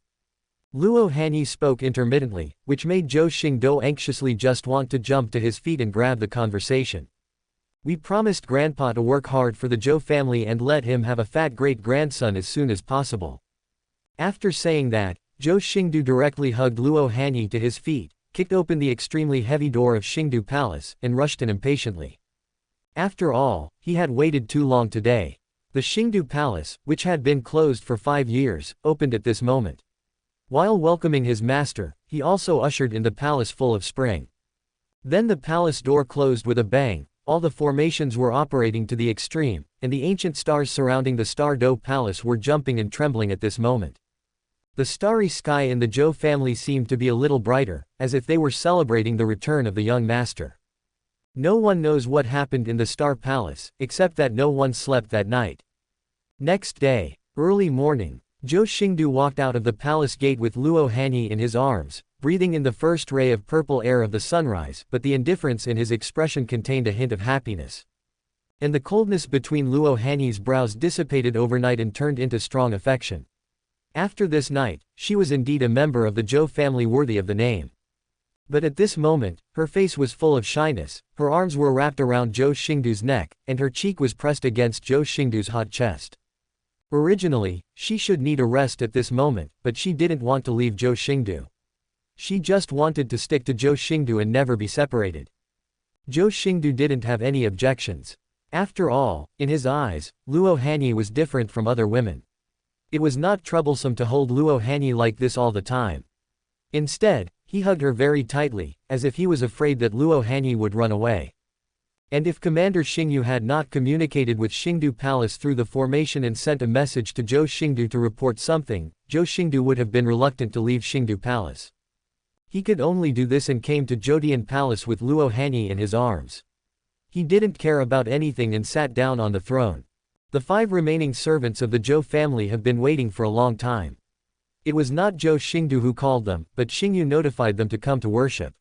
Luo Hanyi spoke intermittently, which made Zhou Xingdou anxiously just want to jump to his feet and grab the conversation. We promised Grandpa to work hard for the Zhou family and let him have a fat great-grandson as soon as possible. After saying that, Zhou Xingdou directly hugged Luo Hanyi to his feet, kicked open the extremely heavy door of Xingdou Palace, and rushed in impatiently. After all, he had waited too long today. The Xingdou Palace, which had been closed for 5 years, opened at this moment. While welcoming his master, he also ushered in the palace full of spring. Then the palace door closed with a bang, all the formations were operating to the extreme, and the ancient stars surrounding the Star Dou Palace were jumping and trembling at this moment. The starry sky in the Zhou family seemed to be a little brighter, as if they were celebrating the return of the young master. No one knows what happened in the Star Palace, except that no one slept that night. Next day, early morning, Zhou Xingdou walked out of the palace gate with Luo Hanyi in his arms, breathing in the first ray of purple air of the sunrise, but the indifference in his expression contained a hint of happiness. And the coldness between Luo Hanyi's brows dissipated overnight and turned into strong affection. After this night, she was indeed a member of the Zhou family worthy of the name. But at this moment, her face was full of shyness, her arms were wrapped around Zhou Xingdou's neck, and her cheek was pressed against Zhou Xingdou's hot chest. Originally, she should need a rest at this moment, but she didn't want to leave Zhou Xingdou. She just wanted to stick to Zhou Xingdou and never be separated. Zhou Xingdou didn't have any objections. After all, in his eyes, Luo Hanyi was different from other women. It was not troublesome to hold Luo Hanyi like this all the time. Instead, he hugged her very tightly, as if he was afraid that Luo Hanyi would run away. And if Commander Xingyu had not communicated with Xingdou Palace through the formation and sent a message to Zhou Xingdou to report something, Zhou Xingdou would have been reluctant to leave Xingdou Palace. He could only do this and came to Zhoudian Palace with Luo Hanyi in his arms. He didn't care about anything and sat down on the throne. The 5 remaining servants of the Zhou family have been waiting for a long time. It was not Zhou Xingdou who called them, but Xingyu notified them to come to worship.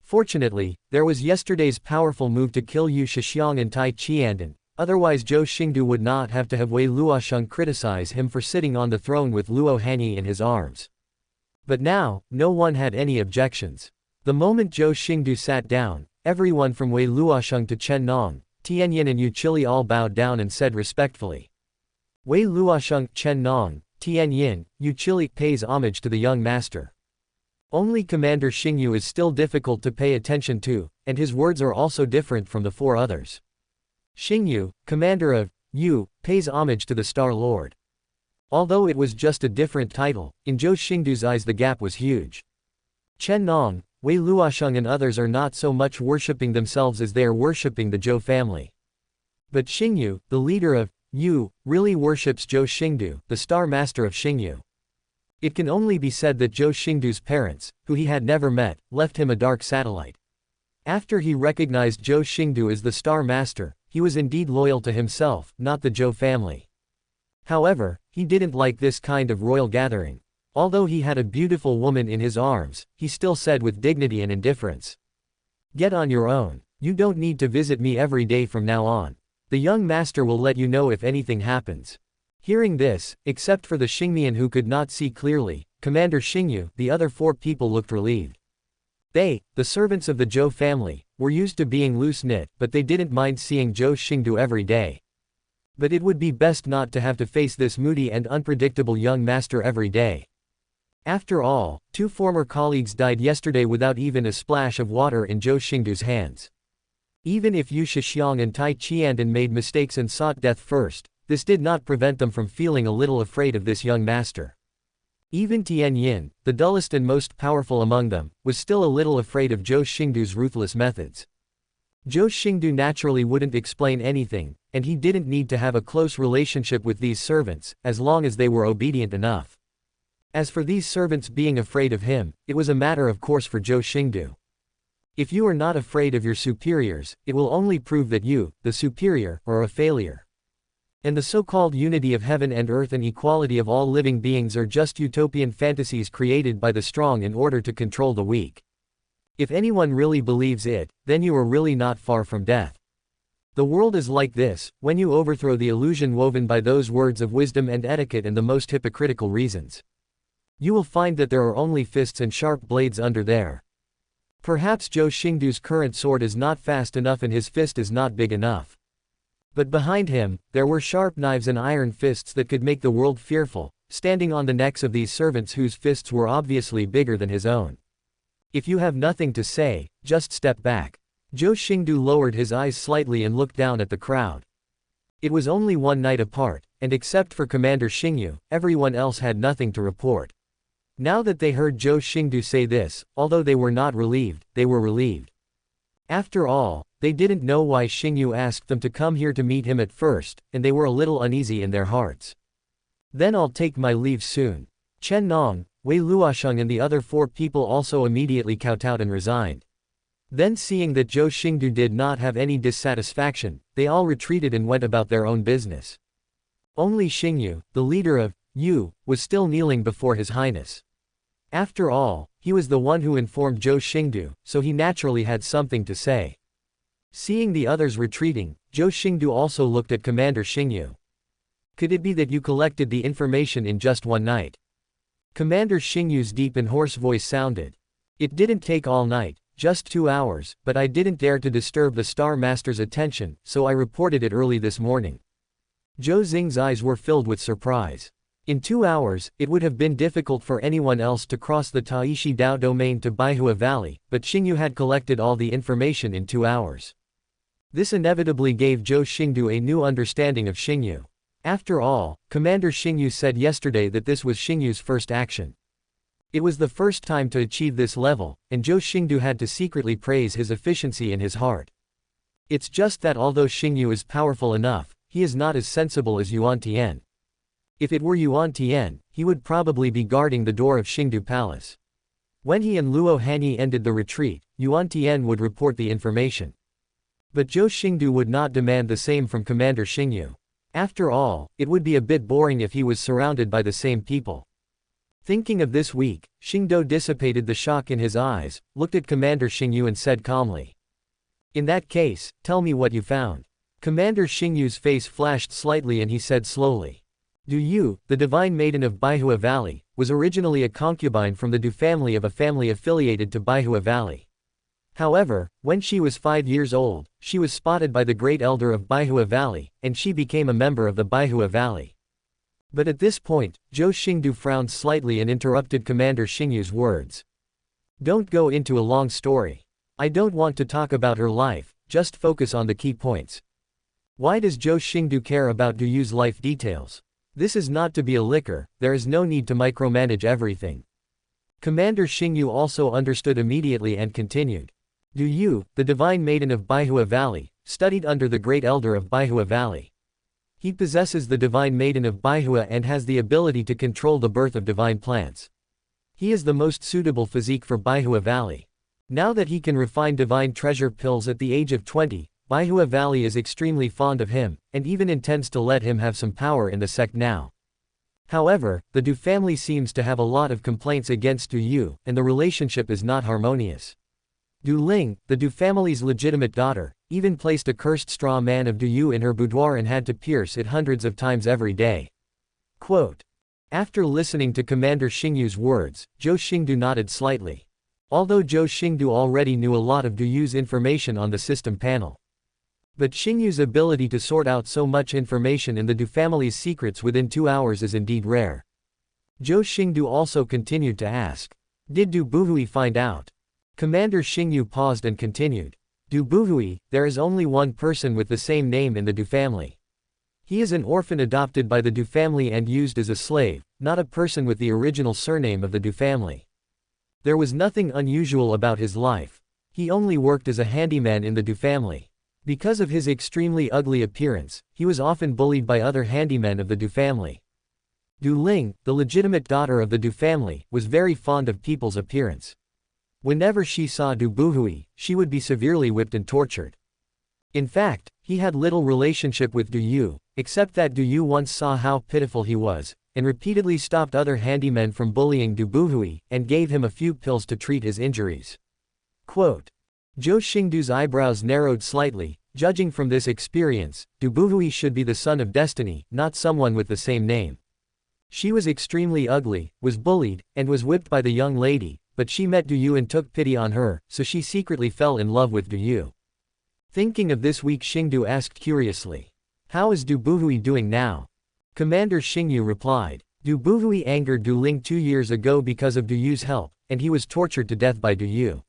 Fortunately, there was yesterday's powerful move to kill Yu Shixiang and Tai Qiandan, otherwise Zhou Xingdou would not have to have Wei Luosheng criticize him for sitting on the throne with Luo Hanyi in his arms. But now, no one had any objections. The moment Zhou Xingdou sat down, everyone from Wei Luosheng to Chen Nong, Tianyin and Yu Chili all bowed down and said respectfully. Wei Luosheng, Chen Nong, Tianyin, Yu Chili pays homage to the young master. Only Commander Xingyu is still difficult to pay attention to, and his words are also different from the 4 others. Xingyu, commander of Yu, pays homage to the Star Lord. Although it was just a different title, in Zhou Xingdou's eyes the gap was huge. Chen Nong, Wei Luosheng and others are not so much worshipping themselves as they are worshipping the Zhou family. But Xingyu, the leader of Yu, really worships Zhou Xingdou, the Star Master of Xingyu. It can only be said that Zhou Xingdou's parents, who he had never met, left him a dark satellite. After he recognized Zhou Xingdou as the Star Master, he was indeed loyal to himself, not the Zhou family. However, he didn't like this kind of royal gathering. Although he had a beautiful woman in his arms, he still said with dignity and indifference, "Get on your own. You don't need to visit me every day from now on. The young master will let you know if anything happens." Hearing this, except for the Xingmian who could not see clearly, Commander Xingyu, the other 4 people looked relieved. They, the servants of the Zhou family, were used to being loose-knit, but they didn't mind seeing Zhou Xingdou every day. But it would be best not to have to face this moody and unpredictable young master every day. After all, 2 former colleagues died yesterday without even a splash of water in Zhou Xingdou's hands. Even if Yu Shixiang and Tai Qiandan made mistakes and sought death first, this did not prevent them from feeling a little afraid of this young master. Even Tian Yin, the dullest and most powerful among them, was still a little afraid of Zhou Xingdou's ruthless methods. Zhou Xingdou naturally wouldn't explain anything, and he didn't need to have a close relationship with these servants, as long as they were obedient enough. As for these servants being afraid of him, it was a matter of course for Zhou Xingdou. If you are not afraid of your superiors, it will only prove that you, the superior, are a failure. And the so-called unity of heaven and earth and equality of all living beings are just utopian fantasies created by the strong in order to control the weak. If anyone really believes it, then you are really not far from death. The world is like this: when you overthrow the illusion woven by those words of wisdom and etiquette and the most hypocritical reasons, you will find that there are only fists and sharp blades under there. Perhaps Zhou Xingdou's current sword is not fast enough and his fist is not big enough. But behind him, there were sharp knives and iron fists that could make the world fearful, standing on the necks of these servants whose fists were obviously bigger than his own. If you have nothing to say, just step back. Zhou Xingdou lowered his eyes slightly and looked down at the crowd. It was only one night apart, and except for Commander Xingyu, everyone else had nothing to report. Now that they heard Zhou Xingdou say this, although they were not relieved, they were relieved. After all, they didn't know why Xingyu asked them to come here to meet him at first, and they were a little uneasy in their hearts. Then I'll take my leave soon. Chen Nong, Wei Luosheng and the other 4 people also immediately kowtowed and resigned. Then seeing that Zhou Xingdou did not have any dissatisfaction, they all retreated and went about their own business. Only Xingyu, the leader of Yu, was still kneeling before His Highness. After all, he was the one who informed Zhou Xingdou, so he naturally had something to say. Seeing the others retreating, Zhou Xingdou also looked at Commander Xingyu. Could it be that you collected the information in just one night? Commander Xingyu's deep and hoarse voice sounded. It didn't take all night, just 2 hours, but I didn't dare to disturb the Star Master's attention, so I reported it early this morning. Zhou Xing's eyes were filled with surprise. In 2 hours, it would have been difficult for anyone else to cross the Taishi Dao domain to Baihua Valley, but Xingyu had collected all the information in 2 hours. This inevitably gave Zhou Xingdou a new understanding of Xingyu. After all, Commander Xingyu said yesterday that this was Xingyu's first action. It was the first time to achieve this level, and Zhou Xingdou had to secretly praise his efficiency in his heart. It's just that although Xingyu is powerful enough, he is not as sensible as Yuan Tian. If it were Yuan Tian, he would probably be guarding the door of Xingdu Palace. When he and Luo Hanyi ended the retreat, Yuan Tian would report the information. But Zhou Xingdou would not demand the same from Commander Xingyu. After all, it would be a bit boring if he was surrounded by the same people. Thinking of this week, Xingdou dissipated the shock in his eyes, looked at Commander Xingyu and said calmly, "In that case, tell me what you found." Commander Xingyu's face flashed slightly and he said slowly, Du Yu, the divine maiden of Baihua Valley, was originally a concubine from the Du family of a family affiliated to Baihua Valley. However, when she was 5 years old, she was spotted by the great elder of Baihua Valley, and she became a member of the Baihua Valley. But at this point, Zhou Xingdou frowned slightly and interrupted Commander Xingyu's words. Don't go into a long story. I don't want to talk about her life, just focus on the key points. Why does Zhou Xingdou care about Du Yu's life details? This is not to be a licker, there is no need to micromanage everything. Commander Xingyu also understood immediately and continued. Du Yu, the divine maiden of Baihua Valley, studied under the great elder of Baihua Valley. He possesses the divine maiden of Baihua and has the ability to control the birth of divine plants. He is the most suitable physique for Baihua Valley. Now that he can refine divine treasure pills at the age of 20, Baihua Valley is extremely fond of him, and even intends to let him have some power in the sect now. However, the Du family seems to have a lot of complaints against Du Yu, and the relationship is not harmonious. Du Ling, the Du family's legitimate daughter, even placed a cursed straw man of Du Yu in her boudoir and had to pierce it hundreds of times every day. Quote. After listening to Commander Xingyu's words, Zhou Xingdou nodded slightly. Although Zhou Xingdou already knew a lot of Du Yu's information on the system panel. But Xingyu's ability to sort out so much information in the Du family's secrets within 2 hours is indeed rare. Zhou Xingdou also continued to ask. Did Du Buhui find out? Commander Xingyu paused and continued. Du Buhui, there is only one person with the same name in the Du family. He is an orphan adopted by the Du family and used as a slave, not a person with the original surname of the Du family. There was nothing unusual about his life. He only worked as a handyman in the Du family. Because of his extremely ugly appearance, he was often bullied by other handymen of the Du family. Du Ling, the legitimate daughter of the Du family, was very fond of people's appearance. Whenever she saw Du Buhui, she would be severely whipped and tortured. In fact, he had little relationship with Du Yu, except that Du Yu once saw how pitiful he was, and repeatedly stopped other handymen from bullying Du Buhui, and gave him a few pills to treat his injuries. Quote. Zhou Xingdou's eyebrows narrowed slightly. Judging from this experience, Du Buhui should be the son of destiny, not someone with the same name. She was extremely ugly, was bullied, and was whipped by the young lady, but she met Du Yu and took pity on her, so she secretly fell in love with Du Yu. Thinking of this week, Xingdou asked curiously. How is Du Buhui doing now? Commander Xingyu replied. Du Buhui angered Du Ling 2 years ago because of Du Yu's help, and he was tortured to death by Du Yu.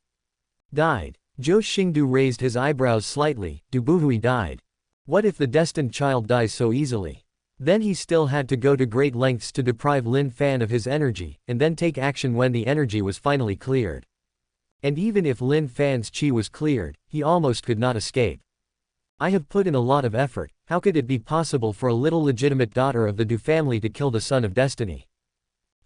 Died. Zhou Xingdou raised his eyebrows slightly. Du Buhui died. What if the destined child dies so easily? Then he still had to go to great lengths to deprive Lin Fan of his energy, and then take action when the energy was finally cleared. And even if Lin Fan's qi was cleared, he almost could not escape. I have put in a lot of effort. How could it be possible for a little legitimate daughter of the Du family to kill the son of destiny?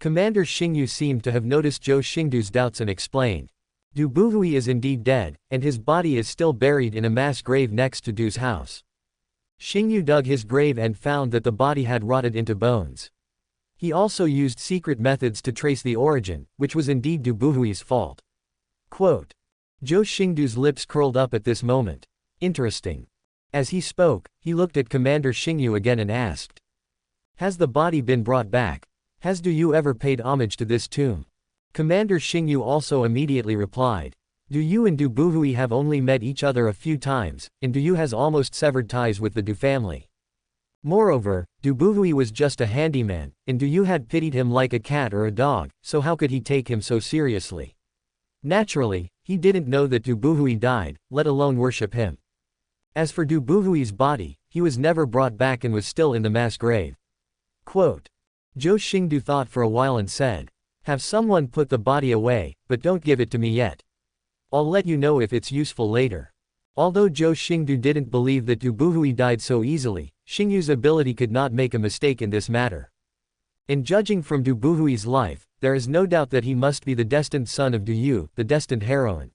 Commander Xingyu seemed to have noticed Zhou Xingdou's doubts and explained. Du Buhui is indeed dead, and his body is still buried in a mass grave next to Du's house. Xingyu dug his grave and found that the body had rotted into bones. He also used secret methods to trace the origin, which was indeed Du Buhui's fault. Quote. Zhou Xingdou's lips curled up at this moment. Interesting. As he spoke, he looked at Commander Xingyu again and asked. Has the body been brought back? Has Du Yu ever paid homage to this tomb? Commander Xingyu also immediately replied. Du Yu and Du Buhui have only met each other a few times, and Du Yu has almost severed ties with the Du family. Moreover, Du Buhui was just a handyman, and Du Yu had pitied him like a cat or a dog, so how could he take him so seriously? Naturally, he didn't know that Du Buhui died, let alone worship him. As for Du Buhui's body, he was never brought back and was still in the mass grave. Quote. Zhou Xingdou thought for a while and said. Have someone put the body away, but don't give it to me yet. I'll let you know if it's useful later. Although Zhou Xingdou didn't believe that Du Buhui died so easily, Xingyu's ability could not make a mistake in this matter. In judging from Du Buhui's life, there is no doubt that he must be the destined son of Du Yu, the destined heroine.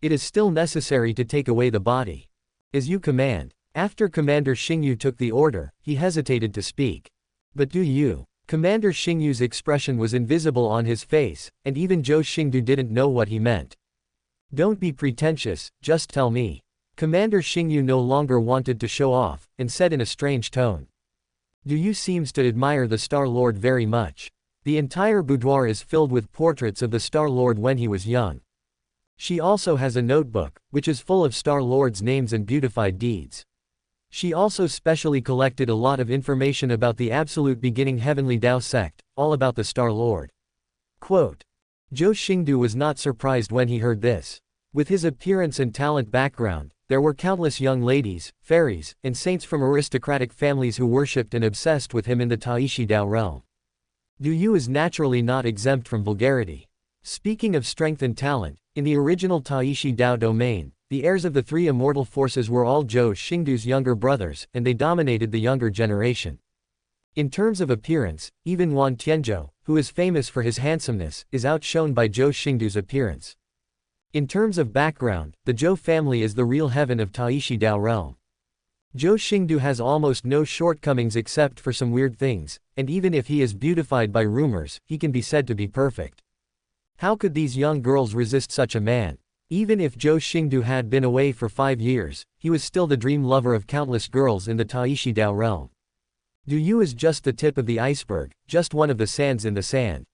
It is still necessary to take away the body. As you command. After Commander Xingyu took the order, he hesitated to speak. But Du Yu. Commander Xingyu's expression was invisible on his face, and even Zhou Xingdou didn't know what he meant. Don't be pretentious, just tell me. Commander Xingyu no longer wanted to show off, and said in a strange tone. Du Yu seems to admire the Star Lord very much. The entire boudoir is filled with portraits of the Star Lord when he was young. She also has a notebook, which is full of Star Lord's names and beautified deeds. She also specially collected a lot of information about the Absolute Beginning Heavenly Tao sect, all about the Star Lord. Quote. Zhou Xingdou was not surprised when he heard this. With his appearance and talent background, there were countless young ladies, fairies, and saints from aristocratic families who worshipped and obsessed with him in the Taishi Dao realm. Du Yu is naturally not exempt from vulgarity. Speaking of strength and talent, in the original Taishi Dao domain, the heirs of the 3 immortal forces were all Zhou Xingdou's younger brothers, and they dominated the younger generation. In terms of appearance, even Wan Tianzhou, who is famous for his handsomeness, is outshone by Zhou Xingdou's appearance. In terms of background, the Zhou family is the real heaven of Taishi Dao realm. Zhou Xingdou has almost no shortcomings except for some weird things, and even if he is beautified by rumors, he can be said to be perfect. How could these young girls resist such a man? Even if Zhou Xingdou had been away for 5 years, he was still the dream lover of countless girls in the Taishi Dao realm. Du Yu is just the tip of the iceberg, just one of the sands in the sand.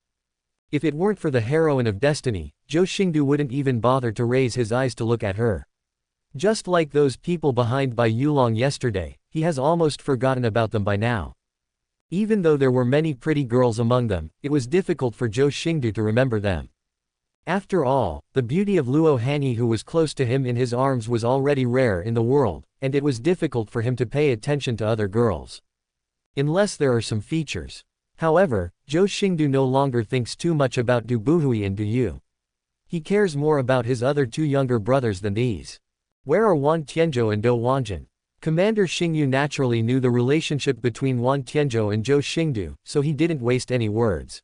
If it weren't for the heroine of destiny, Zhou Xingdou wouldn't even bother to raise his eyes to look at her. Just like those people behind Bai Yulong yesterday, he has almost forgotten about them by now. Even though there were many pretty girls among them, it was difficult for Zhou Xingdou to remember them. After all, the beauty of Luo Hanyi who was close to him in his arms was already rare in the world, and it was difficult for him to pay attention to other girls. Unless there are some features. However, Zhou Xingdou no longer thinks too much about Du Buhui and Du Yu. He cares more about his other 2 younger brothers than these. Where are Wan Tianzhou and Dou Wanjun? Commander Xingyu naturally knew the relationship between Wan Tianzhou and Zhou Xingdou, so he didn't waste any words.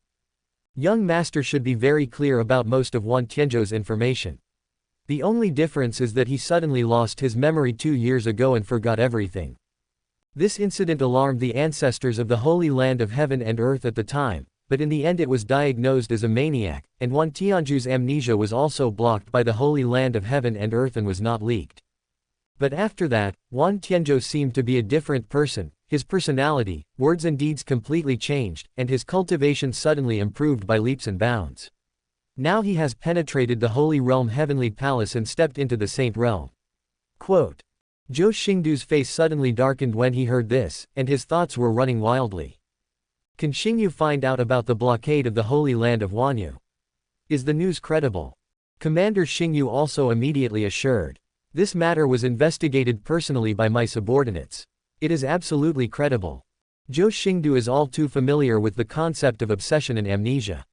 Young master should be very clear about most of Wan Tianzhou's information. The only difference is that he suddenly lost his memory 2 years ago and forgot everything. This incident alarmed the ancestors of the Holy Land of Heaven and Earth at the time, but in the end it was diagnosed as a maniac, and Wan Tianzhou's amnesia was also blocked by the Holy Land of Heaven and Earth and was not leaked. But after that, Wan Tianzhou seemed to be a different person, his personality, words and deeds completely changed, and his cultivation suddenly improved by leaps and bounds. Now he has penetrated the Holy Realm Heavenly Palace and stepped into the Saint Realm. Quote. Zhou Xingdou's face suddenly darkened when he heard this, and his thoughts were running wildly. Can Xingyu find out about the blockade of the Holy Land of Wanyu? Is the news credible? Commander Xingyu also immediately assured. This matter was investigated personally by my subordinates. It is absolutely credible. Zhou Xingdou is all too familiar with the concept of obsession and amnesia.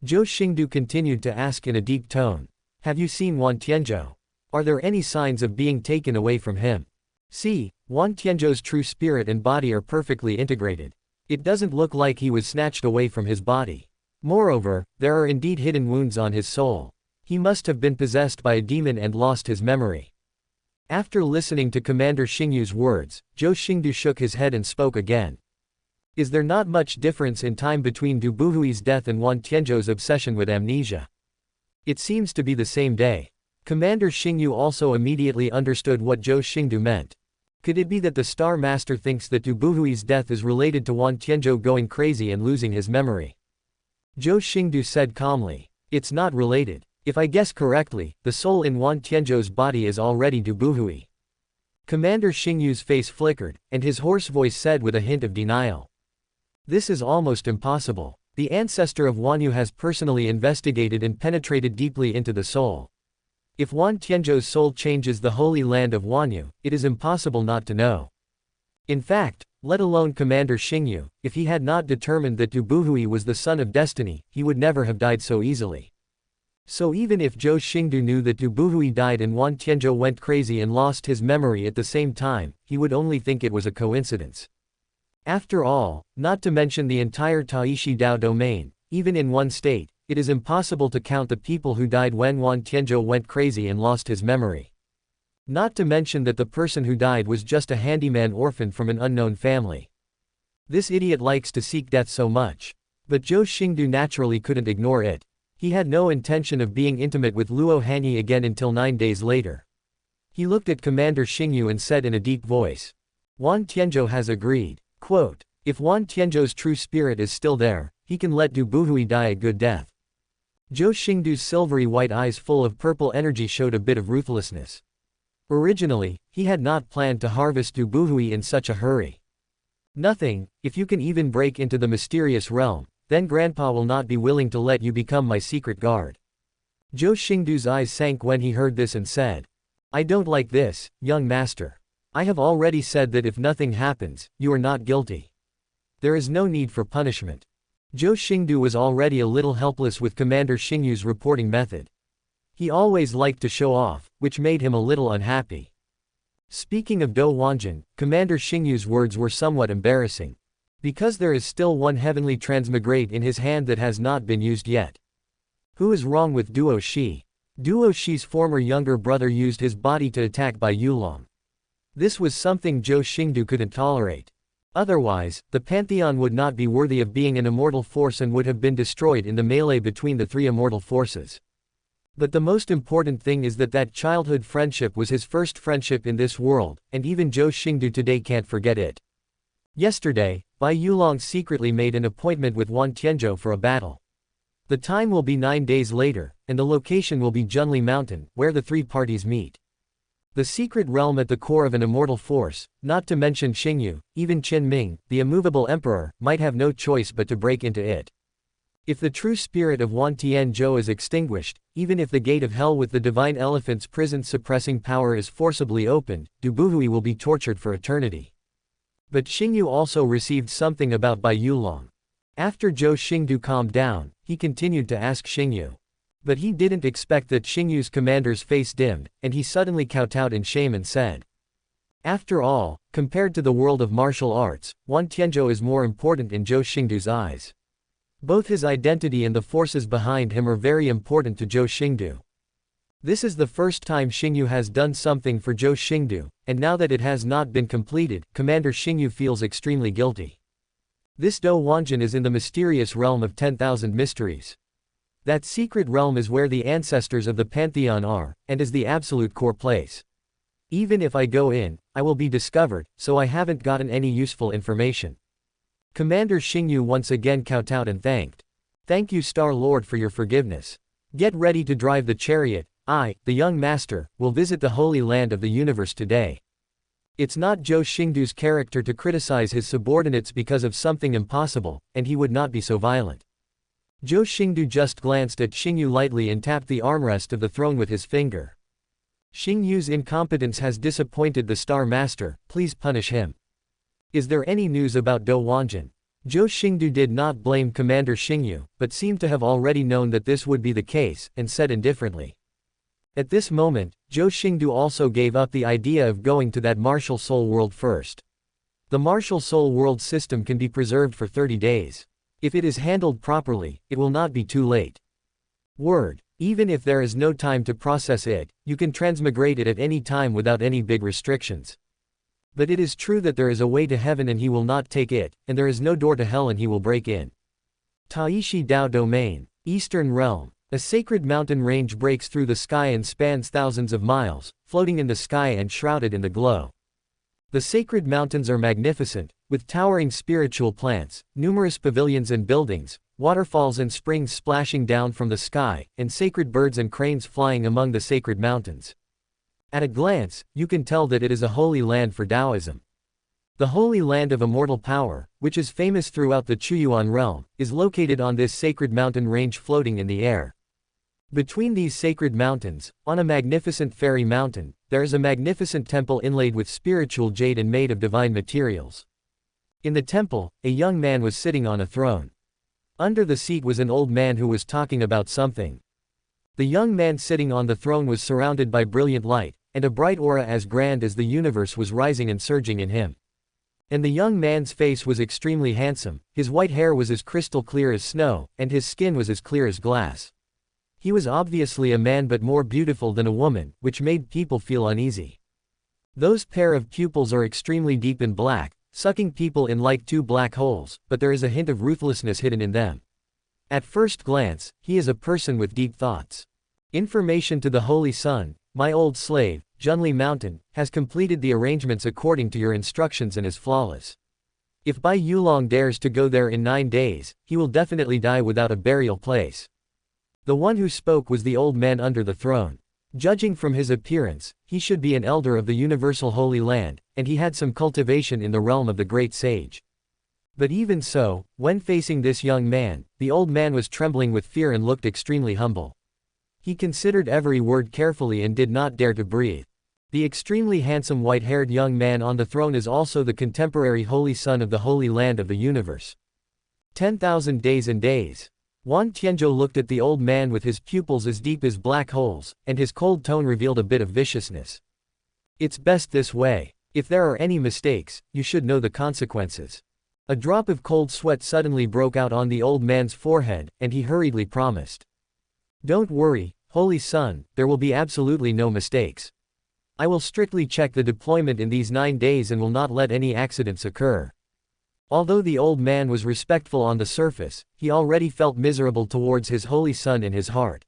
Zhou Xingdou continued to ask in a deep tone. Have you seen Wan Tianzhou? Are there any signs of being taken away from him? See, Wan Tianzhou's true spirit and body are perfectly integrated. It doesn't look like he was snatched away from his body. Moreover, there are indeed hidden wounds on his soul. He must have been possessed by a demon and lost his memory. After listening to Commander Xingyu's words, Zhou Xingdou shook his head and spoke again. Is there not much difference in time between Du Buhui's death and Wan Tianzhou's obsession with amnesia? It seems to be the same day. Commander Xingyu also immediately understood what Zhou Xingdou meant. Could it be that the Star Master thinks that Du Buhui's death is related to Wan Tianzhou going crazy and losing his memory? Zhou Xingdou said calmly. It's not related. If I guess correctly, the soul in Wan Tianzhou's body is already Du Buhui. Commander Xingyu's face flickered, and his hoarse voice said with a hint of denial. This is almost impossible. The ancestor of Wanyu has personally investigated and penetrated deeply into the soul. If Wan Tianzhou's soul changes the Holy Land of Wanyu, it is impossible not to know. In fact, let alone Commander Xingyu, if he had not determined that Du Buhui was the son of destiny, he would never have died so easily. So even if Zhou Xingdou knew that Du Buhui died and Wan Tianzhou went crazy and lost his memory at the same time, he would only think it was a coincidence. After all, not to mention the entire Taishi Dao domain, even in one state, it is impossible to count the people who died when Wan Tianzhou went crazy and lost his memory. Not to mention that the person who died was just a handyman orphan from an unknown family. This idiot likes to seek death so much. But Zhou Xingdou naturally couldn't ignore it. He had no intention of being intimate with Luo Hanyi again until 9 days later. He looked at Commander Xingyu and said in a deep voice. Wan Tianzhou has agreed. Quote, if Wan Tianzhou's true spirit is still there, he can let Du Buhui die a good death. Zhou Xingdou's silvery white eyes full of purple energy showed a bit of ruthlessness. Originally, he had not planned to harvest Du Buhui in such a hurry. Nothing, if you can even break into the mysterious realm, then Grandpa will not be willing to let you become my secret guard. Zhou Xingdou's eyes sank when he heard this and said. I don't like this, young master. I have already said that if nothing happens, you are not guilty. There is no need for punishment. Zhou Xingdou was already a little helpless with Commander Xingyu's reporting method. He always liked to show off, which made him a little unhappy. Speaking of Dou Wanjun, Commander Xingyu's words were somewhat embarrassing. Because there is still one heavenly transmigrate in his hand that has not been used yet. Who is wrong with Duo Shi? Duo Shi's former younger brother used his body to attack Bai Yulong. This was something Zhou Xingdou couldn't tolerate. Otherwise, the pantheon would not be worthy of being an immortal force and would have been destroyed in the melee between the three immortal forces. But the most important thing is that childhood friendship was his first friendship in this world, and even Zhou Xingdou today can't forget it. Yesterday, Bai Yulong secretly made an appointment with Wan Tianzhou for a battle. The time will be 9 days later, and the location will be Junli Mountain, where the three parties meet. The secret realm at the core of an immortal force, not to mention Xingyu, even Qin Ming, the immovable emperor, might have no choice but to break into it. If the true spirit of Wan Tianzhou is extinguished, even if the gate of hell with the divine elephant's prison-suppressing power is forcibly opened, Du Buhui will be tortured for eternity. But Xingyu also received something about Bai Yulong. After Zhou Xingdou calmed down, he continued to ask Xingyu. But he didn't expect that Xingyu's commander's face dimmed, and he suddenly kowtowed in shame and said, "After all, compared to the world of martial arts, Wan Tianzhou is more important in Zhou Xingdou's eyes. Both his identity and the forces behind him are very important to Zhou Xingdou. This is the first time Xingyu has done something for Zhou Xingdou, and now that it has not been completed, Commander Xingyu feels extremely guilty. This Dou Wanjin is in the mysterious realm of 10,000 mysteries. That secret realm is where the ancestors of the pantheon are, and is the absolute core place. Even if I go in, I will be discovered, so I haven't gotten any useful information." Commander Xingyu once again kowtowed and thanked. "Thank you, Star Lord, for your forgiveness. Get ready to drive the chariot. I, the young master, will visit the holy land of the universe today." It's not Zhou Xingdou's character to criticize his subordinates because of something impossible, and he would not be so violent. Zhou Xingdou just glanced at Xingyu lightly and tapped the armrest of the throne with his finger. "Xingyu's incompetence has disappointed the Star Master, please punish him. Is there any news about Dou Wanjin?" Zhou Xingdou did not blame Commander Xingyu, but seemed to have already known that this would be the case, and said indifferently. At this moment, Zhou Xingdou also gave up the idea of going to that martial soul world first. The martial soul world system can be preserved for 30 days. If it is handled properly, it will not be too late. Even if there is no time to process it, you can transmigrate it at any time without any big restrictions. But it is true that there is a way to heaven and he will not take it, and there is no door to hell and he will break in. Taishi Dao Domain, Eastern Realm. A sacred mountain range breaks through the sky and spans thousands of miles, floating in the sky and shrouded in the glow. The sacred mountains are magnificent, with towering spiritual plants, numerous pavilions and buildings, waterfalls and springs splashing down from the sky, and sacred birds and cranes flying among the sacred mountains. At a glance, you can tell that it is a holy land for Taoism. The holy land of immortal power, which is famous throughout the Chuyuan realm, is located on this sacred mountain range floating in the air. Between these sacred mountains, on a magnificent fairy mountain, there is a magnificent temple inlaid with spiritual jade and made of divine materials. In the temple, a young man was sitting on a throne. Under the seat was an old man who was talking about something. The young man sitting on the throne was surrounded by brilliant light, and a bright aura as grand as the universe was rising and surging in him. And the young man's face was extremely handsome, his white hair was as crystal clear as snow, and his skin was as clear as glass. He was obviously a man but more beautiful than a woman, which made people feel uneasy. Those pair of pupils are extremely deep and black, sucking people in like two black holes, but there is a hint of ruthlessness hidden in them. At first glance, he is a person with deep thoughts. Information to the Holy Son, my old slave, Junli Mountain, has completed the arrangements according to your instructions and is flawless. If Bai Yulong dares to go there in 9 days, he will definitely die without a burial place. The one who spoke was the old man under the throne. Judging from his appearance, he should be an elder of the universal Holy Land, and he had some cultivation in the realm of the great sage. But even so, when facing this young man, the old man was trembling with fear and looked extremely humble. He considered every word carefully and did not dare to breathe. The extremely handsome white-haired young man on the throne is also the contemporary Holy Son of the Holy Land of the universe. 10,000 days and days. Wan Tianzhou looked at the old man with his pupils as deep as black holes, and his cold tone revealed a bit of viciousness. It's best this way. If there are any mistakes, you should know the consequences. A drop of cold sweat suddenly broke out on the old man's forehead, and he hurriedly promised. Don't worry, Holy Son, there will be absolutely no mistakes. I will strictly check the deployment in these 9 days and will not let any accidents occur. Although the old man was respectful on the surface, he already felt miserable towards his Holy Son in his heart.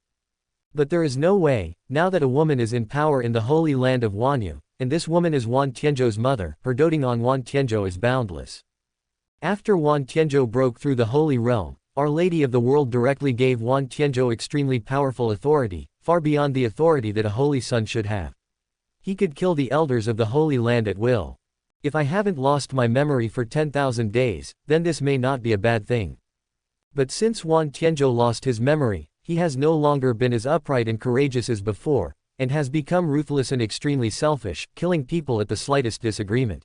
But there is no way, now that a woman is in power in the Holy Land of Wanyu, and this woman is Wan Tianzhou's mother, her doting on Wan Tianzhou is boundless. After Wan Tianzhou broke through the Holy Realm, Our Lady of the World directly gave Wan Tianzhou extremely powerful authority, far beyond the authority that a Holy Son should have. He could kill the elders of the Holy Land at will. If I haven't lost my memory for 10,000 days, then this may not be a bad thing. But since Wan Tianzhou lost his memory, he has no longer been as upright and courageous as before, and has become ruthless and extremely selfish, killing people at the slightest disagreement.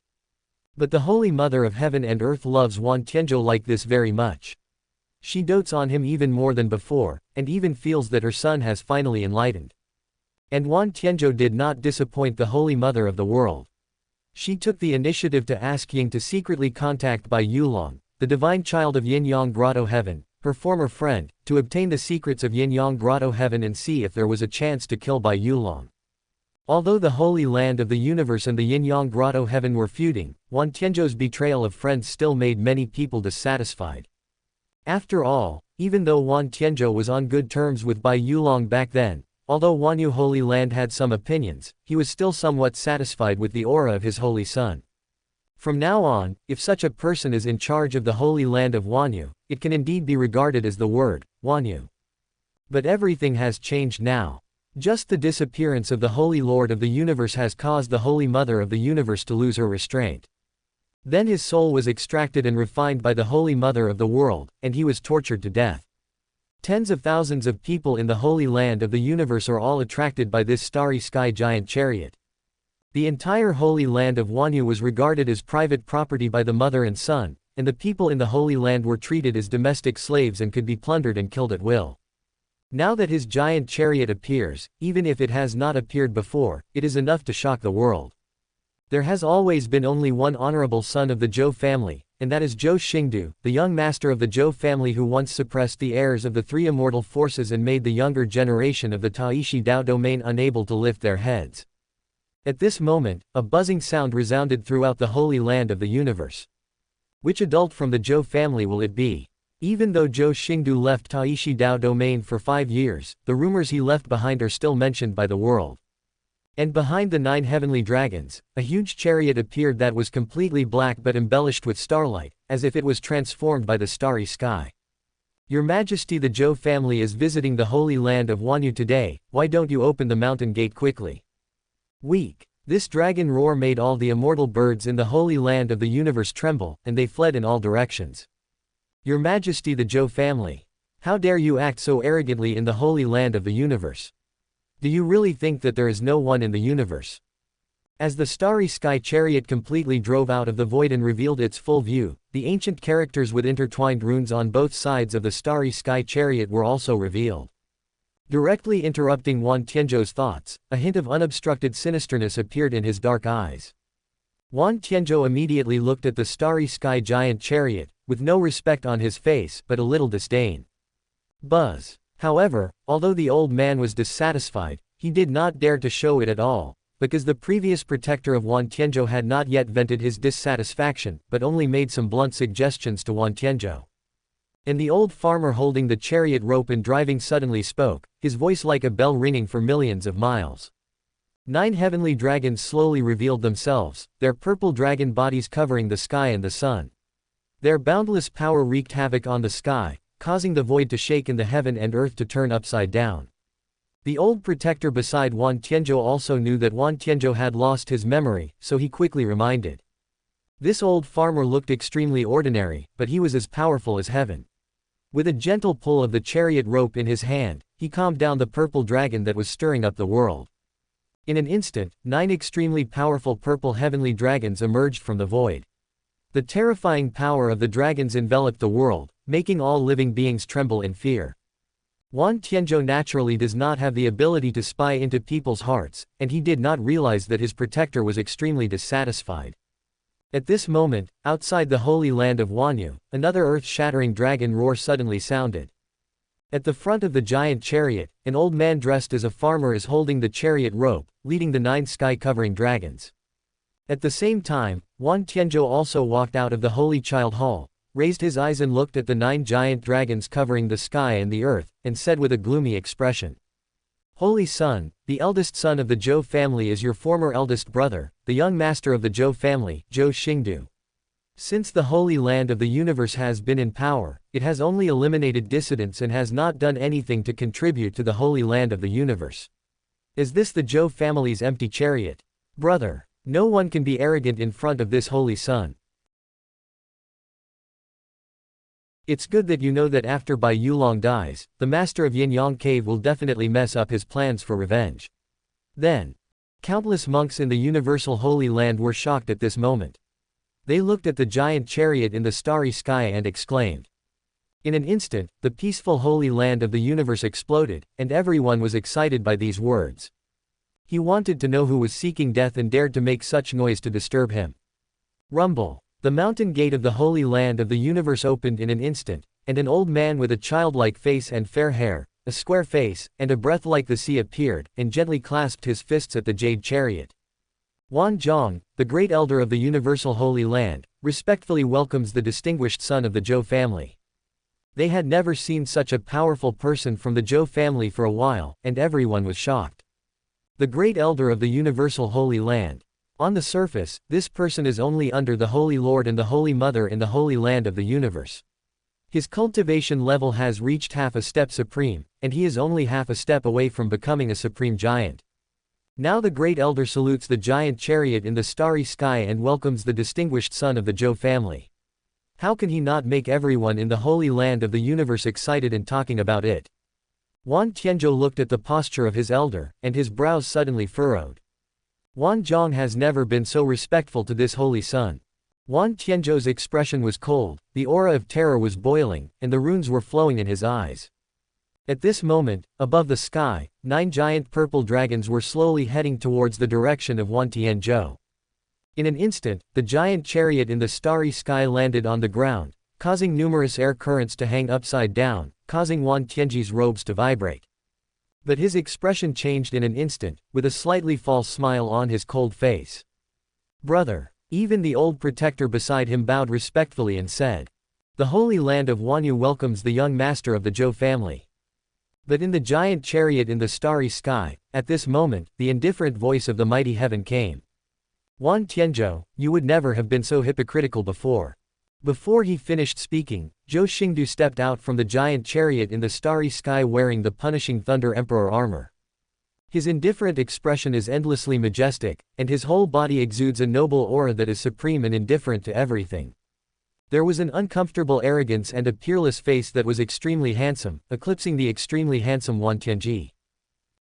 But the Holy Mother of Heaven and Earth loves Wan Tianzhou like this very much. She dotes on him even more than before, and even feels that her son has finally enlightened. And Wan Tianzhou did not disappoint the Holy Mother of the World. She took the initiative to ask Ying to secretly contact Bai Yulong, the divine child of Yin Yang Grotto Heaven, her former friend, to obtain the secrets of Yin Yang Grotto Heaven and see if there was a chance to kill Bai Yulong. Although the Holy Land of the Universe and the Yin Yang Grotto Heaven were feuding, Wan Tianzhou's betrayal of friends still made many people dissatisfied. After all, even though Wan Tianzhou was on good terms with Bai Yulong back then, although Wanyu Holy Land had some opinions, he was still somewhat satisfied with the aura of his Holy Son. From now on, if such a person is in charge of the Holy Land of Wanyu, it can indeed be regarded as the word, Wanyu. But everything has changed now. Just the disappearance of the Holy Lord of the Universe has caused the Holy Mother of the Universe to lose her restraint. Then his soul was extracted and refined by the Holy Mother of the World, and he was tortured to death. Tens of thousands of people in the Holy Land of the Universe are all attracted by this starry sky giant chariot. The entire Holy Land of Wanyu was regarded as private property by the mother and son, and the people in the Holy Land were treated as domestic slaves and could be plundered and killed at will. Now that his giant chariot appears, even if it has not appeared before, it is enough to shock the world. There has always been only one honorable son of the Zhou family, and that is Zhou Xingdou, the young master of the Zhou family who once suppressed the heirs of the three immortal forces and made the younger generation of the Taishi Dao domain unable to lift their heads. At this moment, a buzzing sound resounded throughout the Holy Land of the Universe. Which adult from the Zhou family will it be? Even though Zhou Xingdou left Taishi Dao domain for 5 years, the rumors he left behind are still mentioned by the world. And behind the 9 heavenly dragons, a huge chariot appeared that was completely black but embellished with starlight, as if it was transformed by the starry sky. Your Majesty, the Zhou family is visiting the Holy Land of Wanyu today, why don't you open the mountain gate quickly? Weak. This dragon roar made all the immortal birds in the Holy Land of the Universe tremble, and they fled in all directions. Your Majesty, the Zhou family. How dare you act so arrogantly in the Holy Land of the Universe? Do you really think that there is no one in the universe? As the starry sky chariot completely drove out of the void and revealed its full view, the ancient characters with intertwined runes on both sides of the starry sky chariot were also revealed. Directly interrupting Wan Tianzhou's thoughts, a hint of unobstructed sinisterness appeared in his dark eyes. Wan Tianzhou immediately looked at the starry sky giant chariot, with no respect on his face but a little disdain. Buzz. However, although the old man was dissatisfied, he did not dare to show it at all, because the previous protector of Wan Tianzhou had not yet vented his dissatisfaction, but only made some blunt suggestions to Wan Tianzhou. And the old farmer holding the chariot rope and driving suddenly spoke, his voice like a bell ringing for millions of miles. 9 heavenly dragons slowly revealed themselves, their purple dragon bodies covering the sky and the sun. Their boundless power wreaked havoc on the sky, causing the void to shake and the heaven and earth to turn upside down. The old protector beside Wan Tianzhou also knew that Wan Tianzhou had lost his memory, so he quickly reminded. This old farmer looked extremely ordinary, but he was as powerful as heaven. With a gentle pull of the chariot rope in his hand, he calmed down the purple dragon that was stirring up the world. In an instant, 9 extremely powerful purple heavenly dragons emerged from the void. The terrifying power of the dragons enveloped the world, making all living beings tremble in fear. Wan Tianzhou naturally does not have the ability to spy into people's hearts, and he did not realize that his protector was extremely dissatisfied. At this moment, outside the Holy Land of Wanyu, another earth-shattering dragon roar suddenly sounded. At the front of the giant chariot, an old man dressed as a farmer is holding the chariot rope, leading the 9 sky-covering dragons. At the same time, Wan Tianzhou also walked out of the Holy Child Hall, raised his eyes and looked at the 9 giant dragons covering the sky and the earth, and said with a gloomy expression, "Holy Son, the eldest son of the Zhou family is your former eldest brother, the young master of the Zhou family, Zhou Xingdou. Since the Holy Land of the Universe has been in power, it has only eliminated dissidents and has not done anything to contribute to the Holy Land of the Universe. Is this the Zhou family's empty chariot? Brother, no one can be arrogant in front of this Holy Son. It's good that you know that after Bai Yulong dies, the master of Yin-Yang Cave will definitely mess up his plans for revenge." Then, countless monks in the Universal Holy Land were shocked at this moment. They looked at the giant chariot in the starry sky and exclaimed. In an instant, the peaceful Holy Land of the Universe exploded, and everyone was excited by these words. He wanted to know who was seeking death and dared to make such noise to disturb him. Rumble. The mountain gate of the Holy Land of the Universe opened in an instant, and an old man with a childlike face and fair hair, a square face, and a breath like the sea appeared, and gently clasped his fists at the jade chariot. Wan Zhong, the great elder of the Universal Holy Land, respectfully welcomes the distinguished son of the Zhou family. They had never seen such a powerful person from the Zhou family for a while, and everyone was shocked. The great elder of the Universal Holy Land. On the surface, this person is only under the Holy Lord and the Holy Mother in the Holy Land of the Universe. His cultivation level has reached half a step supreme, and he is only half a step away from becoming a supreme giant. Now the great elder salutes the giant chariot in the starry sky and welcomes the distinguished son of the Zhou family. How can he not make everyone in the Holy Land of the Universe excited and talking about it? Wan Tianzhou looked at the posture of his elder, and his brows suddenly furrowed. Wan Zhong has never been so respectful to this holy son. Wan Tianzhou's expression was cold, the aura of terror was boiling, and the runes were flowing in his eyes. At this moment, above the sky, 9 giant purple dragons were slowly heading towards the direction of Wan Tianzhou. In an instant, the giant chariot in the starry sky landed on the ground, causing numerous air currents to hang upside down, causing Wan Tianzhi's robes to vibrate. But his expression changed in an instant, with a slightly false smile on his cold face. "Brother." Even the old protector beside him bowed respectfully and said, "The Holy Land of Wanyu welcomes the young master of the Zhou family." But in the giant chariot in the starry sky, at this moment, the indifferent voice of the mighty heaven came. "Wan Tianzhou, you would never have been so hypocritical before." Before he finished speaking, Zhou Xingdou stepped out from the giant chariot in the starry sky wearing the punishing Thunder Emperor armor. His indifferent expression is endlessly majestic, and his whole body exudes a noble aura that is supreme and indifferent to everything. There was an uncomfortable arrogance and a peerless face that was extremely handsome, eclipsing the extremely handsome Wan Tianzhi.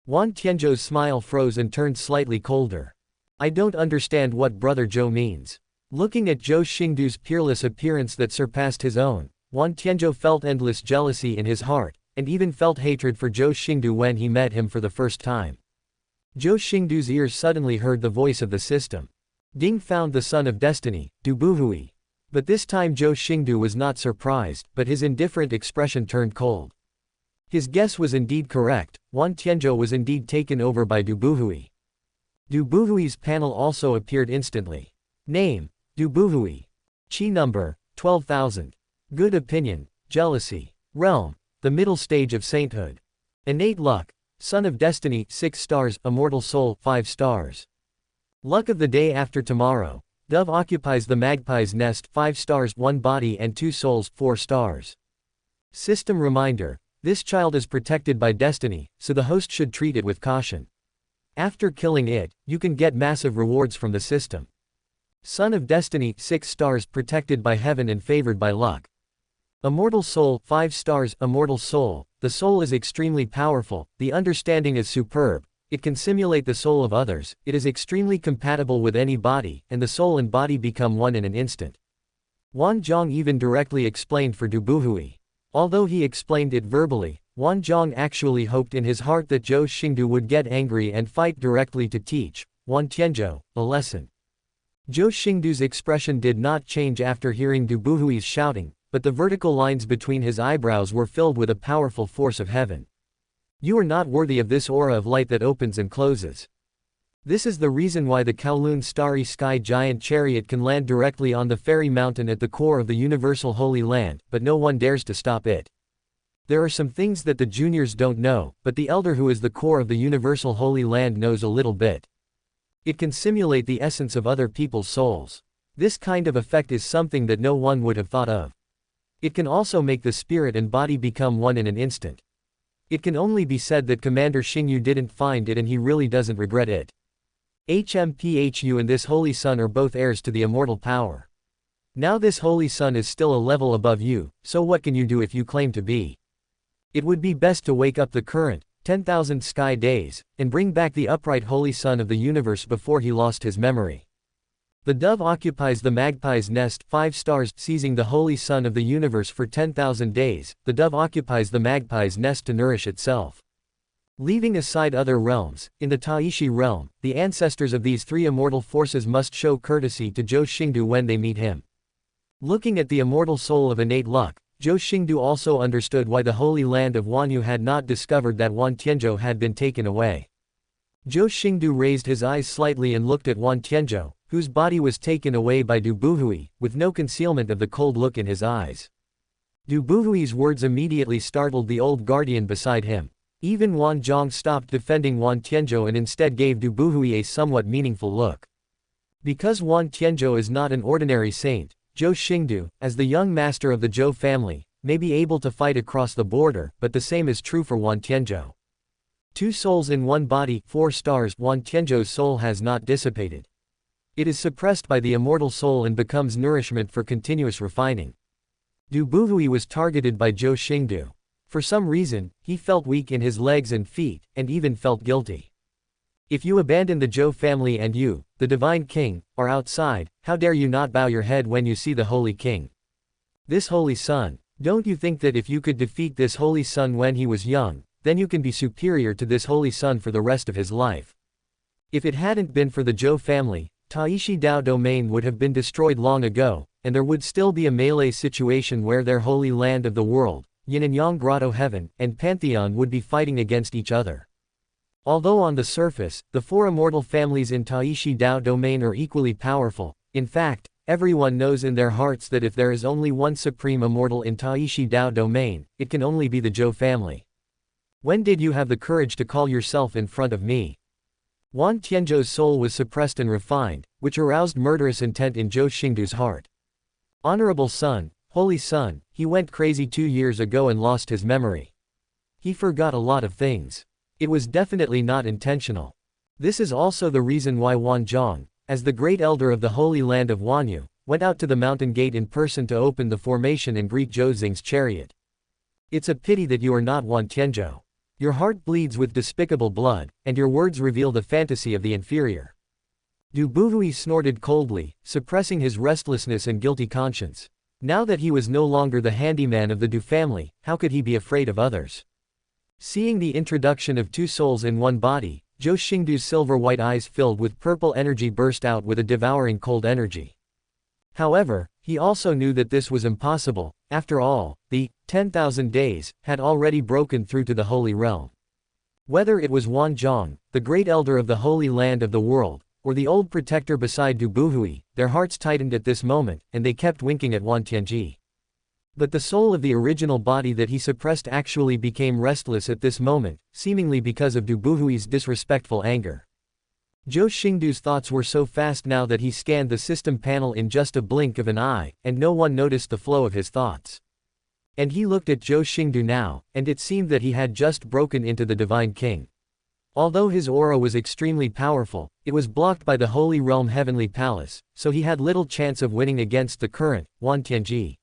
Wan Tianzhou's smile froze and turned slightly colder. "I don't understand what Brother Zhou means." Looking at Zhou Xingdou's peerless appearance that surpassed his own, Wan Tianzhou felt endless jealousy in his heart, and even felt hatred for Zhou Xingdou when he met him for the first time. Zhou Xingdou's ears suddenly heard the voice of the system. Ding found the son of destiny, Dubuhui. But this time Zhou Xingdou was not surprised, but his indifferent expression turned cold. His guess was indeed correct, Wan Tianzhou was indeed taken over by Dubuhui. Dubuhui's panel also appeared instantly. Name, Dubuhui. Qi number, 12,000. Good opinion, jealousy. Realm, the middle stage of sainthood. Innate luck, son of destiny, 6 stars, immortal soul, 5 stars. Luck of the day after tomorrow. Dove occupies the magpie's nest, 5 stars, 1 body and 2 souls, 4 stars. System reminder, this child is protected by destiny, so the host should treat it with caution. After killing it, you can get massive rewards from the system. Son of destiny, 6 stars, protected by heaven and favored by luck. Immortal soul, 5 stars, immortal soul, the soul is extremely powerful, the understanding is superb. It can simulate the soul of others, it is extremely compatible with any body, and the soul and body become one in an instant. Wan Zhong even directly explained for Dubuhui. Although he explained it verbally, Wan Zhong actually hoped in his heart that Zhou Xingdou would get angry and fight directly to teach Wan Tianzhou a lesson. Zhou Xingdou's expression did not change after hearing Dubuhui's shouting, but the vertical lines between his eyebrows were filled with a powerful force of heaven. You are not worthy of this aura of light that opens and closes. This is the reason why the Kowloon Starry Sky Giant Chariot can land directly on the fairy mountain at the core of the universal Holy Land, but no one dares to stop it. There are some things that the juniors don't know, but the elder who is the core of the universal Holy Land knows a little bit. It can simulate the essence of other people's souls. This kind of effect is something that no one would have thought of. It can also make the spirit and body become one in an instant. It can only be said that Commander Xingyu didn't find it and he really doesn't regret it. HMPHU and this Holy Sun are both heirs to the immortal power. Now this Holy Sun is still a level above you, so what can you do if you claim to be? It would be best to wake up the current 10,000 sky days, and bring back the upright Holy Sun of the universe before he lost his memory. The dove occupies the magpie's nest 5 stars, seizing the Holy Sun of the universe for 10,000 days, the dove occupies the magpie's nest to nourish itself. Leaving aside other realms, in the Taishi realm, the ancestors of these 3 immortal forces must show courtesy to Zhou Xingdou when they meet him. Looking at the immortal soul of innate luck, Zhou Xingdou also understood why the Holy Land of Wanyu had not discovered that Wan Tianzhou had been taken away. Zhou Xingdou raised his eyes slightly and looked at Wan Tianzhou, whose body was taken away by Du Buhui, with no concealment of the cold look in his eyes. Du Buhui's words immediately startled the old guardian beside him. Even Wan Zhong stopped defending Wan Tianzhou and instead gave Du Buhui a somewhat meaningful look. Because Wan Tianzhou is not an ordinary saint, Zhou Xingdou, as the young master of the Zhou family, may be able to fight across the border, but the same is true for Wan Tianzhou. 2 souls in one body, 4 stars. Wan Tianzhou's soul has not dissipated. It is suppressed by the immortal soul and becomes nourishment for continuous refining. Du Buhui was targeted by Zhou Xingdou. For some reason, he felt weak in his legs and feet, and even felt guilty. If you abandon the Zhou family and you, the Divine King, are outside, how dare you not bow your head when you see the Holy King? This Holy Sun, don't you think that if you could defeat this Holy Sun when he was young, then you can be superior to this Holy Sun for the rest of his life? If it hadn't been for the Zhou family, Taishi Dao domain would have been destroyed long ago, and there would still be a melee situation where their Holy Land of the world, Yin and Yang Grotto Heaven, and Pantheon would be fighting against each other. Although on the surface, the 4 immortal families in Taishi Dao domain are equally powerful, in fact, everyone knows in their hearts that if there is only one supreme immortal in Taishi Dao domain, it can only be the Zhou family. When did you have the courage to call yourself in front of me? Wan Tianzhou's soul was suppressed and refined, which aroused murderous intent in Zhou Xingdou's heart. Honorable son, Holy Son, he went crazy 2 years ago and lost his memory. He forgot a lot of things. It was definitely not intentional. This is also the reason why Wan Zhong, as the great elder of the Holy Land of Wanyu, went out to the mountain gate in person to open the formation and greet Zhou Xing's chariot. It's a pity that you are not Wan Tianzhou. Your heart bleeds with despicable blood, and your words reveal the fantasy of the inferior. Du Buhui snorted coldly, suppressing his restlessness and guilty conscience. Now that he was no longer the handyman of the Du family, how could he be afraid of others? Seeing the introduction of 2 souls in one body, Zhou Xingdou's silver-white eyes filled with purple energy burst out with a devouring cold energy. However, he also knew that this was impossible. After all, the 10,000 days had already broken through to the Holy Realm. Whether it was Wan Zhong, the great elder of the Holy Land of the world, or the old protector beside Du Buhui, their hearts tightened at this moment, and they kept winking at Wan Tianzhi. But the soul of the original body that he suppressed actually became restless at this moment, seemingly because of Du Buhui's disrespectful anger. Zhou Xingdou's thoughts were so fast now that he scanned the system panel in just a blink of an eye, and no one noticed the flow of his thoughts. And he looked at Zhou Xingdou now, and it seemed that he had just broken into the Divine King. Although his aura was extremely powerful, it was blocked by the Holy Realm Heavenly Palace, so he had little chance of winning against the current Wan Tianzhi.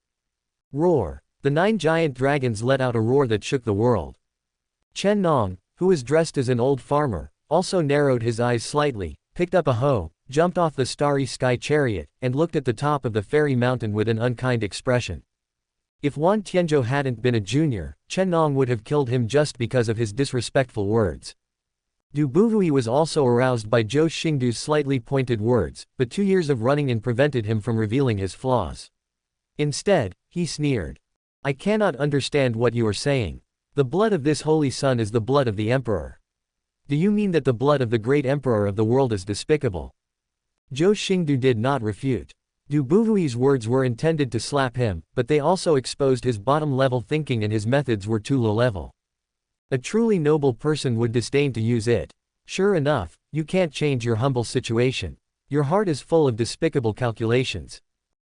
Roar! The 9 giant dragons let out a roar that shook the world. Chen Nong, who was dressed as an old farmer, also narrowed his eyes slightly, picked up a hoe, jumped off the starry sky chariot, and looked at the top of the fairy mountain with an unkind expression. If Wan Tianzhou hadn't been a junior, Chen Nong would have killed him just because of his disrespectful words. Du Buhui was also aroused by Zhou Xingdou's slightly pointed words, but 2 years of running-in prevented him from revealing his flaws. Instead, he sneered. I cannot understand what you are saying. The blood of this holy sun is the blood of the emperor. Do you mean that the blood of the great emperor of the world is despicable? Zhou Xingdou did not refute. Du Buhui's words were intended to slap him, but they also exposed his bottom-level thinking, and his methods were too low-level. A truly noble person would disdain to use it. Sure enough, you can't change your humble situation. Your heart is full of despicable calculations.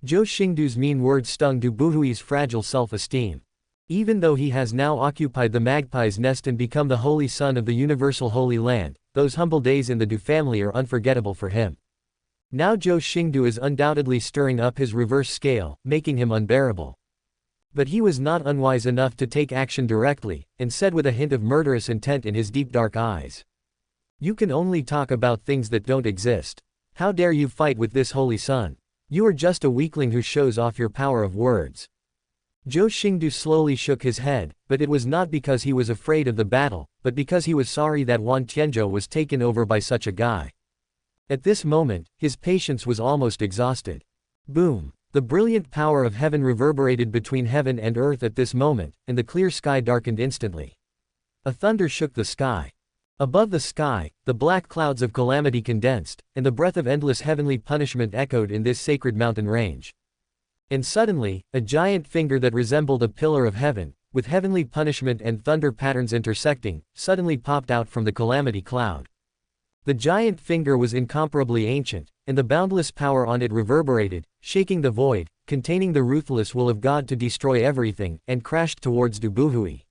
Zhou Xingdou's mean words stung Du Buhui's fragile self-esteem. Even though he has now occupied the magpie's nest and become the holy son of the universal Holy Land, those humble days in the Du family are unforgettable for him. Now Zhou Xingdou is undoubtedly stirring up his reverse scale, making him unbearable. But he was not unwise enough to take action directly, and said with a hint of murderous intent in his deep dark eyes. You can only talk about things that don't exist. How dare you fight with this holy sun? You are just a weakling who shows off your power of words. Zhou Xingdou slowly shook his head, but it was not because he was afraid of the battle, but because he was sorry that Wan Tianzhou was taken over by such a guy. At this moment, his patience was almost exhausted. Boom! The brilliant power of heaven reverberated between heaven and earth at this moment, and the clear sky darkened instantly. A thunder shook the sky. Above the sky, the black clouds of calamity condensed, and the breath of endless heavenly punishment echoed in this sacred mountain range. And suddenly, a giant finger that resembled a pillar of heaven, with heavenly punishment and thunder patterns intersecting, suddenly popped out from the calamity cloud. The giant finger was incomparably ancient, and the boundless power on it reverberated, shaking the void, containing the ruthless will of God to destroy everything, and crashed towards Du Buhui.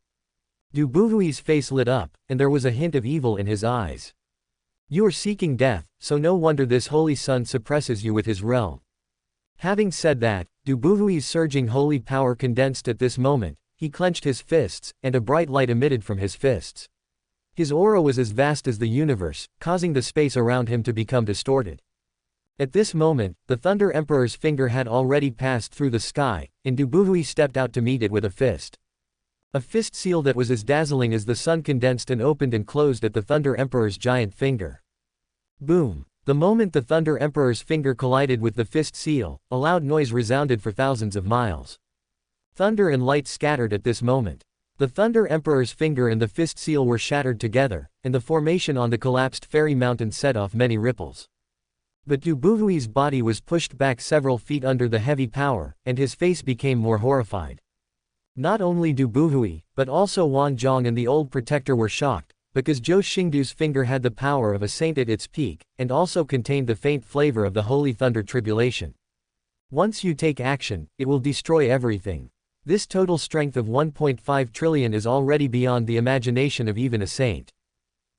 Du Buhui's face lit up, and there was a hint of evil in his eyes. You are seeking death, so no wonder this holy sun suppresses you with his realm. Having said that, Du Buhui's surging holy power condensed at this moment, he clenched his fists, and a bright light emitted from his fists. His aura was as vast as the universe, causing the space around him to become distorted. At this moment, the Thunder Emperor's finger had already passed through the sky, and Du Buhui stepped out to meet it with a fist. A fist seal that was as dazzling as the sun condensed and opened and closed at the Thunder Emperor's giant finger. Boom! The moment the Thunder Emperor's finger collided with the fist seal, a loud noise resounded for thousands of miles. Thunder and light scattered at this moment. The Thunder Emperor's finger and the fist seal were shattered together, and the formation on the collapsed fairy mountain set off many ripples. But Du Buhui's body was pushed back several feet under the heavy power, and his face became more horrified. Not only Du Buhui, but also Wan Zhong and the old protector were shocked, because Zhou Xingdou's finger had the power of a saint at its peak, and also contained the faint flavor of the holy thunder tribulation. Once you take action, it will destroy everything. This total strength of 1.5 trillion is already beyond the imagination of even a saint.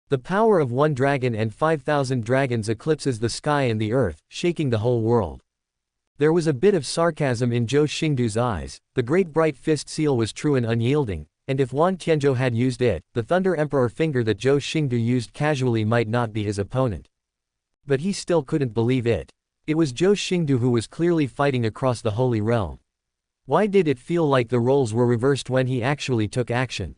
The power of one dragon and 5,000 dragons eclipses the sky and the earth, shaking the whole world. There was a bit of sarcasm in Zhou Xingdou's eyes. The great bright fist seal was true and unyielding, and if Wan Tianzhou had used it, the Thunder Emperor finger that Zhou Xingdou used casually might not be his opponent. But he still couldn't believe it. It was Zhou Xingdou who was clearly fighting across the Holy Realm. Why did it feel like the roles were reversed when he actually took action?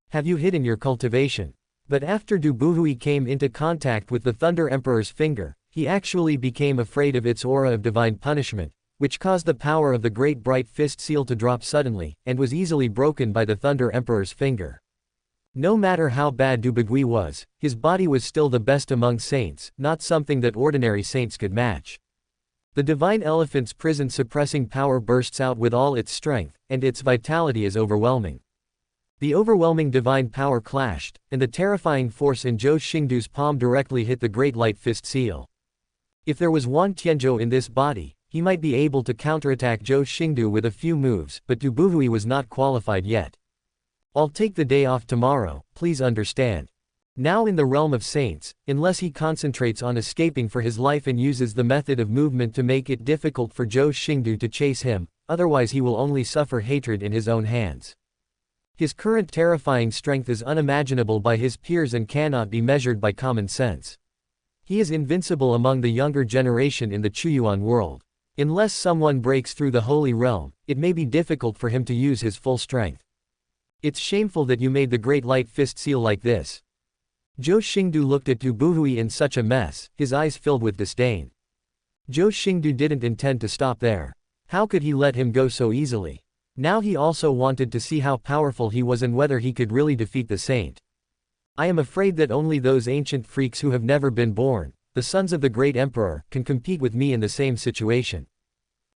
Have you hidden your cultivation? But after Du Buhui came into contact with the Thunder Emperor's finger, he actually became afraid of its aura of divine punishment, which caused the power of the great bright fist seal to drop suddenly, and was easily broken by the Thunder Emperor's finger. No matter how bad Du Buhui was, his body was still the best among saints, not something that ordinary saints could match. The divine elephant's prison-suppressing power bursts out with all its strength, and its vitality is overwhelming. The overwhelming divine power clashed, and the terrifying force in Zhou Xingdou's palm directly hit the great light fist seal. If there was Wan Tianzhou in this body, he might be able to counterattack Zhou Xingdou with a few moves, but Du Buhui was not qualified yet. I'll take the day off tomorrow, please understand. Now in the realm of saints, unless he concentrates on escaping for his life and uses the method of movement to make it difficult for Zhou Xingdou to chase him, otherwise he will only suffer hatred in his own hands. His current terrifying strength is unimaginable by his peers and cannot be measured by common sense. He is invincible among the younger generation in the Chuyuan world. Unless someone breaks through the holy realm, it may be difficult for him to use his full strength. It's shameful that you made the great light fist seal like this. Zhou Xingdou looked at Du Buhui in such a mess, his eyes filled with disdain. Zhou Xingdou didn't intend to stop there. How could he let him go so easily? Now he also wanted to see how powerful he was and whether he could really defeat the saint. I am afraid that only those ancient freaks who have never been born, the sons of the great emperor, can compete with me in the same situation.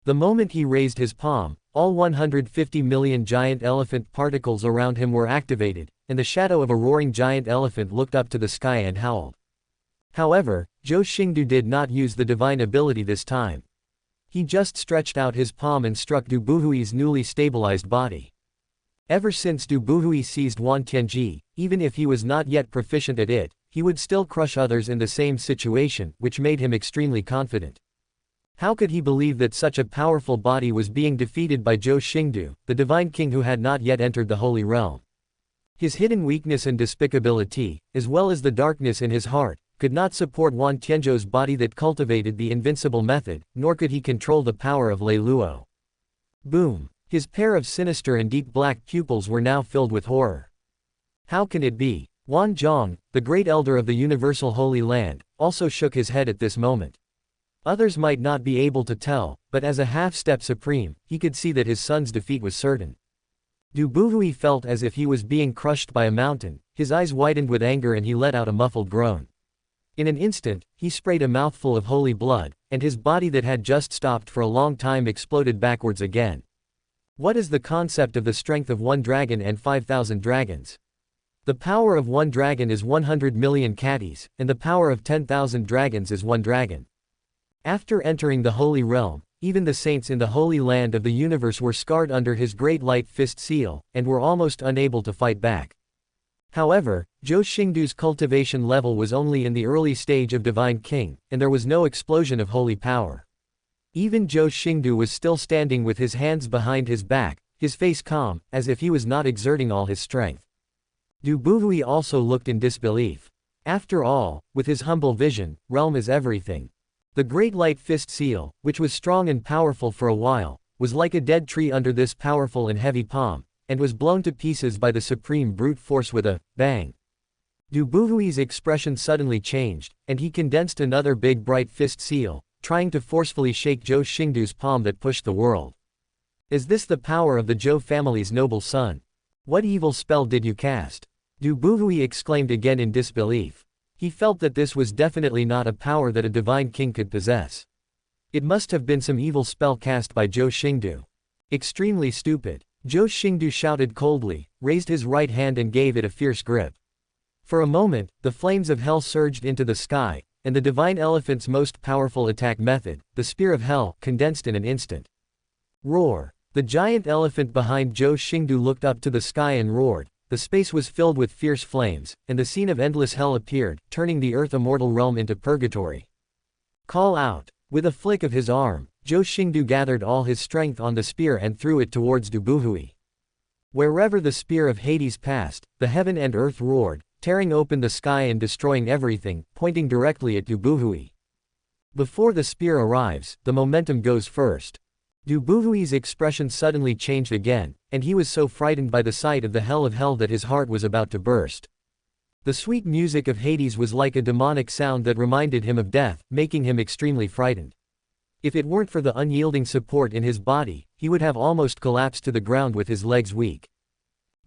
The moment he raised his palm, all 150 million giant elephant particles around him were activated, and the shadow of a roaring giant elephant looked up to the sky and howled. However, Zhou Xingdou did not use the divine ability this time. He just stretched out his palm and struck Du Buhui's newly stabilized body. Ever since Du Buhui seized Wan Tianji, even if he was not yet proficient at it, he would still crush others in the same situation, which made him extremely confident. How could he believe that such a powerful body was being defeated by Zhou Xingdou, the divine king who had not yet entered the holy realm? His hidden weakness and despicability, as well as the darkness in his heart, could not support Wan Tianzhou's body that cultivated the invincible method, nor could he control the power of Lei Luo. Boom! His pair of sinister and deep black pupils were now filled with horror. How can it be? Wan Zhong, the great elder of the universal Holy Land, also shook his head at this moment. Others might not be able to tell, but as a half-step supreme, he could see that his son's defeat was certain. Du Buhui felt as if he was being crushed by a mountain, his eyes widened with anger and he let out a muffled groan. In an instant, he sprayed a mouthful of holy blood, and his body that had just stopped for a long time exploded backwards again. What is the concept of the strength of one dragon and 5,000 dragons? The power of one dragon is 100 million catties, and the power of 10,000 dragons is one dragon. After entering the holy realm, even the saints in the holy land of the universe were scarred under his great light fist seal, and were almost unable to fight back. However, Zhou Xingdou's cultivation level was only in the early stage of Divine King, and there was no explosion of holy power. Even Zhou Xingdou was still standing with his hands behind his back, his face calm, as if he was not exerting all his strength. Du Buhui also looked in disbelief. After all, with his humble vision, realm is everything. The great light fist seal, which was strong and powerful for a while, was like a dead tree under this powerful and heavy palm, and was blown to pieces by the supreme brute force with a bang. Du Buhui's expression suddenly changed, and he condensed another big bright fist seal, trying to forcefully shake Zhou Xingdou's palm that pushed the world. Is this the power of the Zhou family's noble son? What evil spell did you cast? Du Buhui exclaimed again in disbelief. He felt that this was definitely not a power that a divine king could possess. It must have been some evil spell cast by Zhou Xingdou. Extremely stupid. Zhou Xingdou shouted coldly, raised his right hand and gave it a fierce grip. For a moment, the flames of hell surged into the sky, and the divine elephant's most powerful attack method, the spear of hell, condensed in an instant. Roar! The giant elephant behind Zhou Xingdou looked up to the sky and roared. The space was filled with fierce flames, and the scene of endless hell appeared, turning the earth immortal realm into purgatory. Call out! With a flick of his arm, Zhou Xingdou gathered all his strength on the spear and threw it towards Du Buhui. Wherever the spear of Hades passed, the heaven and earth roared, tearing open the sky and destroying everything, pointing directly at Du Buhui. Before the spear arrives, the momentum goes first. Du Buhui's expression suddenly changed again, and he was so frightened by the sight of the hell of hell that his heart was about to burst. The sweet music of Hades was like a demonic sound that reminded him of death, making him extremely frightened. If it weren't for the unyielding support in his body, he would have almost collapsed to the ground with his legs weak.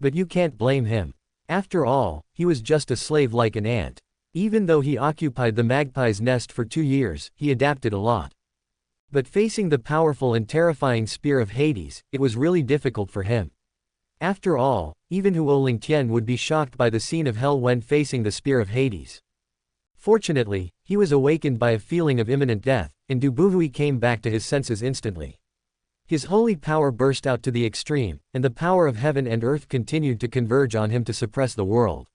But you can't blame him. After all, he was just a slave like an ant. Even though he occupied the magpie's nest for 2 years, he adapted a lot. But facing the powerful and terrifying spear of Hades, it was really difficult for him. After all, even Huo Lingtian would be shocked by the scene of hell when facing the spear of Hades. Fortunately, he was awakened by a feeling of imminent death, and Du Buhui came back to his senses instantly. His holy power burst out to the extreme, and the power of heaven and earth continued to converge on him to suppress the world.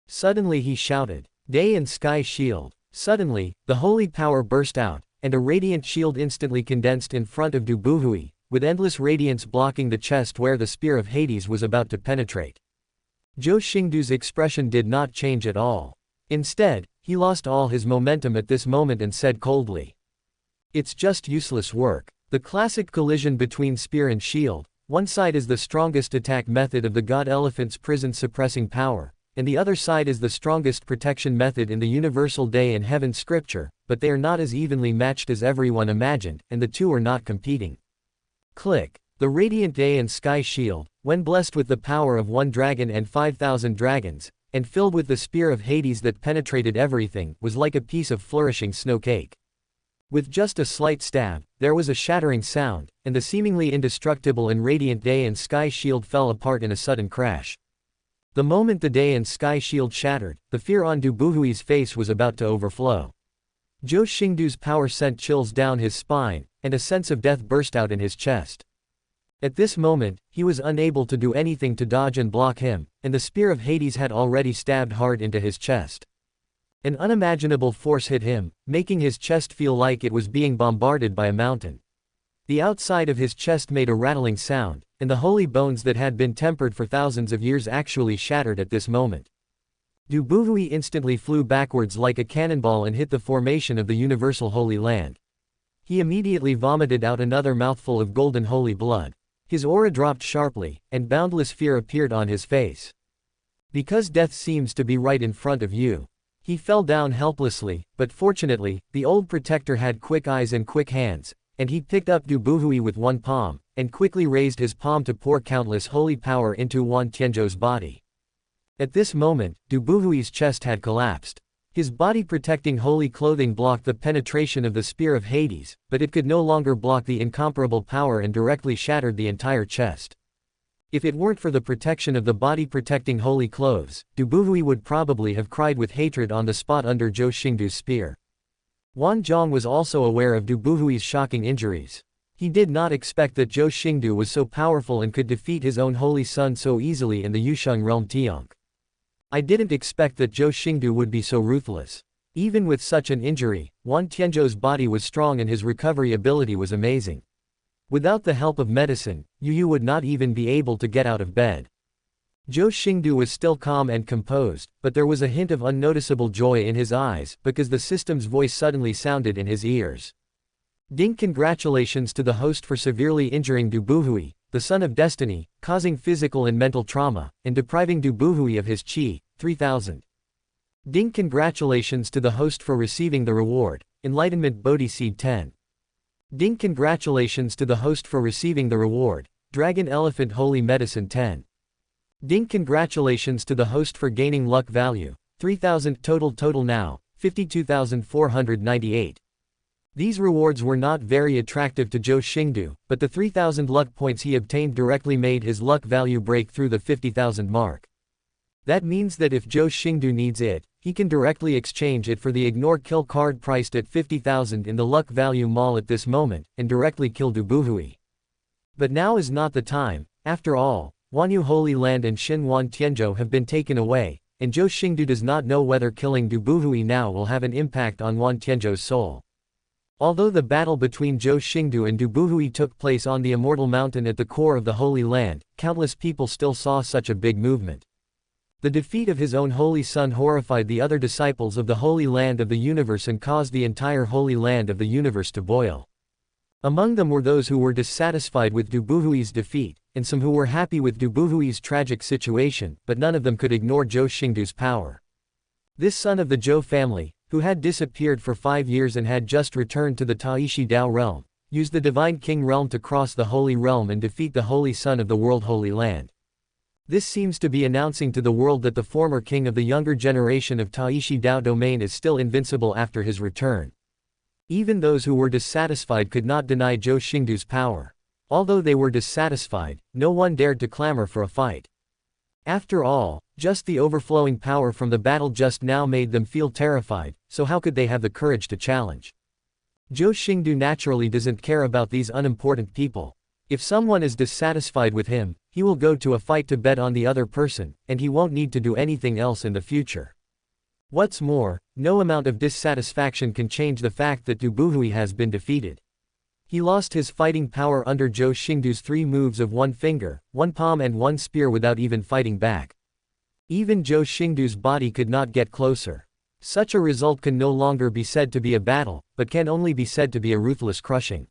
Suddenly he shouted, "Day and sky shield!" Suddenly, the holy power burst out, and a radiant shield instantly condensed in front of Du Buhui, with endless radiance blocking the chest where the spear of Hades was about to penetrate. Zhou Xingdou's expression did not change at all. Instead, he lost all his momentum at this moment and said coldly, "It's just useless work." The classic collision between spear and shield, one side is the strongest attack method of the god elephant's prison suppressing power, and the other side is the strongest protection method in the universal day and heaven scripture, but they are not as evenly matched as everyone imagined, and the two are not competing. Click. The radiant day and sky shield, when blessed with the power of 1 dragon and 5,000 dragons, and filled with the spear of Hades that penetrated everything, was like a piece of flourishing snow cake. With just a slight stab, there was a shattering sound, and the seemingly indestructible and radiant day and sky shield fell apart in a sudden crash. The moment the day and sky shield shattered, the fear on Du Buhui's face was about to overflow. Zhou Xingdou's power sent chills down his spine, and a sense of death burst out in his chest. At this moment, he was unable to do anything to dodge and block him, and the spear of Hades had already stabbed hard into his chest. An unimaginable force hit him, making his chest feel like it was being bombarded by a mountain. The outside of his chest made a rattling sound, and the holy bones that had been tempered for thousands of years actually shattered at this moment. Du Buhui instantly flew backwards like a cannonball and hit the formation of the universal Holy Land. He immediately vomited out another mouthful of golden holy blood. His aura dropped sharply, and boundless fear appeared on his face. Because death seems to be right in front of you. He fell down helplessly, but fortunately, the old protector had quick eyes and quick hands, and he picked up Du Buhui with one palm, and quickly raised his palm to pour countless holy power into Wan Tianzhou's body. At this moment, Du Buhui's chest had collapsed. His body-protecting holy clothing blocked the penetration of the spear of Hades, but it could no longer block the incomparable power and directly shattered the entire chest. If it weren't for the protection of the body-protecting holy clothes, Du Buhui would probably have cried with hatred on the spot under Zhou Xingdou's spear. Wan Zhong was also aware of Du Buhui's shocking injuries. He did not expect that Zhou Xingdou was so powerful and could defeat his own holy son so easily in the Yusheng realm Tianq. I didn't expect that Zhou Xingdou would be so ruthless. Even with such an injury, Wan Tianzhou's body was strong and his recovery ability was amazing. Without the help of medicine, Yu would not even be able to get out of bed. Zhou Xingdou was still calm and composed, but there was a hint of unnoticeable joy in his eyes because the system's voice suddenly sounded in his ears. Ding, congratulations to the host for severely injuring Du Buhui, the son of destiny, causing physical and mental trauma, and depriving Du Buhui of his qi, 3000. Ding, congratulations to the host for receiving the reward, Enlightenment Bodhi Seed 10. Ding, congratulations to the host for receiving the reward, Dragon Elephant Holy Medicine 10. Ding, congratulations to the host for gaining luck value, 3000 total now, 52,498. These rewards were not very attractive to Zhou Xingdou, but the 3,000 luck points he obtained directly made his luck value break through the 50,000 mark. That means that if Zhou Xingdou needs it, he can directly exchange it for the ignore kill card priced at 50,000 in the luck value mall at this moment, and directly kill Du Buhui. But now is not the time. After all, Wanyu Holy Land and Xin Wan Tianzhou have been taken away, and Zhou Xingdou does not know whether killing Du Buhui now will have an impact on Wan Tianzhou's soul. Although the battle between Zhou Xingdou and Du Buhui took place on the Immortal Mountain at the core of the Holy Land, countless people still saw such a big movement. The defeat of his own holy son horrified the other disciples of the Holy Land of the Universe and caused the entire Holy Land of the Universe to boil. Among them were those who were dissatisfied with Du Buhui's defeat, and some who were happy with Du Buhui's tragic situation, but none of them could ignore Zhou Xingdou's power. This son of the Zhou family, who had disappeared for 5 years and had just returned to the Taishi Dao realm, used the Divine King realm to cross the Holy Realm and defeat the Holy Son of the World Holy Land. This seems to be announcing to the world that the former king of the younger generation of Taishi Dao domain is still invincible after his return. Even those who were dissatisfied could not deny Zhou Xingdou's power. Although they were dissatisfied, no one dared to clamor for a fight. After all, just the overflowing power from the battle just now made them feel terrified, so how could they have the courage to challenge? Zhou Xingdou naturally doesn't care about these unimportant people. If someone is dissatisfied with him, he will go to a fight to bet on the other person, and he won't need to do anything else in the future. What's more, no amount of dissatisfaction can change the fact that Du Buhui has been defeated. He lost his fighting power under Zhou Xingdou's 3 moves of 1 finger, 1 palm and 1 spear without even fighting back. Even Zhou Xingdou's body could not get closer. Such a result can no longer be said to be a battle, but can only be said to be a ruthless crushing.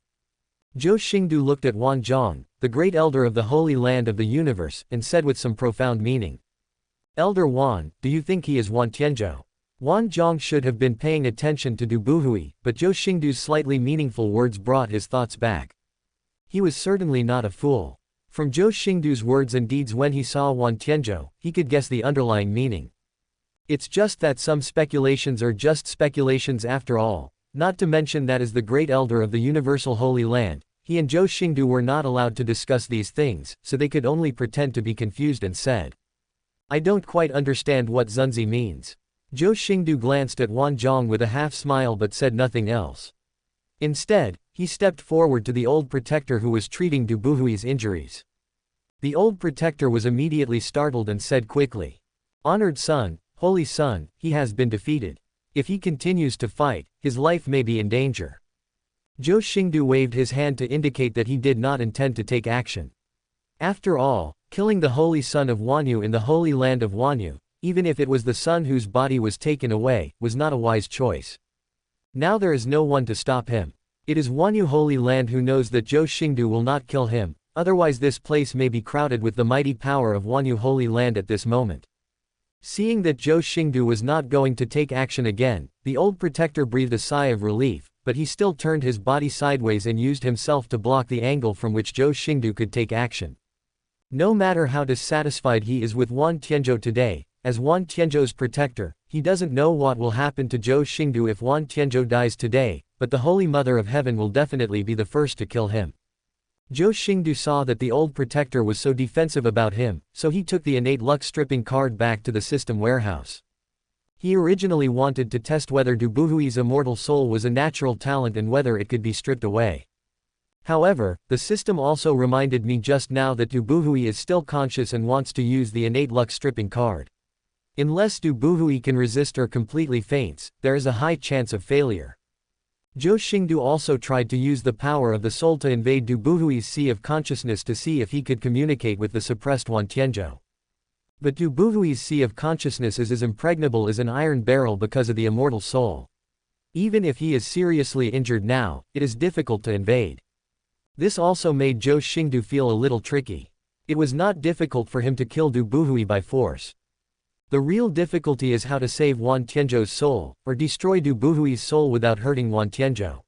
Zhou Xingdou looked at Wan Zhong, the great elder of the Holy Land of the Universe, and said with some profound meaning. Elder Wan, do you think he is Wan Tianzhou? Wan Zhong should have been paying attention to Du Buhui, but Zhou Xingdou's slightly meaningful words brought his thoughts back. He was certainly not a fool. From Zhou Xingdou's words and deeds when he saw Wan Tianzhou, he could guess the underlying meaning. It's just that some speculations are just speculations after all, not to mention that as the great elder of the Universal Holy Land, he and Zhou Xingdou were not allowed to discuss these things, so they could only pretend to be confused and said, "I don't quite understand what Zunzi means." Zhou Xingdou glanced at Wan Zhong with a half-smile but said nothing else. Instead, he stepped forward to the old protector who was treating Du Buhui's injuries. The old protector was immediately startled and said quickly, "Honored son, holy son, he has been defeated. If he continues to fight, his life may be in danger." Zhou Xingdou waved his hand to indicate that he did not intend to take action. After all, killing the holy son of Wanyu in the holy land of Wanyu, even if it was the son whose body was taken away, was not a wise choice. Now there is no one to stop him. It is Wanyu Holy Land who knows that Zhou Xingdou will not kill him, otherwise this place may be crowded with the mighty power of Wanyu Holy Land at this moment. Seeing that Zhou Xingdou was not going to take action again, the old protector breathed a sigh of relief, but he still turned his body sideways and used himself to block the angle from which Zhou Xingdou could take action. No matter how dissatisfied he is with Wan Tianzhou today, as Wan Tianzhou's protector, he doesn't know what will happen to Zhou Xingdou if Wan Tianzhou dies today, but the Holy Mother of Heaven will definitely be the first to kill him. Zhou Xingdou saw that the old protector was so defensive about him, so he took the innate luck stripping card back to the system warehouse. He originally wanted to test whether Du Buhui's immortal soul was a natural talent and whether it could be stripped away. However, the system also reminded me just now that Du Buhui is still conscious and wants to use the innate luck stripping card. Unless Du Buhui can resist or completely faints, there is a high chance of failure. Zhou Xingdou also tried to use the power of the soul to invade Du Buhui's sea of consciousness to see if he could communicate with the suppressed Wan Tianzhou. But Du Buhui's sea of consciousness is as impregnable as an iron barrel because of the immortal soul. Even if he is seriously injured now, it is difficult to invade. This also made Zhou Xingdou feel a little tricky. It was not difficult for him to kill Du Buhui by force. The real difficulty is how to save Wan Tianzhou's soul, or destroy Du Buhui's soul without hurting Wan Tianzhou.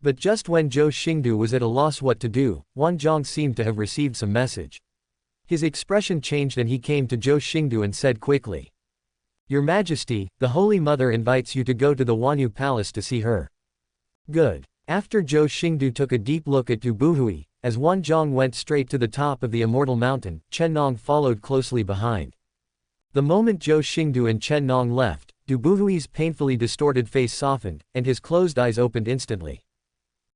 But just when Zhou Xingdou was at a loss what to do, Wan Zhong seemed to have received some message. His expression changed and he came to Zhou Xingdou and said quickly, "Your Majesty, the Holy Mother invites you to go to the Wanyu Palace to see her." Good. After Zhou Xingdou took a deep look at Du Buhui, as Wan Zhong went straight to the top of the Immortal Mountain, Chen Nong followed closely behind. The moment Zhou Xingdou and Chen Nong left, Du Buhui's painfully distorted face softened, and his closed eyes opened instantly.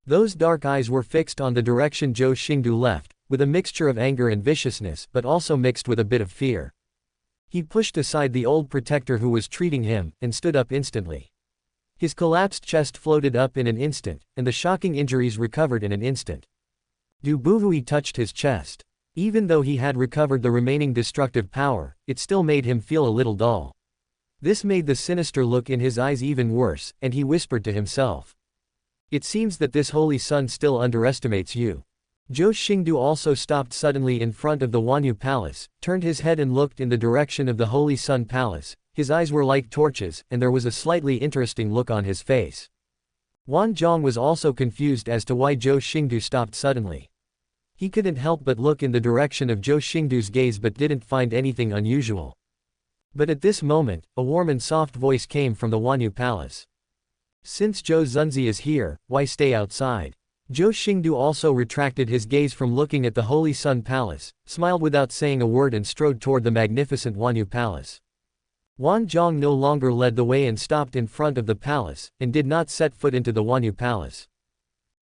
Those dark eyes were fixed on the direction Zhou Xingdou left, with a mixture of anger and viciousness but also mixed with a bit of fear. He pushed aside the old protector who was treating him, and stood up instantly. His collapsed chest floated up in an instant, and the shocking injuries recovered in an instant. Du Buhui touched his chest. Even though he had recovered the remaining destructive power, it still made him feel a little dull. This made the sinister look in his eyes even worse, and he whispered to himself, "It seems that this holy sun still underestimates you." Zhou Xingdou also stopped suddenly in front of the Wanyu Palace, turned his head and looked in the direction of the Holy Sun Palace. His eyes were like torches, and there was a slightly interesting look on his face. Wan Zhong was also confused as to why Zhou Xingdou stopped suddenly. He couldn't help but look in the direction of Zhou Xingdou's gaze but didn't find anything unusual. But at this moment, a warm and soft voice came from the Wanyu Palace. "Since Zhou Zunzi is here, why stay outside?" Zhou Xingdou also retracted his gaze from looking at the Holy Sun Palace, smiled without saying a word and strode toward the magnificent Wanyu Palace. Wan Zhong no longer led the way and stopped in front of the palace, and did not set foot into the Wanyu Palace.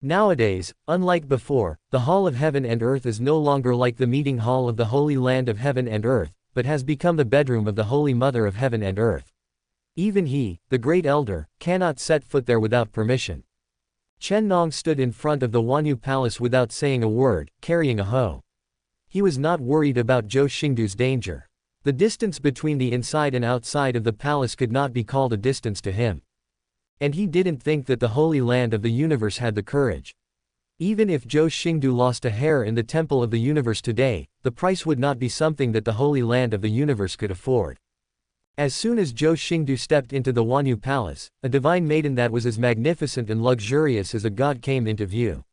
Nowadays, unlike before, the Hall of Heaven and Earth is no longer like the meeting hall of the Holy Land of Heaven and Earth, but has become the bedroom of the Holy Mother of Heaven and Earth. Even he, the Great Elder, cannot set foot there without permission. Chen Nong stood in front of the Wanyu Palace without saying a word, carrying a hoe. He was not worried about Zhou Xingdou's danger. The distance between the inside and outside of the palace could not be called a distance to him. And he didn't think that the Holy Land of the Universe had the courage. Even if Zhou Xingdou lost a hair in the Temple of the Universe today, the price would not be something that the Holy Land of the Universe could afford. As soon as Zhou Xingdou stepped into the Wanyu Palace, a divine maiden that was as magnificent and luxurious as a god came into view.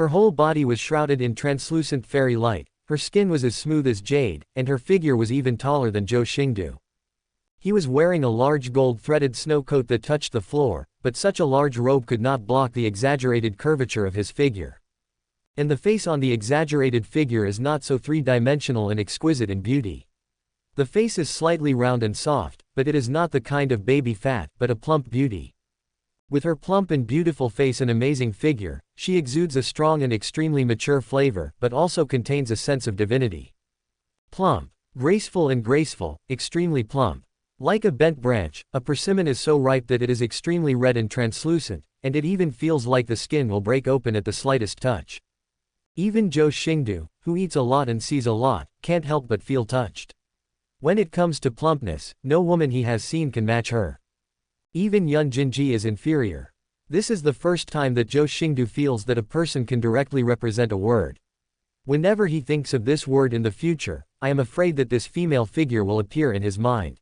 Her whole body was shrouded in translucent fairy light, her skin was as smooth as jade, and her figure was even taller than Zhou Xingdou. He was wearing a large gold-threaded snow coat that touched the floor, but such a large robe could not block the exaggerated curvature of his figure. And the face on the exaggerated figure is not so three-dimensional and exquisite in beauty. The face is slightly round and soft, but it is not the kind of baby fat, but a plump beauty. With her plump and beautiful face and amazing figure, she exudes a strong and extremely mature flavor, but also contains a sense of divinity. Plump. Graceful and graceful, extremely plump. Like a bent branch, a persimmon is so ripe that it is extremely red and translucent, and it even feels like the skin will break open at the slightest touch. Even Zhou Xingdou, who eats a lot and sees a lot, can't help but feel touched. When it comes to plumpness, no woman he has seen can match her. Even Yun Jinji is inferior. This is the first time that Zhou Xingdou feels that a person can directly represent a word. Whenever he thinks of this word in the future, I am afraid that this female figure will appear in his mind.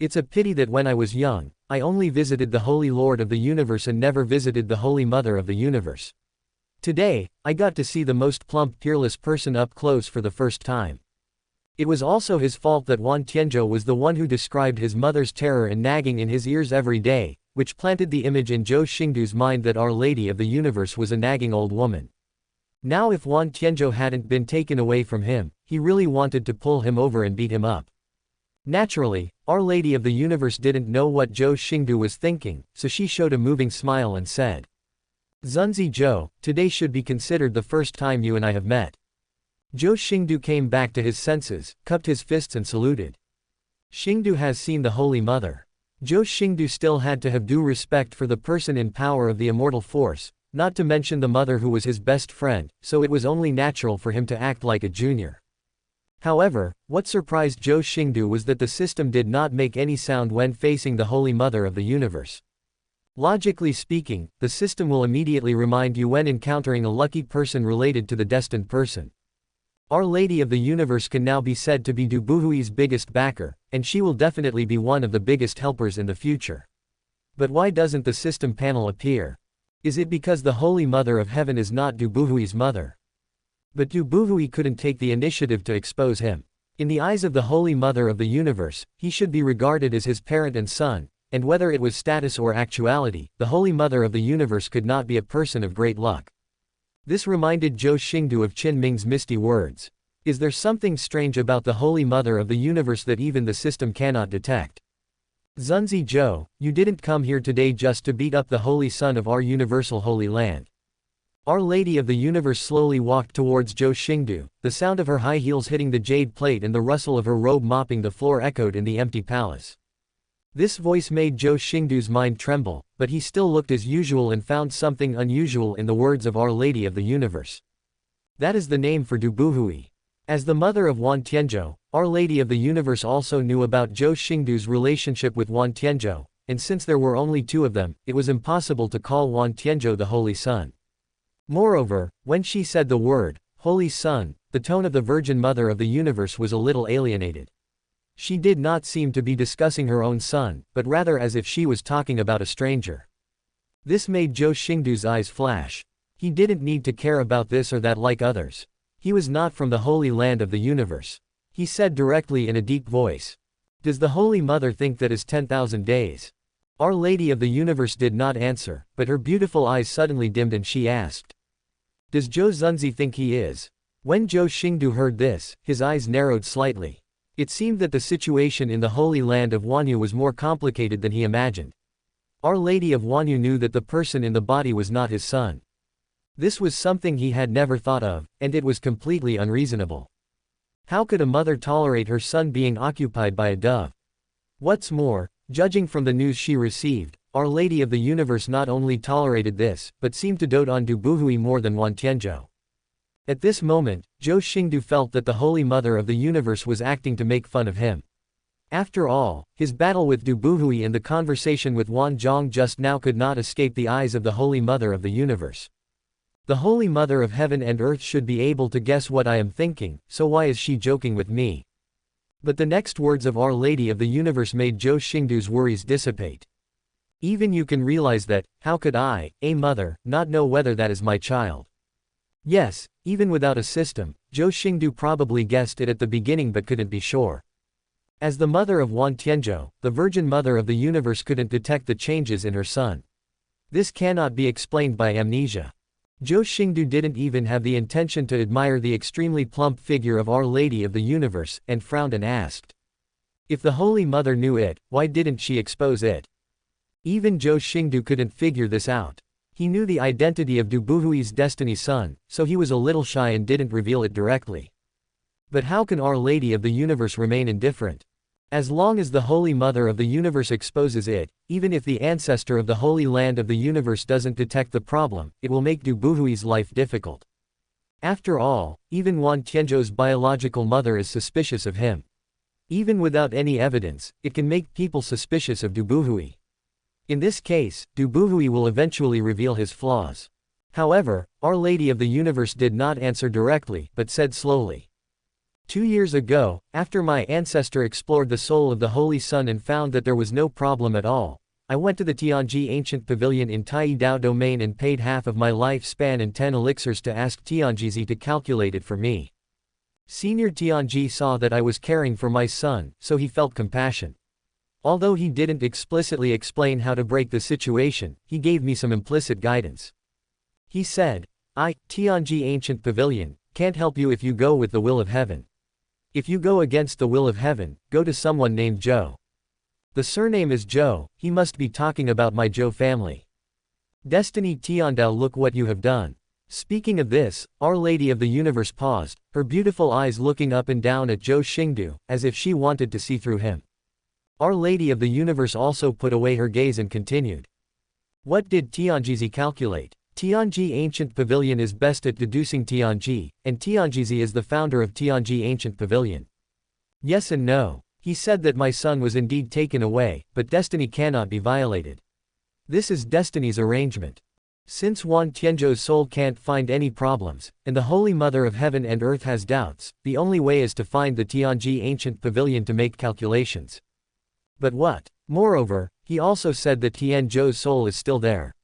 It's a pity that when I was young, I only visited the Holy Lord of the Universe and never visited the Holy Mother of the Universe. Today, I got to see the most plump, peerless person up close for the first time. It was also his fault that Wan Tianzhou was the one who described his mother's terror and nagging in his ears every day, which planted the image in Zhou Xingdou's mind that Our Lady of the Universe was a nagging old woman. Now if Wan Tianzhou hadn't been taken away from him, he really wanted to pull him over and beat him up. Naturally, Our Lady of the Universe didn't know what Zhou Xingdou was thinking, so she showed a moving smile and said, "Zunzi Zhou, today should be considered the first time you and I have met." Zhou Xingdou came back to his senses, cupped his fists and saluted. Xingdou has seen the Holy Mother. Zhou Xingdou still had to have due respect for the person in power of the immortal force, not to mention the mother who was his best friend, so it was only natural for him to act like a junior. However, what surprised Zhou Xingdou was that the system did not make any sound when facing the Holy Mother of the Universe. Logically speaking, the system will immediately remind you when encountering a lucky person related to the destined person. Our Lady of the Universe can now be said to be Du Buhui's biggest backer, and she will definitely be one of the biggest helpers in the future. But why doesn't the system panel appear? Is it because the Holy Mother of Heaven is not Du Buhui's mother? But Du Buhui couldn't take the initiative to expose him. In the eyes of the Holy Mother of the Universe, he should be regarded as his parent and son, and whether it was status or actuality, the Holy Mother of the Universe could not be a person of great luck. This reminded Zhou Xingdou of Qin Ming's misty words. Is there something strange about the Holy Mother of the Universe that even the system cannot detect? Zunzi Zhou, you didn't come here today just to beat up the Holy Son of our universal Holy Land. Our Lady of the Universe slowly walked towards Zhou Xingdou, the sound of her high heels hitting the jade plate and the rustle of her robe mopping the floor echoed in the empty palace. This voice made Zhou Xingdou's mind tremble, but he still looked as usual and found something unusual in the words of Our Lady of the Universe. That is the name for Du Buhui. As the mother of Wan Tianzhou, Our Lady of the Universe also knew about Zhou Xingdou's relationship with Wan Tianzhou, and since there were only two of them, it was impossible to call Wan Tianzhou the Holy Son. Moreover, when she said the word, Holy Son, the tone of the Virgin Mother of the Universe was a little alienated. She did not seem to be discussing her own son, but rather as if she was talking about a stranger. This made Zhou Xingdou's eyes flash. He didn't need to care about this or that like others. He was not from the Holy Land of the Universe. He said directly in a deep voice. Does the Holy Mother think that is 10,000 days? Our Lady of the Universe did not answer, but her beautiful eyes suddenly dimmed and she asked. Does Zhou Zunzi think he is? When Zhou Xingdou heard this, his eyes narrowed slightly. It seemed that the situation in the Holy Land of Wanyu was more complicated than he imagined. Our Lady of Wanyu knew that the person in the body was not his son. This was something he had never thought of, and it was completely unreasonable. How could a mother tolerate her son being occupied by a dove? What's more, judging from the news she received, Our Lady of the Universe not only tolerated this, but seemed to dote on Du Buhui more than Wan Tianzhou. At this moment, Zhou Xingdou felt that the Holy Mother of the Universe was acting to make fun of him. After all, his battle with Du Buhui and the conversation with Wan Zhong just now could not escape the eyes of the Holy Mother of the Universe. The Holy Mother of Heaven and Earth should be able to guess what I am thinking, so why is she joking with me? But the next words of Our Lady of the Universe made Zhou Xingdou's worries dissipate. Even you can realize that, how could I, a mother, not know whether that is my child? Yes, even without a system, Zhou Xingdou probably guessed it at the beginning but couldn't be sure. As the mother of Wan Tianzhou, the Virgin Mother of the Universe couldn't detect the changes in her son. This cannot be explained by amnesia. Zhou Xingdou didn't even have the intention to admire the extremely plump figure of Our Lady of the Universe, and frowned and asked. If the Holy Mother knew it, why didn't she expose it? Even Zhou Xingdou couldn't figure this out. He knew the identity of Du Buhui's Destiny's son, so he was a little shy and didn't reveal it directly. But how can Our Lady of the Universe remain indifferent? As long as the Holy Mother of the Universe exposes it, even if the ancestor of the Holy Land of the Universe doesn't detect the problem, it will make Du Buhui's life difficult. After all, even Wan Tianzhou's biological mother is suspicious of him. Even without any evidence, it can make people suspicious of Du Buhui. In this case, Du Buhui will eventually reveal his flaws. However, Our Lady of the Universe did not answer directly, but said slowly. 2 years ago, after my ancestor explored the soul of the Holy Sun and found that there was no problem at all, I went to the Tianji Ancient Pavilion in Tai Dao Domain and paid half of my lifespan and 10 elixirs to ask Tianjizi to calculate it for me. Senior Tianji saw that I was caring for my son, so he felt compassion. Although he didn't explicitly explain how to break the situation, he gave me some implicit guidance. He said, Tianji Ancient Pavilion, can't help you if you go with the will of heaven. If you go against the will of heaven, go to someone named Zhou. The surname is Zhou, he must be talking about my Zhou family. Destiny Tiandao, look what you have done. Speaking of this, Our Lady of the Universe paused, her beautiful eyes looking up and down at Zhou Xingdou, as if she wanted to see through him. Our Lady of the Universe also put away her gaze and continued. What did Tianjizi calculate? Tianji Ancient Pavilion is best at deducing Tianji, and Tianjizi is the founder of Tianji Ancient Pavilion. Yes and no. He said that my son was indeed taken away, but destiny cannot be violated. This is destiny's arrangement. Since Wan Tianzhou's soul can't find any problems, and the Holy Mother of Heaven and Earth has doubts, the only way is to find the Tianji Ancient Pavilion to make calculations. But what? Moreover, he also said that Tianzhou's soul is still there.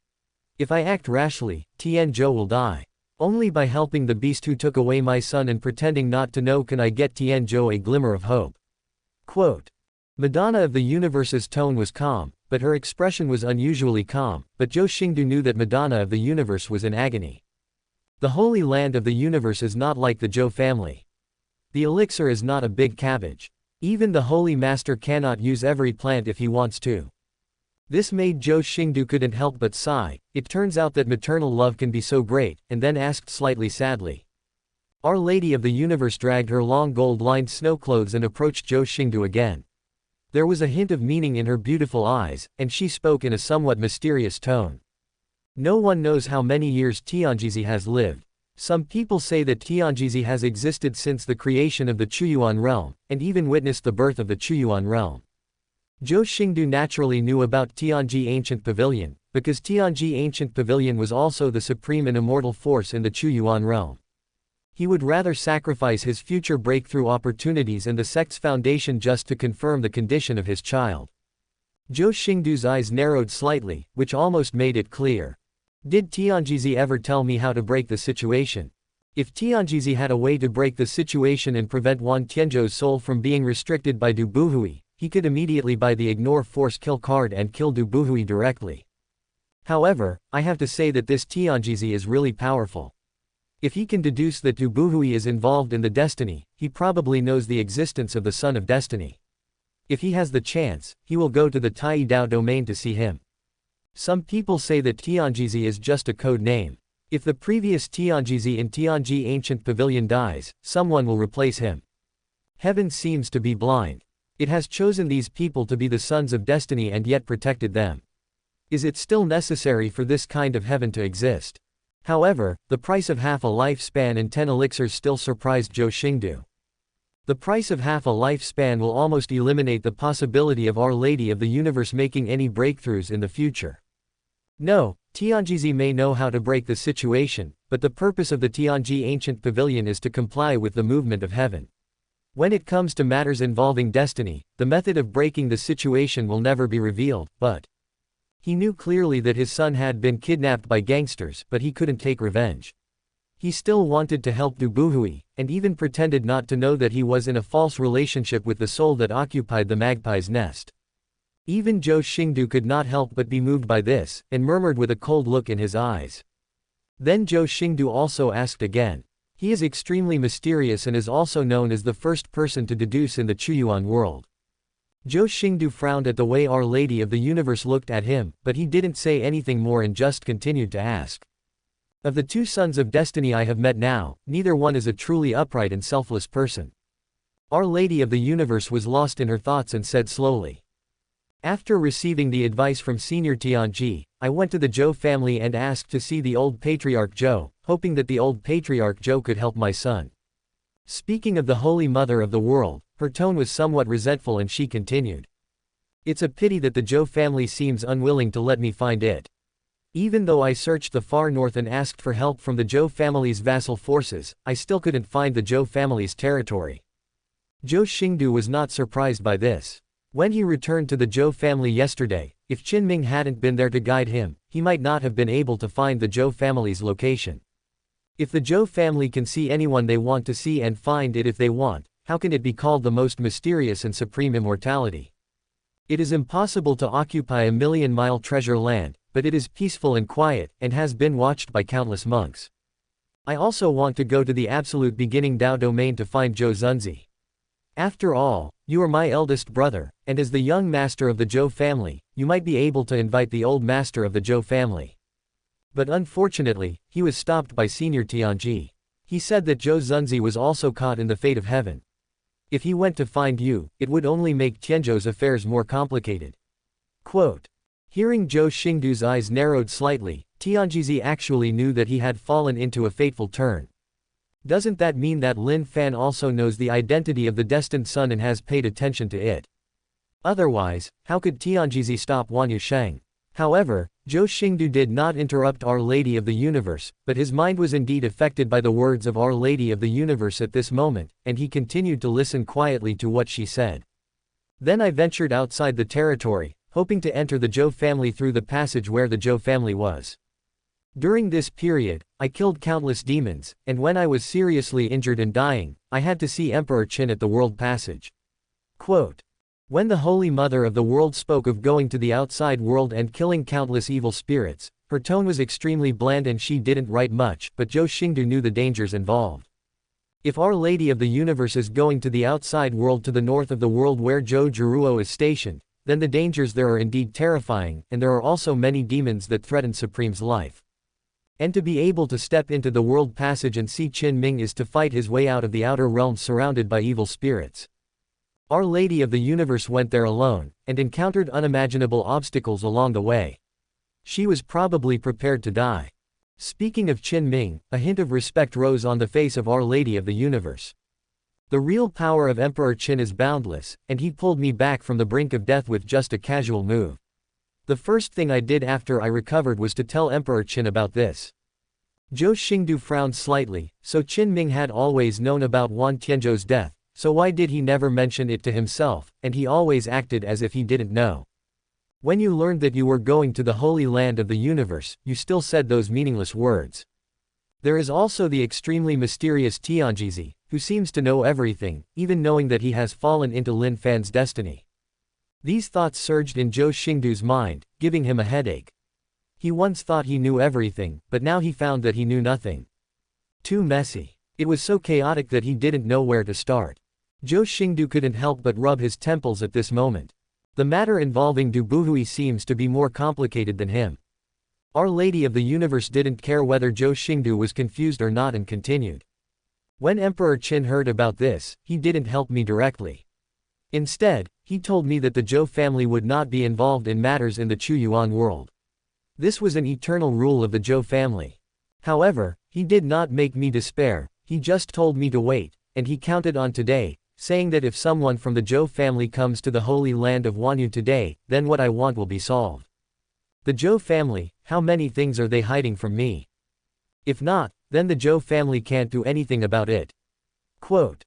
If I act rashly, Tianzhou will die. Only by helping the beast who took away my son and pretending not to know can I get Tianzhou a glimmer of hope. Quote. Madonna of the Universe's tone was calm, but her expression was unusually calm, but Zhou Xingdou knew that Madonna of the Universe was in agony. The Holy Land of the Universe is not like the Zhou family. The elixir is not a big cabbage. Even the Holy Master cannot use every plant if he wants to. This made Zhou Xingdou couldn't help but sigh. It turns out that maternal love can be so great, and then asked slightly sadly. Our Lady of the Universe dragged her long gold-lined snow clothes and approached Zhou Xingdou again. There was a hint of meaning in her beautiful eyes, and she spoke in a somewhat mysterious tone. No one knows how many years Tianjizi has lived. Some people say that Tianjizi has existed since the creation of the Chuyuan realm, and even witnessed the birth of the Chuyuan realm. Zhou Xingdou naturally knew about Tianji Ancient Pavilion, because Tianji Ancient Pavilion was also the supreme and immortal force in the Chuyuan realm. He would rather sacrifice his future breakthrough opportunities and the sect's foundation just to confirm the condition of his child. Zhou Xingdou's eyes narrowed slightly, which almost made it clear. Did Tianjizi ever tell me how to break the situation? If Tianjizi had a way to break the situation and prevent Wan Tianzhou's soul from being restricted by Du Buhui, he could immediately buy the Ignore Force kill card and kill Du Buhui directly. However, I have to say that this Tianjizi is really powerful. If he can deduce that Du Buhui is involved in the destiny, he probably knows the existence of the Son of Destiny. If he has the chance, he will go to the Tai Dao domain to see him. Some people say that Tianjizi is just a code name. If the previous Tianjizi in Tianji Ancient Pavilion dies, someone will replace him. Heaven seems to be blind. It has chosen these people to be the sons of destiny and yet protected them. Is it still necessary for this kind of heaven to exist? However, the price of half a lifespan and 10 elixirs still surprised Zhou Xingdou. The price of half a lifespan will almost eliminate the possibility of Our Lady of the Universe making any breakthroughs in the future. No, Tianjizi may know how to break the situation, but the purpose of the Tianji Ancient Pavilion is to comply with the movement of heaven. When it comes to matters involving destiny, the method of breaking the situation will never be revealed, but he knew clearly that his son had been kidnapped by gangsters, but he couldn't take revenge. He still wanted to help Du Buhui, and even pretended not to know that he was in a false relationship with the soul that occupied the magpie's nest. Even Zhou Xingdou could not help but be moved by this, and murmured with a cold look in his eyes. Then Zhou Xingdou also asked again. He is extremely mysterious and is also known as the first person to deduce in the Chuyuan world. Zhou Xingdou frowned at the way Our Lady of the Universe looked at him, but he didn't say anything more and just continued to ask. Of the two sons of destiny I have met now, neither one is a truly upright and selfless person. Our Lady of the Universe was lost in her thoughts and said slowly. After receiving the advice from Senior Tianji, I went to the Zhou family and asked to see the old patriarch Zhou, hoping that the old patriarch Zhou could help my son. Speaking of the Holy Mother of the world, her tone was somewhat resentful and she continued. It's a pity that the Zhou family seems unwilling to let me find it. Even though I searched the far north and asked for help from the Zhou family's vassal forces, I still couldn't find the Zhou family's territory. Zhou Xingdou was not surprised by this. When he returned to the Zhou family yesterday, if Qin hadn't been there to guide him, he might not have been able to find the Zhou family's location. If the Zhou family can see anyone they want to see and find it if they want, how can it be called the most mysterious and supreme immortality? It is impossible to occupy a million-mile treasure land, but it is peaceful and quiet, and has been watched by countless monks. I also want to go to the absolute beginning Dao domain to find Zhou Zunzi. After all, you are my eldest brother, and as the young master of the Zhou family, you might be able to invite the old master of the Zhou family. But unfortunately, he was stopped by Senior Tianji. He said that Zhou Zunzi was also caught in the fate of heaven. If he went to find you, it would only make Tianzhou's affairs more complicated. Quote. Hearing Zhou Xingdou's eyes narrowed slightly, Tianji actually knew that he had fallen into a fateful turn. Doesn't that mean that Lin Fan also knows the identity of the destined son and has paid attention to it? Otherwise, how could Tianji stop Wan Yusheng? However, Zhou Xingdou did not interrupt Our Lady of the Universe, but his mind was indeed affected by the words of Our Lady of the Universe at this moment, and he continued to listen quietly to what she said. Then I ventured outside the territory, hoping to enter the Zhou family through the passage where the Zhou family was. During this period, I killed countless demons, and when I was seriously injured and dying, I had to see Emperor Qin at the World Passage. Quote. When the Holy Mother of the world spoke of going to the outside world and killing countless evil spirits, her tone was extremely bland and she didn't write much, but Zhou Xingdou knew the dangers involved. If Our Lady of the Universe is going to the outside world to the north of the world where Zhou Zhiruo is stationed, then the dangers there are indeed terrifying, and there are also many demons that threaten Supreme's life. And to be able to step into the World Passage and see Qin Ming is to fight his way out of the outer realms surrounded by evil spirits. Our Lady of the Universe went there alone, and encountered unimaginable obstacles along the way. She was probably prepared to die. Speaking of Qin Ming, a hint of respect rose on the face of Our Lady of the Universe. The real power of Emperor Qin is boundless, and he pulled me back from the brink of death with just a casual move. The first thing I did after I recovered was to tell Emperor Qin about this. Zhou Xingdou frowned slightly, so Qin Ming had always known about Wan Tianzhou's death, so why did he never mention it to himself, and he always acted as if he didn't know. When you learned that you were going to the Holy Land of the Universe, you still said those meaningless words. There is also the extremely mysterious Tianji, who seems to know everything, even knowing that he has fallen into Lin Fan's destiny. These thoughts surged in Zhou Xingdou's mind, giving him a headache. He once thought he knew everything, but now he found that he knew nothing. Too messy. It was so chaotic that he didn't know where to start. Zhou Xingdou couldn't help but rub his temples at this moment. The matter involving Du Buhui seems to be more complicated than him. Our Lady of the Universe didn't care whether Zhou Xingdou was confused or not and continued. When Emperor Qin heard about this, he didn't help me directly. Instead, he told me that the Zhou family would not be involved in matters in the Chuyuan world. This was an eternal rule of the Zhou family. However, he did not make me despair, he just told me to wait, and he counted on today, saying that if someone from the Zhou family comes to the Holy Land of Wanyu today, then what I want will be solved. The Zhou family, how many things are they hiding from me? If not, then the Zhou family can't do anything about it. Quote.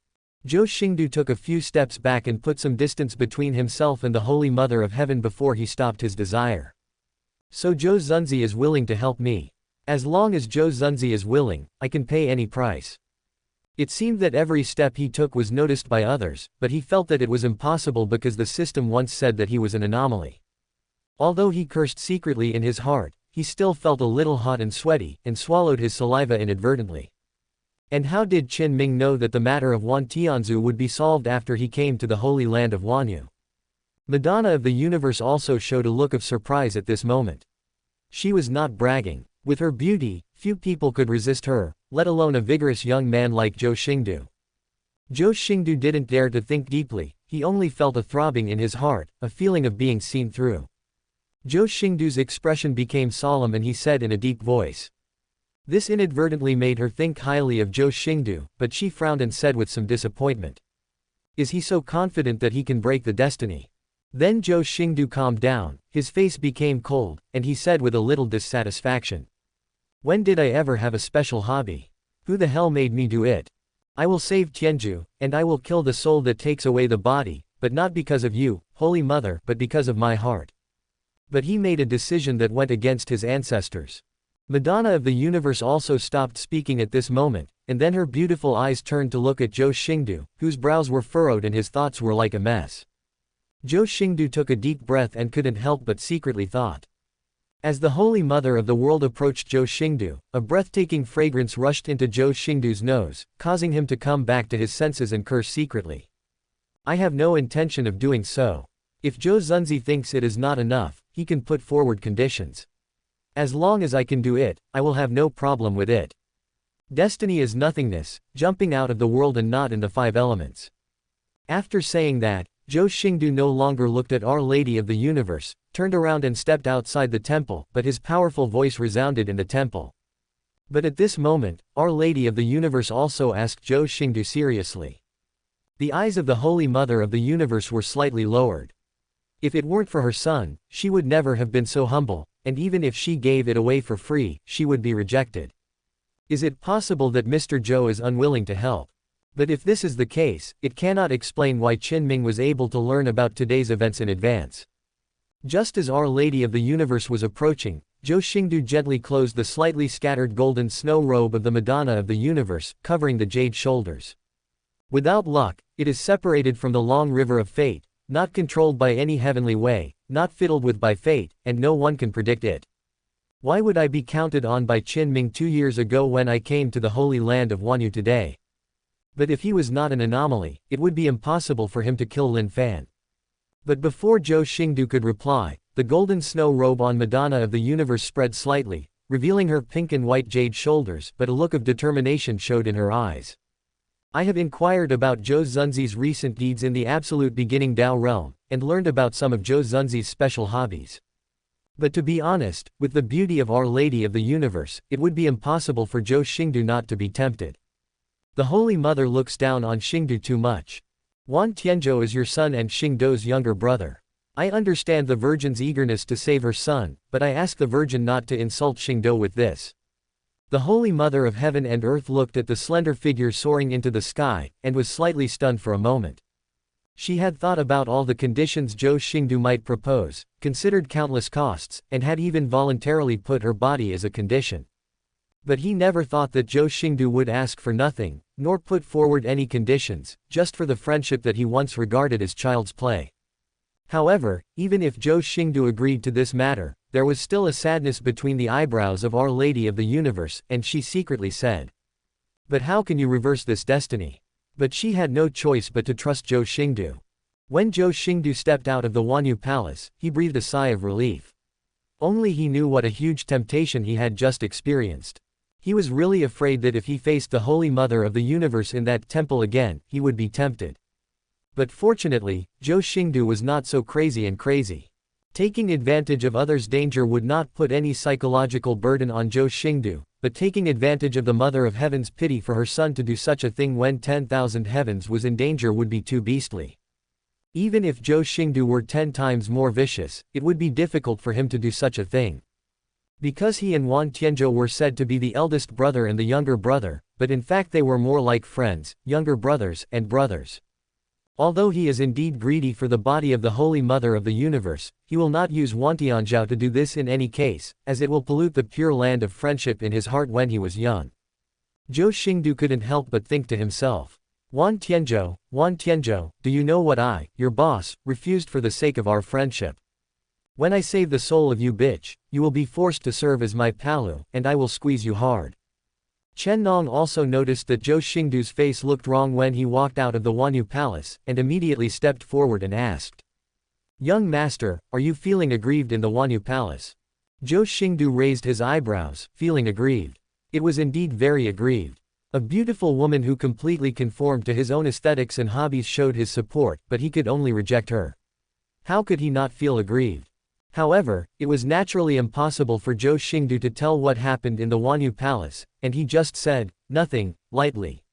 Zhou Xingdou took a few steps back and put some distance between himself and the Holy Mother of Heaven before he stopped his desire. So Zhou Zunzi is willing to help me. As long as Zhou Xingdou is willing, I can pay any price. It seemed that every step he took was noticed by others, but he felt that it was impossible because the system once said that he was an anomaly. Although he cursed secretly in his heart, he still felt a little hot and sweaty, and swallowed his saliva inadvertently. And how did Qin Ming know that the matter of Wan Tianzu would be solved after he came to the Holy Land of Wanyu? Madonna of the Universe also showed a look of surprise at this moment. She was not bragging. With her beauty, few people could resist her, let alone a vigorous young man like Zhou Xingdou. Zhou Xingdou didn't dare to think deeply, he only felt a throbbing in his heart, a feeling of being seen through. Zhou Xingdou's expression became solemn and he said in a deep voice. This inadvertently made her think highly of Zhou Xingdou, but she frowned and said with some disappointment. Is he so confident that he can break the destiny? Then Zhou Xingdou calmed down, his face became cold, and he said with a little dissatisfaction. When did I ever have a special hobby? Who the hell made me do it? I will save Tianzhu, and I will kill the soul that takes away the body, but not because of you, Holy Mother, but because of my heart. But he made a decision that went against his ancestors. Madonna of the Universe also stopped speaking at this moment, and then her beautiful eyes turned to look at Zhou Xingdou, whose brows were furrowed and his thoughts were like a mess. Zhou Xingdou took a deep breath and couldn't help but secretly thought. As the Holy Mother of the world approached Zhou Xingdou, a breathtaking fragrance rushed into Zhou Xingdou's nose, causing him to come back to his senses and curse secretly. I have no intention of doing so. If Zhou Xingdou thinks it is not enough, he can put forward conditions. As long as I can do it, I will have no problem with it. Destiny is nothingness, jumping out of the world and not in the five elements. After saying that, Zhou Xingdou no longer looked at Our Lady of the Universe, turned around and stepped outside the temple, but his powerful voice resounded in the temple. But at this moment, Our Lady of the Universe also asked Zhou Xingdou seriously. The eyes of the Holy Mother of the Universe were slightly lowered. If it weren't for her son, she would never have been so humble, and even if she gave it away for free, she would be rejected. Is it possible that Mr. Zhou is unwilling to help? But if this is the case, it cannot explain why Qin Ming was able to learn about today's events in advance. Just as Our Lady of the Universe was approaching, Zhou Xingdou gently closed the slightly scattered golden snow robe of the Madonna of the Universe, covering the jade shoulders. Without luck, it is separated from the long river of fate, not controlled by any heavenly way, not fiddled with by fate, and no one can predict it. Why would I be counted on by Qin Ming 2 years ago when I came to the Holy Land of Wanyu today? But if he was not an anomaly, it would be impossible for him to kill Lin Fan. But before Zhou Xingdou could reply, the golden snow robe on Madonna of the Universe spread slightly, revealing her pink and white jade shoulders, but a look of determination showed in her eyes. I have inquired about Zhou Xingdou's recent deeds in the absolute beginning Dao realm, and learned about some of Zhou Xingdou's special hobbies. But to be honest, with the beauty of Our Lady of the Universe, it would be impossible for Zhou Xingdou not to be tempted. The Holy Mother looks down on Xingdou too much. Wan Tianzhou is your son and Xingdou's younger brother. I understand the Virgin's eagerness to save her son, but I ask the Virgin not to insult Xingdou with this. The Holy Mother of Heaven and Earth looked at the slender figure soaring into the sky, and was slightly stunned for a moment. She had thought about all the conditions Zhou Xingdou might propose, considered countless costs, and had even voluntarily put her body as a condition. But he never thought that Zhou Xingdou would ask for nothing, nor put forward any conditions, just for the friendship that he once regarded as child's play. However, even if Zhou Xingdou agreed to this matter, there was still a sadness between the eyebrows of Our Lady of the Universe, and she secretly said, "But how can you reverse this destiny?" But she had no choice but to trust Zhou Xingdou. When Zhou Xingdou stepped out of the Wanyu Palace, he breathed a sigh of relief. Only he knew what a huge temptation he had just experienced. He was really afraid that if he faced the Holy Mother of the Universe in that temple again, he would be tempted. But fortunately, Zhou Xingdou was not so crazy. Taking advantage of others' danger would not put any psychological burden on Zhou Xingdou, but taking advantage of the Mother of Heaven's pity for her son to do such a thing when 10,000 heavens was in danger would be too beastly. Even if Zhou Xingdou were 10 times more vicious, it would be difficult for him to do such a thing. Because he and Wan Tianzhou were said to be the eldest brother and the younger brother, but in fact they were more like friends, younger brothers, and brothers. Although he is indeed greedy for the body of the Holy Mother of the Universe, he will not use Wantianzhao to do this in any case, as it will pollute the pure land of friendship in his heart when he was young. Zhou Xingdou couldn't help but think to himself. Wan Tianzhou, do you know what I, your boss, refused for the sake of our friendship? When I save the soul of you bitch, you will be forced to serve as my palu, and I will squeeze you hard. Chen Nong also noticed that Zhou Xingdou's face looked wrong when he walked out of the Wanyu Palace, and immediately stepped forward and asked. Young master, are you feeling aggrieved in the Wanyu Palace? Zhou Xingdou raised his eyebrows, feeling aggrieved. It was indeed very aggrieved. A beautiful woman who completely conformed to his own aesthetics and hobbies showed his support, but he could only reject her. How could he not feel aggrieved? However, it was naturally impossible for Zhou Xingdou to tell what happened in the Wanyu Palace, and he just said, nothing, lightly.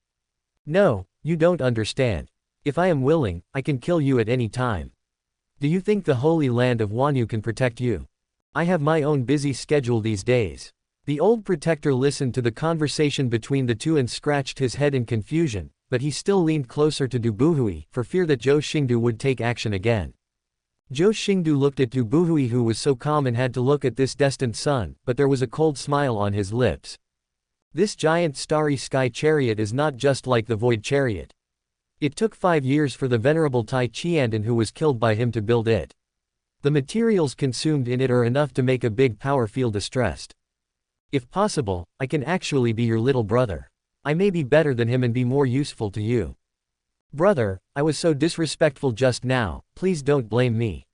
No, you don't understand. If I am willing, I can kill you at any time. Do you think the Holy Land of Wanyu can protect you? I have my own busy schedule these days. The old protector listened to the conversation between the two and scratched his head in confusion, but he still leaned closer to Du Buhui, for fear that Zhou Xingdou would take action again. Zhou Xingdou looked at Du Buhui, who was so calm and had to look at this destined son, but there was a cold smile on his lips. This giant starry sky chariot is not just like the void chariot. It took 5 years for the venerable Tai Qiandan who was killed by him to build it. The materials consumed in it are enough to make a big power feel distressed. If possible, I can actually be your little brother. I may be better than him and be more useful to you. Brother, I was so disrespectful just now, please don't blame me.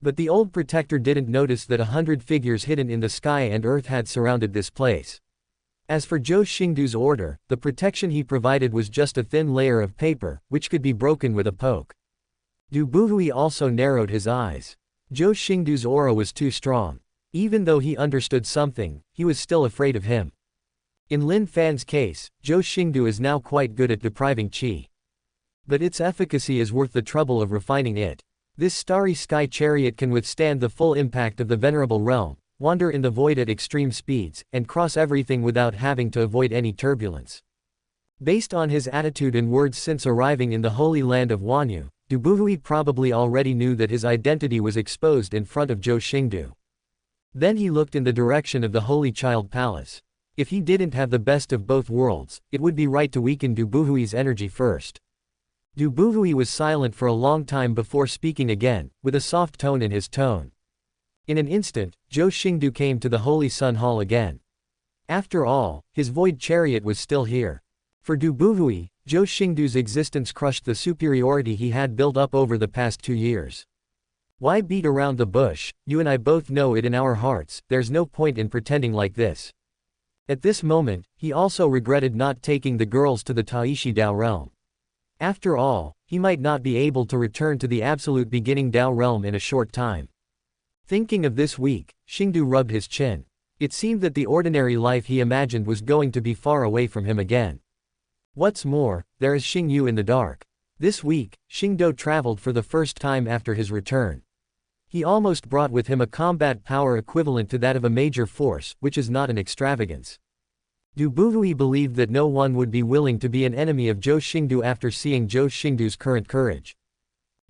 But the old protector didn't notice that 100 figures hidden in the sky and earth had surrounded this place. As for Zhou Xingdou's order, the protection he provided was just a thin layer of paper, which could be broken with a poke. Du Buhui also narrowed his eyes. Zhou Xingdou's aura was too strong. Even though he understood something, he was still afraid of him. In Lin Fan's case, Zhou Xingdou is now quite good at depriving qi. But its efficacy is worth the trouble of refining it. This starry sky chariot can withstand the full impact of the venerable realm, wander in the void at extreme speeds, and cross everything without having to avoid any turbulence. Based on his attitude and words since arriving in the holy land of Wanyu, Du Buhui probably already knew that his identity was exposed in front of Zhou Xingdou. Then he looked in the direction of the Holy Child Palace. If he didn't have the best of both worlds, it would be right to weaken Du Buhui's energy first. Du Buhui was silent for a long time before speaking again, with a soft tone in his tone. In an instant, Zhou Xingdou came to the Holy Sun Hall again. After all, his void chariot was still here. For Du Buhui, Zhou Xingdou's existence crushed the superiority he had built up over the past 2 years. Why beat around the bush? You and I both know it in our hearts, there's no point in pretending like this. At this moment, he also regretted not taking the girls to the Taishi Dao realm. After all, he might not be able to return to the absolute beginning Dao realm in a short time. Thinking of this week, Xingdou rubbed his chin. It seemed that the ordinary life he imagined was going to be far away from him again. What's more, there is Xingyu in the dark. This week, Xingdou traveled for the first time after his return. He almost brought with him a combat power equivalent to that of a major force, which is not an extravagance. Du Buhui believed that no one would be willing to be an enemy of Zhou Xingdou after seeing Zhou Xingdou's current courage.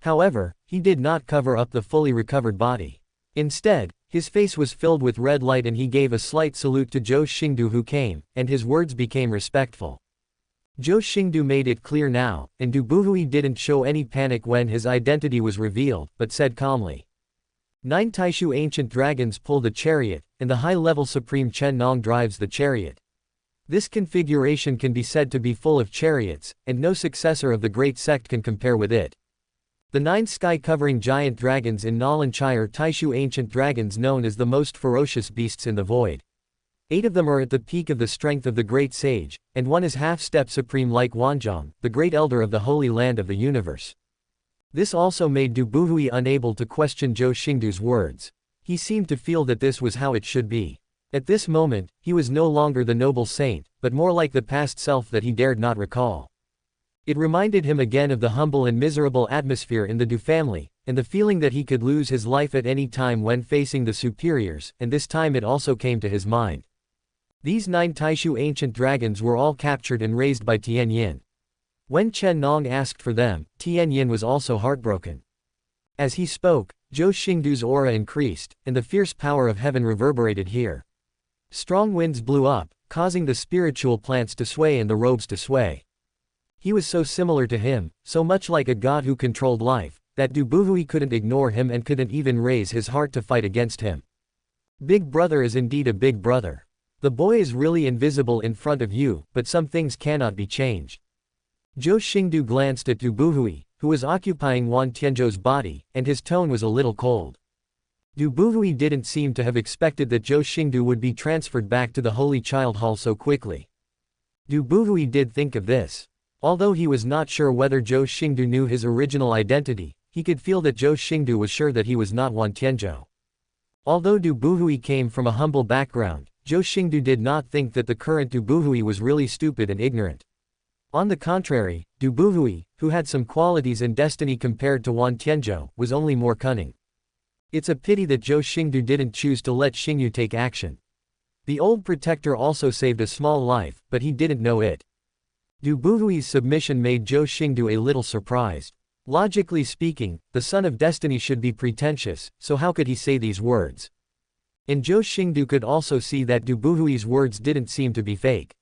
However, he did not cover up the fully recovered body. Instead, his face was filled with red light and he gave a slight salute to Zhou Xingdou who came, and his words became respectful. Zhou Xingdou made it clear now, and Du Buhui didn't show any panic when his identity was revealed, but said calmly. 9 Taishu ancient dragons pull the chariot, and the high-level supreme Chen Nong drives the chariot. This configuration can be said to be full of chariots, and no successor of the great sect can compare with it. The 9 sky-covering giant dragons in Nalanchai are Taishu ancient dragons known as the most ferocious beasts in the void. 8 of them are at the peak of the strength of the great sage, and 1 is half-step supreme like Wanzhong, the great elder of the holy land of the universe. This also made Du Buhui unable to question Zhou Xingdou's words. He seemed to feel that this was how it should be. At this moment, he was no longer the noble saint, but more like the past self that he dared not recall. It reminded him again of the humble and miserable atmosphere in the Du family, and the feeling that he could lose his life at any time when facing the superiors, and this time it also came to his mind. These 9 Taishu ancient dragons were all captured and raised by Tian Yin. When Chen Nong asked for them, Tianyin was also heartbroken. As he spoke, Zhou Xingdou's aura increased, and the fierce power of heaven reverberated here. Strong winds blew up, causing the spiritual plants to sway and the robes to sway. He was so similar to him, so much like a god who controlled life, that Du Buhui couldn't ignore him and couldn't even raise his heart to fight against him. Big brother is indeed a big brother. The boy is really invisible in front of you, but some things cannot be changed. Zhou Xingdou glanced at Du Buhui, who was occupying Wan Tianzhou's body, and his tone was a little cold. Du Buhui didn't seem to have expected that Zhou Xingdou would be transferred back to the Holy Child Hall so quickly. Du Buhui did think of this. Although he was not sure whether Zhou Xingdou knew his original identity, he could feel that Zhou Xingdou was sure that he was not Wan Tianzhou. Although Du Buhui came from a humble background, Zhou Xingdou did not think that the current Du Buhui was really stupid and ignorant. On the contrary, Du Buhui, who had some qualities and destiny compared to Wan Tianzhou, was only more cunning. It's a pity that Zhou Xingdou didn't choose to let Xingyu take action. The old protector also saved a small life, but he didn't know it. Du Buhui's submission made Zhou Xingdou a little surprised. Logically speaking, the son of destiny should be pretentious, so how could he say these words? And Zhou Xingdou could also see that Du Buhui's words didn't seem to be fake.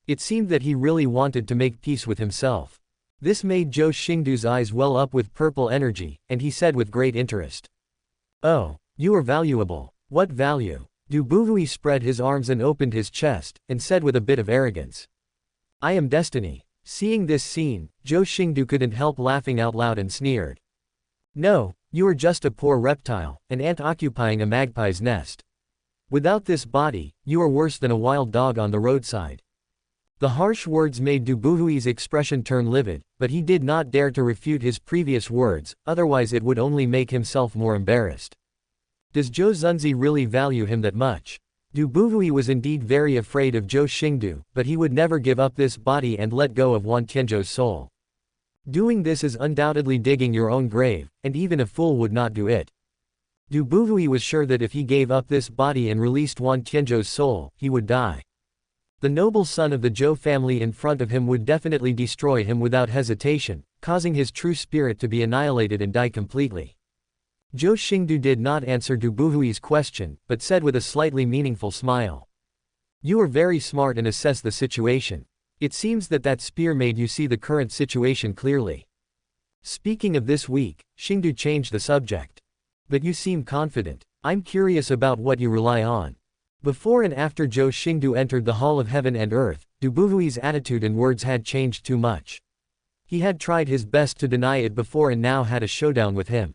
It seemed that he really wanted to make peace with himself. This made Zhou Xingdou's eyes well up with purple energy, and he said with great interest. "Oh, you are valuable. What value?" Du Buhui spread his arms and opened his chest, and said with a bit of arrogance. "I am destiny." Seeing this scene, Zhou Xingdou couldn't help laughing out loud and sneered. "No, you are just a poor reptile, an ant occupying a magpie's nest. Without this body, you are worse than a wild dog on the roadside." The harsh words made Du Buhui's expression turn livid, but he did not dare to refute his previous words, otherwise it would only make himself more embarrassed. Does Zhou Zunzi really value him that much? Du Buhui was indeed very afraid of Zhou Xingdou, but he would never give up this body and let go of Wan Tianzhou's soul. Doing this is undoubtedly digging your own grave, and even a fool would not do it. Du Buhui was sure that if he gave up this body and released Wan Tianzhou's soul, he would die. The noble son of the Zhou family in front of him would definitely destroy him without hesitation, causing his true spirit to be annihilated and die completely. Zhou Xingdou did not answer Du Buhui's question, but said with a slightly meaningful smile. "You are very smart and assess the situation. It seems that that spear made you see the current situation clearly." Speaking of this week, Xingdou changed the subject. "But you seem confident. I'm curious about what you rely on." Before and after Zhou Xingdou entered the Hall of Heaven and Earth, Du Buhui's attitude and words had changed too much. He had tried his best to deny it before and now had a showdown with him.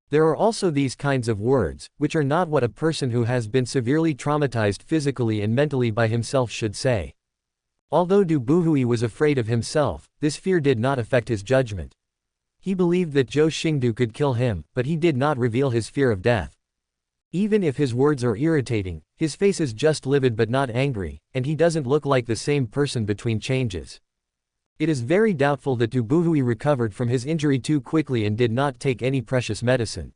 There are also these kinds of words, which are not what a person who has been severely traumatized physically and mentally by himself should say. Although Du Buhui was afraid of himself, this fear did not affect his judgment. He believed that Zhou Xingdou could kill him, but he did not reveal his fear of death. Even if his words are irritating, his face is just livid but not angry, and he doesn't look like the same person between changes. It is very doubtful that Du Buhui recovered from his injury too quickly and did not take any precious medicine.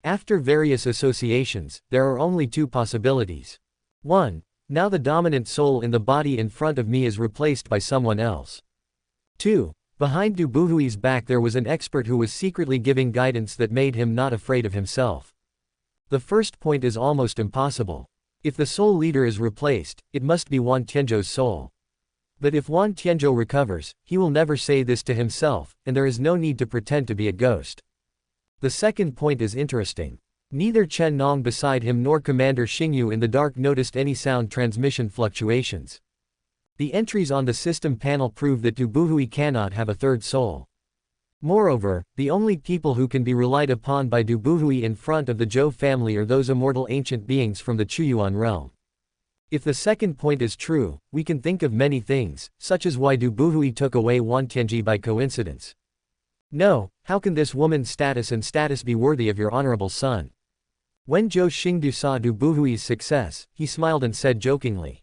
After various associations, there are only two possibilities. 1. Now the dominant soul in the body in front of me is replaced by someone else. 2. Behind Du Buhui's back there was an expert who was secretly giving guidance that made him not afraid of himself. The first point is almost impossible. If the soul leader is replaced, it must be Wan Tianzhou's soul. But if Wan Tianzhou recovers, he will never say this to himself, and there is no need to pretend to be a ghost. The second point is interesting. Neither Chen Nong beside him nor Commander Xingyu in the dark noticed any sound transmission fluctuations. The entries on the system panel prove that Du Buhui cannot have a third soul. Moreover, the only people who can be relied upon by Du Buhui in front of the Zhou family are those immortal ancient beings from the Chuyuan realm. If the second point is true, we can think of many things, such as why Du Buhui took away Wan Tianzhi by coincidence. No, how can this woman's status be worthy of your honorable son? When Zhou Xingdou saw Du Buhui's success, he smiled and said jokingly,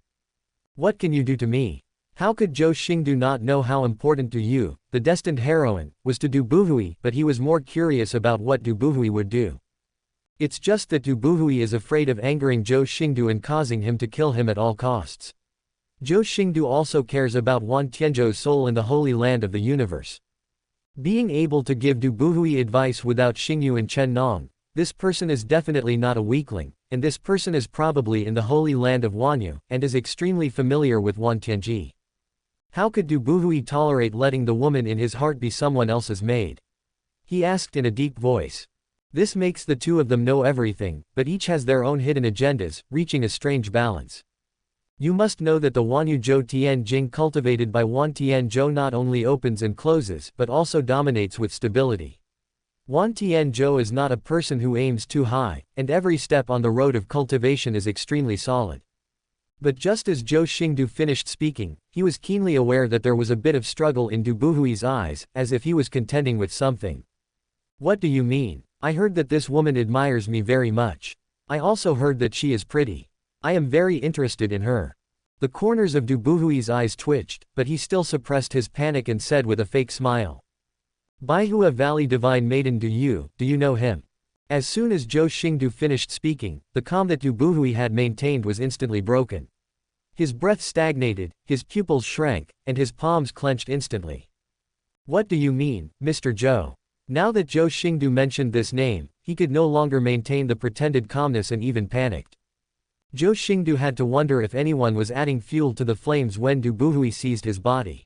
"What can you do to me?" How could Zhou Xingdou not know how important to you, the destined heroine, was to Du Buhui, but he was more curious about what Du Buhui would do. It's just that Du Buhui is afraid of angering Zhou Xingdou and causing him to kill him at all costs. Zhou Xingdou also cares about Wan Tianzhou's soul in the holy land of the universe. Being able to give Du Buhui advice without Xingyu and Chen Nong, this person is definitely not a weakling, and this person is probably in the holy land of Wanyu, and is extremely familiar with Wan Tianji. How could Du Buhui tolerate letting the woman in his heart be someone else's maid? He asked in a deep voice. This makes the two of them know everything, but each has their own hidden agendas, reaching a strange balance. You must know that the Wanyu Zhou Tian Jing cultivated by Wan Tianzhou not only opens and closes but also dominates with stability. Wan Tianzhou is not a person who aims too high, and every step on the road of cultivation is extremely solid. But just as Zhou Xingdou finished speaking, he was keenly aware that there was a bit of struggle in Du Buhui's eyes, as if he was contending with something. What do you mean? I heard that this woman admires me very much. I also heard that she is pretty. I am very interested in her. The corners of Du Buhui's eyes twitched, but he still suppressed his panic and said with a fake smile. Baihua Valley Divine Maiden, do you know him? As soon as Zhou Xingdou finished speaking, the calm that Du Buhui had maintained was instantly broken. His breath stagnated, his pupils shrank, and his palms clenched instantly. What do you mean, Mr. Zhou? Now that Zhou Xingdou mentioned this name, he could no longer maintain the pretended calmness and even panicked. Zhou Xingdou had to wonder if anyone was adding fuel to the flames when Du Buhui seized his body.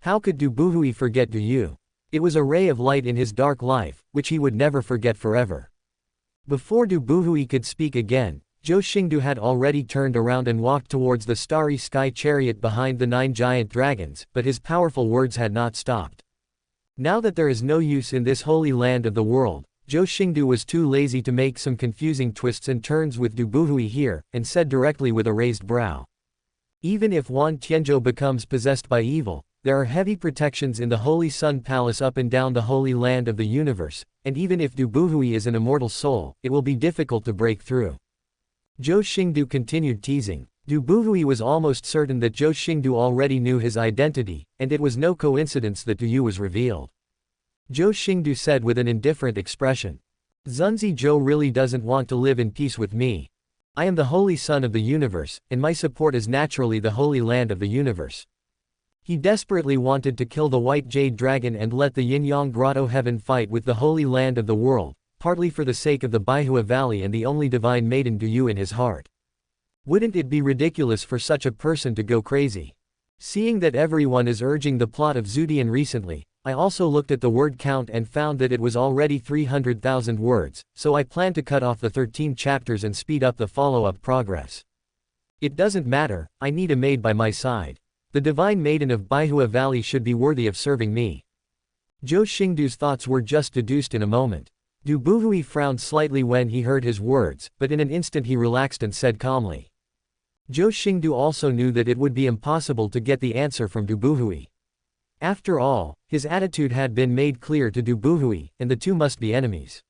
How could Du Buhui forget Du Yu? It was a ray of light in his dark life, which he would never forget forever. Before Du Buhui could speak again, Zhou Xingdou had already turned around and walked towards the starry sky chariot behind the 9 giant dragons, but his powerful words had not stopped. Now that there is no use in this holy land of the world, Zhou Xingdou was too lazy to make some confusing twists and turns with Du Buhui here, and said directly with a raised brow. Even if Wan Tianzhou becomes possessed by evil, there are heavy protections in the Holy Sun Palace up and down the holy land of the universe, and even if Du Buhui is an immortal soul, it will be difficult to break through. Zhou Xingdou continued teasing. Du Buhui was almost certain that Zhou Xingdou already knew his identity, and it was no coincidence that Du Yu was revealed. Zhou Xingdou said with an indifferent expression. Zunzi Zhou really doesn't want to live in peace with me. I am the holy son of the universe, and my support is naturally the holy land of the universe. He desperately wanted to kill the white jade dragon and let the yin-yang grotto heaven fight with the holy land of the world, partly for the sake of the Baihua Valley and the only divine maiden Du Yu in his heart. Wouldn't it be ridiculous for such a person to go crazy? Seeing that everyone is urging the plot of Zudian recently, I also looked at the word count and found that it was already 300,000 words, so I plan to cut off the 13 chapters and speed up the follow-up progress. It doesn't matter, I need a maid by my side. The divine maiden of Baihua Valley should be worthy of serving me. Zhou Xingdou's thoughts were just deduced in a moment. Du Buhui frowned slightly when he heard his words, but in an instant he relaxed and said calmly. Zhou Xingdou also knew that it would be impossible to get the answer from Du Buhui. After all, his attitude had been made clear to Du Buhui, and the two must be enemies.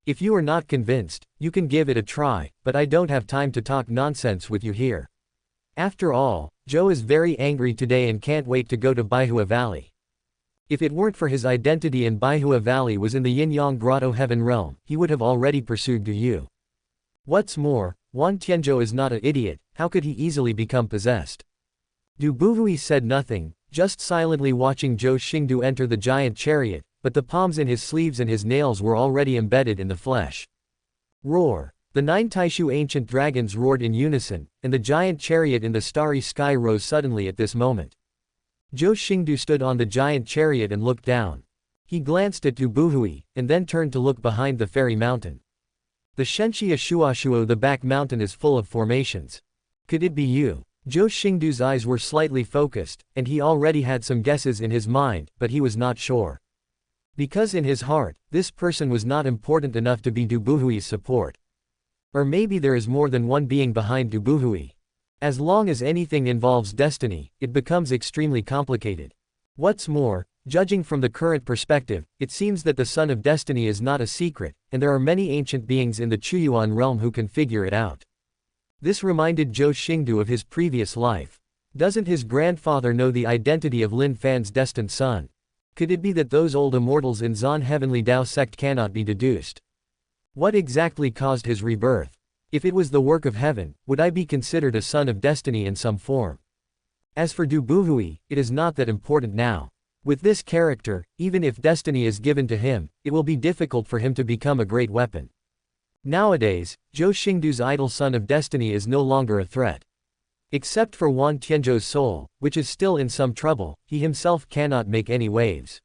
If you are not convinced, you can give it a try, but I don't have time to talk nonsense with you here. After all, Zhou is very angry today and can't wait to go to Baihua Valley. If it weren't for his identity and Baihua Valley was in the yin-yang grotto heaven realm, he would have already pursued Du Yu. What's more, Wan Tianzhou is not an idiot, how could he easily become possessed? Du Buhui said nothing, just silently watching Zhou Xingdou enter the giant chariot, but the palms in his sleeves and his nails were already embedded in the flesh. Roar! The 9 Taishu ancient dragons roared in unison, and the giant chariot in the starry sky rose suddenly at this moment. Zhou Xingdou stood on the giant chariot and looked down. He glanced at Du Buhui, and then turned to look behind the fairy mountain. The Shenxia Shuashuo, the back mountain is full of formations. Could it be you? Zhou Xingdou's eyes were slightly focused, and he already had some guesses in his mind, but he was not sure. Because in his heart, this person was not important enough to be Du Buhui's support. Or maybe there is more than one being behind Du Buhui. As long as anything involves destiny, it becomes extremely complicated. What's more, judging from the current perspective, it seems that the Son of Destiny is not a secret, and there are many ancient beings in the Chuyuan realm who can figure it out. This reminded Zhou Xingdou of his previous life. Doesn't his grandfather know the identity of Lin Fan's destined son? Could it be that those old immortals in Zan Heavenly Dao sect cannot be deduced? What exactly caused his rebirth? If it was the work of heaven, would I be considered a son of destiny in some form? As for Du Buhui, it is not that important now. With this character, even if destiny is given to him, it will be difficult for him to become a great weapon. Nowadays, Zhou Xingdou's idol son of destiny is no longer a threat. Except for Wan Tianzhou's soul, which is still in some trouble, he himself cannot make any waves.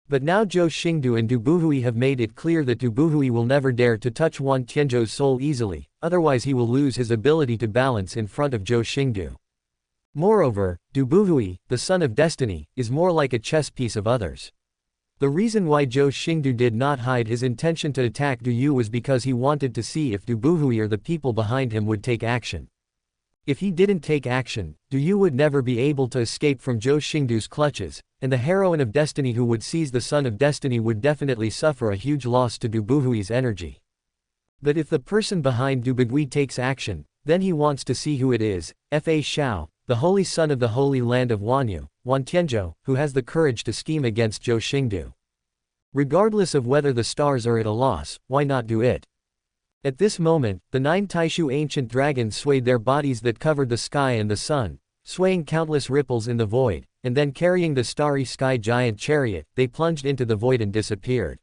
But now Zhou Xingdou and Du Buhui have made it clear that Du Buhui will never dare to touch Wan Tianzhou's soul easily, otherwise he will lose his ability to balance in front of Zhou Xingdou. Moreover, Du Buhui, the son of destiny, is more like a chess piece of others. The reason why Zhou Xingdou did not hide his intention to attack Du Yu was because he wanted to see if Du Buhui or the people behind him would take action. If he didn't take action, Du Yu would never be able to escape from Zhou Xingdou's clutches, and the heroine of destiny who would seize the son of destiny would definitely suffer a huge loss to Du Buhui's energy. But if the person behind Du Buhui takes action, then he wants to see who it is, Fa Xiao, the holy son of the holy land of Wanyu, Wan Tianzhou, who has the courage to scheme against Zhou Xingdou. Regardless of whether the stars are at a loss, why not do it? At this moment, the 9 Taishu ancient dragons swayed their bodies that covered the sky and the sun, swaying countless ripples in the void, and then carrying the starry sky giant chariot, they plunged into the void and disappeared.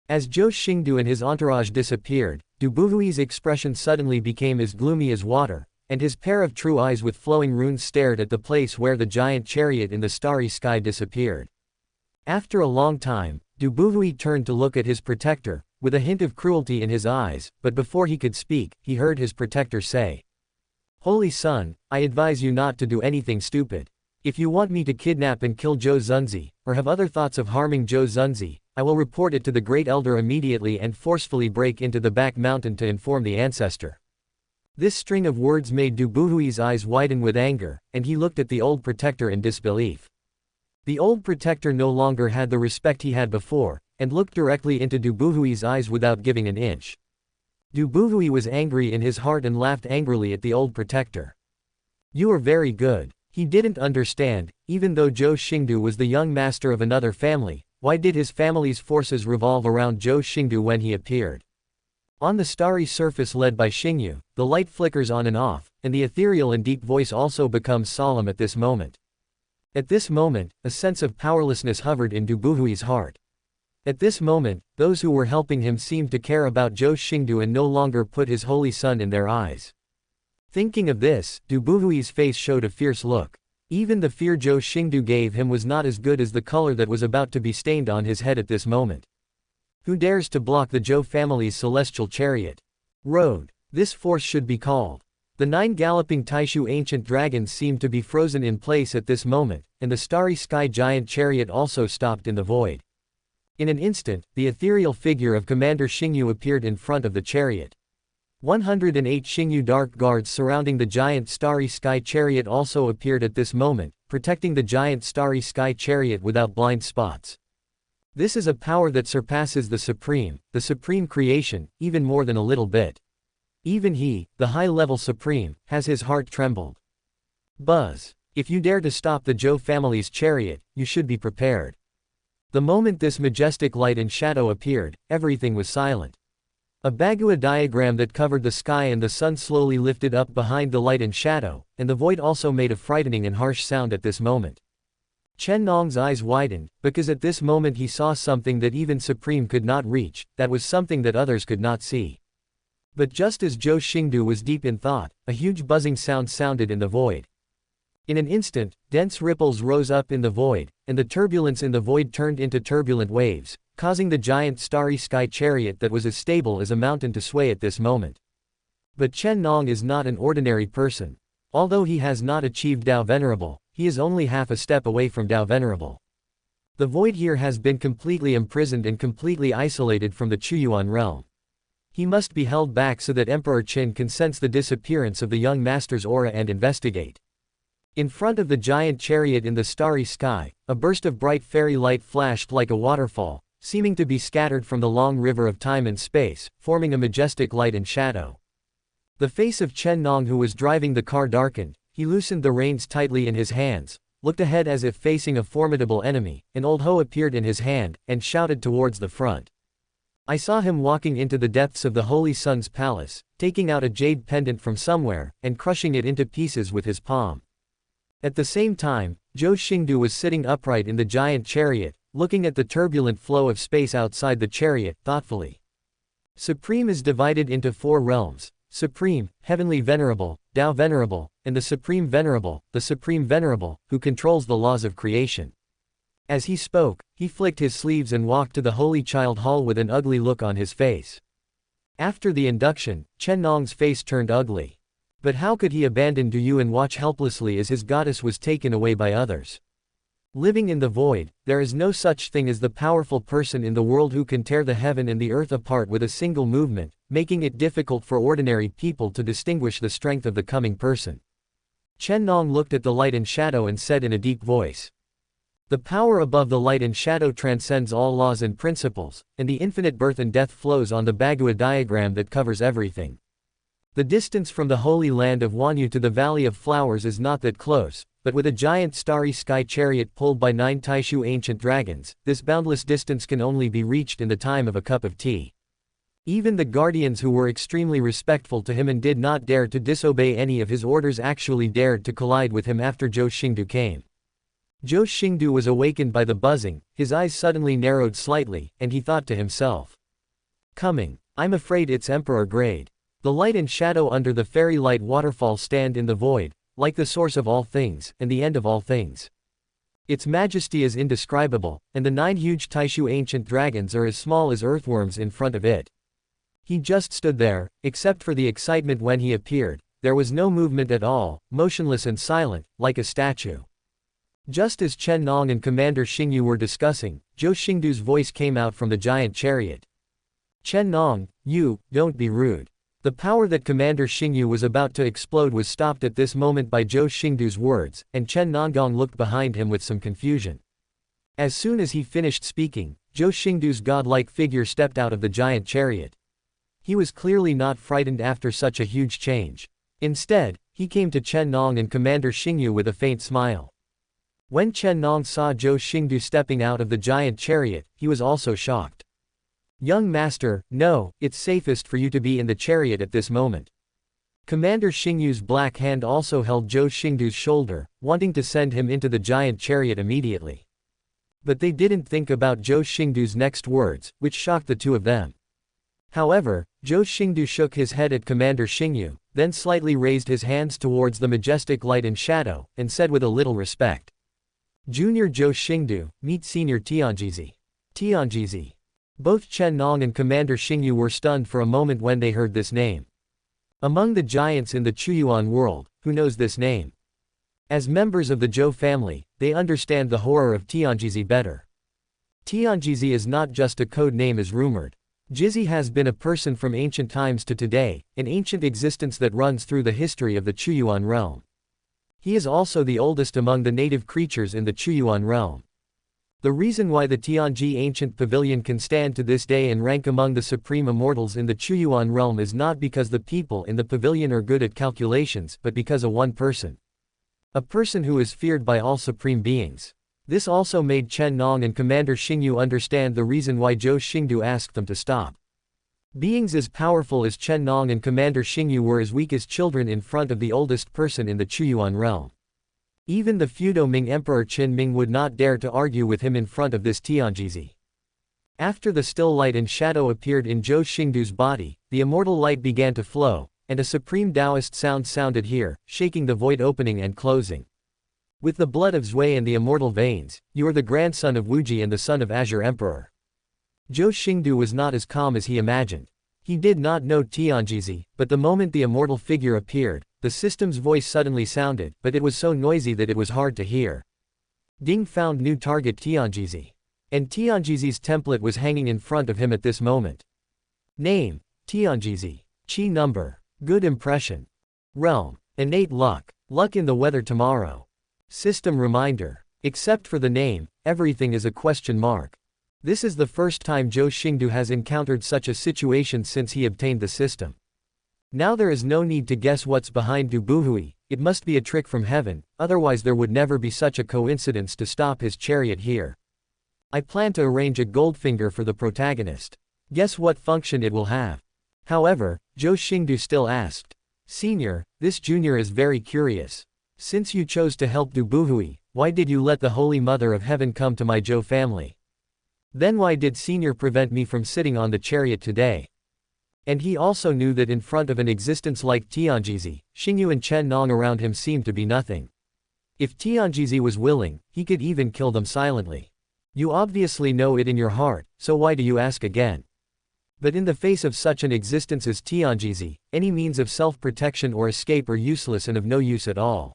As Zhou Xingdou and his entourage disappeared, Du Buhui's expression suddenly became as gloomy as water, and his pair of true eyes with flowing runes stared at the place where the giant chariot in the starry sky disappeared. After a long time, Du Buhui turned to look at his protector, with a hint of cruelty in his eyes, but before he could speak, he heard his protector say, "Holy son, I advise you not to do anything stupid. If you want me to kidnap and kill Zhou Zunzi, or have other thoughts of harming Zhou Zunzi, I will report it to the Great Elder immediately and forcefully break into the back mountain to inform the ancestor." This string of words made Du Buhui's eyes widen with anger, and he looked at the old protector in disbelief. The old protector no longer had the respect he had before, and looked directly into Du Buhui's eyes without giving an inch. Du Buhui was angry in his heart and laughed angrily at the old protector. "You are very good." He didn't understand, even though Zhou Xingdou was the young master of another family, why did his family's forces revolve around Zhou Xingdou when he appeared? On the starry surface led by Xingyu, the light flickers on and off, and the ethereal and deep voice also becomes solemn at this moment. At this moment, a sense of powerlessness hovered in Du Buhui's heart. At this moment, those who were helping him seemed to care about Zhou Xingdou and no longer put his holy son in their eyes. Thinking of this, Du Buhui's face showed a fierce look. Even the fear Zhou Xingdou gave him was not as good as the color that was about to be stained on his head at this moment. Who dares to block the Zhou family's celestial chariot? Road. This force should be called. The 9 galloping Taishu ancient dragons seemed to be frozen in place at this moment, and the starry sky giant chariot also stopped in the void. In an instant, the ethereal figure of Commander Xingyu appeared in front of the chariot. 108 Xingyu dark guards surrounding the giant starry sky chariot also appeared at this moment, protecting the giant starry sky chariot without blind spots. This is a power that surpasses the supreme creation, even more than a little bit. Even he, the high-level supreme, has his heart trembled. Buzz. If you dare to stop the Zhou family's chariot, you should be prepared. The moment this majestic light and shadow appeared, everything was silent. A Bagua diagram that covered the sky and the sun slowly lifted up behind the light and shadow, and the void also made a frightening and harsh sound at this moment. Chen Nong's eyes widened, because at this moment he saw something that even Supreme could not reach, that was something that others could not see. But just as Zhou Xingdou was deep in thought, a huge buzzing sound sounded in the void. In an instant, dense ripples rose up in the void, and the turbulence in the void turned into turbulent waves, causing the giant starry sky chariot that was as stable as a mountain to sway at this moment. But Chen Nong is not an ordinary person. Although he has not achieved Tao Venerable, he is only half a step away from Tao Venerable. The void here has been completely imprisoned and completely isolated from the Chuyuan realm. He must be held back so that Emperor Qin can sense the disappearance of the young master's aura and investigate. In front of the giant chariot in the starry sky, a burst of bright fairy light flashed like a waterfall, seeming to be scattered from the long river of time and space, forming a majestic light and shadow. The face of Chen Nong, who was driving the car, darkened. He loosened the reins tightly in his hands, looked ahead as if facing a formidable enemy. An old hoe appeared in his hand, and shouted towards the front. I saw him walking into the depths of the Holy Sun's palace, taking out a jade pendant from somewhere, and crushing it into pieces with his palm. At the same time, Zhou Xingdou was sitting upright in the giant chariot, looking at the turbulent flow of space outside the chariot, thoughtfully. Supreme is divided into 4 realms: Supreme, Heavenly Venerable, Tao Venerable, and the Supreme Venerable, who controls the laws of creation. As he spoke, he flicked his sleeves and walked to the Holy Child Hall with an ugly look on his face. After the induction, Chen Nong's face turned ugly. But how could he abandon Du Yu and watch helplessly as his goddess was taken away by others? Living in the void, there is no such thing as the powerful person in the world who can tear the heaven and the earth apart with a single movement, making it difficult for ordinary people to distinguish the strength of the coming person. Chen Nong looked at the light and shadow and said in a deep voice, "The power above the light and shadow transcends all laws and principles, and the infinite birth and death flows on the Bagua diagram that covers everything. The distance from the holy land of Wanyu to the Valley of Flowers is not that close, but with a giant starry sky chariot pulled by 9 Taishu ancient dragons, this boundless distance can only be reached in the time of a cup of tea." Even the guardians who were extremely respectful to him and did not dare to disobey any of his orders actually dared to collide with him after Zhou Xingdou came. Zhou Xingdou was awakened by the buzzing, his eyes suddenly narrowed slightly, and he thought to himself, "Coming. I'm afraid it's Emperor grade. The light and shadow under the fairy light waterfall stand in the void, like the source of all things, and the end of all things. Its majesty is indescribable, and the 9 huge Taishu ancient dragons are as small as earthworms in front of it." He just stood there, except for the excitement when he appeared. There was no movement at all, motionless and silent, like a statue. Just as Chen Nong and Commander Xingyu were discussing, Zhou Xingdou's voice came out from the giant chariot. "Chen Nong, you, don't be rude." The power that Commander Xingyu was about to explode was stopped at this moment by Zhou Xingdou's words, and Chen Nongong looked behind him with some confusion. As soon as he finished speaking, Zhou Xingdou's godlike figure stepped out of the giant chariot. He was clearly not frightened after such a huge change. Instead, he came to Chen Nong and Commander Xingyu with a faint smile. When Chen Nong saw Zhou Xingdou stepping out of the giant chariot, he was also shocked. "Young master, no, it's safest for you to be in the chariot at this moment." Commander Xingyu's black hand also held Zhou Xingdou's shoulder, wanting to send him into the giant chariot immediately. But they didn't think about Zhou Xingdou's next words, which shocked the two of them. However, Zhou Xingdou shook his head at Commander Xingyu, then slightly raised his hands towards the majestic light and shadow, and said with a little respect, "Junior Zhou Xingdou, meet Senior Tianjizi." Tianjizi. Both Chen Nong and Commander Xingyu were stunned for a moment when they heard this name. Among the giants in the Chuyuan world, who knows this name? As members of the Zhou family, they understand the horror of Tianjizi better. Tianjizi is not just a code name as rumored. Jizi has been a person from ancient times to today, an ancient existence that runs through the history of the Chuyuan realm. He is also the oldest among the native creatures in the Chuyuan realm. The reason why the Tianji ancient pavilion can stand to this day and rank among the supreme immortals in the Chuyuan realm is not because the people in the pavilion are good at calculations, but because of one person. A person who is feared by all supreme beings. This also made Chen Nong and Commander Xingyu understand the reason why Zhou Xingdou asked them to stop. Beings as powerful as Chen Nong and Commander Xingyu were as weak as children in front of the oldest person in the Chuyuan realm. Even the feudal Ming Emperor Qin Ming would not dare to argue with him in front of this Tianjizi. After the still light and shadow appeared in Zhou Xingdou's body, the immortal light began to flow, and a supreme Taoist sound sounded here, shaking the void opening and closing. With the blood of Zhui and the immortal veins, you are the grandson of Wuji and the son of Azure Emperor. Zhou Xingdou was not as calm as he imagined. He did not know Tianjizi, but the moment the immortal figure appeared, the system's voice suddenly sounded, but it was so noisy that it was hard to hear. Ding found new target Tianjizi. And Tianjizi's template was hanging in front of him at this moment. Name, Tianjizi. Qi number. Good impression. Realm. Innate luck. Luck in the weather tomorrow. System reminder. Except for the name, everything is a question mark. This is the first time Zhou Xingdou has encountered such a situation since he obtained the system. Now there is no need to guess what's behind Du Buhui, it must be a trick from heaven, otherwise there would never be such a coincidence to stop his chariot here. I plan to arrange a Goldfinger for the protagonist. Guess what function it will have. However, Zhou Xingdou still asked. Senior, this junior is very curious. Since you chose to help Dubuhui, why did you let the Holy Mother of Heaven come to my Zhou family? Then why did Senior prevent me from sitting on the chariot today? And he also knew that in front of an existence like Tianjizi, Xingyu and Chen Nong around him seemed to be nothing. If Tianjizi was willing, he could even kill them silently. You obviously know it in your heart, so why do you ask again? But in the face of such an existence as Tianjizi, any means of self-protection or escape are useless and of no use at all.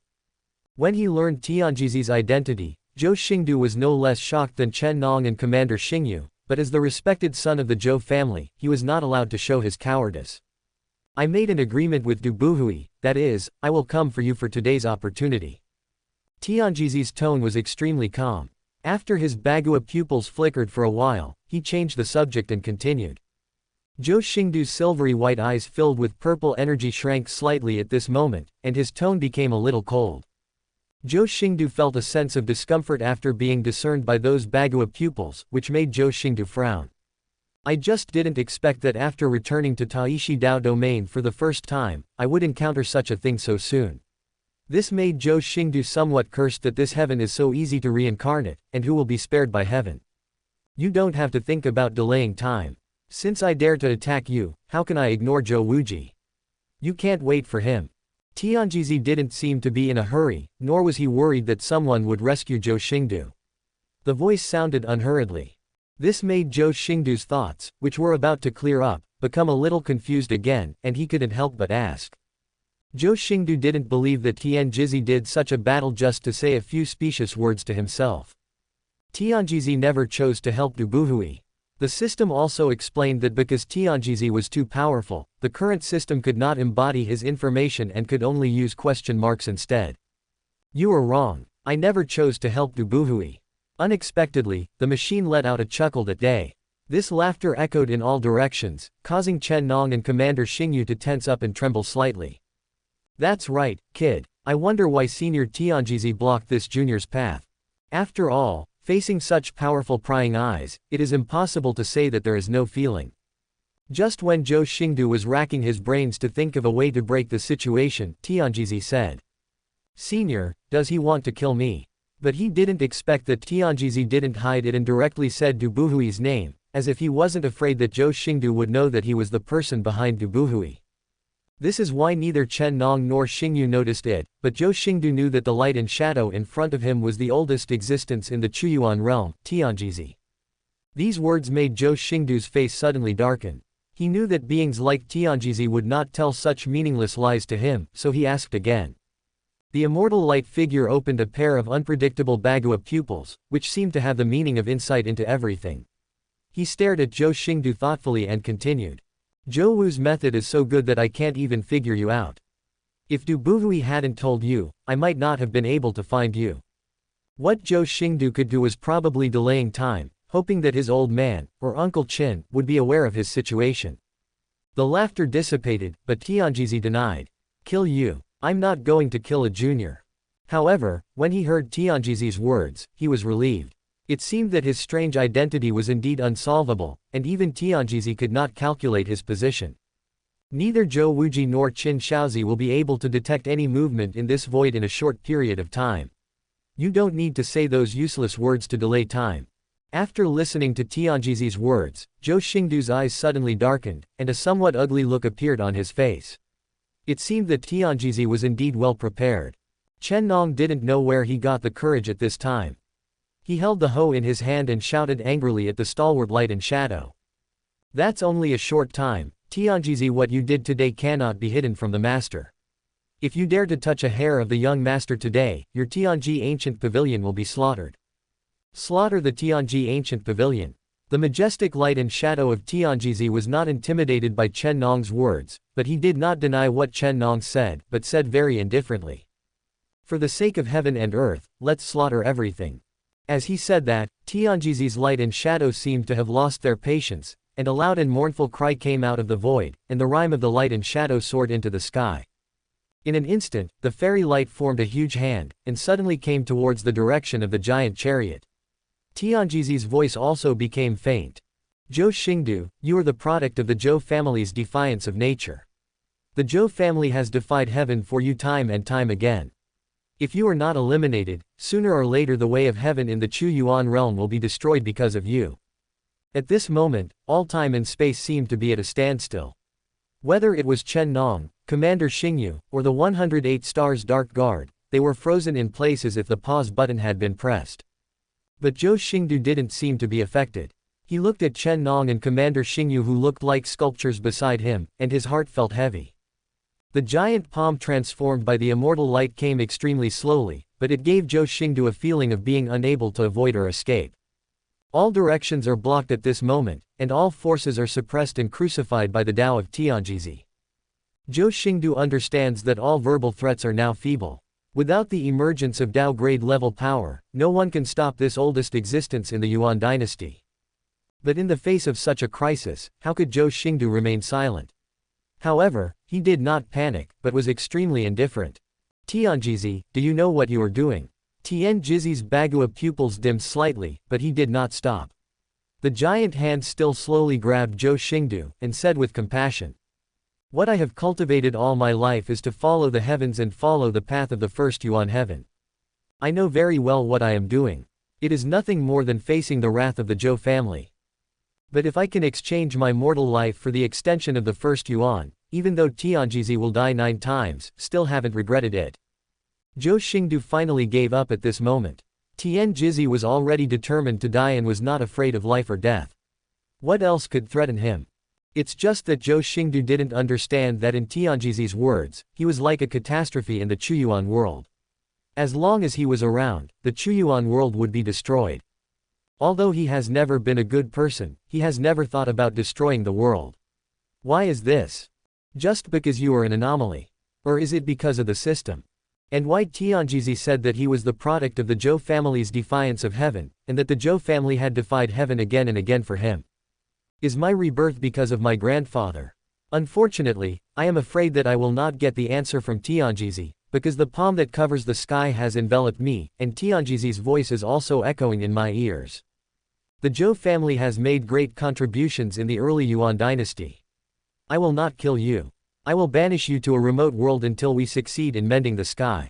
When he learned Tianjizi's identity, Zhou Xingdou was no less shocked than Chen Nong and Commander Xingyu, but as the respected son of the Zhou family, he was not allowed to show his cowardice. I made an agreement with Dubuhui, that is, I will come for you for today's opportunity. Tianjizi's tone was extremely calm. After his Bagua pupils flickered for a while, he changed the subject and continued. Zhou Xingdou's silvery white eyes filled with purple energy shrank slightly at this moment, and his tone became a little cold. Zhou Xingdou felt a sense of discomfort after being discerned by those Bagua pupils, which made Zhou Xingdou frown. I just didn't expect that after returning to Taishi Dao domain for the first time, I would encounter such a thing so soon. This made Zhou Xingdou somewhat cursed that this heaven is so easy to reincarnate, and who will be spared by heaven. You don't have to think about delaying time. Since I dare to attack you, how can I ignore Zhou Wuji? You can't wait for him. Tianjizi didn't seem to be in a hurry, nor was he worried that someone would rescue Zhou Xingdou. The voice sounded unhurriedly. This made Zhou Xingdou's thoughts, which were about to clear up, become a little confused again, and he couldn't help but ask. Zhou Xingdou didn't believe that Tianjizi did such a battle just to say a few specious words to himself. Tianjizi never chose to help Dubuhui. The system also explained that because Tianjizi was too powerful, the current system could not embody his information and could only use question marks instead. You are wrong. I never chose to help Dubuhui. Unexpectedly, the machine let out a chuckle that day. This laughter echoed in all directions, causing Chen Nong and Commander Xingyu to tense up and tremble slightly. That's right, kid. I wonder why Senior Tianjizi blocked this junior's path. After all, facing such powerful prying eyes, it is impossible to say that there is no feeling. Just when Zhou Xingdou was racking his brains to think of a way to break the situation, Tianjizi said. Senior, does he want to kill me? But he didn't expect that Tianjizi didn't hide it and directly said Dubuhui's name, as if he wasn't afraid that Zhou Xingdou would know that he was the person behind Dubuhui. This is why neither Chen Nong nor Xingyu noticed it, but Zhou Xingdou knew that the light and shadow in front of him was the oldest existence in the Chuyuan realm, Tianjizi. These words made Zhou Xingdou's face suddenly darken. He knew that beings like Tianjizi would not tell such meaningless lies to him, so he asked again. The immortal light figure opened a pair of unpredictable Bagua pupils, which seemed to have the meaning of insight into everything. He stared at Zhou Xingdou thoughtfully and continued. Zhou Wu's method is so good that I can't even figure you out. If Dubuhui hadn't told you, I might not have been able to find you. What Zhou Xingdou could do was probably delaying time, hoping that his old man, or Uncle Qin, would be aware of his situation. The laughter dissipated, but Tianjizi denied. Kill you. I'm not going to kill a junior. However, when he heard Tianjizi's words, he was relieved. It seemed that his strange identity was indeed unsolvable, and even Tianjizi could not calculate his position. Neither Zhou Wuji nor Qin Shaozi will be able to detect any movement in this void in a short period of time. You don't need to say those useless words to delay time. After listening to Tianjizi's words, Zhou Xingdou's eyes suddenly darkened, and a somewhat ugly look appeared on his face. It seemed that Tianjizi was indeed well prepared. Chen Nong didn't know where he got the courage at this time. He held the hoe in his hand and shouted angrily at the stalwart light and shadow. That's only a short time, Tianjizi. What you did today cannot be hidden from the master. If you dare to touch a hair of the young master today, your Tianji ancient pavilion will be slaughtered. Slaughter the Tianji ancient pavilion. The majestic light and shadow of Tianjizi was not intimidated by Chen Nong's words, but he did not deny what Chen Nong said, but said very indifferently. For the sake of heaven and earth, let's slaughter everything. As he said that, Tianjizi's light and shadow seemed to have lost their patience, and a loud and mournful cry came out of the void, and the rhyme of the light and shadow soared into the sky. In an instant, the fairy light formed a huge hand, and suddenly came towards the direction of the giant chariot. Tianjizi's voice also became faint. Zhou Xingdou, you are the product of the Zhou family's defiance of nature. The Zhou family has defied heaven for you time and time again. If you are not eliminated, sooner or later the way of heaven in the Chuyuan realm will be destroyed because of you. At this moment, all time and space seemed to be at a standstill. Whether it was Chen Nong, Commander Xingyu, or the 108 Stars Dark Guard, they were frozen in place as if the pause button had been pressed. But Zhou Xingdou didn't seem to be affected. He looked at Chen Nong and Commander Xingyu, who looked like sculptures beside him, and his heart felt heavy. The giant palm transformed by the immortal light came extremely slowly, but it gave Zhou Xingdou a feeling of being unable to avoid or escape. All directions are blocked at this moment, and all forces are suppressed and crucified by the Tao of Tianjizi. Zhou Xingdou understands that all verbal threats are now feeble. Without the emergence of Tao grade level power, no one can stop this oldest existence in the Yuan dynasty. But in the face of such a crisis, how could Zhou Xingdou remain silent? However, he did not panic, but was extremely indifferent. Tianjizi, do you know what you are doing? Tianjizi's Bagua pupils dimmed slightly, but he did not stop. The giant hand still slowly grabbed Zhou Xingdou, and said with compassion, "What I have cultivated all my life is to follow the heavens and follow the path of the first Yuan heaven. I know very well what I am doing. It is nothing more than facing the wrath of the Zhou family. But if I can exchange my mortal life for the extension of the first Yuan, even though Tianjizi will die 9 times, still haven't regretted it." Zhou Xingdou finally gave up at this moment. Tianjizi was already determined to die and was not afraid of life or death. What else could threaten him? It's just that Zhou Xingdou didn't understand that in Tianjizi's words, he was like a catastrophe in the Chuyuan world. As long as he was around, the Chuyuan world would be destroyed. Although he has never been a good person, he has never thought about destroying the world. Why is this? Just because you are an anomaly? Or is it because of the system? And why Tianjizi said that he was the product of the Zhou family's defiance of heaven, and that the Zhou family had defied heaven again and again for him? Is my rebirth because of my grandfather? Unfortunately, I am afraid that I will not get the answer from Tianjizi, because the palm that covers the sky has enveloped me, and Tianjizi's voice is also echoing in my ears. The Zhou family has made great contributions in the early Yuan dynasty. I will not kill you. I will banish you to a remote world until we succeed in mending the sky.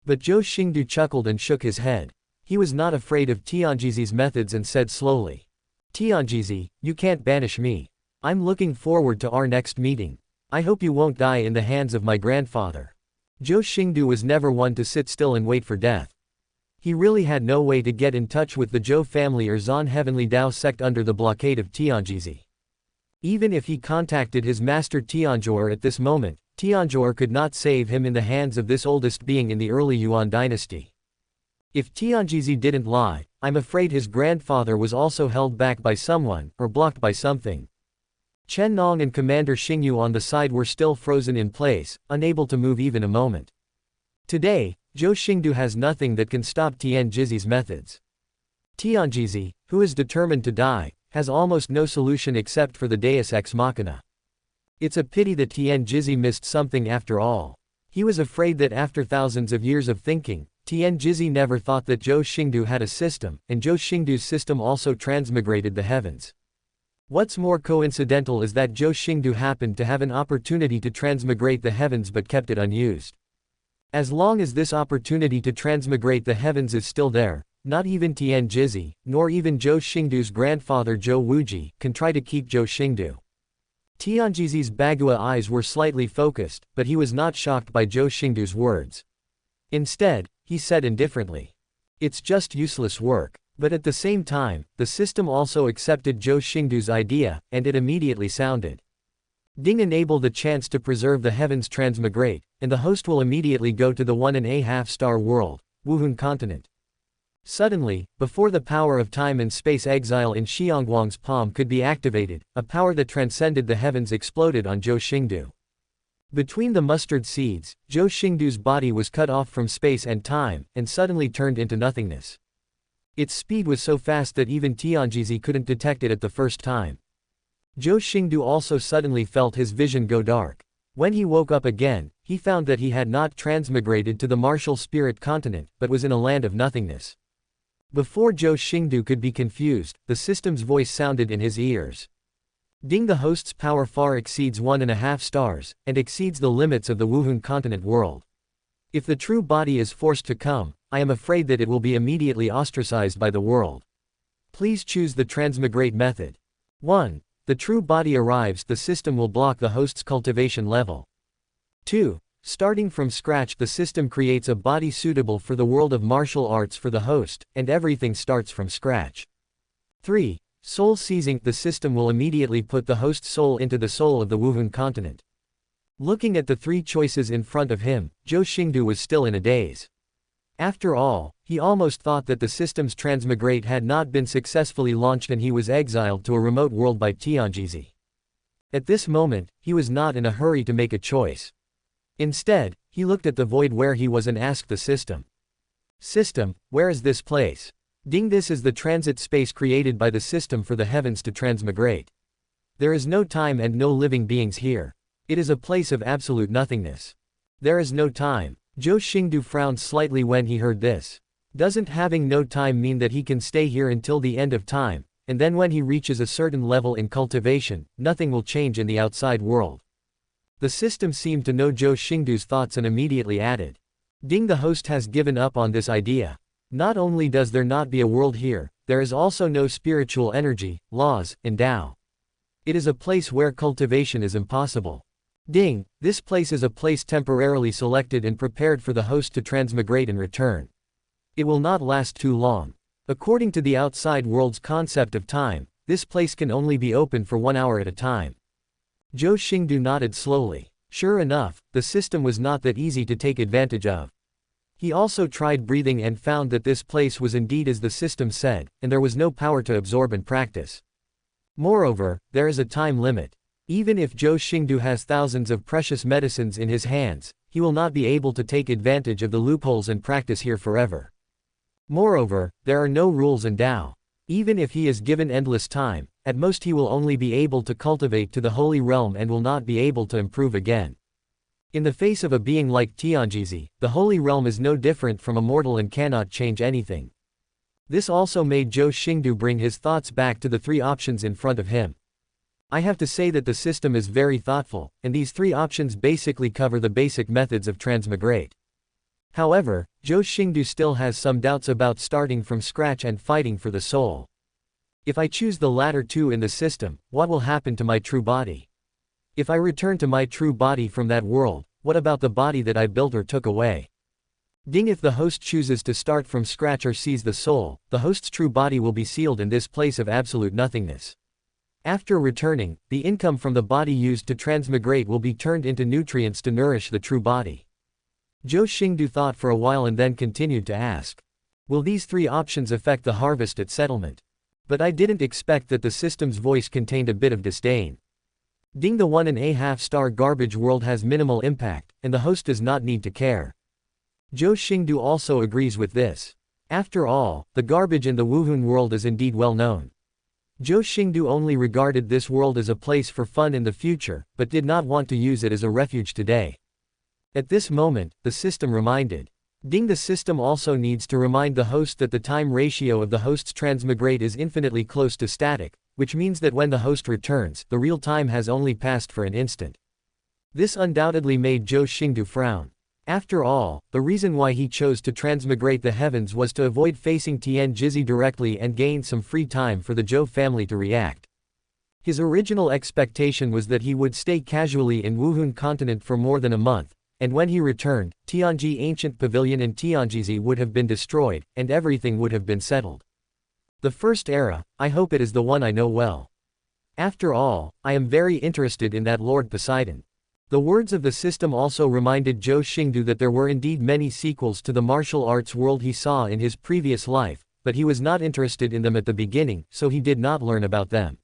But Zhou Xingdou chuckled and shook his head. He was not afraid of Tianjizi's methods and said slowly, "Tianjizi, you can't banish me. I'm looking forward to our next meeting. I hope you won't die in the hands of my grandfather." Zhou Xingdou was never one to sit still and wait for death. He really had no way to get in touch with the Zhou family or Zan Heavenly Dao sect under the blockade of Tianjizi. Even if he contacted his master Tianzhuo at this moment, Tianzhuo could not save him in the hands of this oldest being in the early Yuan dynasty. If Tianjizi didn't lie, I'm afraid his grandfather was also held back by someone, or blocked by something. Chen Nong and Commander Xingyu on the side were still frozen in place, unable to move even a moment. Today, Zhou Xingdou has nothing that can stop Tianjizi's methods. Tianjizi, who is determined to die, has almost no solution except for the Deus Ex Machina. It's a pity that Tianjizi missed something after all. He was afraid that after thousands of years of thinking, Tianjizi never thought that Zhou Xingdou had a system, and Zhou Xingdou's system also transmigrated the heavens. What's more coincidental is that Zhou Xingdou happened to have an opportunity to transmigrate the heavens but kept it unused. As long as this opportunity to transmigrate the heavens is still there, not even Tianjizi, nor even Zhou Xingdou's grandfather Zhou Wuji, can try to keep Zhou Xingdou. Tianjizi's Bagua eyes were slightly focused, but he was not shocked by Zhou Xingdou's words. Instead, he said indifferently, "It's just useless work." But at the same time, the system also accepted Zhou Xingdou's idea, and it immediately sounded. Ding enable the chance to preserve the heavens transmigrate, and the host will immediately go to the 1.5 star world, Wuhun continent. Suddenly, before the power of time and space exile in Xiangguang's palm could be activated, a power that transcended the heavens exploded on Zhou Xingdou. Between the mustard seeds, Zhou Xingdou's body was cut off from space and time, and suddenly turned into nothingness. Its speed was so fast that even Tianjizi couldn't detect it at the first time. Zhou Xingdou also suddenly felt his vision go dark. When he woke up again, he found that he had not transmigrated to the martial spirit continent, but was in a land of nothingness. Before Zhou Xingdou could be confused, the system's voice sounded in his ears. Ding, the host's power far exceeds 1.5 stars, and exceeds the limits of the Wuhun continent world. If the true body is forced to come, I am afraid that it will be immediately ostracized by the world. Please choose the transmigrate method. 1. The true body arrives, the system will block the host's cultivation level. 2. Starting from scratch, the system creates a body suitable for the world of martial arts for the host, and everything starts from scratch. 3. Soul seizing, the system will immediately put the host's soul into the soul of the Wuhun continent. Looking at the three choices in front of him, Zhou Xingdou was still in a daze. After all, he almost thought that the system's transmigrate had not been successfully launched and he was exiled to a remote world by Tianjizi. At this moment, he was not in a hurry to make a choice. Instead, he looked at the void where he was and asked the system. System, where is this place? Ding, this is the transit space created by the system for the heavens to transmigrate. There is no time and no living beings here. It is a place of absolute nothingness. There is no time. Zhou Xingdou frowned slightly when he heard this. Doesn't having no time mean that he can stay here until the end of time, and then when he reaches a certain level in cultivation, nothing will change in the outside world? The system seemed to know Zhou Xingdou's thoughts and immediately added. Ding, the host has given up on this idea. Not only does there not be a world here, there is also no spiritual energy, laws, and Tao. It is a place where cultivation is impossible. Ding, this place is a place temporarily selected and prepared for the host to transmigrate and return. It will not last too long. According to the outside world's concept of time, this place can only be open for 1 hour at a time. Zhou Xingdou nodded slowly. Sure enough, the system was not that easy to take advantage of. He also tried breathing and found that this place was indeed as the system said, and there was no power to absorb and practice. Moreover, there is a time limit. Even if Zhou Xingdou has thousands of precious medicines in his hands, he will not be able to take advantage of the loopholes and practice here forever. Moreover, there are no rules in Tao. Even if he is given endless time, at most he will only be able to cultivate to the holy realm and will not be able to improve again. In the face of a being like Tianjizi, the holy realm is no different from a mortal and cannot change anything. This also made Zhou Xingdou bring his thoughts back to the three options in front of him. I have to say that the system is very thoughtful, and these three options basically cover the basic methods of transmigrate. However, Zhou Xingdou still has some doubts about starting from scratch and fighting for the soul. If I choose the latter two in the system, what will happen to my true body? If I return to my true body from that world, what about the body that I built or took away? Ding, if the host chooses to start from scratch or seize the soul, the host's true body will be sealed in this place of absolute nothingness. After returning, the income from the body used to transmigrate will be turned into nutrients to nourish the true body. Zhou Xingdou thought for a while and then continued to ask. Will these three options affect the harvest at settlement? But I didn't expect that the system's voice contained a bit of disdain. Ding, the 1.5-star garbage world has minimal impact, and the host does not need to care. Zhou Xingdou also agrees with this. After all, the garbage in the Wuhun world is indeed well known. Zhou Xingdou only regarded this world as a place for fun in the future, but did not want to use it as a refuge today. At this moment, the system reminded. Ding, the system also needs to remind the host that the time ratio of the host's transmigrate is infinitely close to static, which means that when the host returns, the real time has only passed for an instant. This undoubtedly made Zhou Xingdou frown. After all, the reason why he chose to transmigrate the heavens was to avoid facing Tianjizi directly and gain some free time for the Zhou family to react. His original expectation was that he would stay casually in Wuhun continent for more than a month, and when he returned, Tianji ancient pavilion in Tianjizi would have been destroyed, and everything would have been settled. The first era, I hope it is the one I know well. After all, I am very interested in that Lord Poseidon. The words of the system also reminded Zhou Xingdou that there were indeed many sequels to the martial arts world he saw in his previous life, but he was not interested in them at the beginning, so he did not learn about them.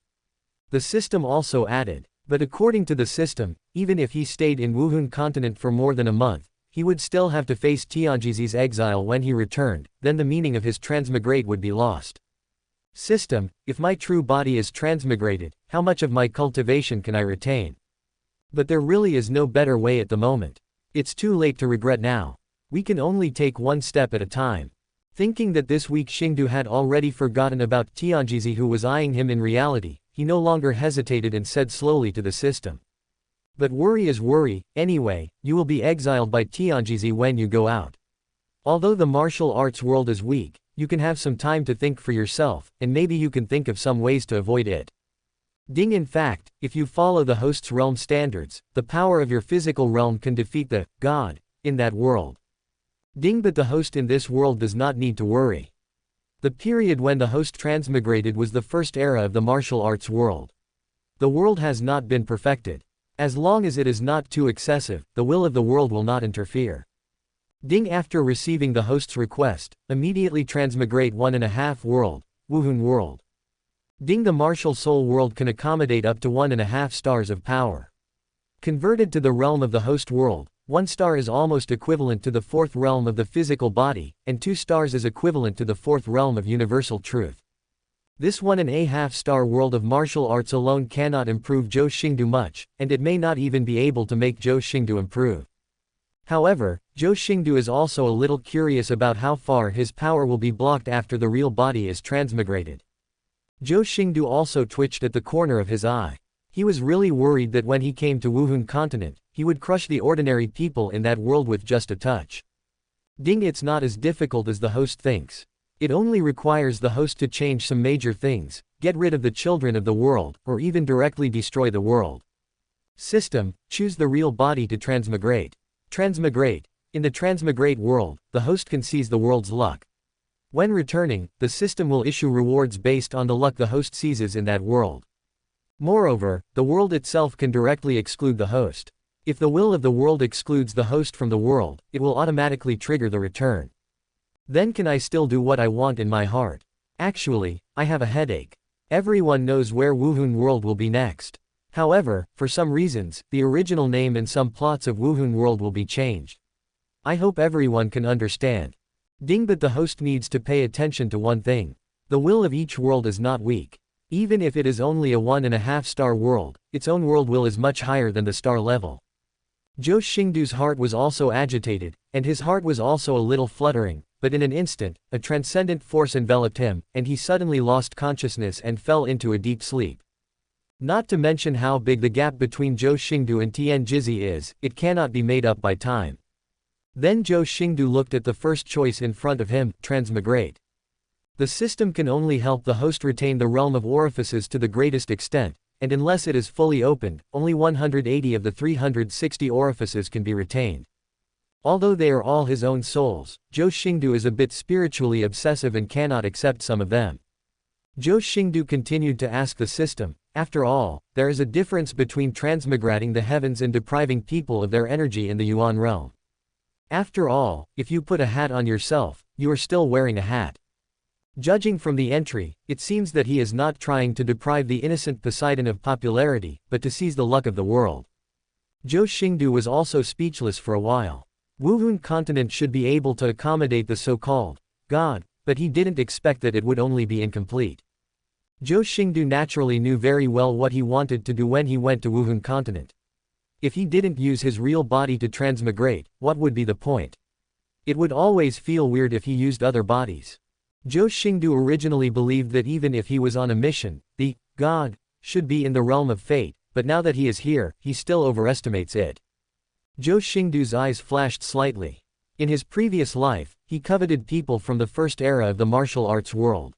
The system also added, but according to the system, even if he stayed in Wuhun continent for more than a month, he would still have to face Tianjizi's exile when he returned, then the meaning of his transmigrate would be lost. System, if my true body is transmigrated, how much of my cultivation can I retain? But there really is no better way at the moment. It's too late to regret now. We can only take one step at a time. Thinking that this week Xingdou had already forgotten about Tianjizi who was eyeing him in reality, he no longer hesitated and said slowly to the system. But worry is worry, anyway, you will be exiled by Tianjizi when you go out. Although the martial arts world is weak, you can have some time to think for yourself, and maybe you can think of some ways to avoid it. Ding. In fact, if you follow the host's realm standards, the power of your physical realm can defeat the God in that world. Ding. But the host in this world does not need to worry. The period when the host transmigrated was the first era of the martial arts world. The world has not been perfected. As long as it is not too excessive, the will of the world will not interfere. Ding. After receiving the host's request, immediately transmigrate 1.5 world, Wuhun world. Ding. The martial soul world can accommodate up to 1.5 stars of power. Converted to the realm of the host world, 1 star is almost equivalent to the 4th realm of the physical body, and 2 stars is equivalent to the 4th realm of universal truth. This 1.5 star world of martial arts alone cannot improve Zhou Xingdou much, and it may not even be able to make Zhou Xingdou improve. However, Zhou Xingdou is also a little curious about how far his power will be blocked after the real body is transmigrated. Zhou Xingdou also twitched at the corner of his eye. He was really worried that when he came to Wuhun continent, he would crush the ordinary people in that world with just a touch. Ding. It's not as difficult as the host thinks. It only requires the host to change some major things, get rid of the children of the world, or even directly destroy the world. System: choose the real body to transmigrate. Transmigrate. In the transmigrate world, the host can seize the world's luck. When returning, the system will issue rewards based on the luck the host seizes in that world. Moreover, the world itself can directly exclude the host. If the will of the world excludes the host from the world, it will automatically trigger the return. Then can I still do what I want in my heart? Actually, I have a headache. Everyone knows where Wuhun world will be next. However, for some reasons, the original name and some plots of Wuhun world will be changed. I hope everyone can understand. Ding. But the host needs to pay attention to one thing. The will of each world is not weak. Even if it is only a 1.5 star world, its own world will is much higher than the star level. Zhou Xingdou's heart was also agitated, and his heart was also a little fluttering, but in an instant, a transcendent force enveloped him, and he suddenly lost consciousness and fell into a deep sleep. Not to mention how big the gap between Zhou Xingdou and Tianjizi is, it cannot be made up by time. Then Zhou Xingdou looked at the first choice in front of him, transmigrate. The system can only help the host retain the realm of orifices to the greatest extent, and unless it is fully opened, only 180 of the 360 orifices can be retained. Although they are all his own souls, Zhou Xingdou is a bit spiritually obsessive and cannot accept some of them. Zhou Xingdou continued to ask the system, after all, there is a difference between transmigrating the heavens and depriving people of their energy in the Yuan realm. After all, if you put a hat on yourself, you are still wearing a hat. Judging from the entry, it seems that he is not trying to deprive the innocent Poseidon of popularity, but to seize the luck of the world. Zhou Xingdou was also speechless for a while. Wuhun continent should be able to accommodate the so-called God, but he didn't expect that it would only be incomplete. Zhou Xingdou naturally knew very well what he wanted to do when he went to Wuhun continent. If he didn't use his real body to transmigrate, what would be the point? It would always feel weird if he used other bodies. Zhou Xingdou originally believed that even if he was on a mission, the God should be in the realm of fate, but now that he is here, he still overestimates it. Zhou Xingdou's eyes flashed slightly. In his previous life, he coveted people from the first era of the martial arts world.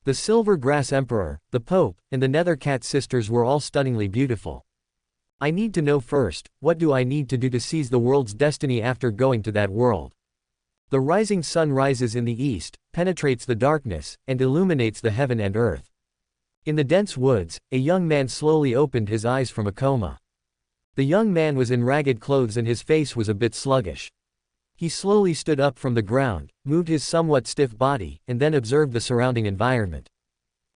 The Silver Grass Emperor, the Pope, and the Nethercat sisters were all stunningly beautiful. I need to know first, what do I need to do to seize the world's destiny after going to that world? The rising sun rises in the east, penetrates the darkness, and illuminates the heaven and earth. In the dense woods, a young man slowly opened his eyes from a coma. The young man was in ragged clothes and his face was a bit sluggish. He slowly stood up from the ground, moved his somewhat stiff body, and then observed the surrounding environment.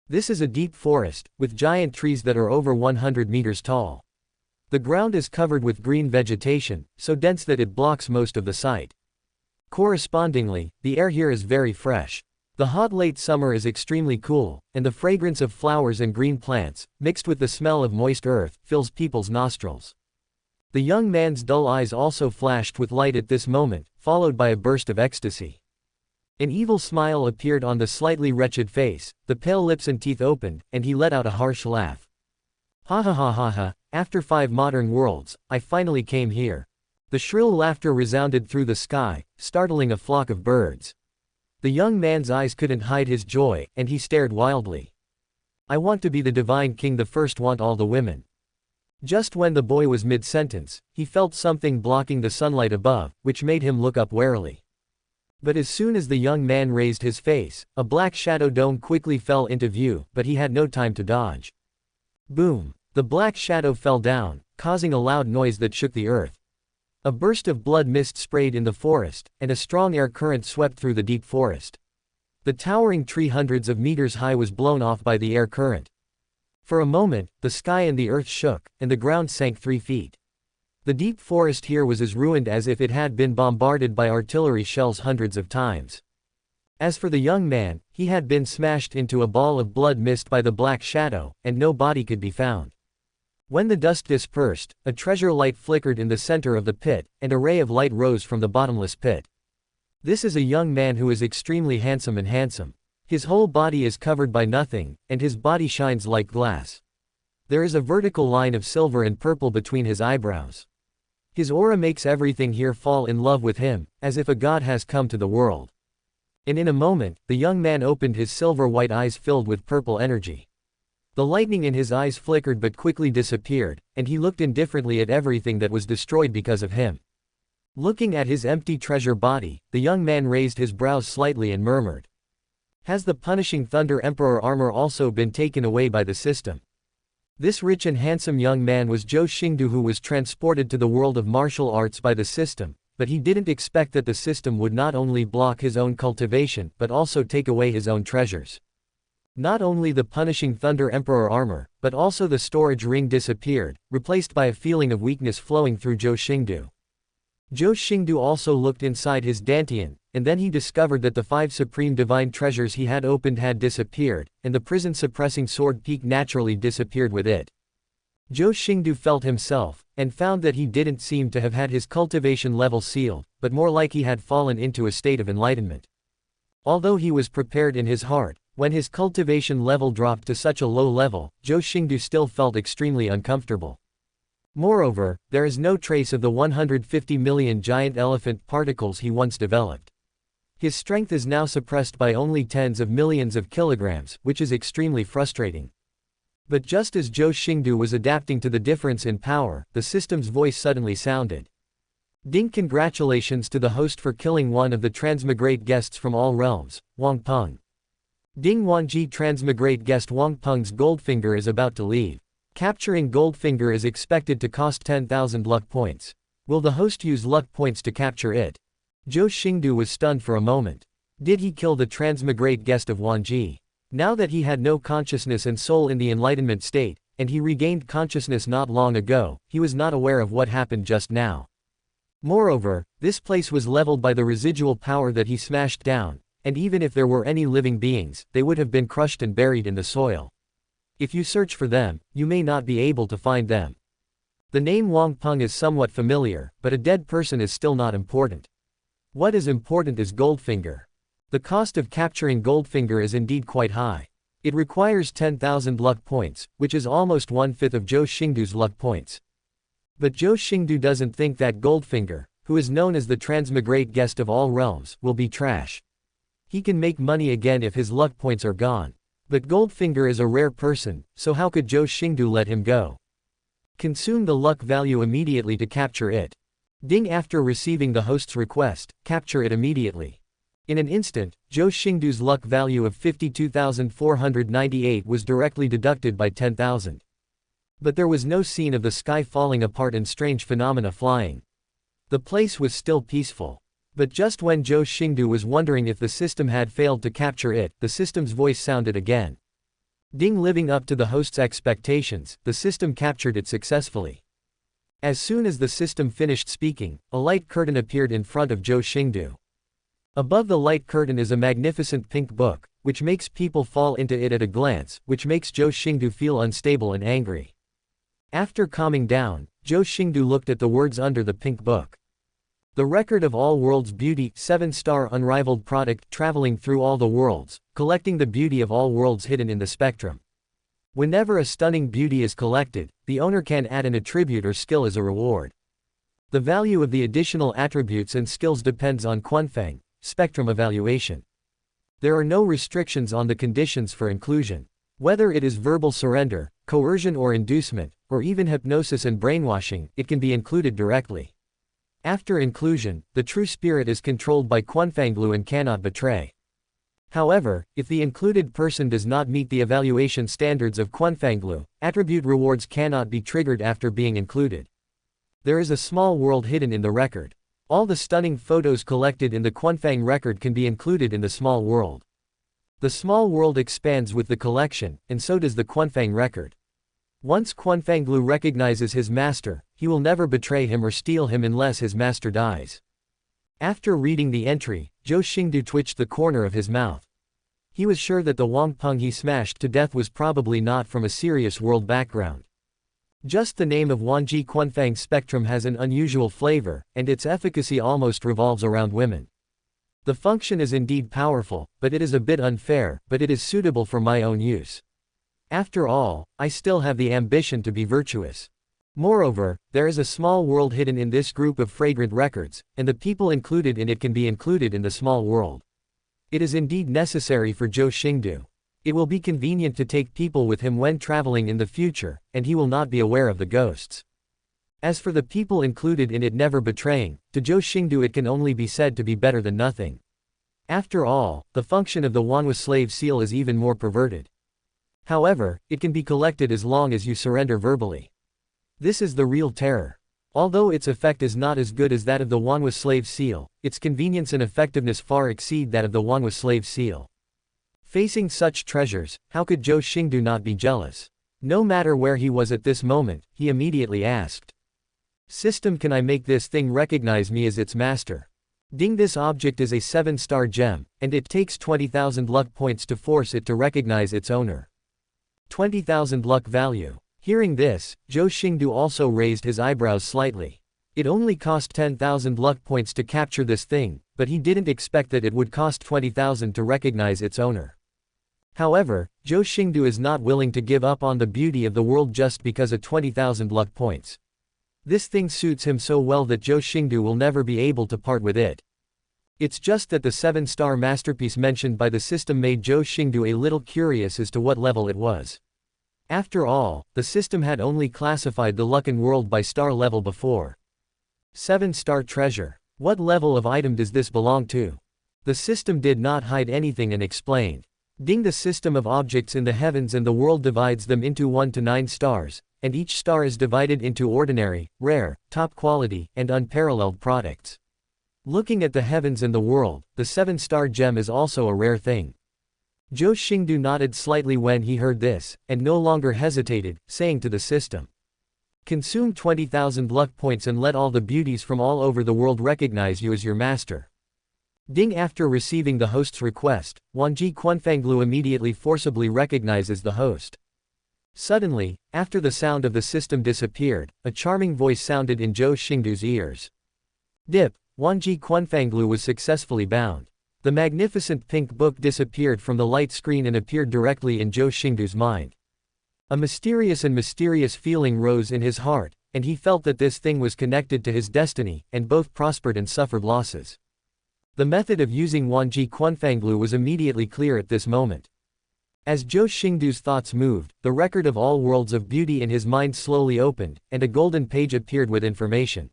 This is a deep forest, with giant trees that are over 100 meters tall. The ground is covered with green vegetation, so dense that it blocks most of the sight. Correspondingly, the air here is very fresh. The hot late summer is extremely cool, and the fragrance of flowers and green plants, mixed with the smell of moist earth, fills people's nostrils. The young man's dull eyes also flashed with light at this moment, followed by a burst of ecstasy. An evil smile appeared on the slightly wretched face, the pale lips and teeth opened, and he let out a harsh laugh. Ha ha ha ha ha, After 5 modern worlds, I finally came here. The shrill laughter resounded through the sky, startling a flock of birds. The young man's eyes couldn't hide his joy, and he stared wildly. I want to be the divine king, the first, want all the women. Just when the boy was mid-sentence, he felt something blocking the sunlight above, which made him look up warily. But as soon as the young man raised his face, a black shadow dome quickly fell into view, but he had no time to dodge. Boom! The black shadow fell down, causing a loud noise that shook the earth. A burst of blood mist sprayed in the forest, and a strong air current swept through the deep forest. The towering tree hundreds of meters high was blown off by the air current. For a moment, the sky and the earth shook, and the ground sank 3 feet. The deep forest here was as ruined as if it had been bombarded by artillery shells hundreds of times. As for the young man, he had been smashed into a ball of blood mist by the black shadow, and no body could be found. When the dust dispersed, a treasure light flickered in the center of the pit, and a ray of light rose from the bottomless pit. This is a young man who is extremely handsome and handsome. His whole body is covered by nothing, and his body shines like glass. There is a vertical line of silver and purple between his eyebrows. His aura makes everything here fall in love with him, as if a god has come to the world. And in a moment, the young man opened his silver-white eyes filled with purple energy. The lightning in his eyes flickered but quickly disappeared, and he looked indifferently at everything that was destroyed because of him. Looking at his empty treasure body, the young man raised his brows slightly and murmured. Has the punishing Thunder Emperor armor also been taken away by the system? This rich and handsome young man was Zhou Xingdou, who was transported to the world of martial arts by the system, but he didn't expect that the system would not only block his own cultivation but also take away his own treasures. Not only the punishing Thunder Emperor armor, but also the storage ring disappeared, replaced by a feeling of weakness flowing through Zhou Xingdou. Zhou Xingdou also looked inside his dantian, and then he discovered that the 5 supreme divine treasures he had opened had disappeared, and the prison-suppressing sword peak naturally disappeared with it. Zhou Xingdou felt himself, and found that he didn't seem to have had his cultivation level sealed, but more like he had fallen into a state of enlightenment. Although he was prepared in his heart, when his cultivation level dropped to such a low level, Zhou Xingdou still felt extremely uncomfortable. Moreover, there is no trace of the 150 million giant elephant particles he once developed. His strength is now suppressed by only tens of millions of kilograms, which is extremely frustrating. But just as Zhou Xingdou was adapting to the difference in power, the system's voice suddenly sounded. Ding! Congratulations to the host for killing one of the transmigrate guests from all realms, Wang Peng. Ding Wanji, transmigrate guest Wang Peng's Goldfinger is about to leave. Capturing Goldfinger is expected to cost 10,000 luck points. Will the host use luck points to capture it? Zhou Xingdou was stunned for a moment. Did he kill the transmigrate guest of Wanji? Now that he had no consciousness and soul in the enlightenment state, and he regained consciousness not long ago, he was not aware of what happened just now. Moreover, this place was leveled by the residual power that he smashed down, and even if there were any living beings, they would have been crushed and buried in the soil. If you search for them, you may not be able to find them. The name Wang Peng is somewhat familiar, but a dead person is still not important. What is important is Goldfinger. The cost of capturing Goldfinger is indeed quite high. It requires 10,000 luck points, which is almost 1/5 of Zhou Xingdou's luck points. But Zhou Xingdou doesn't think that Goldfinger, who is known as the transmigrate guest of all realms, will be trash. He can make money again if his luck points are gone. But Goldfinger is a rare person, so how could Zhou Xingdou let him go? Consume the luck value immediately to capture it. Ding! After receiving the host's request, capture it immediately. In an instant, Zhou Xingdou's luck value of 52,498 was directly deducted by 10,000. But there was no scene of the sky falling apart and strange phenomena flying. The place was still peaceful. But just when Zhou Xingdou was wondering if the system had failed to capture it, the system's voice sounded again. Ding! Living up to the host's expectations, the system captured it successfully. As soon as the system finished speaking, a light curtain appeared in front of Zhou Xingdou. Above the light curtain is a magnificent pink book, which makes people fall into it at a glance, which makes Zhou Xingdou feel unstable and angry. After calming down, Zhou Xingdou looked at the words under the pink book. The record of all worlds beauty, 7-star unrivaled product traveling through all the worlds, collecting the beauty of all worlds hidden in the spectrum. Whenever a stunning beauty is collected, the owner can add an attribute or skill as a reward. The value of the additional attributes and skills depends on Quanfeng spectrum evaluation. There are no restrictions on the conditions for inclusion. Whether it is verbal surrender, coercion or inducement, or even hypnosis and brainwashing, it can be included directly. After inclusion, the true spirit is controlled by Quanfenglu and cannot betray. However, if the included person does not meet the evaluation standards of Quanfenglu, attribute rewards cannot be triggered after being included. There is a small world hidden in the record. All the stunning photos collected in the Quanfeng record can be included in the small world. The small world expands with the collection, and so does the Quanfeng record. Once Quanfenglu recognizes his master, he will never betray him or steal him unless his master dies. After reading the entry, Zhou Xingdou twitched the corner of his mouth. He was sure that the Wangpeng he smashed to death was probably not from a serious world background. Just the name of Wanji Quanfeng spectrum has an unusual flavor, and its efficacy almost revolves around women. The function is indeed powerful, but it is a bit unfair, but it is suitable for my own use. After all, I still have the ambition to be virtuous. Moreover, there is a small world hidden in this group of fragrant records, and the people included in it can be included in the small world. It is indeed necessary for Zhou Xingdou. It will be convenient to take people with him when traveling in the future, and he will not be aware of the ghosts. As for the people included in it never betraying, to Zhou Xingdou it can only be said to be better than nothing. After all, the function of the Wanhua slave seal is even more perverted. However, it can be collected as long as you surrender verbally. This is the real terror. Although its effect is not as good as that of the Wanhua slave seal, its convenience and effectiveness far exceed that of the Wanhua slave seal. Facing such treasures, how could Zhou Xingdou not be jealous? No matter where he was at this moment, he immediately asked. System, can I make this thing recognize me as its master? Ding, this object is a 7-star gem, and it takes 20,000 luck points to force it to recognize its owner. 20,000 luck value. Hearing this, Zhou Xingdou also raised his eyebrows slightly. It only cost 10,000 luck points to capture this thing, but he didn't expect that it would cost 20,000 to recognize its owner. However, Zhou Xingdou is not willing to give up on the beauty of the world just because of 20,000 luck points. This thing suits him so well that Zhou Xingdou will never be able to part with it. It's just that the 7-star masterpiece mentioned by the system made Zhou Xingdou a little curious as to what level it was. After all, the system had only classified the Luccan world by star level before. 7-star treasure. What level of item does this belong to? The system did not hide anything and explained. Ding, the system of objects in the heavens and the world divides them into 1 to 9 stars, and each star is divided into ordinary, rare, top quality, and unparalleled products. Looking at the heavens and the world, the 7-star gem is also a rare thing. Zhou Xingdou nodded slightly when he heard this, and no longer hesitated, saying to the system. Consume 20,000 luck points and let all the beauties from all over the world recognize you as your master. Ding, after receiving the host's request, Wanji Quanfenglu immediately forcibly recognizes the host. Suddenly, after the sound of the system disappeared, a charming voice sounded in Zhou Xingdou's ears. Dip, Wanji Quanfenglu was successfully bound. The magnificent pink book disappeared from the light screen and appeared directly in Zhou Xingdou's mind. A mysterious feeling rose in his heart, and he felt that this thing was connected to his destiny, and both prospered and suffered losses. The method of using Wanji Quanfenglu was immediately clear at this moment. As Zhou Xingdou's thoughts moved, the record of all worlds of beauty in his mind slowly opened, and a golden page appeared with information.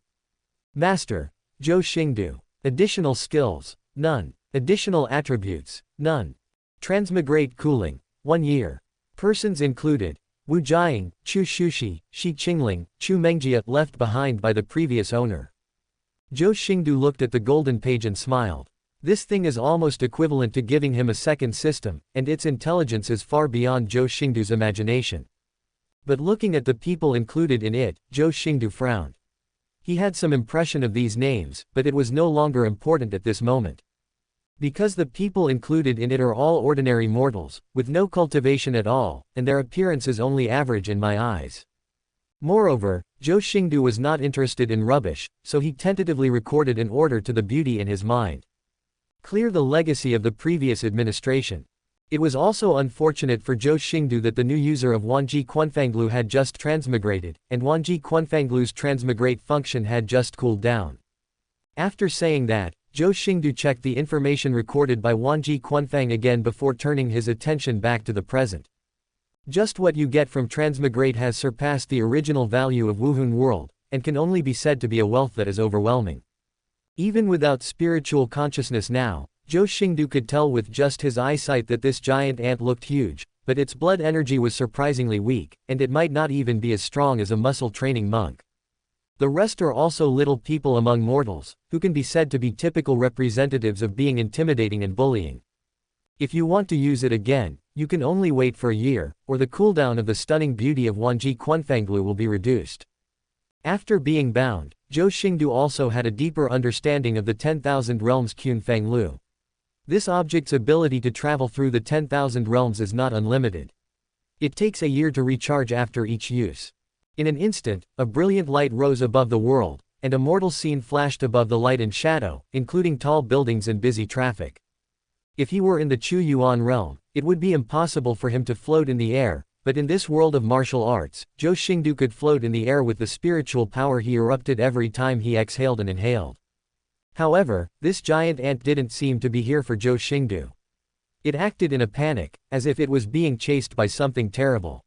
Master, Zhou Xingdou. Additional skills, none. Additional attributes, none. Transmigrate cooling, 1 year. Persons included. Wu Jiang, Chu Shushi, Shi Qingling, Chu Mengjia, left behind by the previous owner. Zhou Xingdou looked at the golden page and smiled. This thing is almost equivalent to giving him a second system, and its intelligence is far beyond Zhou Xingdou's imagination. But looking at the people included in it, Zhou Xingdou frowned. He had some impression of these names, but it was no longer important at this moment. Because the people included in it are all ordinary mortals, with no cultivation at all, and their appearance is only average in my eyes. Moreover, Zhou Xingdou was not interested in rubbish, so he tentatively recorded an order to the beauty in his mind. Clear the legacy of the previous administration. It was also unfortunate for Zhou Xingdou that the new user of Wanji Quanfanglu had just transmigrated, and Wanji Quanfanglu's transmigrate function had just cooled down. After saying that, Zhou Xingdou checked the information recorded by Wanji Quanfang again before turning his attention back to the present. Just what you get from transmigrate has surpassed the original value of Wuhun world, and can only be said to be a wealth that is overwhelming. Even without spiritual consciousness now, Zhou Xingdou could tell with just his eyesight that this giant ant looked huge, but its blood energy was surprisingly weak, and it might not even be as strong as a muscle training monk. The rest are also little people among mortals, who can be said to be typical representatives of being intimidating and bullying. If you want to use it again, you can only wait for a year, or the cooldown of the stunning beauty of Wanji Quanfanglu will be reduced. After being bound, Zhou Xingdou also had a deeper understanding of the 10,000 realms Qunfanglu. This object's ability to travel through the 10,000 realms is not unlimited. It takes a year to recharge after each use. In an instant, a brilliant light rose above the world, and a mortal scene flashed above the light and shadow, including tall buildings and busy traffic. If he were in the Chuyuan realm, it would be impossible for him to float in the air, but in this world of martial arts, Zhou Xingdou could float in the air with the spiritual power he erupted every time he exhaled and inhaled. However, this giant ant didn't seem to be here for Zhou Xingdou. It acted in a panic, as if it was being chased by something terrible.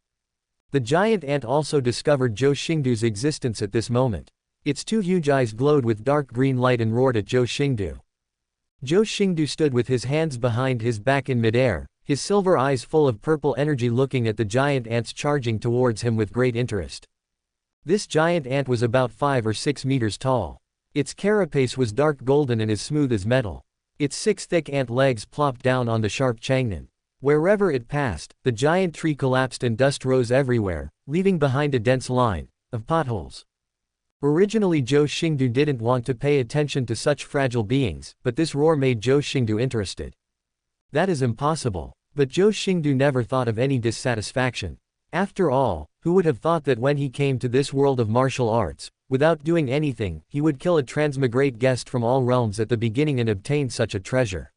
The giant ant also discovered Zhou Xingdou's existence at this moment. Its two huge eyes glowed with dark green light and roared at Zhou Xingdou. Zhou Xingdou stood with his hands behind his back in midair, his silver eyes full of purple energy looking at the giant ants charging towards him with great interest. This giant ant was about 5 or 6 meters tall. Its carapace was dark golden and as smooth as metal. Its 6 thick ant legs plopped down on the sharp changnan. Wherever it passed, the giant tree collapsed and dust rose everywhere, leaving behind a dense line of potholes. Originally Zhou Xingdou didn't want to pay attention to such fragile beings, but this roar made Zhou Xingdou interested. That is impossible. But Zhou Xingdou never thought of any dissatisfaction. After all, who would have thought that when he came to this world of martial arts, without doing anything, he would kill a transmigrate guest from all realms at the beginning and obtain such a treasure?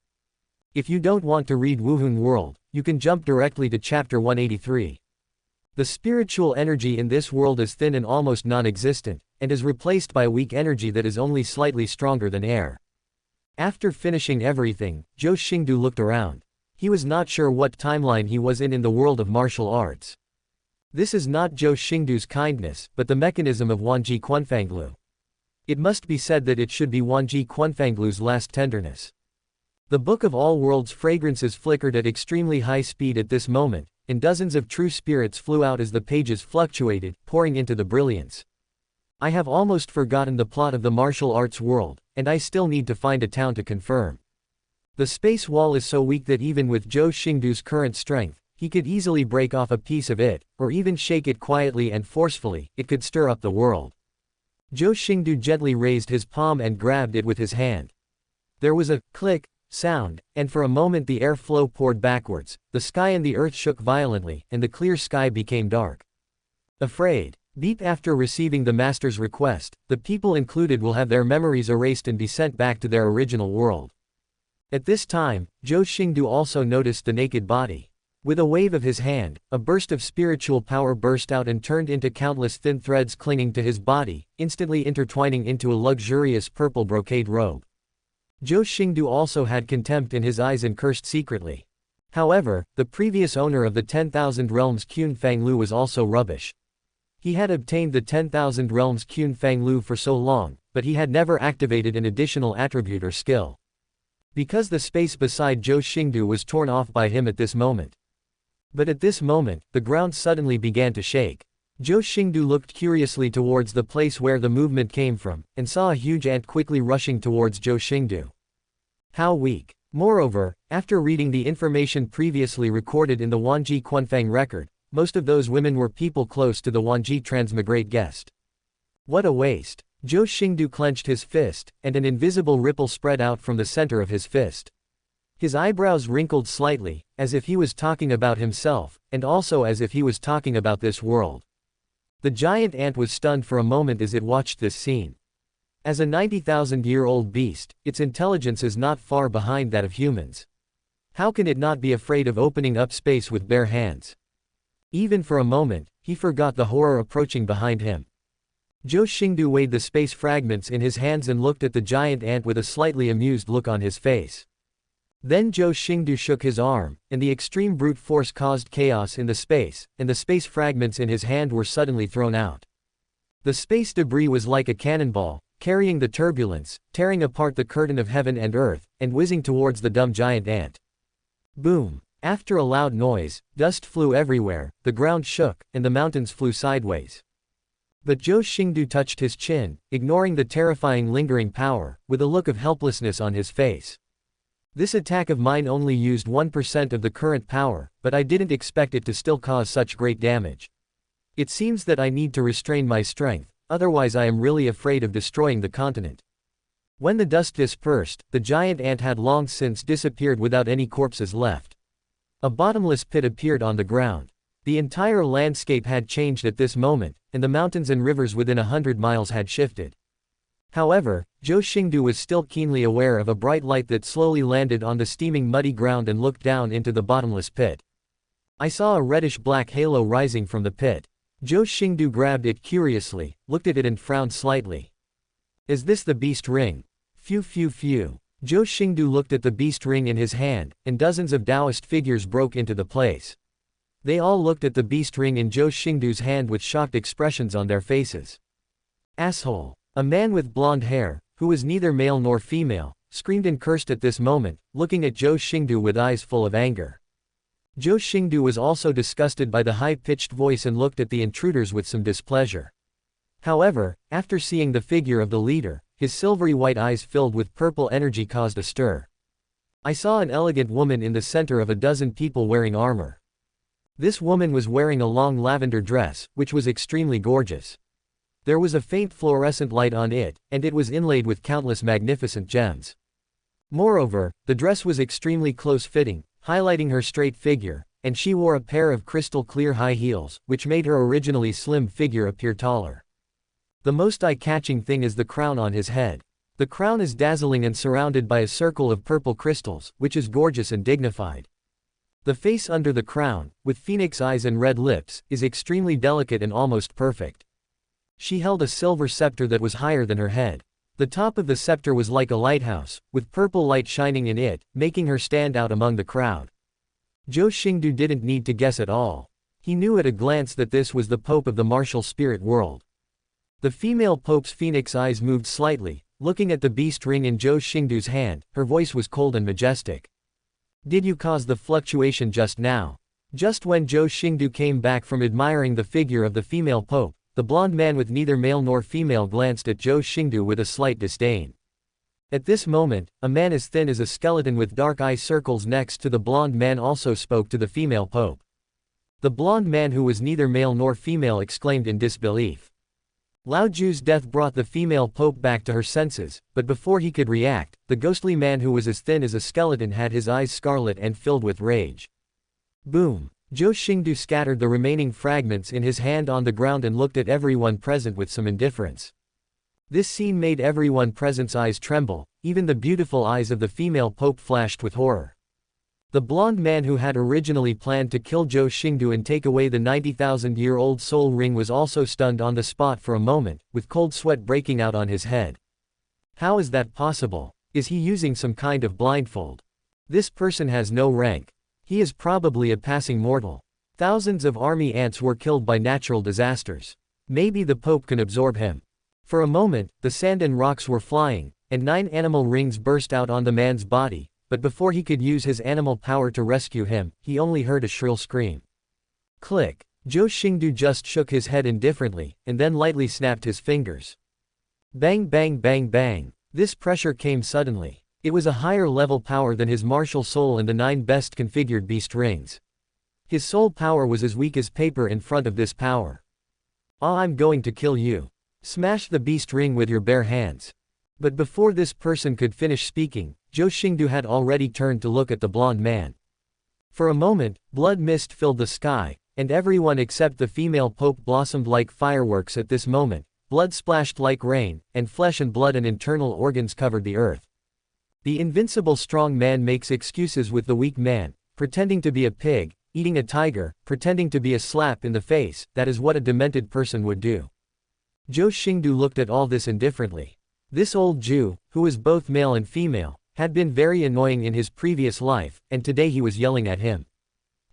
If you don't want to read Wuhun World, you can jump directly to chapter 183. The spiritual energy in this world is thin and almost non-existent, and is replaced by a weak energy that is only slightly stronger than air. After finishing everything, Zhou Xingdou looked around. He was not sure what timeline he was in the world of martial arts. This is not Zhou Xingdou's kindness, but the mechanism of Wanji Quanfanglu. It must be said that it should be Wanji Quanfanglu's last tenderness. The Book of All Worlds fragrances flickered at extremely high speed at this moment, and dozens of true spirits flew out as the pages fluctuated, pouring into the brilliance. I have almost forgotten the plot of the martial arts world, and I still need to find a town to confirm. The space wall is so weak that even with Zhou Xingdou's current strength, he could easily break off a piece of it, or even shake it quietly and forcefully. It could stir up the world. Zhou Xingdou gently raised his palm and grabbed it with his hand. There was a click sound, and for a moment the air flow poured backwards, the sky and the earth shook violently, and the clear sky became dark. Afraid. Deep after receiving the master's request, the people included will have their memories erased and be sent back to their original world. At this time, Zhou Xingdou also noticed the naked body. With a wave of his hand, a burst of spiritual power burst out and turned into countless thin threads clinging to his body, instantly intertwining into a luxurious purple brocade robe. Zhou Xingdou also had contempt in his eyes and cursed secretly. However, the previous owner of the 10,000 realms Qunfanglu was also rubbish. He had obtained the 10,000 realms Qunfanglu for so long, but he had never activated an additional attribute or skill. Because the space beside Zhou Xingdou was torn off by him at this moment. But at this moment, the ground suddenly began to shake. Zhou Xingdou looked curiously towards the place where the movement came from, and saw a huge ant quickly rushing towards Zhou Xingdou. How weak. Moreover, after reading the information previously recorded in the Wanji Quanfang record, most of those women were people close to the Wanji transmigrate guest. What a waste. Zhou Xingdou clenched his fist, and an invisible ripple spread out from the center of his fist. His eyebrows wrinkled slightly, as if he was talking about himself, and also as if he was talking about this world. The giant ant was stunned for a moment as it watched this scene. As a 90,000-year-old beast, its intelligence is not far behind that of humans. How can it not be afraid of opening up space with bare hands? Even for a moment, he forgot the horror approaching behind him. Zhou Xingdou weighed the space fragments in his hands and looked at the giant ant with a slightly amused look on his face. Then Zhou Xingdou shook his arm, and the extreme brute force caused chaos in the space, and the space fragments in his hand were suddenly thrown out. The space debris was like a cannonball, carrying the turbulence, tearing apart the curtain of heaven and earth, and whizzing towards the dumb giant ant. Boom! After a loud noise, dust flew everywhere, the ground shook, and the mountains flew sideways. But Zhou Xingdou touched his chin, ignoring the terrifying lingering power, with a look of helplessness on his face. This attack of mine only used 1% of the current power, but I didn't expect it to still cause such great damage. It seems that I need to restrain my strength, otherwise I am really afraid of destroying the continent. When the dust dispersed, the giant ant had long since disappeared without any corpses left. A bottomless pit appeared on the ground. The entire landscape had changed at this moment, and the mountains and rivers within 100 miles had shifted. However, Zhou Xingdou was still keenly aware of a bright light that slowly landed on the steaming muddy ground and looked down into the bottomless pit. I saw a reddish-black halo rising from the pit. Zhou Xingdou grabbed it curiously, looked at it and frowned slightly. Is this the beast ring? Phew phew phew. Zhou Xingdou looked at the beast ring in his hand, and dozens of Taoist figures broke into the place. They all looked at the beast ring in Zhou Xingdou's hand with shocked expressions on their faces. Asshole! A man with blonde hair, who was neither male nor female, screamed and cursed at this moment, looking at Zhou Xingdou with eyes full of anger. Zhou Xingdou was also disgusted by the high-pitched voice and looked at the intruders with some displeasure. However, after seeing the figure of the leader, his silvery white eyes filled with purple energy caused a stir. I saw an elegant woman in the center of a dozen people wearing armor. This woman was wearing a long lavender dress, which was extremely gorgeous. There was a faint fluorescent light on it, and it was inlaid with countless magnificent gems. Moreover, the dress was extremely close-fitting, highlighting her straight figure, and she wore a pair of crystal-clear high heels, which made her originally slim figure appear taller. The most eye-catching thing is the crown on his head. The crown is dazzling and surrounded by a circle of purple crystals, which is gorgeous and dignified. The face under the crown, with phoenix eyes and red lips, is extremely delicate and almost perfect. She held a silver scepter that was higher than her head. The top of the scepter was like a lighthouse, with purple light shining in it, making her stand out among the crowd. Zhou Xingdou didn't need to guess at all. He knew at a glance that this was the Pope of the martial spirit world. The female Pope's phoenix eyes moved slightly, looking at the beast ring in Zhou Xingdou's hand. Her voice was cold and majestic. Did you cause the fluctuation just now? Just when Zhou Xingdou came back from admiring the figure of the female Pope, the blonde man with neither male nor female glanced at Zhou Xingdou with a slight disdain. At this moment, a man as thin as a skeleton with dark eye circles next to the blonde man also spoke to the female Pope. The blonde man who was neither male nor female exclaimed in disbelief. Lao Ju's death brought the female Pope back to her senses, but before he could react, the ghostly man who was as thin as a skeleton had his eyes scarlet and filled with rage. Boom! Zhou Xingdou scattered the remaining fragments in his hand on the ground and looked at everyone present with some indifference. This scene made everyone present's eyes tremble, even the beautiful eyes of the female Pope flashed with horror. The blonde man who had originally planned to kill Zhou Xingdou and take away the 90,000-year-old soul ring was also stunned on the spot for a moment, with cold sweat breaking out on his head. How is that possible? Is he using some kind of blindfold? This person has no rank. He is probably a passing mortal. Thousands of army ants were killed by natural disasters. Maybe the Pope can absorb him. For a moment, the sand and rocks were flying, and 9 animal rings burst out on the man's body. But before he could use his animal power to rescue him, he only heard a shrill scream. Click. Zhou Xingdou just shook his head indifferently, and then lightly snapped his fingers. Bang bang bang bang. This pressure came suddenly. It was a higher level power than his martial soul and the 9 best configured beast rings. His soul power was as weak as paper in front of this power. Ah, I'm going to kill you. Smash the beast ring with your bare hands. But before this person could finish speaking, Zhou Xingdou had already turned to look at the blonde man. For a moment, blood mist filled the sky, and everyone except the female Pope blossomed like fireworks at this moment. Blood splashed like rain, and flesh and blood and internal organs covered the earth. The invincible strong man makes excuses with the weak man, pretending to be a pig, eating a tiger, pretending to be a slap in the face. That is what a demented person would do. Zhou Xingdou looked at all this indifferently. This old Jew, who was both male and female, had been very annoying in his previous life, and today he was yelling at him.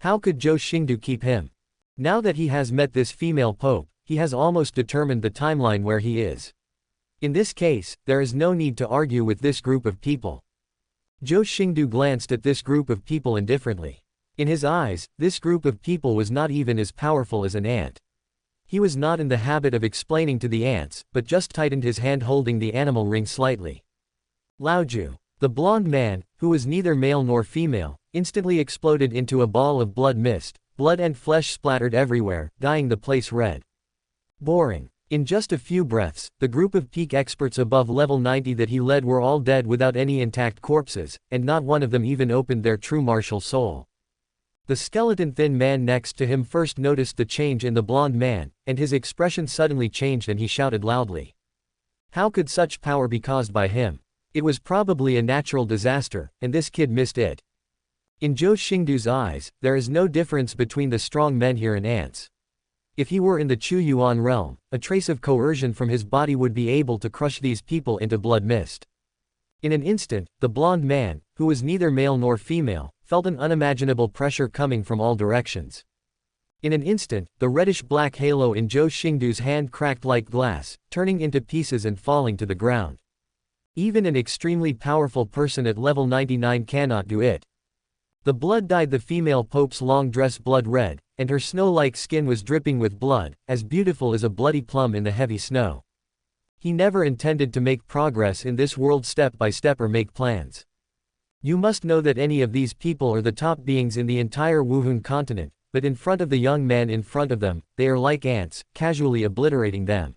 How could Zhou Xingdou keep him? Now that he has met this female pope, he has almost determined the timeline where he is. In this case, there is no need to argue with this group of people. Zhou Xingdou glanced at this group of people indifferently. In his eyes, this group of people was not even as powerful as an ant. He was not in the habit of explaining to the ants, but just tightened his hand holding the animal ring slightly. Laoju, the blonde man, who was neither male nor female, instantly exploded into a ball of blood mist. Blood and flesh splattered everywhere, dyeing the place red. Boring. In just a few breaths, the group of peak experts above level 90 that he led were all dead without any intact corpses, and not one of them even opened their true martial soul. The skeleton thin man next to him first noticed the change in the blonde man, and his expression suddenly changed and he shouted loudly. How could such power be caused by him? It was probably a natural disaster, and this kid missed it. In Zhou Xingdou's eyes, there is no difference between the strong men here and ants. If he were in the Chuyuan realm, a trace of coercion from his body would be able to crush these people into blood mist. In an instant, the blonde man, who was neither male nor female, felt an unimaginable pressure coming from all directions. In an instant, the reddish-black halo in Zhou Xingdou's hand cracked like glass, turning into pieces and falling to the ground. Even an extremely powerful person at level 99 cannot do it. The blood dyed the female pope's long dress blood red, and her snow-like skin was dripping with blood, as beautiful as a bloody plum in the heavy snow. He never intended to make progress in this world step by step or make plans. You must know that any of these people are the top beings in the entire Wuhun continent, but in front of the young man in front of them, they are like ants, casually obliterating them.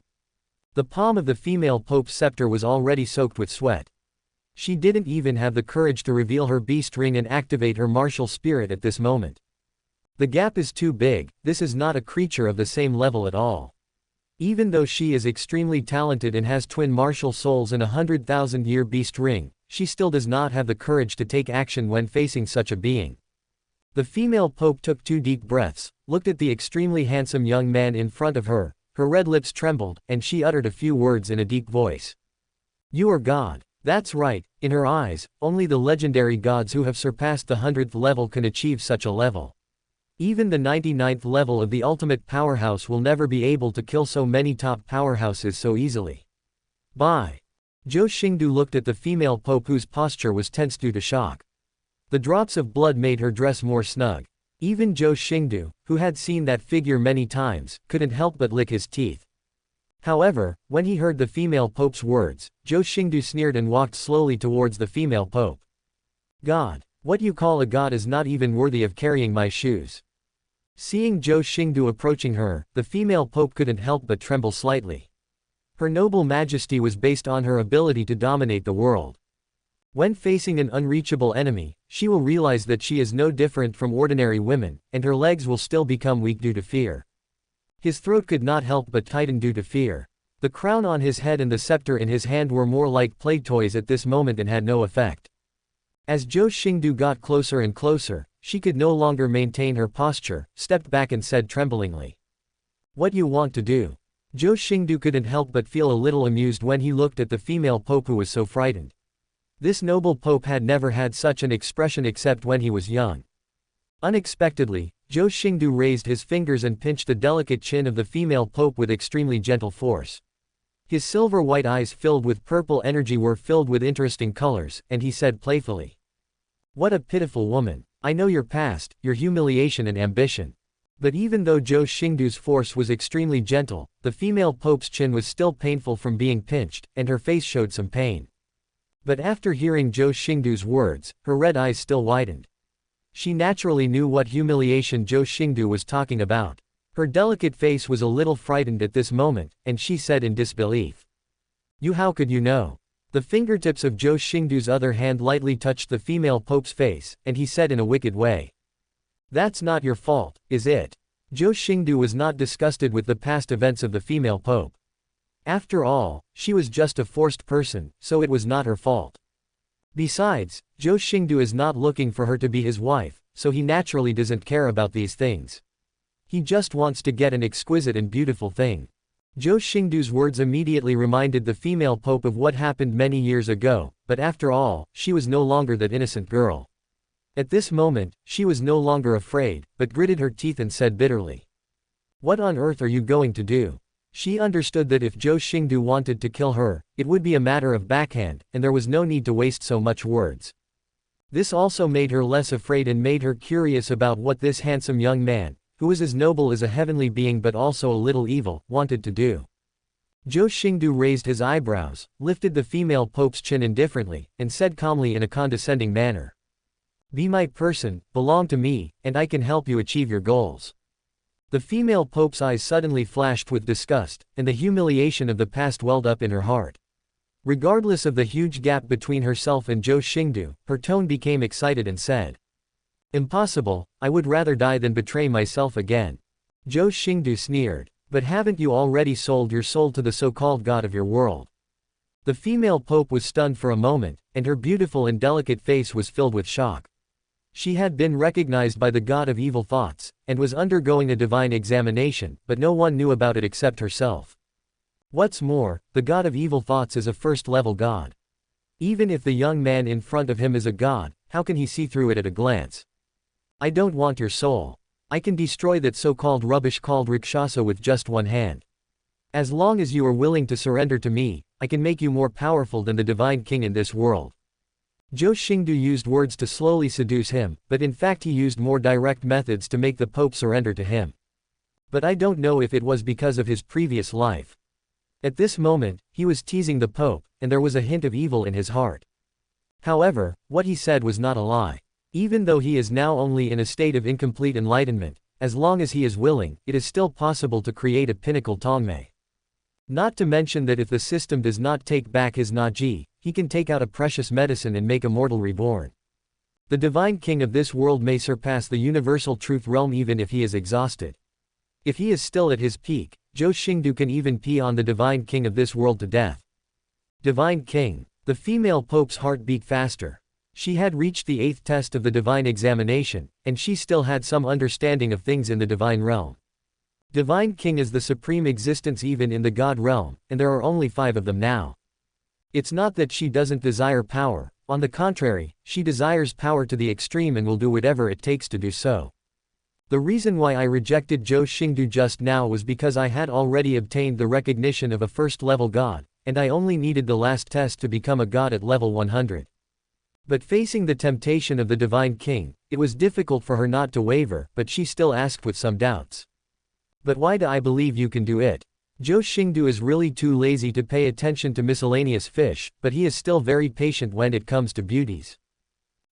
The palm of the female pope's scepter was already soaked with sweat. She didn't even have the courage to reveal her beast ring and activate her martial spirit at this moment. The gap is too big. This is not a creature of the same level at all. Even though she is extremely talented and has twin martial souls and a 100,000-year beast ring, she still does not have the courage to take action when facing such a being. The female pope took 2 deep breaths, looked at the extremely handsome young man in front of her, her red lips trembled, and she uttered a few words in a deep voice. You are God. That's right, in her eyes, only the legendary gods who have surpassed the 100th level can achieve such a level. Even the 99th level of the ultimate powerhouse will never be able to kill so many top powerhouses so easily. Bye. Zhou Xingdou looked at the female pope whose posture was tense due to shock. The drops of blood made her dress more snug. Even Zhou Xingdou, who had seen that figure many times, couldn't help but lick his teeth. However, when he heard the female pope's words, Zhou Xingdou sneered and walked slowly towards the female pope. God, what you call a god is not even worthy of carrying my shoes. Seeing Zhou Xingdou approaching her, the female pope couldn't help but tremble slightly. Her noble majesty was based on her ability to dominate the world. When facing an unreachable enemy, she will realize that she is no different from ordinary women, and her legs will still become weak due to fear. His throat could not help but tighten due to fear. The crown on his head and the scepter in his hand were more like play toys at this moment and had no effect. As Zhou Xingdou got closer and closer, she could no longer maintain her posture, stepped back and said tremblingly. What you want to do? Zhou Xingdou couldn't help but feel a little amused when he looked at the female pope who was so frightened. This noble pope had never had such an expression except when he was young. Unexpectedly, Zhou Xingdou raised his fingers and pinched the delicate chin of the female pope with extremely gentle force. His silver-white eyes filled with purple energy were filled with interesting colors, and he said playfully. What a pitiful woman. I know your past, your humiliation and ambition. But even though Zhou Xingdou's force was extremely gentle, the female pope's chin was still painful from being pinched, and her face showed some pain. But after hearing Zhou Xingdou's words, her red eyes still widened. She naturally knew what humiliation Zhou Xingdou was talking about. Her delicate face was a little frightened at this moment, and she said in disbelief. How could you know? The fingertips of Zhou Xingdou's other hand lightly touched the female pope's face, and he said in a wicked way. That's not your fault, is it? Zhou Xingdou was not disgusted with the past events of the female pope. After all, she was just a forced person, so it was not her fault. Besides, Zhou Xingdou is not looking for her to be his wife, so he naturally doesn't care about these things. He just wants to get an exquisite and beautiful thing. Zhou Xingdou's words immediately reminded the female pope of what happened many years ago, but after all, she was no longer that innocent girl. At this moment, she was no longer afraid, but gritted her teeth and said bitterly, "What on earth are you going to do?" She understood that if Zhou Xingdou wanted to kill her, it would be a matter of backhand, and there was no need to waste so much words. This also made her less afraid and made her curious about what this handsome young man, who was as noble as a heavenly being but also a little evil, wanted to do. Zhou Xingdou raised his eyebrows, lifted the female pope's chin indifferently, and said calmly in a condescending manner, "Be my person, belong to me, and I can help you achieve your goals." The female pope's eyes suddenly flashed with disgust, and the humiliation of the past welled up in her heart. Regardless of the huge gap between herself and Zhou Xingdou, her tone became excited and said, "Impossible, I would rather die than betray myself again." Zhou Xingdou sneered, "But haven't you already sold your soul to the so-called god of your world?" The female pope was stunned for a moment, and her beautiful and delicate face was filled with shock. She had been recognized by the god of evil thoughts, and was undergoing a divine examination, but no one knew about it except herself. What's more, the god of evil thoughts is a first-level god. Even if the young man in front of him is a god, how can he see through it at a glance? "I don't want your soul. I can destroy that so-called rubbish called Rakshasa with just one hand. As long as you are willing to surrender to me, I can make you more powerful than the divine king in this world." Zhou Xingdou used words to slowly seduce him, but in fact he used more direct methods to make the pope surrender to him. But I don't know if it was because of his previous life. At this moment, he was teasing the pope, and there was a hint of evil in his heart. However, what he said was not a lie. Even though he is now only in a state of incomplete enlightenment, as long as he is willing, it is still possible to create a pinnacle Tongmei. Not to mention that if the system does not take back his Naji, he can take out a precious medicine and make a mortal reborn. The divine king of this world may surpass the universal truth realm even if he is exhausted. If he is still at his peak, Zhou Xingdou can even pee on the divine king of this world to death. Divine king. The female pope's heart beat faster. She had reached the 8th test of the divine examination, and she still had some understanding of things in the divine realm. Divine king is the supreme existence even in the god realm, and there are only 5 of them now. It's not that she doesn't desire power, on the contrary, she desires power to the extreme and will do whatever it takes to do so. The reason why I rejected Zhou Xingdou just now was because I had already obtained the recognition of a first-level god, and I only needed the last test to become a god at level 100. But facing the temptation of the divine king, it was difficult for her not to waver, but she still asked with some doubts. "But why do I believe you can do it?" Zhou Xingdou is really too lazy to pay attention to miscellaneous fish, but he is still very patient when it comes to beauties.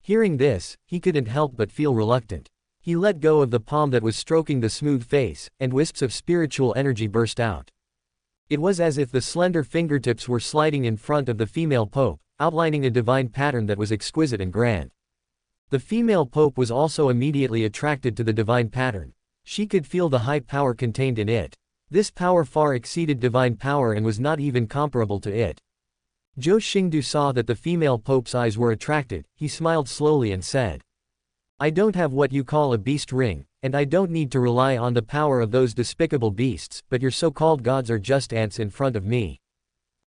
Hearing this, he couldn't help but feel reluctant. He let go of the palm that was stroking the smooth face, and wisps of spiritual energy burst out. It was as if the slender fingertips were sliding in front of the female pope, outlining a divine pattern that was exquisite and grand. The female pope was also immediately attracted to the divine pattern. She could feel the high power contained in it. This power far exceeded divine power and was not even comparable to it. Zhou Xingdou saw that the female pope's eyes were attracted. He smiled slowly and said, "I don't have what you call a beast ring, and I don't need to rely on the power of those despicable beasts, but your so-called gods are just ants in front of me."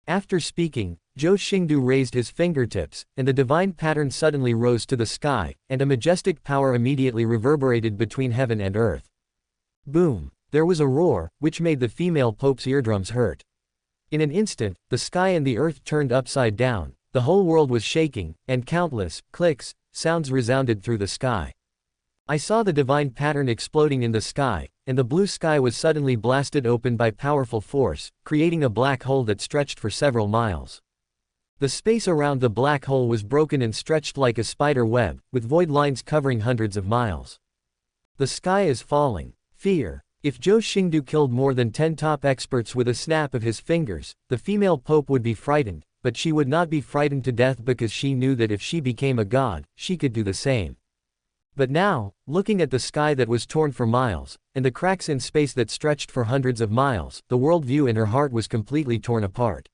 After speaking, Zhou Xingdou raised his fingertips, and the divine pattern suddenly rose to the sky, and a majestic power immediately reverberated between heaven and earth. Boom! There was a roar, which made the female pope's eardrums hurt. In an instant, the sky and the earth turned upside down, the whole world was shaking, and countless clicks, sounds resounded through the sky. I saw the divine pattern exploding in the sky, and the blue sky was suddenly blasted open by powerful force, creating a black hole that stretched for several miles. The space around the black hole was broken and stretched like a spider web, with void lines covering hundreds of miles. The sky is falling. Fear. If Zhou Xingdou killed more than 10 top experts with a snap of his fingers, the female pope would be frightened, but she would not be frightened to death because she knew that if she became a god, she could do the same. But now, looking at the sky that was torn for miles, and the cracks in space that stretched for hundreds of miles, the worldview in her heart was completely torn apart.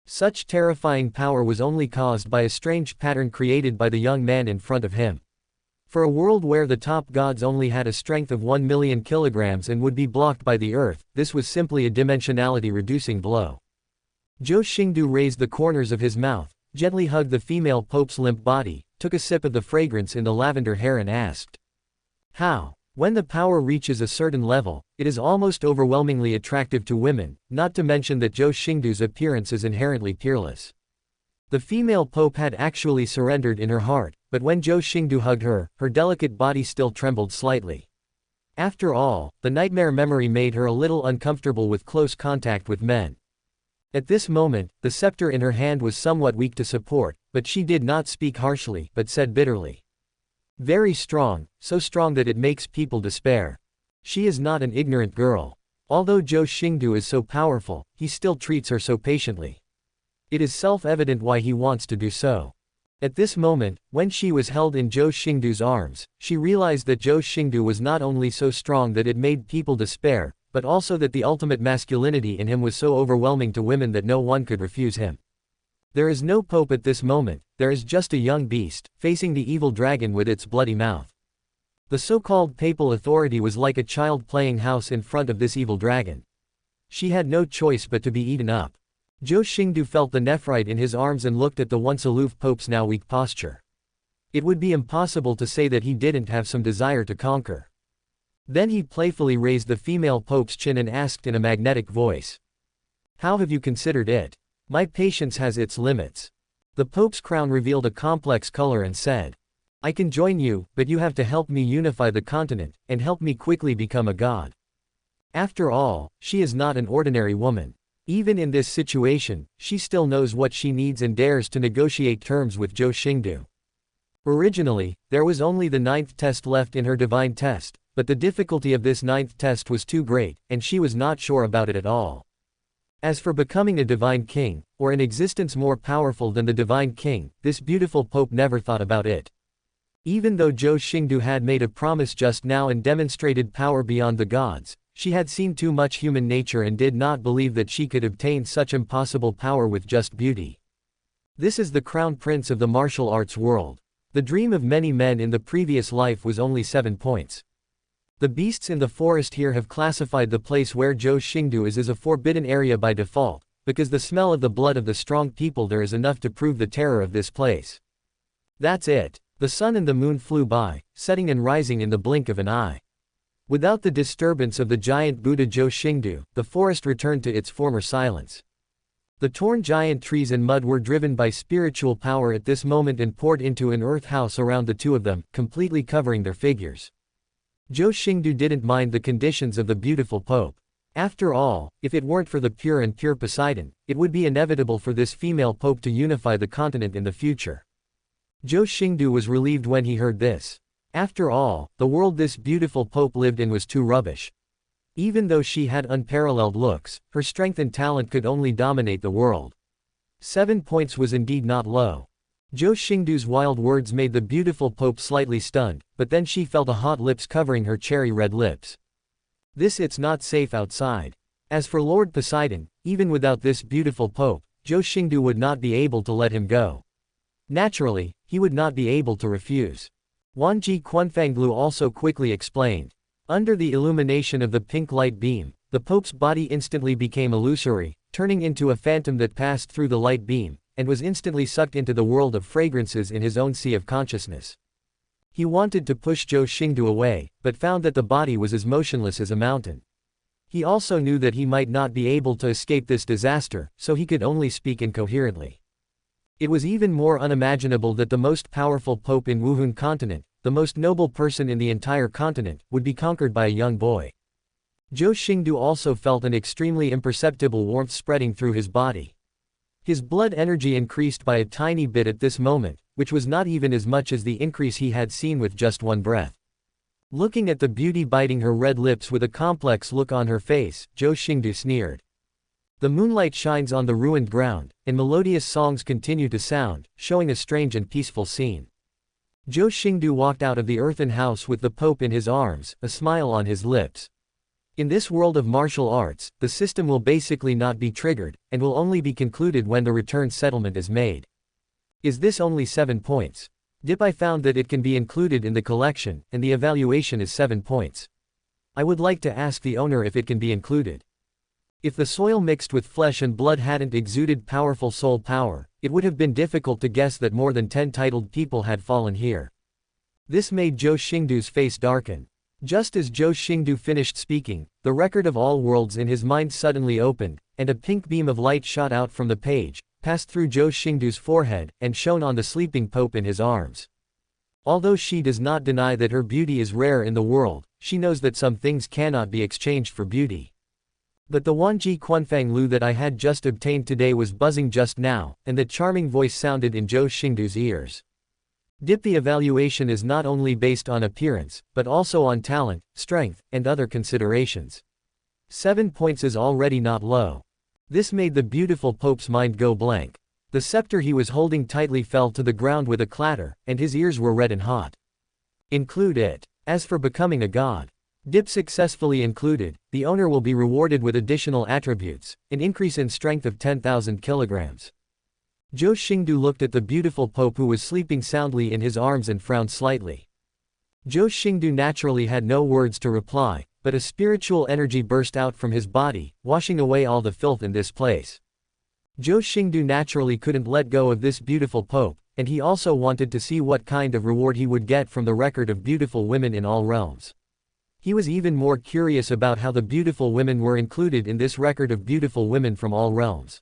Such terrifying power was only caused by a strange pattern created by the young man in front of him. For a world where the top gods only had a strength of 1 million kilograms and would be blocked by the earth, this was simply a dimensionality-reducing blow. Zhou Xingdou raised the corners of his mouth, gently hugged the female pope's limp body, took a sip of the fragrance in the lavender hair and asked, "How? When the power reaches a certain level, it is almost overwhelmingly attractive to women, not to mention that Zhou Xingdou's appearance is inherently peerless." The female pope had actually surrendered in her heart, but when Zhou Xingdou hugged her, her delicate body still trembled slightly. After all, the nightmare memory made her a little uncomfortable with close contact with men. At this moment, the scepter in her hand was somewhat weak to support, but she did not speak harshly, but said bitterly, "Very strong, so strong that it makes people despair. She is not an ignorant girl. Although Zhou Xingdou is so powerful, he still treats her so patiently. It is self-evident why he wants to do so." At this moment, when she was held in Zhou Xingdou's arms, she realized that Zhou Xingdou was not only so strong that it made people despair, but also that the ultimate masculinity in him was so overwhelming to women that no one could refuse him. There is no pope at this moment, there is just a young beast, facing the evil dragon with its bloody mouth. The so-called papal authority was like a child playing house in front of this evil dragon. She had no choice but to be eaten up. Zhou Xingdou felt the nephrite in his arms and looked at the once aloof pope's now weak posture. It would be impossible to say that he didn't have some desire to conquer. Then he playfully raised the female pope's chin and asked in a magnetic voice, "How have you considered it? My patience has its limits." The pope's crown revealed a complex color and said, "I can join you, but you have to help me unify the continent, and help me quickly become a god." After all, she is not an ordinary woman. Even in this situation, she still knows what she needs and dares to negotiate terms with Zhou Xingdou. Originally, there was only the 9th test left in her divine test, but the difficulty of this 9th test was too great, and she was not sure about it at all. As for becoming a divine king, or an existence more powerful than the divine king, this beautiful pope never thought about it. Even though Zhou Xingdou had made a promise just now and demonstrated power beyond the gods, she had seen too much human nature and did not believe that she could obtain such impossible power with just beauty. This is the crown prince of the martial arts world. The dream of many men in the previous life was only 7 points. The beasts in the forest here have classified the place where Zhou Xingdou is as a forbidden area by default, because the smell of the blood of the strong people there is enough to prove the terror of this place. That's it. The sun and the moon flew by, setting and rising in the blink of an eye. Without the disturbance of the giant Buddha Zhou Xingdou, the forest returned to its former silence. The torn giant trees and mud were driven by spiritual power at this moment and poured into an earth house around the two of them, completely covering their figures. Zhou Xingdou didn't mind the conditions of the beautiful pope. After all, if it weren't for the pure and pure Poseidon, it would be inevitable for this female pope to unify the continent in the future. Zhou Xingdou was relieved when he heard this. After all, the world this beautiful pope lived in was too rubbish. Even though she had unparalleled looks, her strength and talent could only dominate the world. 7 points was indeed not low. Zhou Xingdou's wild words made the beautiful pope slightly stunned, but then she felt a hot lips covering her cherry red lips. It's not safe outside. As for Lord Poseidon, even without this beautiful pope, Zhou Xingdou would not be able to let him go. Naturally, he would not be able to refuse. Wanji Quanfanglu also quickly explained. Under the illumination of the pink light beam, the pope's body instantly became illusory, turning into a phantom that passed through the light beam, and was instantly sucked into the world of fragrances in his own sea of consciousness. He wanted to push Zhou Xingdou away, but found that the body was as motionless as a mountain. He also knew that he might not be able to escape this disaster, so he could only speak incoherently. It was even more unimaginable that the most powerful pope in Wuhun continent, the most noble person in the entire continent, would be conquered by a young boy. Zhou Xingdou also felt an extremely imperceptible warmth spreading through his body. His blood energy increased by a tiny bit at this moment, which was not even as much as the increase he had seen with just one breath. Looking at the beauty biting her red lips with a complex look on her face, Zhou Xingdou sneered. The moonlight shines on the ruined ground, and melodious songs continue to sound, showing a strange and peaceful scene. Zhou Xingdou walked out of the earthen house with the pope in his arms, a smile on his lips. In this world of martial arts, the system will basically not be triggered, and will only be concluded when the return settlement is made. Is this only 7 points? Dip, I found that it can be included in the collection, and the evaluation is 7 points. I would like to ask the owner if it can be included. If the soil mixed with flesh and blood hadn't exuded powerful soul power, it would have been difficult to guess that more than 10 titled people had fallen here. This made Zhou Xingdou's face darken. Just as Zhou Xingdou finished speaking, the record of all worlds in his mind suddenly opened, and a pink beam of light shot out from the page, passed through Zhou Xingdou's forehead, and shone on the sleeping Pope in his arms. Although she does not deny that her beauty is rare in the world, she knows that some things cannot be exchanged for beauty. But the Wanji Quanfang Lu that I had just obtained today was buzzing just now, and that charming voice sounded in Zhou Xingdou's ears. Dip, the evaluation is not only based on appearance, but also on talent, strength, and other considerations. 7 points is already not low. This made the beautiful Pope's mind go blank. The scepter he was holding tightly fell to the ground with a clatter, and his ears were red and hot. Include it. As for becoming a god, Dip successfully included, the owner will be rewarded with additional attributes, an increase in strength of 10,000 kilograms. Zhou Xingdou looked at the beautiful Pope who was sleeping soundly in his arms and frowned slightly. Zhou Xingdou naturally had no words to reply, but a spiritual energy burst out from his body, washing away all the filth in this place. Zhou Xingdou naturally couldn't let go of this beautiful Pope, and he also wanted to see what kind of reward he would get from the record of beautiful women in all realms. He was even more curious about how the beautiful women were included in this record of beautiful women from all realms.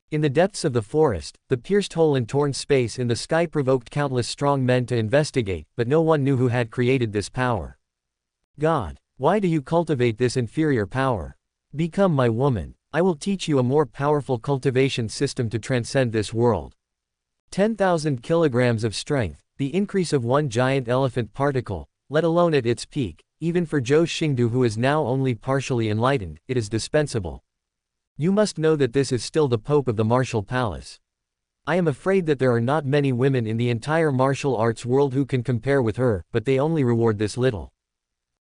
In the depths of the forest, the pierced hole and torn space in the sky provoked countless strong men to investigate, but no one knew who had created this power. God, why do you cultivate this inferior power? Become my woman. I will teach you a more powerful cultivation system to transcend this world. 10,000 kilograms of strength, the increase of one giant elephant particle, let alone at its peak, even for Zhou Xingdou who is now only partially enlightened, it is dispensable. You must know that this is still the Pope of the martial palace. I am afraid that there are not many women in the entire martial arts world who can compare with her, but they only reward this little.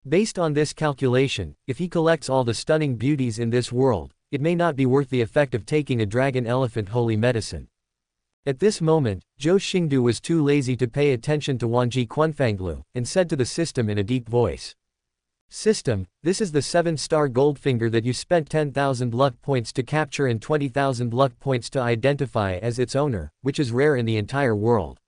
Based on this calculation, if he collects all the stunning beauties in this world, it may not be worth the effect of taking a dragon elephant holy medicine. At this moment, Zhou Xingdou was too lazy to pay attention to Wanji Quanfanglu, and said to the system in a deep voice. System, this is the 7-star Goldfinger that you spent 10,000 luck points to capture and 20,000 luck points to identify as its owner, which is rare in the entire world.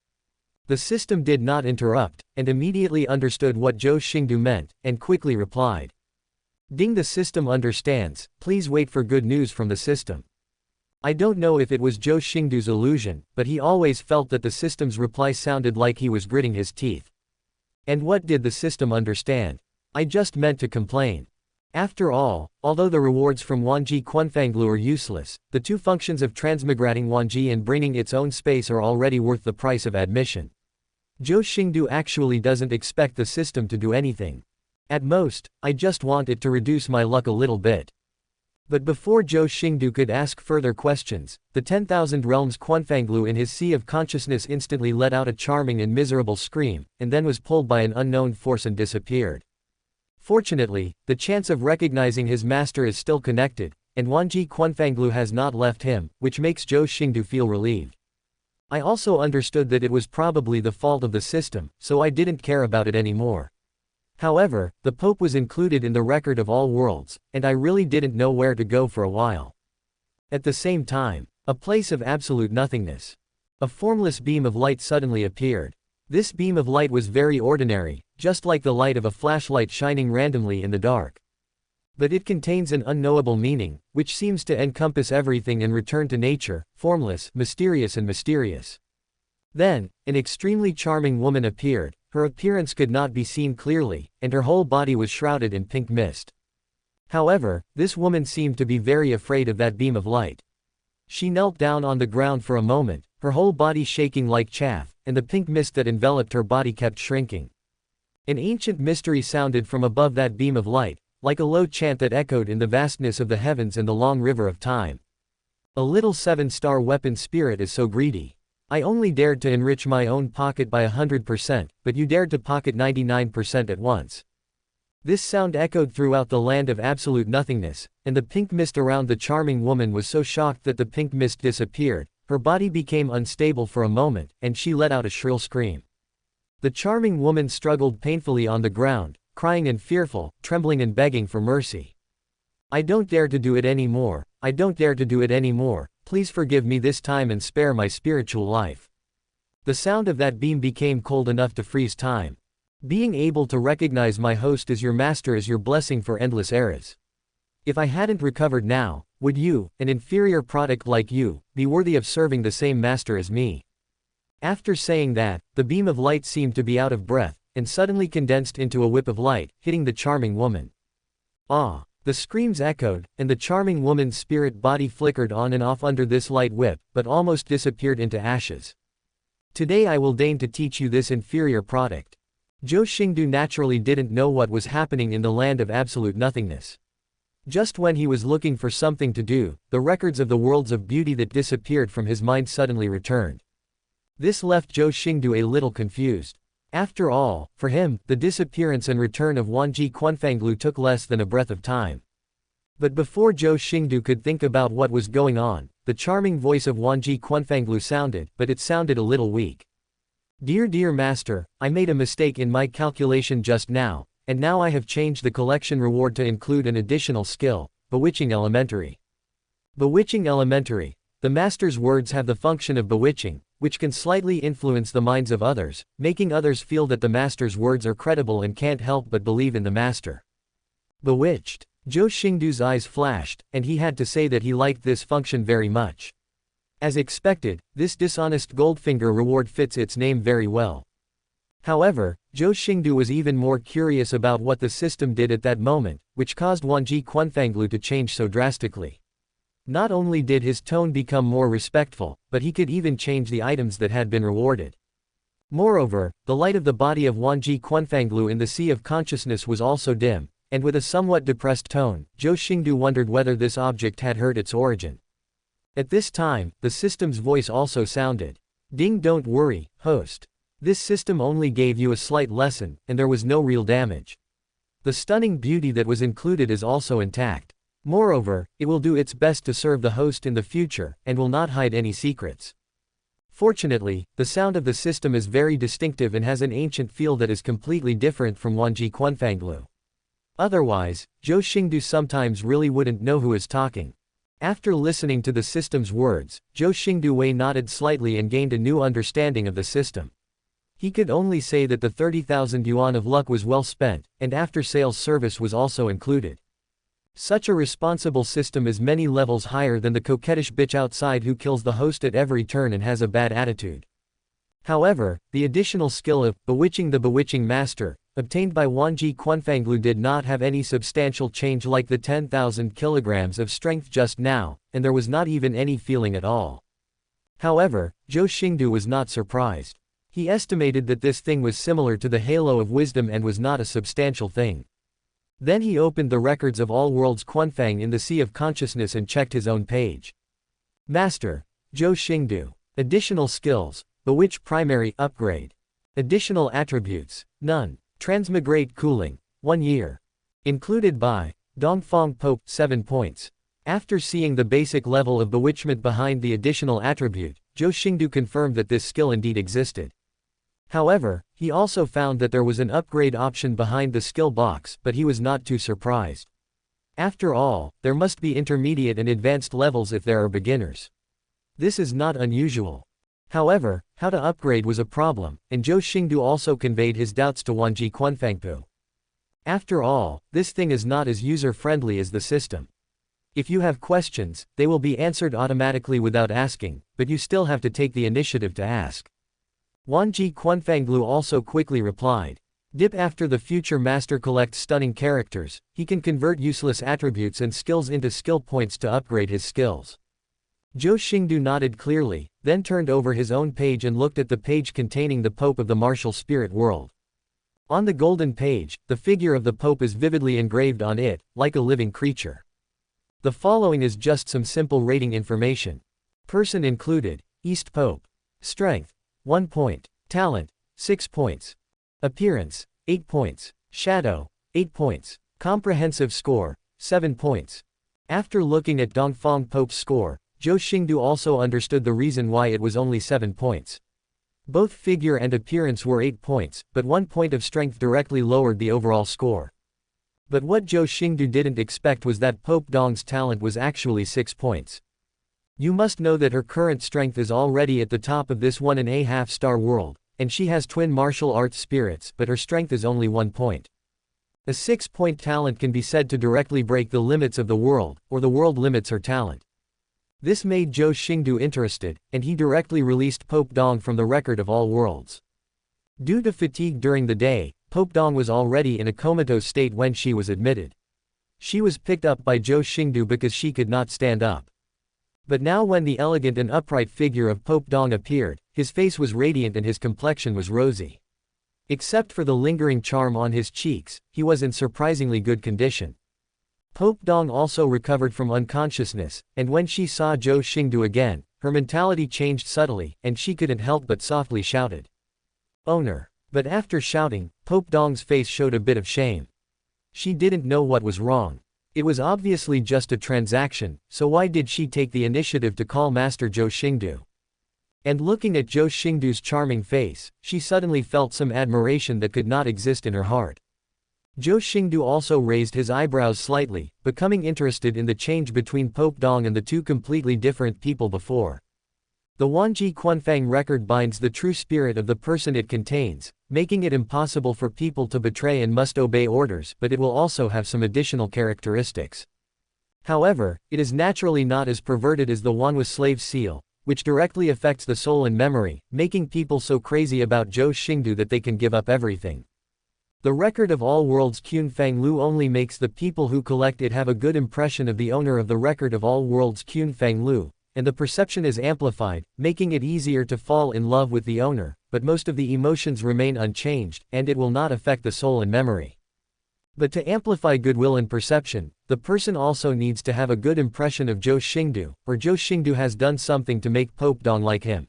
The system did not interrupt, and immediately understood what Zhou Xingdou meant, and quickly replied. Ding, the system understands, please wait for good news from the system. I don't know if it was Zhou Xingdou's illusion, but he always felt that the system's reply sounded like he was gritting his teeth. And what did the system understand? I just meant to complain. After all, although the rewards from Wanji Quanfanglu are useless, the two functions of transmigrating Wanji and bringing its own space are already worth the price of admission. Zhou Xingdou actually doesn't expect the system to do anything. At most, I just want it to reduce my luck a little bit. But before Zhou Xingdou could ask further questions, the 10,000 realms Quanfanglu in his sea of consciousness instantly let out a charming and miserable scream, and then was pulled by an unknown force and disappeared. Fortunately, the chance of recognizing his master is still connected, and Wanji Quanfanglu has not left him, which makes Zhou Xingdou feel relieved. I also understood that it was probably the fault of the system, so I didn't care about it anymore. However, the Pope was included in the record of all worlds, and I really didn't know where to go for a while. At the same time, a place of absolute nothingness. A formless beam of light suddenly appeared. This beam of light was very ordinary, just like the light of a flashlight shining randomly in the dark. But it contains an unknowable meaning, which seems to encompass everything and return to nature, formless, mysterious and mysterious. Then, an extremely charming woman appeared. Her appearance could not be seen clearly, and her whole body was shrouded in pink mist. However, this woman seemed to be very afraid of that beam of light. She knelt down on the ground for a moment, her whole body shaking like chaff, and the pink mist that enveloped her body kept shrinking. An ancient mystery sounded from above that beam of light, like a low chant that echoed in the vastness of the heavens and the long river of time. A little 7-star weapon spirit is so greedy. I only dared to enrich my own pocket by 100%, but you dared to pocket 99% at once. This sound echoed throughout the land of absolute nothingness, and the pink mist around the charming woman was so shocked that the pink mist disappeared, her body became unstable for a moment, and she let out a shrill scream. The charming woman struggled painfully on the ground, crying and fearful, trembling and begging for mercy. I don't dare to do it anymore, I don't dare to do it anymore, please forgive me this time and spare my spiritual life. The sound of that beam became cold enough to freeze time. Being able to recognize my host as your master is your blessing for endless eras. If I hadn't recovered now, would you, an inferior product like you, be worthy of serving the same master as me? After saying that, the beam of light seemed to be out of breath, and suddenly condensed into a whip of light, hitting the charming woman. Ah! The screams echoed, and the charming woman's spirit body flickered on and off under this light whip, but almost disappeared into ashes. Today I will deign to teach you this inferior product. Zhou Xingdou naturally didn't know what was happening in the land of absolute nothingness. Just when he was looking for something to do, the records of the worlds of beauty that disappeared from his mind suddenly returned. This left Zhou Xingdou a little confused. After all, for him, the disappearance and return of Wanji Quanfanglu took less than a breath of time. But before Zhou Xingdou could think about what was going on, the charming voice of Wanji Quanfanglu sounded, but it sounded a little weak. Dear master, I made a mistake in my calculation just now, and now I have changed the collection reward to include an additional skill, Bewitching Elementary. Bewitching Elementary. The master's words have the function of bewitching, which can slightly influence the minds of others, making others feel that the master's words are credible and can't help but believe in the master. Bewitched. Zhou Xingdou's eyes flashed, and he had to say that he liked this function very much. As expected, this dishonest Goldfinger reward fits its name very well. However, Zhou Xingdou was even more curious about what the system did at that moment, which caused Wanji Quanfanglu to change so drastically. Not only did his tone become more respectful, but he could even change the items that had been rewarded. Moreover, the light of the body of Wanji Quanfanglu in the sea of consciousness was also dim, and with a somewhat depressed tone, Zhou Xingdou wondered whether this object had heard its origin. At this time, the system's voice also sounded. Ding, don't worry, host. This system only gave you a slight lesson, and there was no real damage. The stunning beauty that was included is also intact. Moreover, it will do its best to serve the host in the future, and will not hide any secrets. Fortunately, the sound of the system is very distinctive and has an ancient feel that is completely different from Wanji Quanfanglu. Otherwise, Zhou Xingdou sometimes really wouldn't know who is talking. After listening to the system's words, Zhou Xingdou nodded slightly and gained a new understanding of the system. He could only say that the 30,000 yuan of luck was well spent, and after-sales service was also included. Such a responsible system is many levels higher than the coquettish bitch outside who kills the host at every turn and has a bad attitude. However, the additional skill of Bewitching the Bewitching Master, obtained by Wanji Quanfanglu did not have any substantial change like the 10,000 kilograms of strength just now, and there was not even any feeling at all. However, Zhou Xingdou was not surprised. He estimated that this thing was similar to the halo of wisdom and was not a substantial thing. Then he opened the records of all worlds Quanfang in the Sea of Consciousness and checked his own page. Master. Zhou Xingdou. Additional skills. Bewitch Primary Upgrade. Additional attributes. None. Transmigrate Cooling. 1 year. Included by Dongfang Pope 7 points. After seeing the basic level of bewitchment behind the additional attribute, Zhou Xingdou confirmed that this skill indeed existed. However, he also found that there was an upgrade option behind the skill box, but he was not too surprised. After all, there must be intermediate and advanced levels if there are beginners. This is not unusual. However, how to upgrade was a problem, and Zhou Xingdou also conveyed his doubts to Wanji Quanfangpu. After all, this thing is not as user-friendly as the system. If you have questions, they will be answered automatically without asking, but you still have to take the initiative to ask. Wanji Quanfanglu also quickly replied. Dip after the future master collects stunning characters, he can convert useless attributes and skills into skill points to upgrade his skills. Zhou Xingdou nodded clearly, then turned over his own page and looked at the page containing the Pope of the martial spirit world. On the golden page, the figure of the Pope is vividly engraved on it, like a living creature. The following is just some simple rating information. Person included, East Pope. Strength, 1 point. Talent, 6 points. Appearance, 8 points. Shadow, 8 points. Comprehensive score, 7 points. After looking at Dongfang Pope's score, Zhou Xingdou also understood the reason why it was only 7 points. Both figure and appearance were 8 points, but 1 point of strength directly lowered the overall score. But what Zhou Xingdou didn't expect was that Pope Dong's talent was actually 6 points. You must know that her current strength is already at the top of this 1.5 star world, and she has twin martial arts spirits, but her strength is only 1 point. A 6-point talent can be said to directly break the limits of the world, or the world limits her talent. This made Zhou Xingdou interested, and he directly released Pope Dong from the record of all worlds. Due to fatigue during the day, Pope Dong was already in a comatose state when she was admitted. She was picked up by Zhou Xingdou because she could not stand up. But now when the elegant and upright figure of Pope Dong appeared, his face was radiant and his complexion was rosy. Except for the lingering charm on his cheeks, he was in surprisingly good condition. Pope Dong also recovered from unconsciousness, and when she saw Zhou Xingdou again, her mentality changed subtly, and she couldn't help but softly shouted, "Owner!" But after shouting, Pope Dong's face showed a bit of shame. She didn't know what was wrong. It was obviously just a transaction, so why did she take the initiative to call Master Zhou Xingdou? And looking at Zhou Xingdou's charming face, she suddenly felt some admiration that could not exist in her heart. Zhou Xingdou also raised his eyebrows slightly, becoming interested in the change between Pope Dong and the two completely different people before. The Wanji Quanfang record binds the true spirit of the person it contains, making it impossible for people to betray and must obey orders, but it will also have some additional characteristics. However, it is naturally not as perverted as the Wanwa slave seal, which directly affects the soul and memory, making people so crazy about Zhou Xingdou that they can give up everything. The record of all worlds Qunfang Lu only makes the people who collect it have a good impression of the owner of the record of all worlds Qunfang Lu, and the perception is amplified, making it easier to fall in love with the owner, but most of the emotions remain unchanged, and it will not affect the soul and memory. But to amplify goodwill and perception, the person also needs to have a good impression of Zhou Xingdou, or Zhou Xingdou has done something to make Pope Dong like him.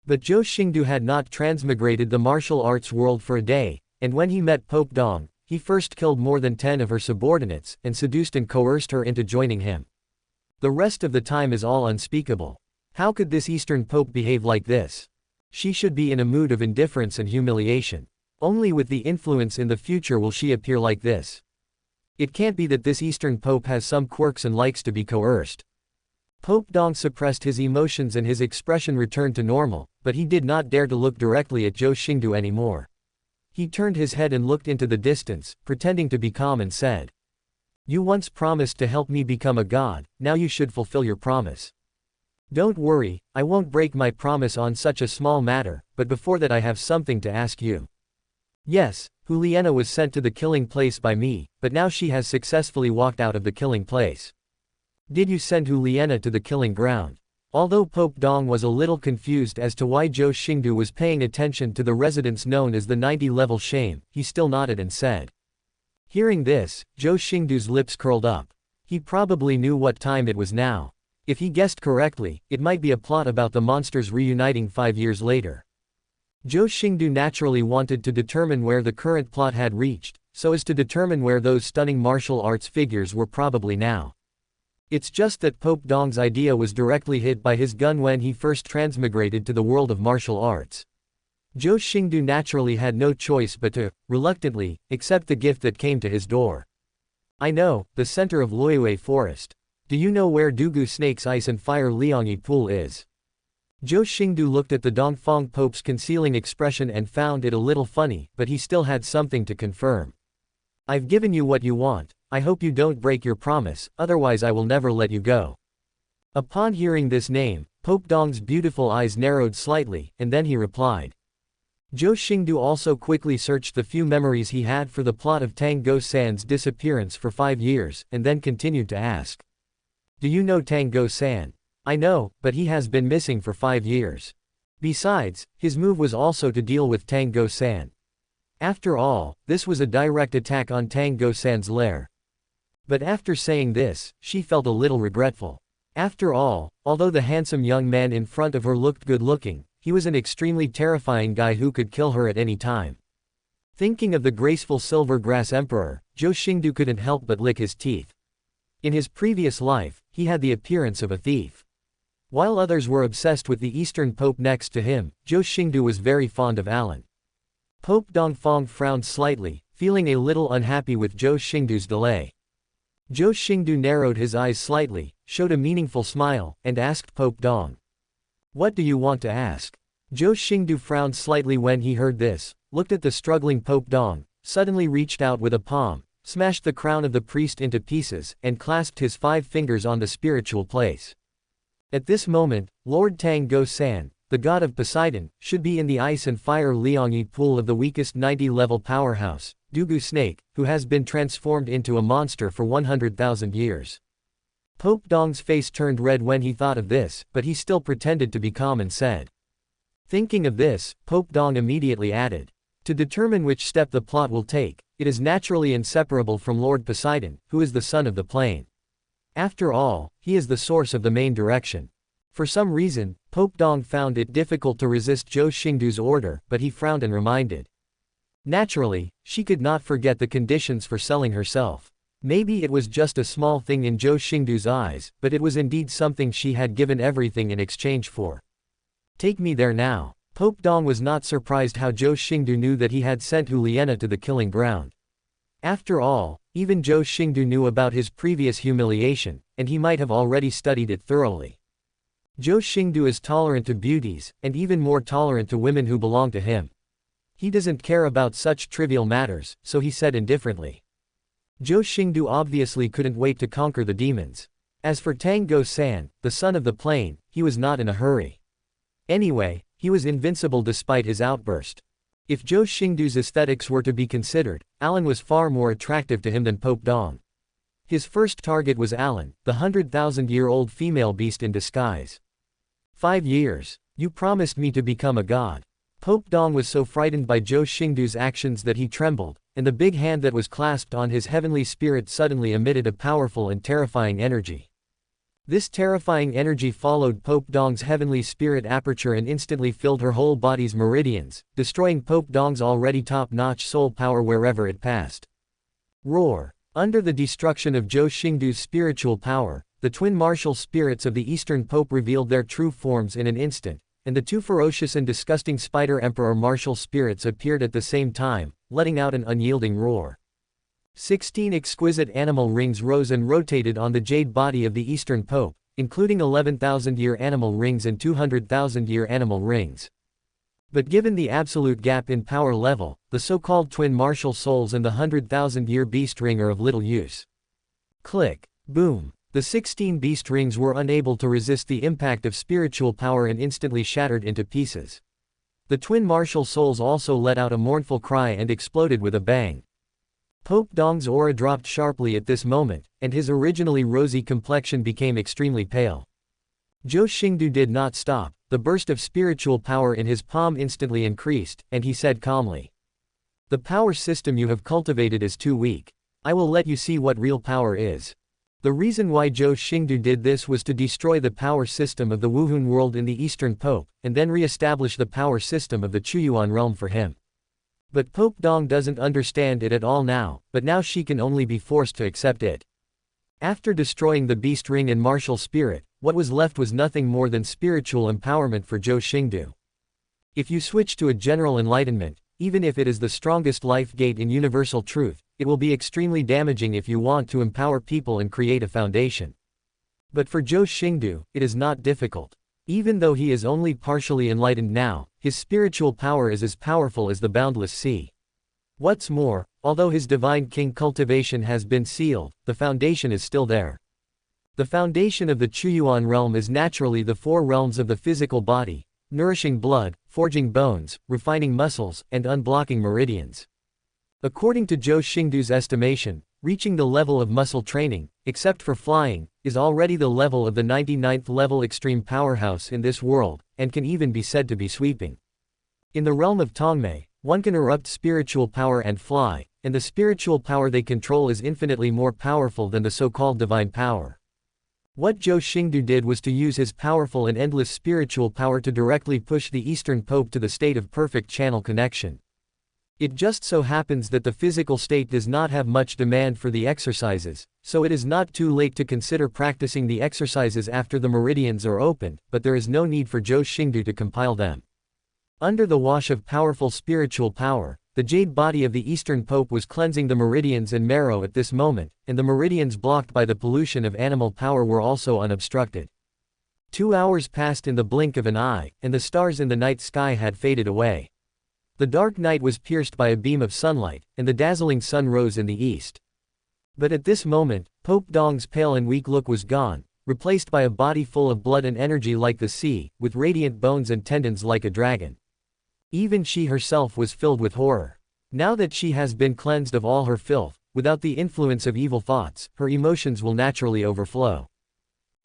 But Zhou Xingdou had not transmigrated the martial arts world for a day, and when he met Pope Dong, he first killed more than 10 of her subordinates, and seduced and coerced her into joining him. The rest of the time is all unspeakable. How could this Eastern Pope behave like this? She should be in a mood of indifference and humiliation. Only with the influence in the future will she appear like this. It can't be that this Eastern Pope has some quirks and likes to be coerced. Pope Dong suppressed his emotions and his expression returned to normal, but he did not dare to look directly at Zhou Xingdou anymore. He turned his head and looked into the distance, pretending to be calm and said, "You once promised to help me become a god, now you should fulfill your promise. Don't worry, I won't break my promise on such a small matter, but before that I have something to ask you. Yes, Juliana was sent to the killing place by me, but now she has successfully walked out of the killing place. Did you send Juliana to the killing ground?" Although Pope Dong was a little confused as to why Zhou Xingdou was paying attention to the residence known as the 90-level shame, he still nodded and said. Hearing this, Zhou Xingdou's lips curled up. He probably knew what time it was now. If he guessed correctly, it might be a plot about the monsters reuniting 5 years later. Zhou Xingdou naturally wanted to determine where the current plot had reached, so as to determine where those stunning martial arts figures were probably now. It's just that Pope Dong's idea was directly hit by his gun when he first transmigrated to the world of martial arts. Zhou Xingdou naturally had no choice but to, reluctantly, accept the gift that came to his door. I know, the center of Luiyue Forest. Do you know where Dugu Snake's Ice and Fire Liangyi Pool is? Zhou Xingdou looked at the Dongfang Pope's concealing expression and found it a little funny, but he still had something to confirm. I've given you what you want. I hope you don't break your promise, otherwise I will never let you go. Upon hearing this name, Pope Dong's beautiful eyes narrowed slightly, and then he replied. Zhou Xingdou also quickly searched the few memories he had for the plot of Tang Go-san's disappearance for 5 years, and then continued to ask. Do you know Tang Go-san? I know, but he has been missing for 5 years. Besides, his move was also to deal with Tang Go-san. After all, this was a direct attack on Tang Go-san's lair. But after saying this, she felt a little regretful. After all, although the handsome young man in front of her looked good-looking, he was an extremely terrifying guy who could kill her at any time. Thinking of the graceful silver grass emperor, Zhou Xingdou couldn't help but lick his teeth. In his previous life, he had the appearance of a thief. While others were obsessed with the Eastern Pope next to him, Zhou Xingdou was very fond of Alan. Pope Dongfang frowned slightly, feeling a little unhappy with Zhou Xingdou's delay. Zhou Xingdou narrowed his eyes slightly, showed a meaningful smile, and asked Pope Dong, "What do you want to ask?" Zhou Xingdou frowned slightly when he heard this, looked at the struggling Pope Dong, suddenly reached out with a palm, smashed the crown of the priest into pieces, and clasped his 5 fingers on the spiritual place. At this moment, Lord Tang Go San, the god of Poseidon, should be in the ice and fire Liangyi pool of the weakest 90-level powerhouse, Dugu Snake, who has been transformed into a monster for 100,000 years. Pope Dong's face turned red when he thought of this, but he still pretended to be calm and said. Thinking of this, Pope Dong immediately added, "To determine which step the plot will take, it is naturally inseparable from Lord Poseidon, who is the son of the plane. After all, he is the source of the main direction." For some reason, Pope Dong found it difficult to resist Zhou Xingdou's order, but he frowned and reminded. Naturally, she could not forget the conditions for selling herself. Maybe it was just a small thing in Zhou Xingdou's eyes, but it was indeed something she had given everything in exchange for. "Take me there now." Pope Dong was not surprised how Zhou Xingdou knew that he had sent Hu Liena to the killing ground. After all, even Zhou Xingdou knew about his previous humiliation, and he might have already studied it thoroughly. Zhou Xingdou is tolerant to beauties, and even more tolerant to women who belong to him. He doesn't care about such trivial matters, so he said indifferently. Zhou Xingdou obviously couldn't wait to conquer the demons. As for Tang Go San, the son of the plane, he was not in a hurry. Anyway, he was invincible despite his outburst. If Zhou Xingdou's aesthetics were to be considered, Alan was far more attractive to him than Pope Dong. His first target was Alan, the 100,000-year-old female beast in disguise. 5 years. You promised me to become a god. Pope Dong was so frightened by Zhou Xingdou's actions that he trembled, and the big hand that was clasped on his heavenly spirit suddenly emitted a powerful and terrifying energy. This terrifying energy followed Pope Dong's heavenly spirit aperture and instantly filled her whole body's meridians, destroying Pope Dong's already top-notch soul power wherever it passed. Roar! Under the destruction of Zhou Xingdou's spiritual power, the twin martial spirits of the Eastern Pope revealed their true forms in an instant, and the 2 ferocious and disgusting Spider Emperor martial spirits appeared at the same time, letting out an unyielding roar. 16 exquisite animal rings rose and rotated on the jade body of the Eastern Pope, including 11,000-year animal rings and 200,000-year animal rings. But given the absolute gap in power level, the so-called twin martial souls and the 100,000-year beast ring are of little use. Click. Boom. The 16 beast rings were unable to resist the impact of spiritual power and instantly shattered into pieces. The twin martial souls also let out a mournful cry and exploded with a bang. Pope Dong's aura dropped sharply at this moment, and his originally rosy complexion became extremely pale. Zhou Xingdou did not stop. The burst of spiritual power in his palm instantly increased, and he said calmly. "The power system you have cultivated is too weak. I will let you see what real power is." The reason why Zhou Xingdou did this was to destroy the power system of the Wuhun world in the Eastern Pope, and then re-establish the power system of the Chuyuan realm for him. But Pope Dong doesn't understand it at all now, but now she can only be forced to accept it. After destroying the beast ring and martial spirit, what was left was nothing more than spiritual empowerment for Zhou Xingdou. If you switch to a general enlightenment, even if it is the strongest life gate in universal truth, it will be extremely damaging if you want to empower people and create a foundation. But for Zhou Xingdou, it is not difficult. Even though he is only partially enlightened now, his spiritual power is as powerful as the boundless sea. What's more, although his divine king cultivation has been sealed, the foundation is still there. The foundation of the Chuyuan realm is naturally the 4 realms of the physical body, nourishing blood, forging bones, refining muscles, and unblocking meridians. According to Zhou Xingdou's estimation, reaching the level of muscle training, except for flying, is already the level of the 99th level extreme powerhouse in this world, and can even be said to be sweeping. In the realm of Tongmei, one can erupt spiritual power and fly, and the spiritual power they control is infinitely more powerful than the so-called divine power. What Zhou Xingdou did was to use his powerful and endless spiritual power to directly push the Eastern Pope to the state of perfect channel connection. It just so happens that the physical state does not have much demand for the exercises, so it is not too late to consider practicing the exercises after the meridians are opened, but there is no need for Zhou Xingdou to compile them. Under the wash of powerful spiritual power, the jade body of the Eastern Pope was cleansing the meridians and marrow at this moment, and the meridians blocked by the pollution of animal power were also unobstructed. 2 hours passed in the blink of an eye, and the stars in the night sky had faded away. The dark night was pierced by a beam of sunlight, and the dazzling sun rose in the east. But at this moment, Pope Dong's pale and weak look was gone, replaced by a body full of blood and energy like the sea, with radiant bones and tendons like a dragon. Even she herself was filled with horror. Now that she has been cleansed of all her filth, without the influence of evil thoughts, her emotions will naturally overflow.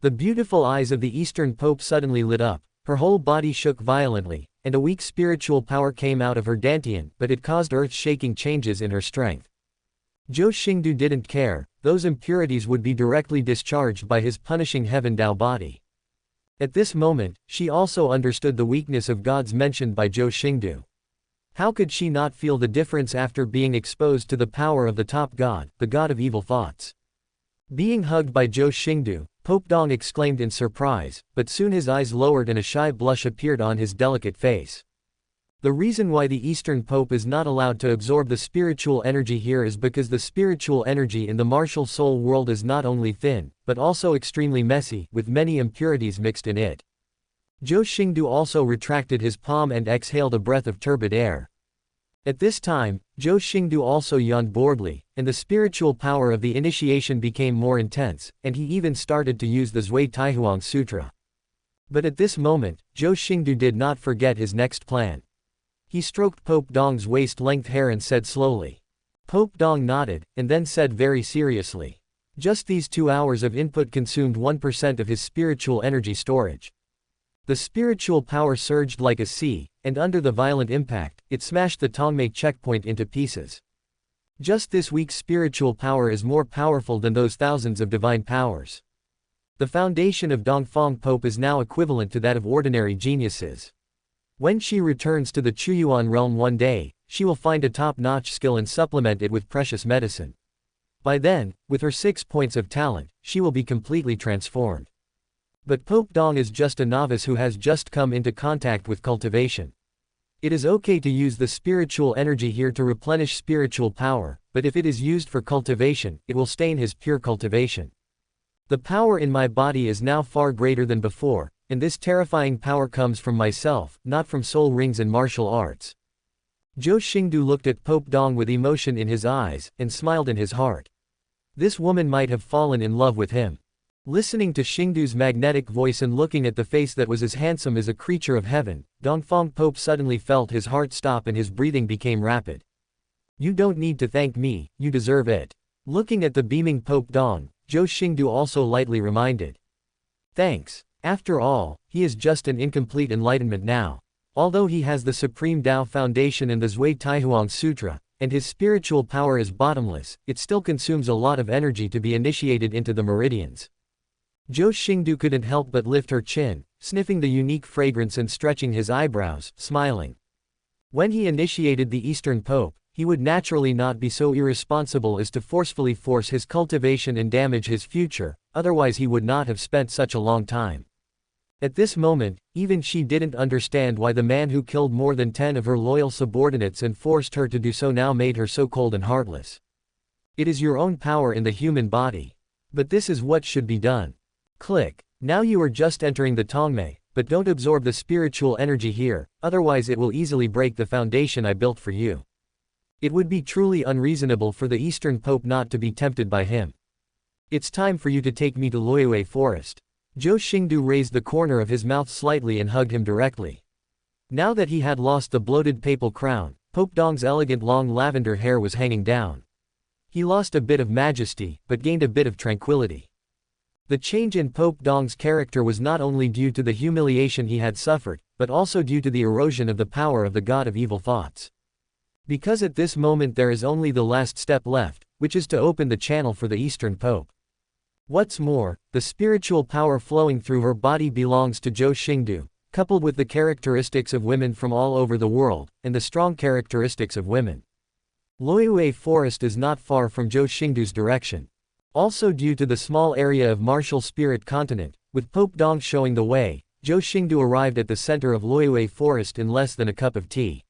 The beautiful eyes of the Eastern Pope suddenly lit up, her whole body shook violently, and a weak spiritual power came out of her dantian, but it caused earth-shaking changes in her strength. Zhou Xingdou didn't care, those impurities would be directly discharged by his punishing Heaven Dao body. At this moment, she also understood the weakness of gods mentioned by Zhou Xingdou. How could she not feel the difference after being exposed to the power of the top god, the god of evil thoughts? Being hugged by Zhou Xingdou, Pope Dong exclaimed in surprise, but soon his eyes lowered and a shy blush appeared on his delicate face. The reason why the Eastern Pope is not allowed to absorb the spiritual energy here is because the spiritual energy in the martial soul world is not only thin, but also extremely messy, with many impurities mixed in it. Zhou Xingdou also retracted his palm and exhaled a breath of turbid air. At this time, Zhou Xingdou also yawned boredly, and the spiritual power of the initiation became more intense, and he even started to use the Zhui Taihuang Sutra. But at this moment, Zhou Xingdou did not forget his next plan. He stroked Pope Dong's waist-length hair and said slowly. Pope Dong nodded, and then said very seriously. Just these 2 hours of input consumed 1% of his spiritual energy storage. The spiritual power surged like a sea, and under the violent impact, it smashed the Tongmei checkpoint into pieces. Just this weak spiritual power is more powerful than those thousands of divine powers. The foundation of Dongfang Pope is now equivalent to that of ordinary geniuses. When she returns to the Chuyuan realm one day, she will find a top-notch skill and supplement it with precious medicine. By then, with her 6 points of talent, she will be completely transformed. But Pope Dong is just a novice who has just come into contact with cultivation. It is okay to use the spiritual energy here to replenish spiritual power, but if it is used for cultivation, it will stain his pure cultivation. The power in my body is now far greater than before, and this terrifying power comes from myself, not from soul rings and martial arts. Zhou Xingdou looked at Pope Dong with emotion in his eyes, and smiled in his heart. This woman might have fallen in love with him. Listening to Xingdou's magnetic voice and looking at the face that was as handsome as a creature of heaven, Dongfang Pope suddenly felt his heart stop and his breathing became rapid. You don't need to thank me, you deserve it. Looking at the beaming Pope Dong, Zhou Xingdou also lightly reminded. Thanks. After all, he is just an incomplete enlightenment now. Although he has the Supreme Tao Foundation and the Zhui Taihuang Sutra, and his spiritual power is bottomless, it still consumes a lot of energy to be initiated into the meridians. Zhou Xingdou couldn't help but lift her chin, sniffing the unique fragrance and stretching his eyebrows, smiling. When he initiated the Eastern Pope, he would naturally not be so irresponsible as to forcefully force his cultivation and damage his future, otherwise he would not have spent such a long time. At this moment, even she didn't understand why the man who killed more than 10 of her loyal subordinates and forced her to do so now made her so cold and heartless. It is your own power in the human body. But this is what should be done. Click. Now you are just entering the Tongmei, but don't absorb the spiritual energy here, otherwise it will easily break the foundation I built for you. It would be truly unreasonable for the Eastern Pope not to be tempted by him. It's time for you to take me to Loyue Forest. Zhou Xingdou raised the corner of his mouth slightly and hugged him directly. Now that he had lost the bloated papal crown, Pope Dong's elegant long lavender hair was hanging down. He lost a bit of majesty, but gained a bit of tranquility. The change in Pope Dong's character was not only due to the humiliation he had suffered, but also due to the erosion of the power of the god of evil thoughts. Because at this moment there is only the last step left, which is to open the channel for the Eastern Pope. What's more, the spiritual power flowing through her body belongs to Zhou Xingdou, coupled with the characteristics of women from all over the world, and the strong characteristics of women. Luoyue Forest is not far from Zhou Xingdou's direction. Also due to the small area of martial spirit continent, with Pope Dong showing the way, Zhou Xingdou arrived at the center of Luoyue Forest in less than a cup of tea.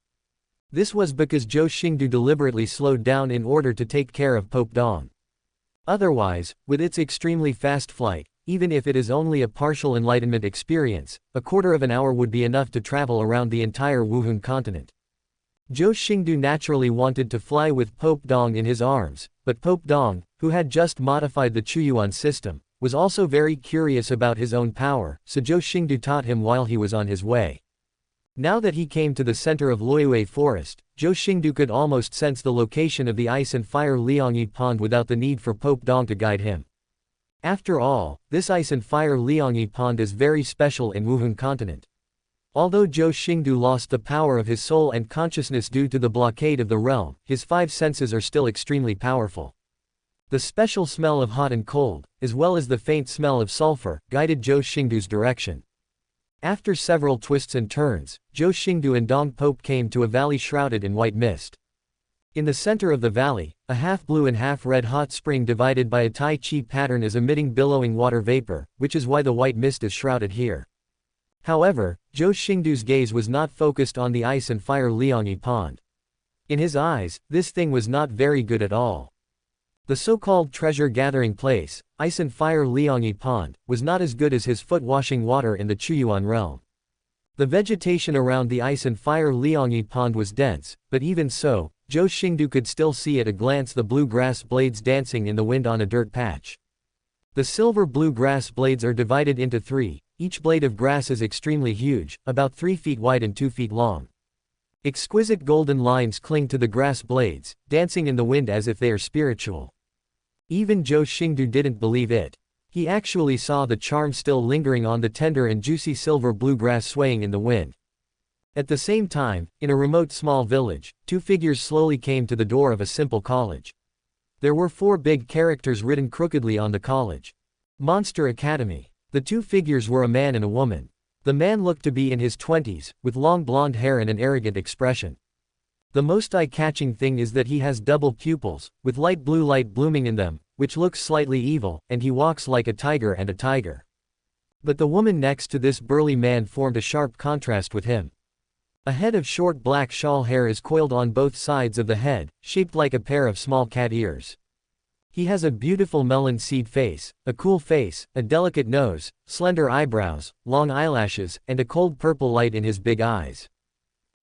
This was because Zhou Xingdou deliberately slowed down in order to take care of Pope Dong. Otherwise, with its extremely fast flight, even if it is only a partial enlightenment experience, a quarter of an hour would be enough to travel around the entire Wuhun continent. Zhou Xingdou naturally wanted to fly with Pope Dong in his arms, but Pope Dong, who had just modified the Chuyuan system, was also very curious about his own power, so Zhou Xingdou taught him while he was on his way. Now that he came to the center of Luoyue Forest, Zhou Xingdou could almost sense the location of the ice and fire Liangyi Pond without the need for Pope Dong to guide him. After all, this ice and fire Liangyi Pond is very special in Wuhun continent. Although Zhou Xingdou lost the power of his soul and consciousness due to the blockade of the realm, his five senses are still extremely powerful. The special smell of hot and cold, as well as the faint smell of sulfur, guided Zhou Xingdou's direction. After several twists and turns, Zhou Xingdou and Dong Pope came to a valley shrouded in white mist. In the center of the valley, a half-blue and half-red hot spring divided by a Tai Chi pattern is emitting billowing water vapor, which is why the white mist is shrouded here. However, Zhou Xingdou's gaze was not focused on the ice and fire Liangyi Pond. In his eyes, this thing was not very good at all. The so-called treasure-gathering place, ice and fire Liangyi Pond, was not as good as his foot-washing water in the Chuyuan realm. The vegetation around the ice and fire Liangyi Pond was dense, but even so, Zhou Xingdou could still see at a glance the blue grass blades dancing in the wind on a dirt patch. The silver-blue grass blades are divided into three. Each blade of grass is extremely huge, about 3 feet wide and 2 feet long. Exquisite golden lines cling to the grass blades, dancing in the wind as if they are spiritual. Even Zhou Xingdou didn't believe it. He actually saw the charm still lingering on the tender and juicy silver-blue grass swaying in the wind. At the same time, in a remote small village, two figures slowly came to the door of a simple college. There were 4 big characters written crookedly on the college. Monster Academy. The two figures were a man and a woman. The man looked to be in his 20s, with long blonde hair and an arrogant expression. The most eye-catching thing is that he has double pupils, with light blue light blooming in them, which looks slightly evil, and he walks like a tiger and a tiger. But the woman next to this burly man formed a sharp contrast with him. A head of short black shawl hair is coiled on both sides of the head, shaped like a pair of small cat ears. He has a beautiful melon seed face, a cool face, a delicate nose, slender eyebrows, long eyelashes, and a cold purple light in his big eyes.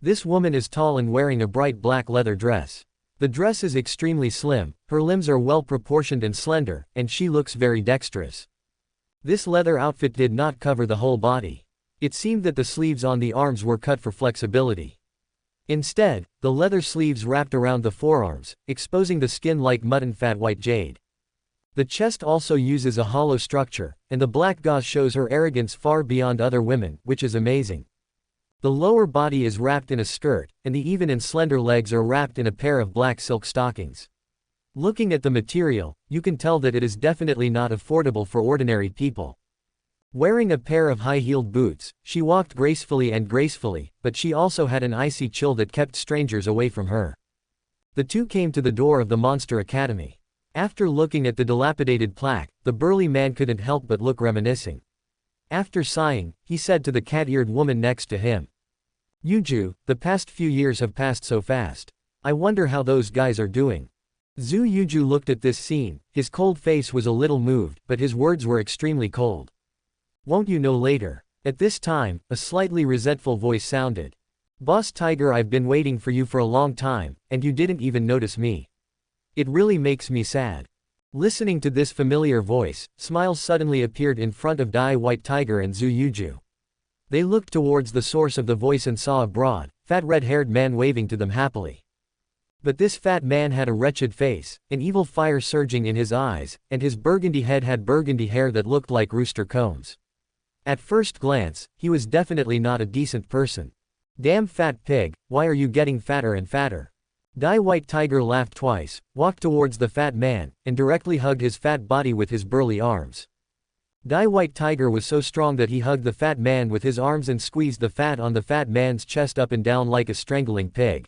This woman is tall and wearing a bright black leather dress. The dress is extremely slim, her limbs are well proportioned and slender, and she looks very dexterous. This leather outfit did not cover the whole body. It seemed that the sleeves on the arms were cut for flexibility. Instead, the leather sleeves wrapped around the forearms, exposing the skin like mutton fat white jade. The chest also uses a hollow structure, and the black gauze shows her arrogance far beyond other women, which is amazing. The lower body is wrapped in a skirt, and the even and slender legs are wrapped in a pair of black silk stockings. Looking at the material, you can tell that it is definitely not affordable for ordinary people. Wearing a pair of high-heeled boots, she walked gracefully, but she also had an icy chill that kept strangers away from her. The two came to the door of the Monster Academy. After looking at the dilapidated plaque, the burly man couldn't help but look reminiscing. After sighing, he said to the cat-eared woman next to him, "Yuju, the past few years have passed so fast. I wonder how those guys are doing." Zhu Yuju looked at this scene, his cold face was a little moved, but his words were extremely cold. "Won't you know later?" At this time, a slightly resentful voice sounded. "Boss Tiger, I've been waiting for you for a long time, and you didn't even notice me. It really makes me sad." Listening to this familiar voice, smiles suddenly appeared in front of Dai White Tiger and Zhu Yuju. They looked towards the source of the voice and saw a broad, fat red-haired man waving to them happily. But this fat man had a wretched face, an evil fire surging in his eyes, and his burgundy head had burgundy hair that looked like rooster combs. At first glance, he was definitely not a decent person. "Damn fat pig, why are you getting fatter and fatter?" Dai White Tiger laughed twice, walked towards the fat man, and directly hugged his fat body with his burly arms. Dai White Tiger was so strong that he hugged the fat man with his arms and squeezed the fat on the fat man's chest up and down like a strangling pig.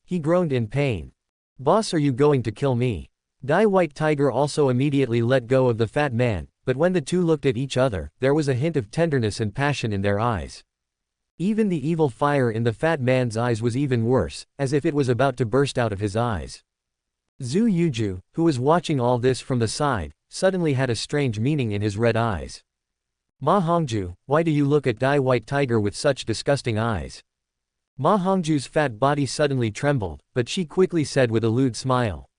He groaned in pain. "Boss, are you going to kill me?" Dai White Tiger also immediately let go of the fat man, but when the two looked at each other, there was a hint of tenderness and passion in their eyes. Even the evil fire in the fat man's eyes was even worse, as if it was about to burst out of his eyes. Zhou Xingdou, who was watching all this from the side, suddenly had a strange meaning in his red eyes. "Ma Hongzhu, why do you look at Dai White Tiger with such disgusting eyes?" Ma Hongzhu's fat body suddenly trembled, but she quickly said with a lewd smile.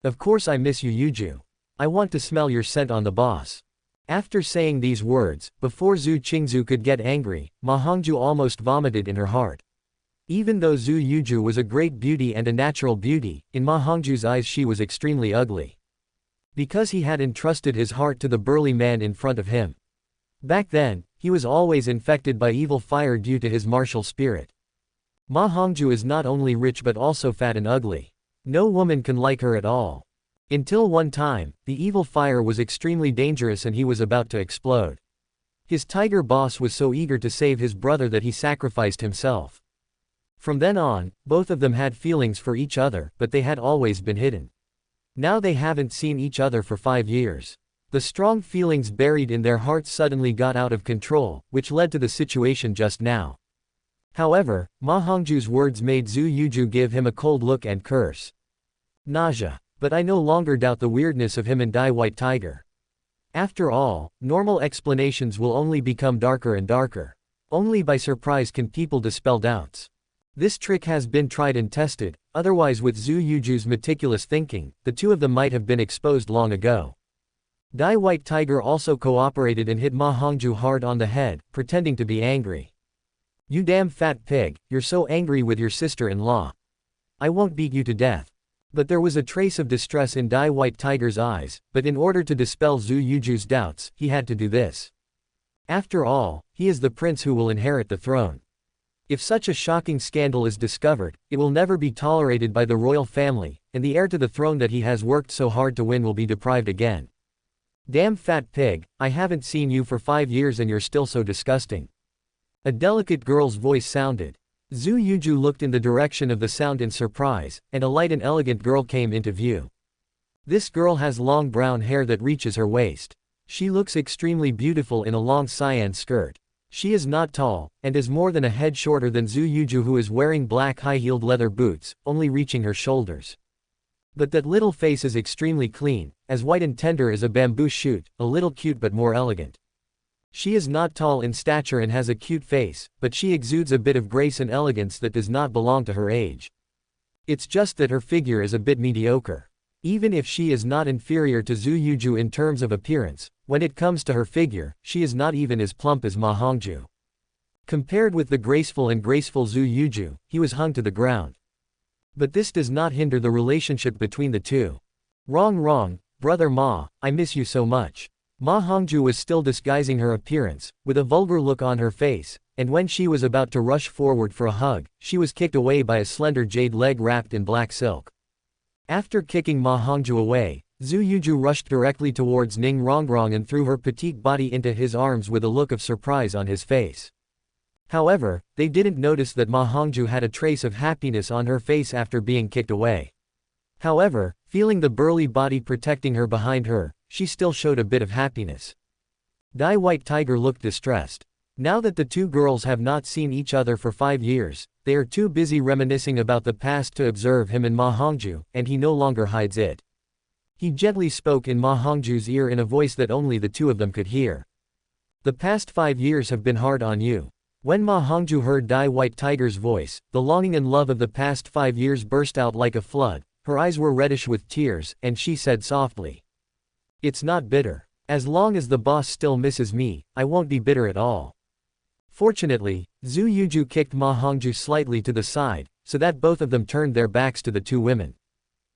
"Of course I miss you, Yuju. I want to smell your scent on the boss." After saying these words, before Zhou Xingdou could get angry, Ma Hongzhu almost vomited in her heart. Even though Zhou Yuju was a great beauty and a natural beauty, in Ma Hongzhu's eyes she was extremely ugly. Because he had entrusted his heart to the burly man in front of him. Back then, he was always infected by evil fire due to his martial spirit. Ma Hongzhu is not only rich but also fat and ugly. No woman can like her at all. Until one time, the evil fire was extremely dangerous and he was about to explode. His tiger boss was so eager to save his brother that he sacrificed himself. From then on, both of them had feelings for each other, but they had always been hidden. Now they haven't seen each other for 5 years. The strong feelings buried in their hearts suddenly got out of control, which led to the situation just now. However, Ma Hongzhu's words made Zhou Yuju give him a cold look and curse. Nausea. But I no longer doubt the weirdness of him and Dai White Tiger. After all, normal explanations will only become darker and darker. Only by surprise can people dispel doubts. This trick has been tried and tested, otherwise with Zhou Yuju's meticulous thinking, the two of them might have been exposed long ago. Dai White Tiger also cooperated and hit Ma Hongzhu hard on the head, pretending to be angry. "You damn fat pig, you're so angry with your sister-in-law. I won't beat you to death." But there was a trace of distress in Dai White Tiger's eyes, but in order to dispel Zhou Yuju's doubts, he had to do this. After all, he is the prince who will inherit the throne. If such a shocking scandal is discovered, it will never be tolerated by the royal family, and the heir to the throne that he has worked so hard to win will be deprived again. "Damn fat pig, I haven't seen you for 5 years and you're still so disgusting." A delicate girl's voice sounded. Zhou Yuju looked in the direction of the sound in surprise, and a light and elegant girl came into view. This girl has long brown hair that reaches her waist. She looks extremely beautiful in a long cyan skirt. She is not tall, and is more than a head shorter than Zhou Yuju, who is wearing black high-heeled leather boots, only reaching her shoulders. But that little face is extremely clean, as white and tender as a bamboo shoot, a little cute but more elegant. She is not tall in stature and has a cute face, but she exudes a bit of grace and elegance that does not belong to her age. It's just that her figure is a bit mediocre. Even if she is not inferior to Zhou Yuju in terms of appearance, when it comes to her figure, she is not even as plump as Ma Hongzhu. Compared with the graceful Zhou Yuju, he was hung to the ground. But this does not hinder the relationship between the two. Wrong, brother Ma, I miss you so much." Ma Hongzhu was still disguising her appearance, with a vulgar look on her face, and when she was about to rush forward for a hug, she was kicked away by a slender jade leg wrapped in black silk. After kicking Ma Hongzhu away, Zhou Yuju rushed directly towards Ning Rongrong and threw her petite body into his arms with a look of surprise on his face. However, they didn't notice that Ma Hongzhu had a trace of happiness on her face after being kicked away. However, feeling the burly body protecting her behind her, she still showed a bit of happiness. Dai White Tiger looked distressed. Now that the two girls have not seen each other for 5 years, they are too busy reminiscing about the past to observe him and Ma Hongzhu, and he no longer hides it. He gently spoke in Ma Hongzhu's ear in a voice that only the two of them could hear. "The past 5 years have been hard on you." When Ma Hongzhu heard Dai White Tiger's voice, the longing and love of the past 5 years burst out like a flood, her eyes were reddish with tears, and she said softly, "It's not bitter. As long as the boss still misses me, I won't be bitter at all." Fortunately, Zhou Yuju kicked Ma Hongzhu slightly to the side, so that both of them turned their backs to the two women.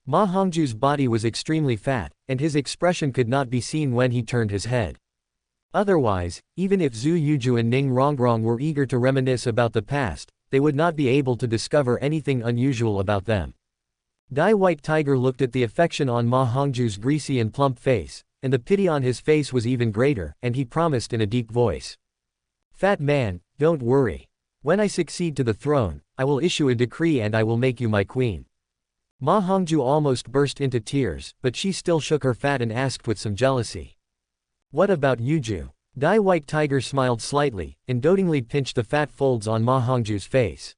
Ma Hongzhu's body was extremely fat, and his expression could not be seen when he turned his head. Otherwise, even if Zhou Yuju and Ning Rongrong were eager to reminisce about the past, they would not be able to discover anything unusual about them. Dai White Tiger looked at the affection on Ma Hongzhu's greasy and plump face, and the pity on his face was even greater, and he promised in a deep voice. Fat man, don't worry. When I succeed to the throne, I will issue a decree and I will make you my queen. Ma Hongju almost burst into tears, but she still shook her fat and asked with some jealousy. What about Yuju? Dai White Tiger smiled slightly, and dotingly pinched the fat folds on Ma Hongju's face.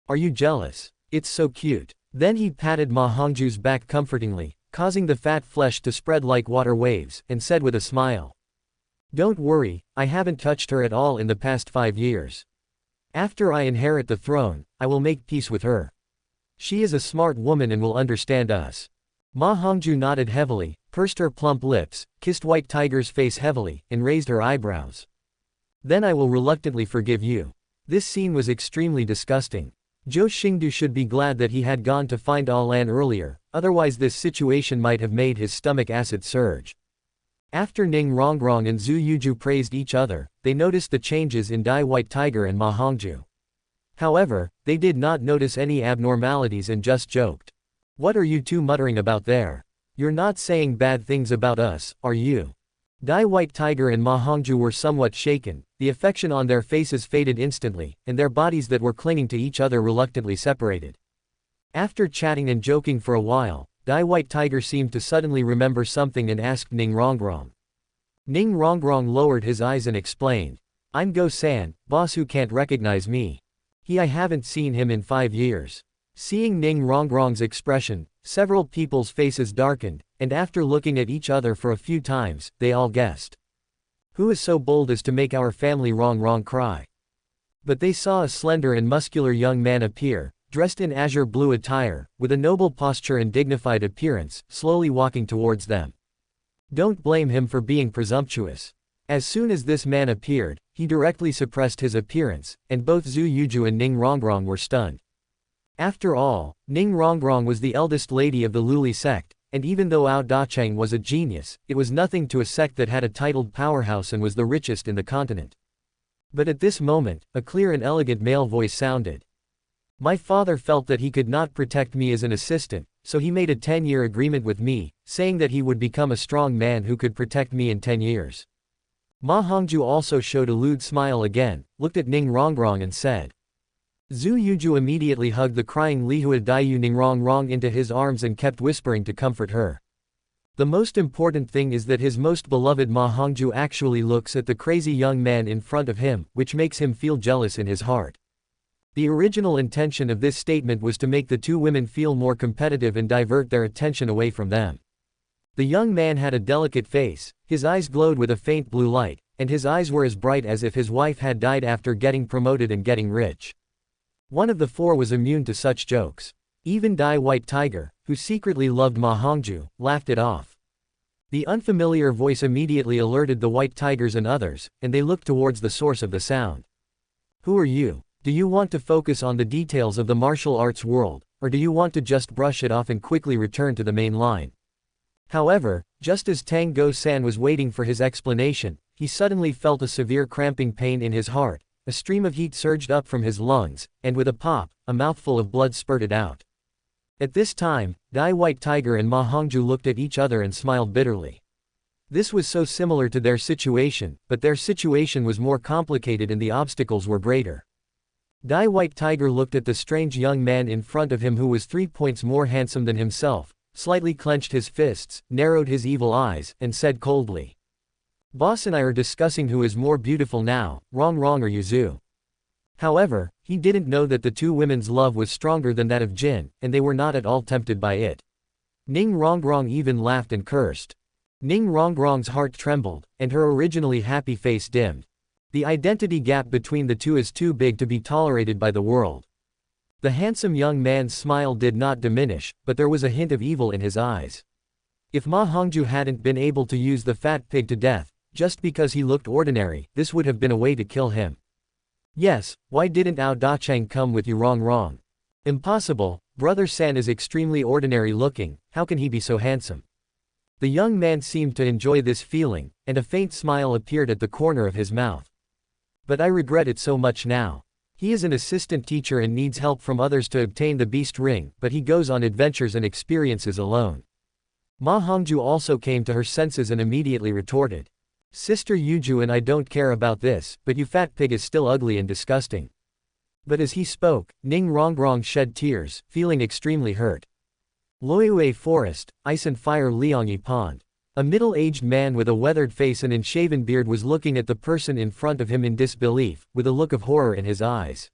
Are you jealous? It's so cute. Then he patted Ma Hongju's back comfortingly, causing the fat flesh to spread like water waves, and said with a smile. Don't worry, I haven't touched her at all in the past 5 years. After I inherit the throne, I will make peace with her. She is a smart woman and will understand us. Ma Hongju nodded heavily, pursed her plump lips, kissed White Tiger's face heavily, and raised her eyebrows. Then I will reluctantly forgive you. This scene was extremely disgusting. Zhou Xingdou should be glad that he had gone to find Alan earlier, otherwise this situation might have made his stomach acid surge. After Ning Rongrong and Zhu Yuju praised each other, they noticed the changes in Dai White Tiger and Ma Hongju. However, they did not notice any abnormalities and just joked. What are you two muttering about there? You're not saying bad things about us, are you? Dai White Tiger and Ma Hongju were somewhat shaken, the affection on their faces faded instantly, and their bodies that were clinging to each other reluctantly separated. After chatting and joking for a while, Dai White Tiger seemed to suddenly remember something and asked Ning Rongrong. Ning Rongrong lowered his eyes and explained. I'm Go-san, boss who can't recognize me. I haven't seen him in 5 years. Seeing Ning Rongrong's expression, several people's faces darkened, and after looking at each other for a few times, they all guessed. Who is so bold as to make our family Rongrong cry? But they saw a slender and muscular young man appear, dressed in azure blue attire, with a noble posture and dignified appearance, slowly walking towards them. Don't blame him for being presumptuous. As soon as this man appeared, he directly suppressed his appearance, and both Zhu Yuju and Ning Rongrong were stunned. After all, Ning Rongrong was the eldest lady of the Luli sect, and even though Ao Dacheng was a genius, it was nothing to a sect that had a titled powerhouse and was the richest in the continent. But at this moment, a clear and elegant male voice sounded. My father felt that he could not protect me as an assistant, so he made a 10-year agreement with me, saying that he would become a strong man who could protect me in 10 years. Ma Hongju also showed a lewd smile again, looked at Ning Rongrong and said. Zhu Yuju immediately hugged the crying Lihua Daiyu Ning Rongrong into his arms and kept whispering to comfort her. The most important thing is that his most beloved Ma Hongju actually looks at the crazy young man in front of him, which makes him feel jealous in his heart. The original intention of this statement was to make the two women feel more competitive and divert their attention away from them. The young man had a delicate face, his eyes glowed with a faint blue light, and his eyes were as bright as if his wife had died after getting promoted and getting rich. One of the four was immune to such jokes. Even Dai White Tiger, who secretly loved Ma Hongju, laughed it off. The unfamiliar voice immediately alerted the White Tigers and others, and they looked towards the source of the sound. Who are you? Do you want to focus on the details of the martial arts world, or do you want to just brush it off and quickly return to the main line? However, just as Tang Go-san was waiting for his explanation, he suddenly felt a severe cramping pain in his heart, a stream of heat surged up from his lungs, and with a pop, a mouthful of blood spurted out. At this time, Dai White Tiger and Ma Hongju looked at each other and smiled bitterly. This was so similar to their situation, but their situation was more complicated and the obstacles were greater. Dai White Tiger looked at the strange young man in front of him who was 3 points more handsome than himself, slightly clenched his fists, narrowed his evil eyes, and said coldly. Boss and I are discussing who is more beautiful now, Rongrong or Yuzu. However, he didn't know that the two women's love was stronger than that of Jin, and they were not at all tempted by it. Ning Rongrong even laughed and cursed. Ning Rongrong's heart trembled, and her originally happy face dimmed. The identity gap between the two is too big to be tolerated by the world. The handsome young man's smile did not diminish, but there was a hint of evil in his eyes. If Ma Hongju hadn't been able to use the fat pig to death, just because he looked ordinary, this would have been a way to kill him. Yes, why didn't Ao Dacheng come with you Rongrong? Impossible, Brother San is extremely ordinary looking, how can he be so handsome? The young man seemed to enjoy this feeling, and a faint smile appeared at the corner of his mouth. But I regret it so much now. He is an assistant teacher and needs help from others to obtain the beast ring, but he goes on adventures and experiences alone. Ma Hongju also came to her senses and immediately retorted. Sister Yujuan, I don't care about this, but you fat pig is still ugly and disgusting. But as he spoke, Ning Rongrong shed tears, feeling extremely hurt. Loyue Forest, Ice and Fire Liangyi Pond. A middle-aged man with a weathered face and unshaven beard was looking at the person in front of him in disbelief, with a look of horror in his eyes.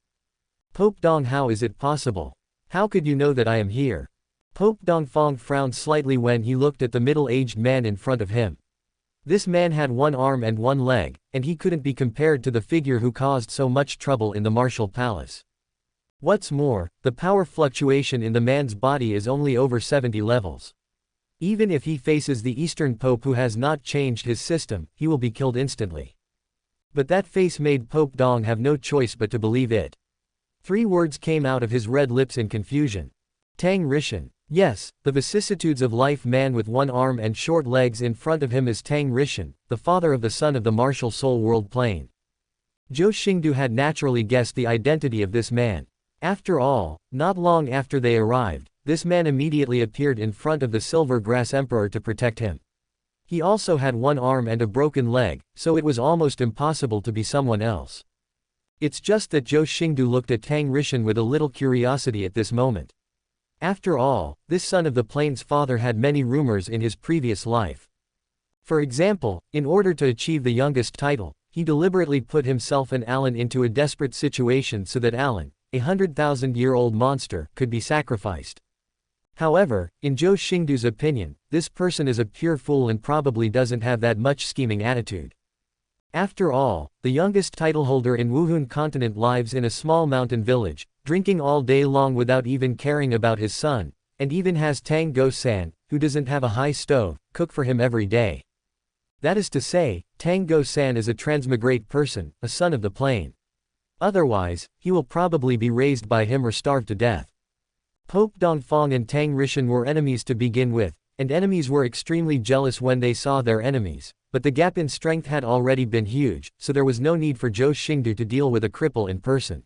Pope Dong, how is it possible? How could you know that I am here? Pope Dongfang frowned slightly when he looked at the middle-aged man in front of him. This man had one arm and one leg, and he couldn't be compared to the figure who caused so much trouble in the martial palace. What's more, the power fluctuation in the man's body is only over 70 levels. Even if he faces the Eastern Pope who has not changed his system, he will be killed instantly. But that face made Pope Dong have no choice but to believe it. 3 words came out of his red lips in confusion. Tang Rishan. Yes, the vicissitudes of life. Man with one arm and short legs in front of him is Tang Rishan, the father of the son of the martial soul world plane. Zhou Xingdou had naturally guessed the identity of this man. After all, not long after they arrived, this man immediately appeared in front of the Silver Grass Emperor to protect him. He also had one arm and a broken leg, so it was almost impossible to be someone else. It's just that Zhou Xingdou looked at Tang Rishan with a little curiosity at this moment. After all, this son of the plane's father had many rumors in his previous life. For example, in order to achieve the youngest title, he deliberately put himself and Alan into a desperate situation so that Alan, a 100,000-year-old monster, could be sacrificed. However, in Zhou Xingdou's opinion, this person is a pure fool and probably doesn't have that much scheming attitude. After all, the youngest titleholder in Wuhun continent lives in a small mountain village, drinking all day long without even caring about his son, and even has Tang Go-san, who doesn't have a high stove, cook for him every day. That is to say, Tang Go-san is a transmigrate person, a son of the plane. Otherwise, he will probably be raised by him or starve to death. Pope Dongfang and Tang Rishan were enemies to begin with, and enemies were extremely jealous when they saw their enemies, but the gap in strength had already been huge, so there was no need for Zhou Xingdou to deal with a cripple in person.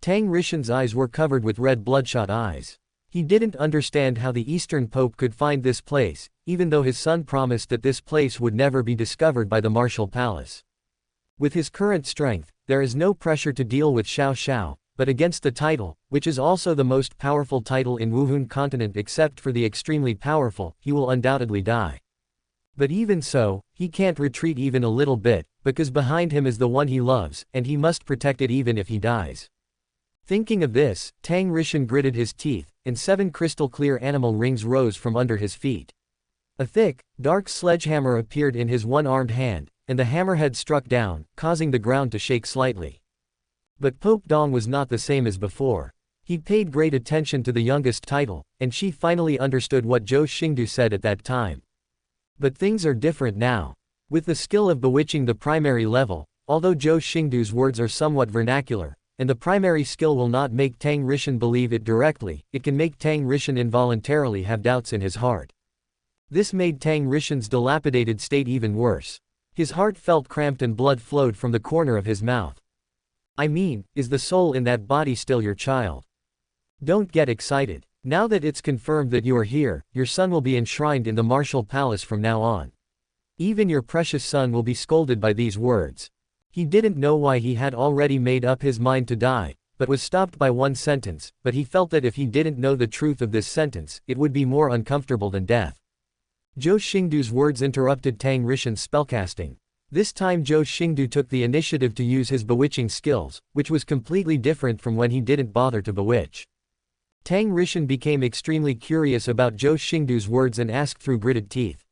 Tang Rishan's eyes were covered with red bloodshot eyes. He didn't understand how the Eastern Pope could find this place, even though his son promised that this place would never be discovered by the Martial Palace. With his current strength, there is no pressure to deal with Xiao Xiao, but against the title, which is also the most powerful title in Wuhun continent except for the extremely powerful, he will undoubtedly die. But even so, he can't retreat even a little bit, because behind him is the one he loves, and he must protect it even if he dies. Thinking of this, Tang Rishan gritted his teeth, and 7 crystal-clear animal rings rose from under his feet. A thick, dark sledgehammer appeared in his one-armed hand, and the hammerhead struck down, causing the ground to shake slightly. But Pope Dong was not the same as before. He paid great attention to the youngest title, and she finally understood what Zhou Xingdou said at that time. But things are different now. With the skill of bewitching the primary level, although Zhou Xingdou's words are somewhat vernacular, and the primary skill will not make Tang Rishan believe it directly, it can make Tang Rishan involuntarily have doubts in his heart. This made Tang Rishan's dilapidated state even worse. His heart felt cramped and blood flowed from the corner of his mouth. I mean, is the soul in that body still your child? Don't get excited. Now that it's confirmed that you are here, your son will be enshrined in the martial palace from now on. Even your precious son will be scolded by these words. He didn't know why he had already made up his mind to die, but was stopped by one sentence, but he felt that if he didn't know the truth of this sentence, it would be more uncomfortable than death. Zhou Xingdou's words interrupted Tang Rishan's spellcasting. This time Zhou Xingdou took the initiative to use his bewitching skills, which was completely different from when he didn't bother to bewitch. Tang Rishan became extremely curious about Zhou Xingdou's words and asked through gritted teeth.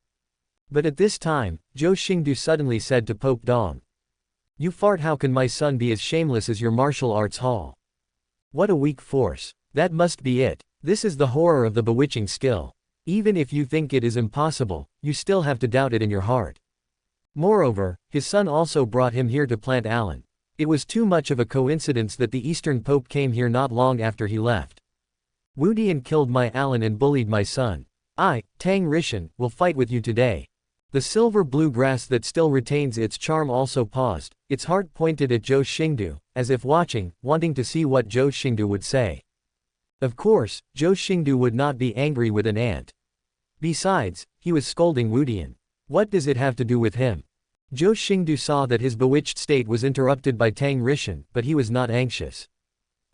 But at this time, Zhou Xingdou suddenly said to Pope Dong, "You fart, how can my son be as shameless as your martial arts hall? What a weak force. That must be it. This is the horror of the bewitching skill. Even if you think it is impossible, you still have to doubt it in your heart." Moreover, his son also brought him here to plant Alan. It was too much of a coincidence that the Eastern Pope came here not long after he left. Wu Dian killed my Alan and bullied my son. I, Tang Rishan, will fight with you today. The silver-blue grass that still retains its charm also paused, its heart pointed at Zhou Xingdou, as if watching, wanting to see what Zhou Xingdou would say. Of course, Zhou Xingdou would not be angry with an ant. Besides, he was scolding Wu Dian. What does it have to do with him? Zhou Xingdou saw that his bewitched state was interrupted by Tang Rishan, but he was not anxious.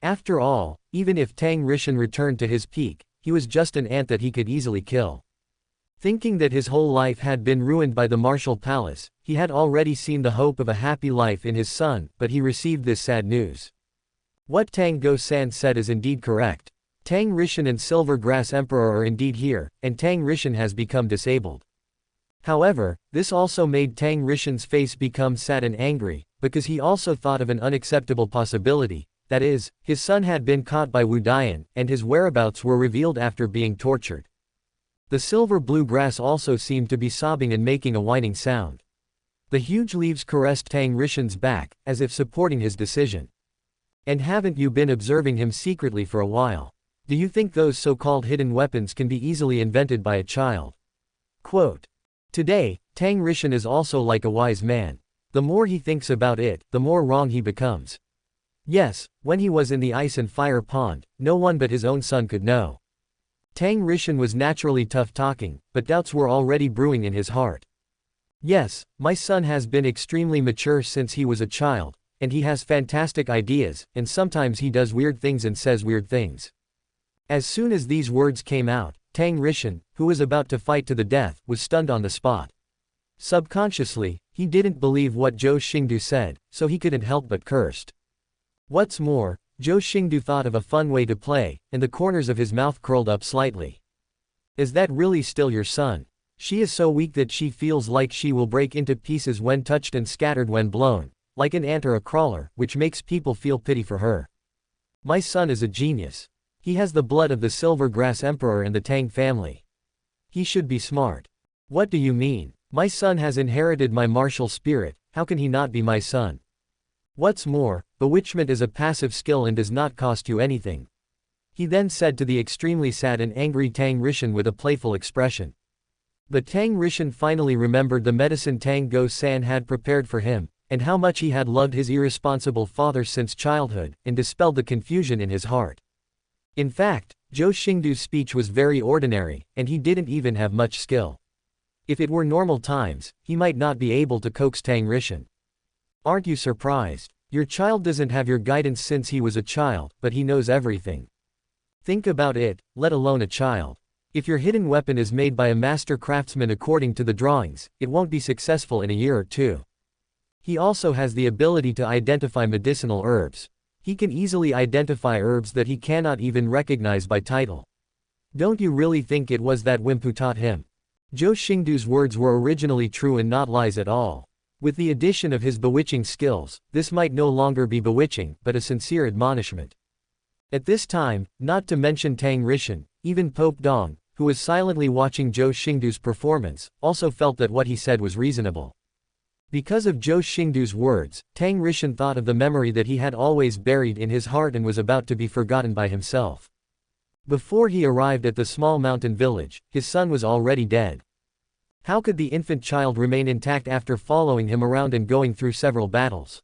After all, even if Tang Rishan returned to his peak, he was just an ant that he could easily kill. Thinking that his whole life had been ruined by the martial palace, he had already seen the hope of a happy life in his son, but he received this sad news. What Tang Go-san said is indeed correct. Tang Rishan and Silver Grass Emperor are indeed here, and Tang Rishan has become disabled. However, this also made Tang Rishan's face become sad and angry, because he also thought of an unacceptable possibility, that is, his son had been caught by Wu Dian, and his whereabouts were revealed after being tortured. The silver-blue grass also seemed to be sobbing and making a whining sound. The huge leaves caressed Tang Rishan's back, as if supporting his decision. And haven't you been observing him secretly for a while? Do you think those so-called hidden weapons can be easily invented by a child? Quote. Today, Tang Rishan is also like a wise man. The more he thinks about it, the more wrong he becomes. Yes, when he was in the ice and fire pond, no one but his own son could know. Tang Rishan was naturally tough-talking, but doubts were already brewing in his heart. Yes, my son has been extremely mature since he was a child, and he has fantastic ideas, and sometimes he does weird things and says weird things. As soon as these words came out, Tang Rishan, who was about to fight to the death, was stunned on the spot. Subconsciously, he didn't believe what Zhou Xingdou said, so he couldn't help but cursed. What's more, Zhou Xingdou thought of a fun way to play, and the corners of his mouth curled up slightly. Is that really still your son? She is so weak that she feels like she will break into pieces when touched and scattered when blown, like an ant or a crawler, which makes people feel pity for her. My son is a genius. He has the blood of the Silver Grass Emperor and the Tang family. He should be smart. What do you mean? My son has inherited my martial spirit, how can he not be my son? What's more, bewitchment is a passive skill and does not cost you anything. He then said to the extremely sad and angry Tang Rishan with a playful expression. But Tang Rishan finally remembered the medicine Tang Go-san had prepared for him, and how much he had loved his irresponsible father since childhood, and dispelled the confusion in his heart. In fact, Zhou Xingdou's speech was very ordinary, and he didn't even have much skill. If it were normal times, he might not be able to coax Tang Rishan. Aren't you surprised? Your child doesn't have your guidance since he was a child, but he knows everything. Think about it, let alone a child. If your hidden weapon is made by a master craftsman according to the drawings, it won't be successful in a year or two. He also has the ability to identify medicinal herbs. He can easily identify herbs that he cannot even recognize by title. Don't you really think it was that wimp who taught him? Zhou Xingdou's words were originally true and not lies at all. With the addition of his bewitching skills, this might no longer be bewitching, but a sincere admonishment. At this time, not to mention Tang Rishan, even Pope Dong, who was silently watching Zhou Xingdou's performance, also felt that what he said was reasonable. Because of Zhou Xingdou's words, Tang Rishan thought of the memory that he had always buried in his heart and was about to be forgotten by himself. Before he arrived at the small mountain village, his son was already dead. How could the infant child remain intact after following him around and going through several battles?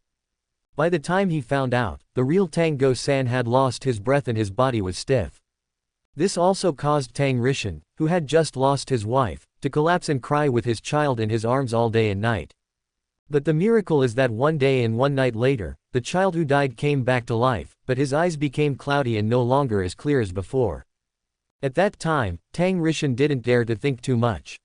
By the time he found out, the real Tang Go-san had lost his breath and his body was stiff. This also caused Tang Rishan, who had just lost his wife, to collapse and cry with his child in his arms all day and night. But the miracle is that one day and one night later, the child who died came back to life, but his eyes became cloudy and no longer as clear as before. At that time, Tang Rishan didn't dare to think too much.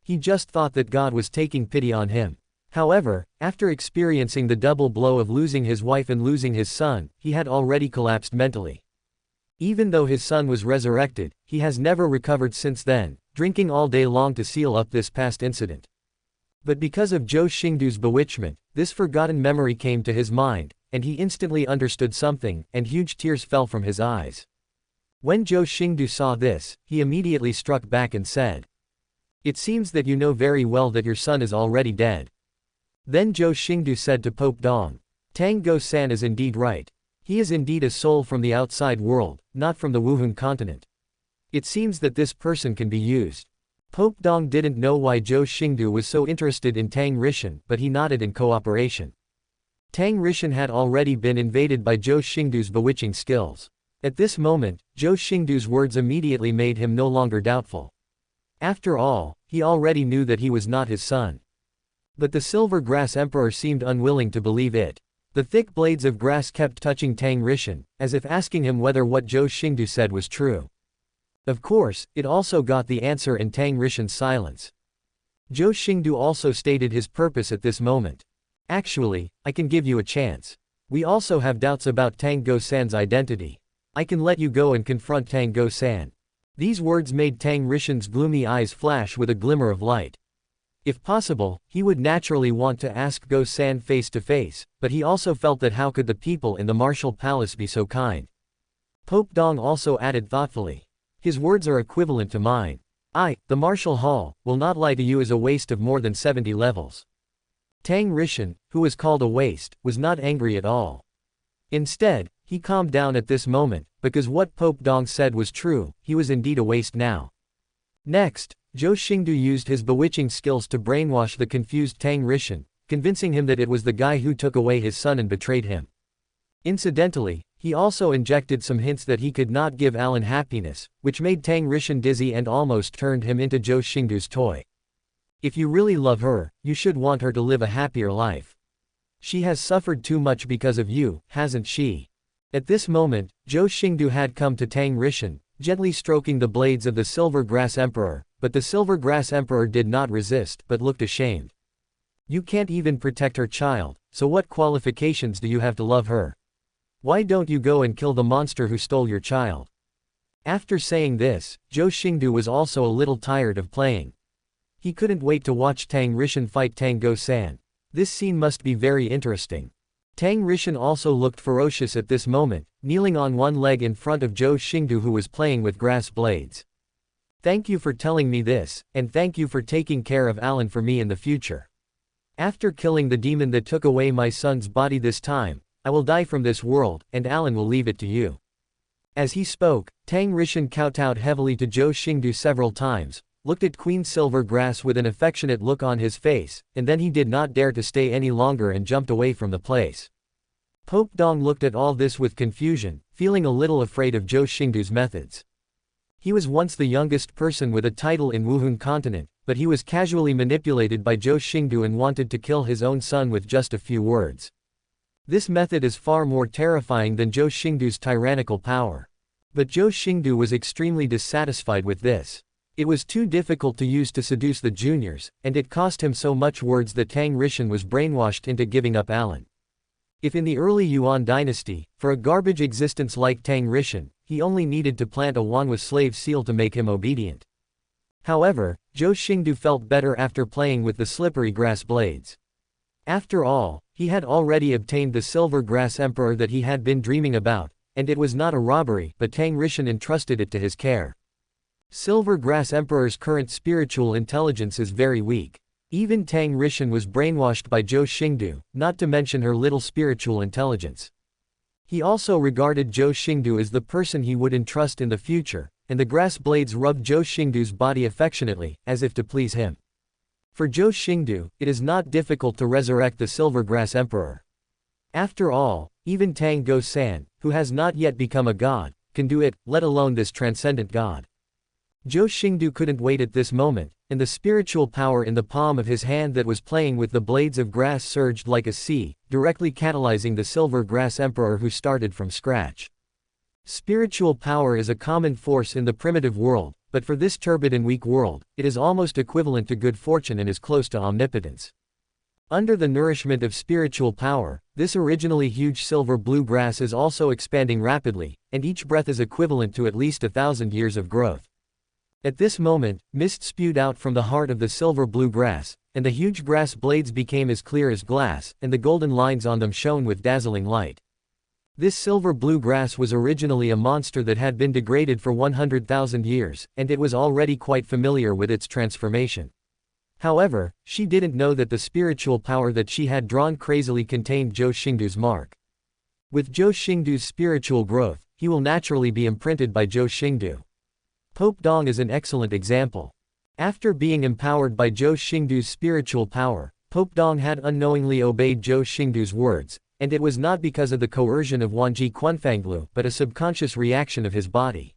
He just thought that God was taking pity on him. However, after experiencing the double blow of losing his wife and losing his son, he had already collapsed mentally. Even though his son was resurrected, he has never recovered since then, drinking all day long to seal up this past incident. But because of Zhou Xingdou's bewitchment, this forgotten memory came to his mind, and he instantly understood something, and huge tears fell from his eyes. When Zhou Xingdou saw this, he immediately struck back and said, "It seems that you know very well that your son is already dead." Then Zhou Xingdou said to Pope Dong, "Tang Go-san is indeed right. He is indeed a soul from the outside world, not from the Wuhun continent. It seems that this person can be used." Pope Dong didn't know why Zhou Xingdou was so interested in Tang Rishan, but he nodded in cooperation. Tang Rishan had already been invaded by Zhou Xingdou's bewitching skills. At this moment, Zhou Xingdou's words immediately made him no longer doubtful. After all, he already knew that he was not his son. But the Silver Grass Emperor seemed unwilling to believe it. The thick blades of grass kept touching Tang Rishan, as if asking him whether what Zhou Xingdou said was true. Of course, it also got the answer in Tang Rishan's silence. Zhou Xingdou also stated his purpose at this moment. Actually, I can give you a chance. We also have doubts about Tang Go-san's identity. I can let you go and confront Tang Go-san. These words made Tang Rishan's gloomy eyes flash with a glimmer of light. If possible, he would naturally want to ask Go-san face to face, but he also felt that how could the people in the martial palace be so kind? Pope Dong also added thoughtfully. His words are equivalent to mine. The martial hall, will not lie to you is a waste of more than 70 levels. Tang Rishan, who was called a waste, was not angry at all. Instead, he calmed down at this moment, because what Pope Dong said was true, he was indeed a waste now. Next, Zhou Xingdou used his bewitching skills to brainwash the confused Tang Rishan, convincing him that it was the guy who took away his son and betrayed him. Incidentally, he also injected some hints that he could not give Alan happiness, which made Tang Rishan dizzy and almost turned him into Zhou Xingdou's toy. If you really love her, you should want her to live a happier life. She has suffered too much because of you, hasn't she? At this moment, Zhou Xingdou had come to Tang Rishan, gently stroking the blades of the Silver Grass Emperor, but the Silver Grass Emperor did not resist but looked ashamed. You can't even protect her child, so what qualifications do you have to love her? Why don't you go and kill the monster who stole your child? After saying this, Zhou Xingdou was also a little tired of playing. He couldn't wait to watch Tang Rishan fight Tang Go-san. This scene must be very interesting. Tang Rishan also looked ferocious at this moment, kneeling on one leg in front of Zhou Xingdou who was playing with grass blades. Thank you for telling me this, and thank you for taking care of Alan for me in the future. After killing the demon that took away my son's body this time, I will die from this world, and Alan will leave it to you. As he spoke, Tang Rishan kowtowed heavily to Zhou Xingdou several times, looked at Queen Silver Grass with an affectionate look on his face, and then he did not dare to stay any longer and jumped away from the place. Pope Dong looked at all this with confusion, feeling a little afraid of Zhou Xingdou's methods. He was once the youngest person with a title in Wuhun continent, but he was casually manipulated by Zhou Xingdou and wanted to kill his own son with just a few words. This method is far more terrifying than Zhou Xingdou's tyrannical power. But Zhou Xingdou was extremely dissatisfied with this. It was too difficult to use to seduce the juniors, and it cost him so much words that Tang Rishan was brainwashed into giving up Alan. If in the early Yuan dynasty, for a garbage existence like Tang Rishan, he only needed to plant a Wanhua slave seal to make him obedient. However, Zhou Xingdou felt better after playing with the slippery grass blades. After all, he had already obtained the Silver Grass Emperor that he had been dreaming about, and it was not a robbery but Tang Rishan entrusted it to his care. Silver Grass Emperor's current spiritual intelligence is very weak. Even Tang Rishan was brainwashed by Zhou Xingdou, not to mention her little spiritual intelligence. He also regarded Zhou Xingdou as the person he would entrust in the future, and the grass blades rubbed Zhou Xingdou's body affectionately, as if to please him. For Zhou Xingdou, it is not difficult to resurrect the Silver Grass Emperor. After all, even Tang Go-san, who has not yet become a god, can do it, let alone this transcendent god. Zhou Xingdou couldn't wait at this moment, and the spiritual power in the palm of his hand that was playing with the blades of grass surged like a sea, directly catalyzing the Silver Grass Emperor who started from scratch. Spiritual power is a common force in the primitive world, but for this turbid and weak world, it is almost equivalent to good fortune and is close to omnipotence. Under the nourishment of spiritual power, this originally huge silver-blue grass is also expanding rapidly, and each breath is equivalent to at least 1,000 years of growth. At this moment, mist spewed out from the heart of the silver-blue grass, and the huge grass blades became as clear as glass, and the golden lines on them shone with dazzling light. This silver-blue grass was originally a monster that had been degraded for 100,000 years, and it was already quite familiar with its transformation. However, she didn't know that the spiritual power that she had drawn crazily contained Zhou Xingdou's mark. With Zhou Xingdou's spiritual growth, he will naturally be imprinted by Zhou Xingdou. Pope Dong is an excellent example. After being empowered by Zhou Xingdou's spiritual power, Pope Dong had unknowingly obeyed Zhou Xingdou's words, and it was not because of the coercion of Wanji Quanfanglu but a subconscious reaction of his body.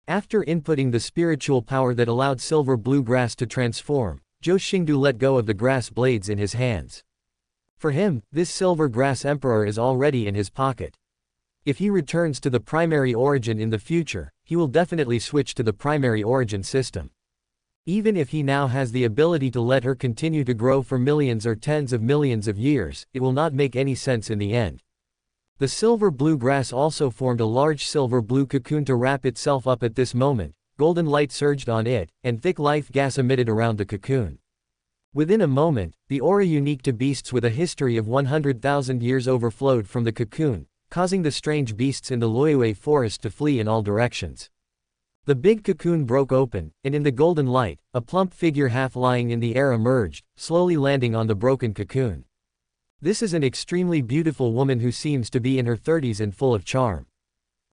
After inputting the spiritual power that allowed silver blue grass to transform, Zhou Xingdou let go of the grass blades in his hands. For him, this silver grass emperor is already in his pocket. If he returns to the primary origin in the future, he will definitely switch to the primary origin system. Even if he now has the ability to let her continue to grow for millions or tens of millions of years, it will not make any sense in the end. The silver blue grass also formed a large silver blue cocoon to wrap itself up at this moment. Golden light surged on it, and thick life gas emitted around the cocoon. Within a moment, the aura unique to beasts with a history of 100,000 years overflowed from the cocoon, causing the strange beasts in the Loyue forest to flee in all directions. The big cocoon broke open, and in the golden light, a plump figure half lying in the air emerged, slowly landing on the broken cocoon. This is an extremely beautiful woman who seems to be in her 30s and full of charm.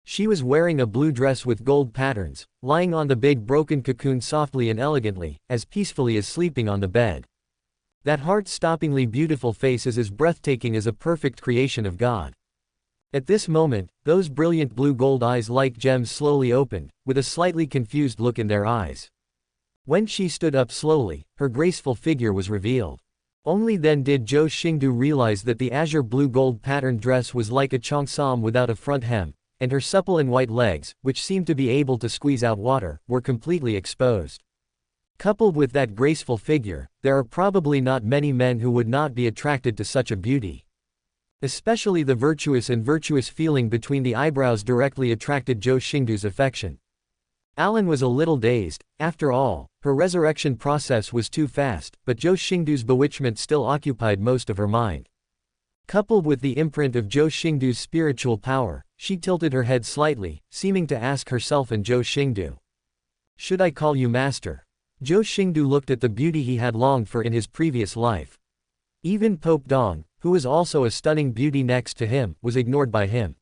She was wearing a blue dress with gold patterns, lying on the big broken cocoon softly and elegantly, as peacefully as sleeping on the bed. That heart-stoppingly beautiful face is as breathtaking as a perfect creation of God. At this moment, those brilliant blue-gold eyes like gems slowly opened, with a slightly confused look in their eyes. When she stood up slowly, her graceful figure was revealed. Only then did Zhou Xingdou realize that the azure blue-gold patterned dress was like a cheongsam without a front hem, and her supple and white legs, which seemed to be able to squeeze out water, were completely exposed. Coupled with that graceful figure, there are probably not many men who would not be attracted to such a beauty. Especially the virtuous feeling between the eyebrows directly attracted Zhou Xingdou's affection. Alan was a little dazed. After all, her resurrection process was too fast, but Zhou Xingdou's bewitchment still occupied most of her mind. Coupled with the imprint of Zhou Xingdou's spiritual power, she tilted her head slightly, seeming to ask herself and Zhou Xingdou, "Should I call you master?" Zhou Xingdou looked at the beauty he had longed for in his previous life. Even Pope Dong, who was also a stunning beauty next to him, was ignored by him.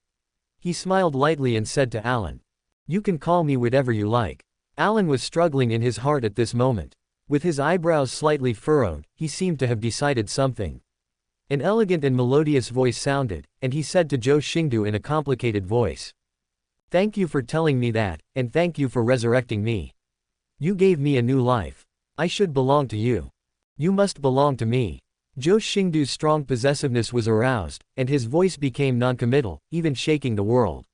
He smiled lightly and said to Alan, "You can call me whatever you like." Alan was struggling in his heart at this moment. With his eyebrows slightly furrowed, he seemed to have decided something. An elegant and melodious voice sounded, and he said to Zhou Xingdou in a complicated voice, "Thank you for telling me that, and thank you for resurrecting me. You gave me a new life. I should belong to you. You must belong to me." Zhou Xingdou's strong possessiveness was aroused, and his voice became noncommittal, even shaking the world.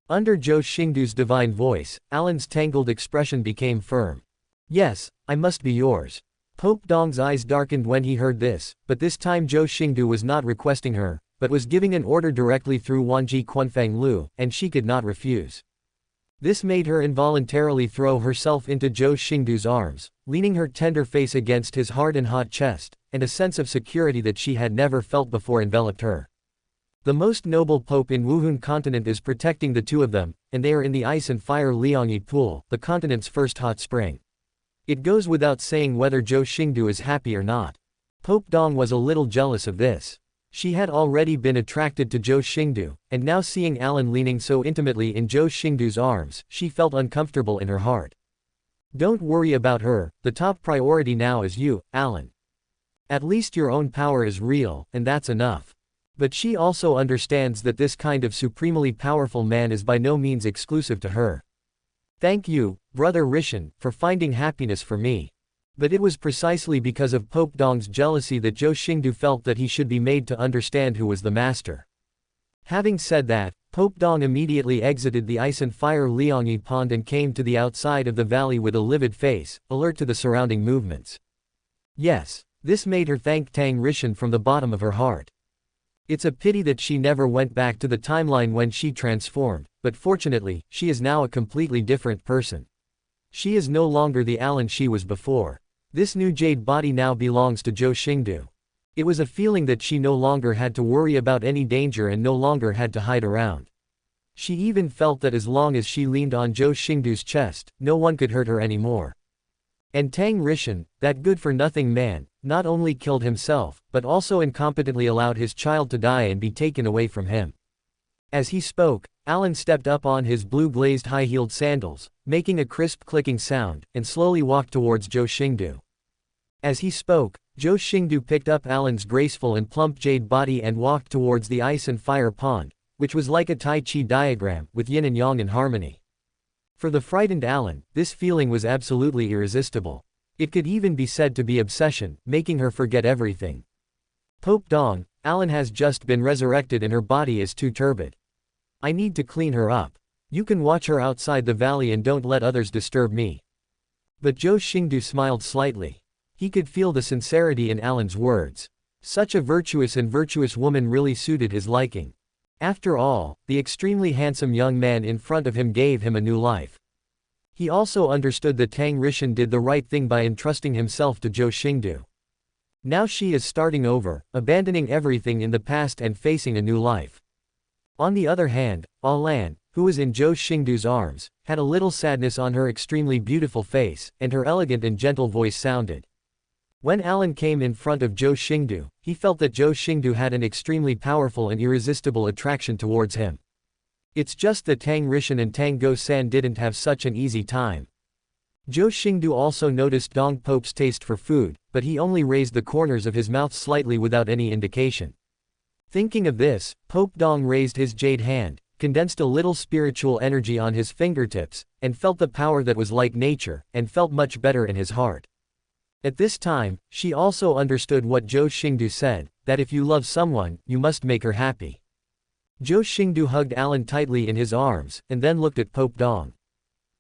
Under Zhou Xingdou's divine voice, Alan's tangled expression became firm. "Yes, I must be yours." Pope Dong's eyes darkened when he heard this, but this time Zhou Xingdou was not requesting her, but was giving an order directly through Wanji Quanfang Lu, and she could not refuse. This made her involuntarily throw herself into Zhou Xingdou's arms, leaning her tender face against his hard and hot chest, and a sense of security that she had never felt before enveloped her. The most noble pope in Wuhun continent is protecting the two of them, and they are in the ice and fire Liangyi pool, the continent's first hot spring. It goes without saying whether Zhou Xingdou is happy or not. Pope Dong was a little jealous of this. She had already been attracted to Zhou Xingdou, and now seeing Alan leaning so intimately in Zhou Xingdou's arms, she felt uncomfortable in her heart. "Don't worry about her, the top priority now is you, Alan. At least your own power is real, and that's enough." But she also understands that this kind of supremely powerful man is by no means exclusive to her. "Thank you, Brother Rishan, for finding happiness for me." But it was precisely because of Pope Dong's jealousy that Zhou Xingdou felt that he should be made to understand who was the master. Having said that, Pope Dong immediately exited the ice and fire Liangyi pond and came to the outside of the valley with a livid face, alert to the surrounding movements. Yes, this made her thank Tang Rishan from the bottom of her heart. It's a pity that she never went back to the timeline when she transformed, but fortunately, she is now a completely different person. She is no longer the Alan she was before. This new jade body now belongs to Zhou Xingdou. It was a feeling that she no longer had to worry about any danger and no longer had to hide around. She even felt that as long as she leaned on Zhou Xingdou's chest, no one could hurt her anymore. And Tang Rishan, that good-for-nothing man, not only killed himself, but also incompetently allowed his child to die and be taken away from him. As he spoke, Alan stepped up on his blue-glazed high-heeled sandals, making a crisp clicking sound, and slowly walked towards Zhou Xingdou. As he spoke, Zhou Xingdou picked up Alan's graceful and plump jade body and walked towards the ice and fire pond, which was like a Tai Chi diagram, with yin and yang in harmony. For the frightened Alan, this feeling was absolutely irresistible. It could even be said to be obsession, making her forget everything. Pope Dong, Alan has just been resurrected and her body is too turbid. I need to clean her up. You can watch her outside the valley and don't let others disturb me. But Zhou Xingdou smiled slightly. He could feel the sincerity in Alan's words. Such a virtuous woman really suited his liking. After all, the extremely handsome young man in front of him gave him a new life. He also understood that Tang Rishan did the right thing by entrusting himself to Zhou Xingdou. Now she is starting over, abandoning everything in the past and facing a new life. On the other hand, Alan, who was in Zhou Xingdou's arms, had a little sadness on her extremely beautiful face, and her elegant and gentle voice sounded. When Alan came in front of Zhou Xingdou, he felt that Zhou Xingdou had an extremely powerful and irresistible attraction towards him. It's just that Tang Rishan and Tang Go-san didn't have such an easy time. Zhou Xingdou also noticed Dong Pope's taste for food, but he only raised the corners of his mouth slightly without any indication. Thinking of this, Pope Dong raised his jade hand, condensed a little spiritual energy on his fingertips, and felt the power that was like nature, and felt much better in his heart. At this time, she also understood what Zhou Xingdou said, that if you love someone, you must make her happy. Zhou Xingdou hugged Alan tightly in his arms, and then looked at Pope Dong.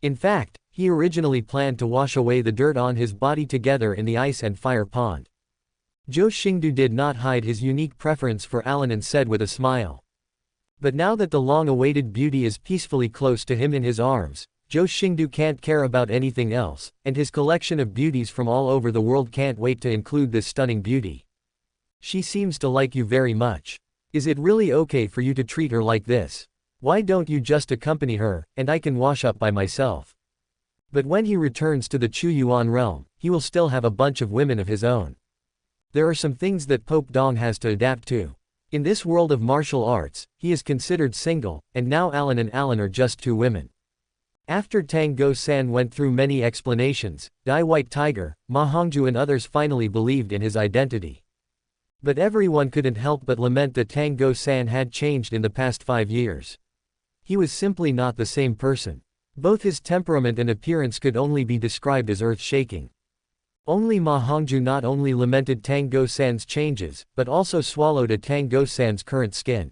In fact, he originally planned to wash away the dirt on his body together in the ice and fire pond. Zhou Xingdou did not hide his unique preference for Alan and said with a smile. But now that the long-awaited beauty is peacefully close to him in his arms, Zhou Xingdou can't care about anything else, and his collection of beauties from all over the world can't wait to include this stunning beauty. She seems to like you very much. Is it really okay for you to treat her like this? Why don't you just accompany her, and I can wash up by myself? But when he returns to the Chuyuan realm, he will still have a bunch of women of his own. There are some things that Pope Dong has to adapt to. In this world of martial arts, he is considered single, and now Alan and Alan are just two women. After Tang Go-san went through many explanations, Dai White Tiger, Ma Hongju and others finally believed in his identity. But everyone couldn't help but lament that Tang Go-san had changed in the past 5 years. He was simply not the same person. Both his temperament and appearance could only be described as earth-shaking. Only Ma Hongju not only lamented Tang Go-san's changes, but also swallowed at Tang Go-san's current skin.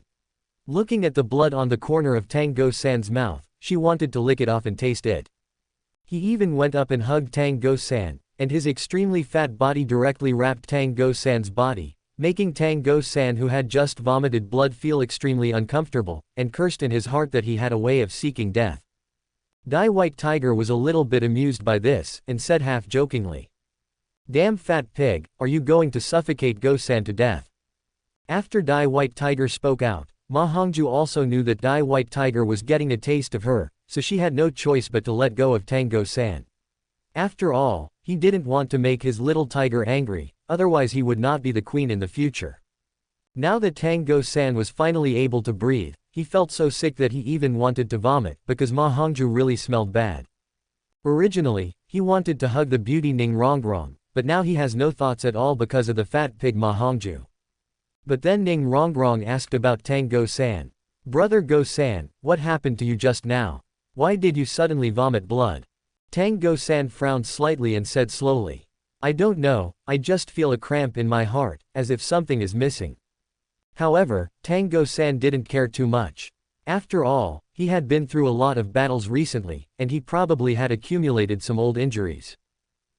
Looking at the blood on the corner of Tang Go-san's mouth, she wanted to lick it off and taste it. He even went up and hugged Tang Go-san, and his extremely fat body directly wrapped Tang Go-san's body, making Tang Go-san, who had just vomited blood, feel extremely uncomfortable, and cursed in his heart that he had a way of seeking death. Dai White Tiger was a little bit amused by this, and said half-jokingly, "Damn fat pig, are you going to suffocate Go-san to death?" After Dai White Tiger spoke out, Ma Hongju also knew that Dai White Tiger was getting a taste of her, so she had no choice but to let go of Tang Go-san. After all, he didn't want to make his little tiger angry, otherwise he would not be the queen in the future. Now that Tang Go-san was finally able to breathe, he felt so sick that he even wanted to vomit, because Ma Hongju really smelled bad. Originally, he wanted to hug the beauty Ning Rongrong, but now he has no thoughts at all because of the fat pig Ma Hongju. But then Ning Rongrong asked about Tang Go-san. "Brother Go-san, what happened to you just now? Why did you suddenly vomit blood?" Tang Go-san frowned slightly and said slowly, "I don't know, I just feel a cramp in my heart, as if something is missing." However, Tang Go-san didn't care too much. After all, he had been through a lot of battles recently, and he probably had accumulated some old injuries.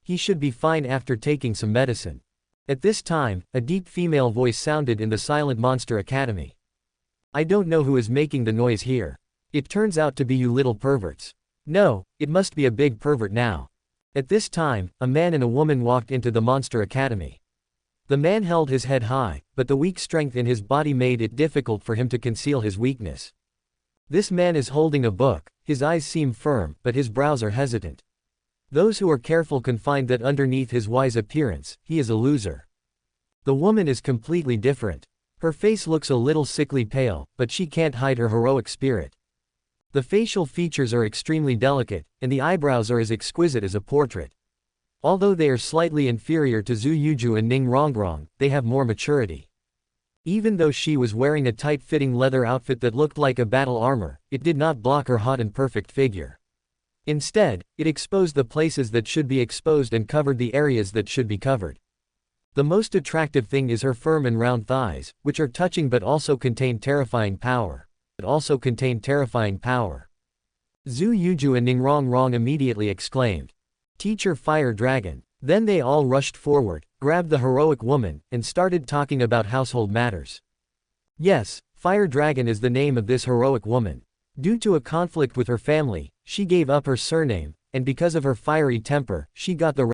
He should be fine after taking some medicine. At this time, a deep female voice sounded in the Silent Monster Academy. "I don't know who is making the noise here. It turns out to be you little perverts. No, it must be a big pervert now." At this time, a man and a woman walked into the Monster Academy. The man held his head high, but the weak strength in his body made it difficult for him to conceal his weakness. This man is holding a book, his eyes seem firm, but his brows are hesitant. Those who are careful can find that underneath his wise appearance, he is a loser. The woman is completely different. Her face looks a little sickly pale, but she can't hide her heroic spirit. The facial features are extremely delicate, and the eyebrows are as exquisite as a portrait. Although they are slightly inferior to Zhu Yuju and Ning Rongrong, they have more maturity. Even though she was wearing a tight-fitting leather outfit that looked like a battle armor, it did not block her hot and perfect figure. Instead, it exposed the places that should be exposed and covered the areas that should be covered. The most attractive thing is her firm and round thighs, which are touching but also contain terrifying power. Zhou Yuzhu and Ningrong immediately exclaimed, "Teacher Fire Dragon." Then they all rushed forward, grabbed the heroic woman, and started talking about household matters. Yes, Fire Dragon is the name of this heroic woman. Due to a conflict with her family, she gave up her surname, and because of her fiery temper, she got the